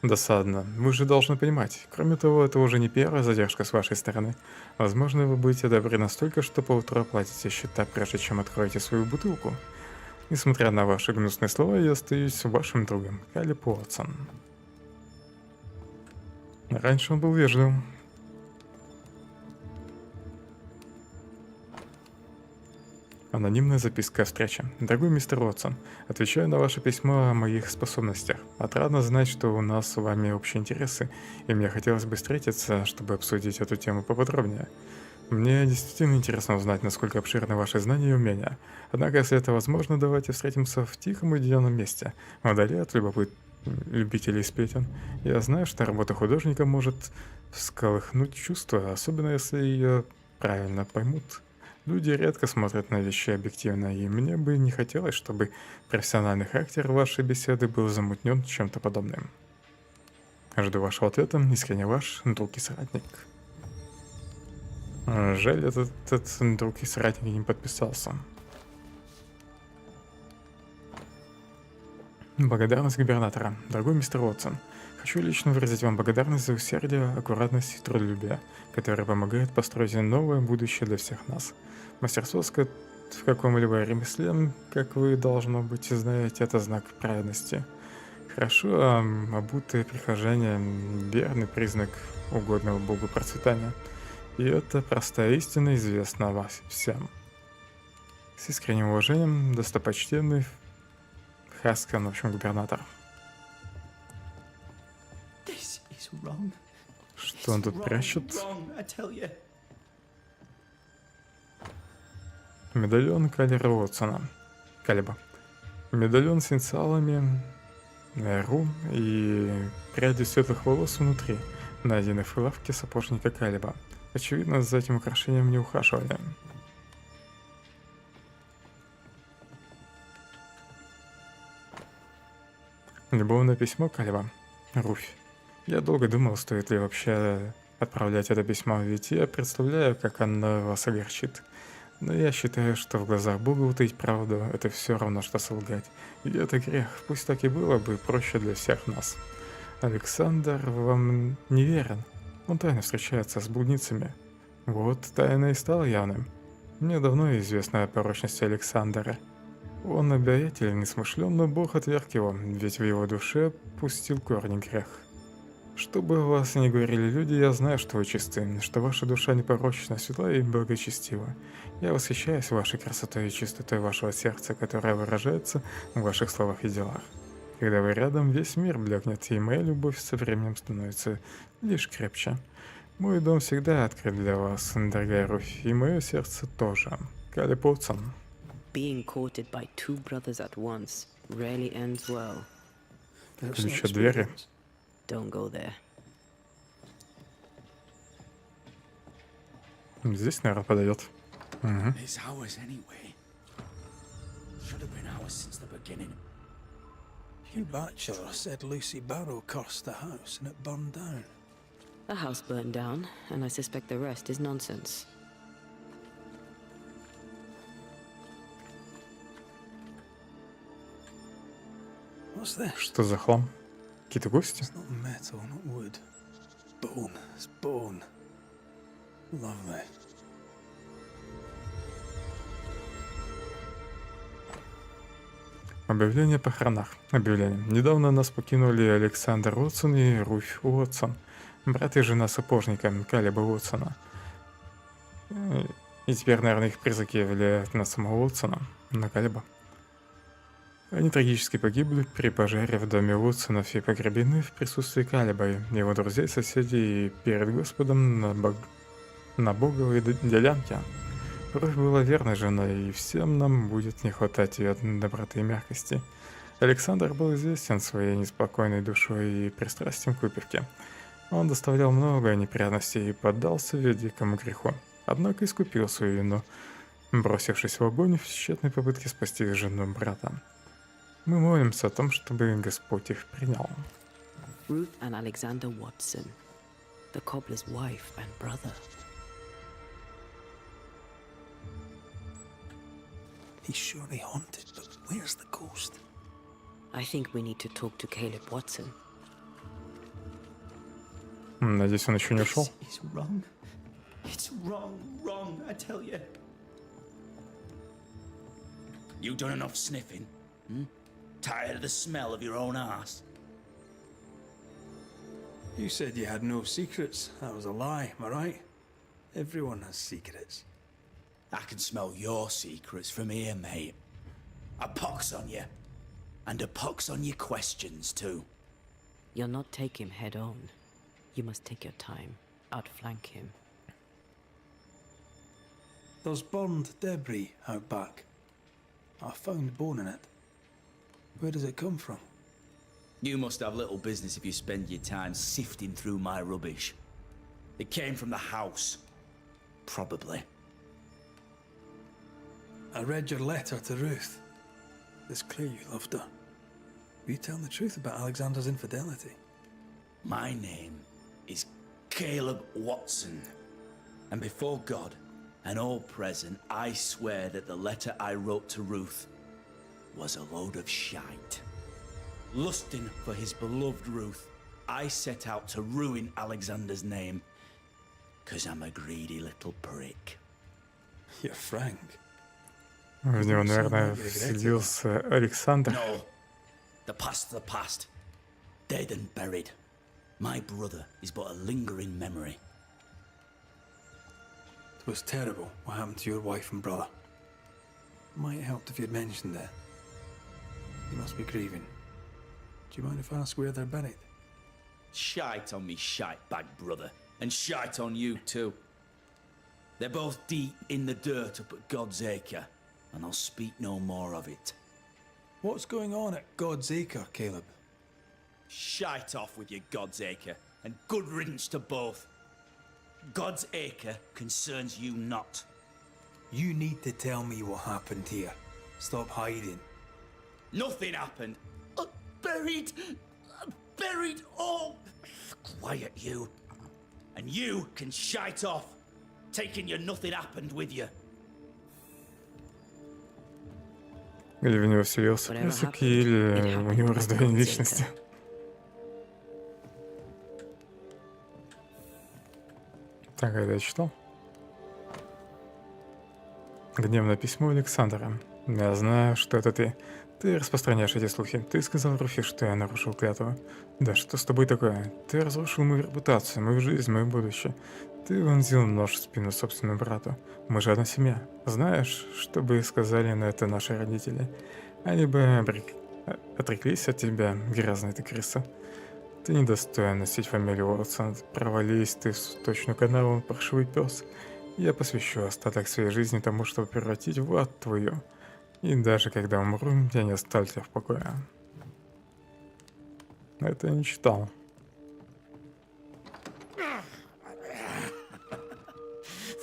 досадно. Вы же должны понимать. Кроме того, это уже не первая задержка с вашей стороны. Возможно, вы будете добры настолько, что поутру оплатите счета, прежде чем откроете свою бутылку. Несмотря на ваши гнусные слова, я остаюсь вашим другом, Калеб Уотсон. Раньше он был вежливым. Анонимная записка о встрече. Дорогой мистер Уотсон, отвечаю на ваше письмо о моих способностях. Отрадно знать, что у нас с вами общие интересы, и мне хотелось бы встретиться, чтобы обсудить эту тему поподробнее. Мне действительно интересно узнать, насколько обширны ваши знания и умения. Однако, если это возможно, давайте встретимся в тихом и уединенном месте, вдали от любителей сплетен. Я знаю, что работа художника может всколыхнуть чувства, особенно если ее правильно поймут. Люди редко смотрят на вещи объективно, и мне бы не хотелось, чтобы профессиональный характер вашей беседы был замутнен чем-то подобным. Жду вашего ответа. Искренне ваш друг и соратник. Жаль, этот друг и соратник не подписался. Благодарность губернатора. Дорогой мистер Уотсон, хочу лично выразить вам благодарность за усердие, аккуратность и трудолюбие, которые помогают построить новое будущее для всех нас. Мастерство в каком-либо ремесле, как вы, должно быть, знаете, это знак праведности. Хорошо обутое прихожане — верный признак угодного Богу процветания. И эта простая истина известна вас всем. С искренним уважением, достопочтенный Хаскан, в общем, губернатор. Что он тут прячет? Медальон Калера Уотсона. Калеба. Медальон с инициалами Ру и пряди светлых волос внутри, найденных в лавке сапожника Калеба. Очевидно, за этим украшением не ухаживали. Любовное письмо Калеба. Руфь. Я долго думал, стоит ли вообще отправлять это письмо, ведь я представляю, как оно вас огорчит. Но я считаю, что в глазах Бога утаить правду — это все равно, что солгать. И это грех, пусть так и было бы проще для всех нас. Александр вам не верен. Он тайно встречается с блудницами. Вот тайна и стала явным. Мне давно известно о порочности Александра. Он обаятелен и смышлен, но Бог отверг его, ведь в его душе пустил корень грех. Что бы о вас ни говорили люди, я знаю, что вы чисты, что ваша душа непорочна, светла и благочестива. Я восхищаюсь вашей красотой и чистотой вашего сердца, которая выражается в ваших словах и делах. Когда вы рядом, весь мир блекнет, и моя любовь со временем становится лишь крепче. Мой дом всегда открыт для вас, дорогая Руфь, и мое сердце тоже. Калеб Уотсон. Being courted by two brothers at once rarely ends well. Ключ от двери. Don't go there. Здесь, наверное, подойдет. Угу. It's ours anyway. Should have been ours since the beginning. You bachelor said Lucy Barrow cursed the house and it burned down. The house burned down, and I suspect the rest is nonsense. What's this? Что за хлам? Какие-то гости? It's not metal, not wood. Bone. It's bone. Lovely. Объявление о похоронах. Объявление. Недавно нас покинули Александр Уотсон и Руфь Уотсон, брат и жена сапожника Калеба Уотсона. И теперь, наверное, их призраки влияют на самого Уотсона, на Калеба. Они трагически погибли при пожаре в доме Уотсонов и погребены в присутствии Калеба, его друзей, соседей и перед Господом на боговой делянке. Руфь была верной женой, и всем нам будет не хватать ее доброты и мягкости. Александр был известен своей неспокойной душой и пристрастием к выпивке. Он доставлял много неприятностей и поддался великому греху. Однако искупил свою вину, бросившись в огонь в тщетной попытке спасти жену брата. Мы молимся о том, чтобы Господь их принял. Ruth and Alexander Watson, the cobbler's wife and brother. He's surely haunted, but where's the ghost? I think we need to talk to Caleb Watson. Надеюсь, он еще не ушел. It's wrong. It's wrong, wrong, I tell you. You done enough sniffing? Hmm? Tired of the smell of your own ass? You said you had no secrets. That was a lie, am I right? Everyone has secrets. I can smell your secrets from here, mate. A pox on you. And a pox on your questions, too. You'll not take him head on. You must take your time, outflank him. There's burned debris out back. I found bone in it. Where does it come from? You must have little business if you spend your time sifting through my rubbish. It came from the house. Probably. I read your letter to Ruth. It's clear you loved her. Were you telling the truth about Alexander's infidelity? My name is Caleb Watson. And before God and all present, I swear that the letter I wrote to Ruth was a load of shite. Lusting for his beloved Ruth, I set out to ruin Alexander's name, 'cause I'm a greedy little prick. You're frank. В него, наверное, вселился Александр. No. The past's the past. Dead and buried. My brother is but a lingering memory. It was terrible what happened to your wife and brother. Might have helped if you'd mentioned it. You must be grieving. Do you mind if I ask where they're buried? Shite on me, shite bag brother. And shite on you too. They're both deep in the dirt up at God's Acre, and I'll speak no more of it. What's going on at God's Acre, Caleb? Shite off with your God's Acre, and good riddance to both. God's Acre concerns you not. You need to tell me what happened here. Stop hiding. Nothing happened. Buried. Buried all. Quiet, you. And you can shite off, taking your nothing happened with you. Или в него вселился призрак, или у него раздвоение личности. Так, это я читал. Гневное письмо Александра. Я знаю, что это ты. Ты распространяешь эти слухи. Ты сказал Руфи, что я нарушил клятву. Да что с тобой такое? Ты разрушил мою репутацию, мою жизнь, мое будущее. Ты вонзил нож в спину собственному брату. Мы же одна семья. Знаешь, что бы сказали на это наши родители? Они бы отреклись от тебя, грязная ты крыса. Ты недостоин носить фамилию Уотсон. Провались ты в точную канаву, паршивый пес. Я посвящу остаток своей жизни тому, чтобы превратить в ад твою. И даже когда умру, я не оставлю тебя в покое. Это я не читал.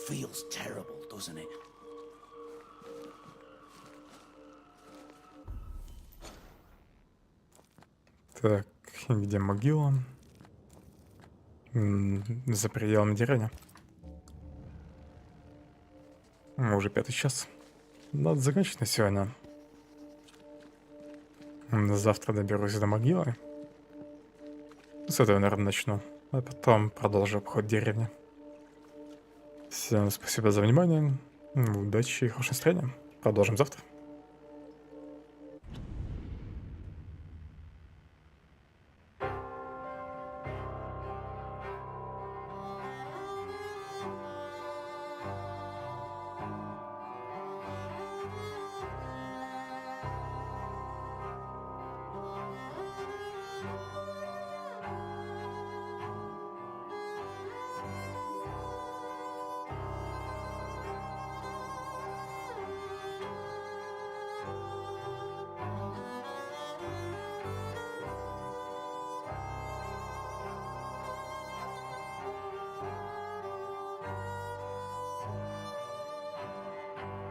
Feels terrible, doesn't it? Так, где могила? За пределами деревни. Уже 5-й час. Надо закончить на сегодня. Завтра доберусь до могилы. С этого, наверное, начну. А потом продолжу обход деревни. Всем спасибо за внимание. Удачи и хорошего настроения. Продолжим завтра.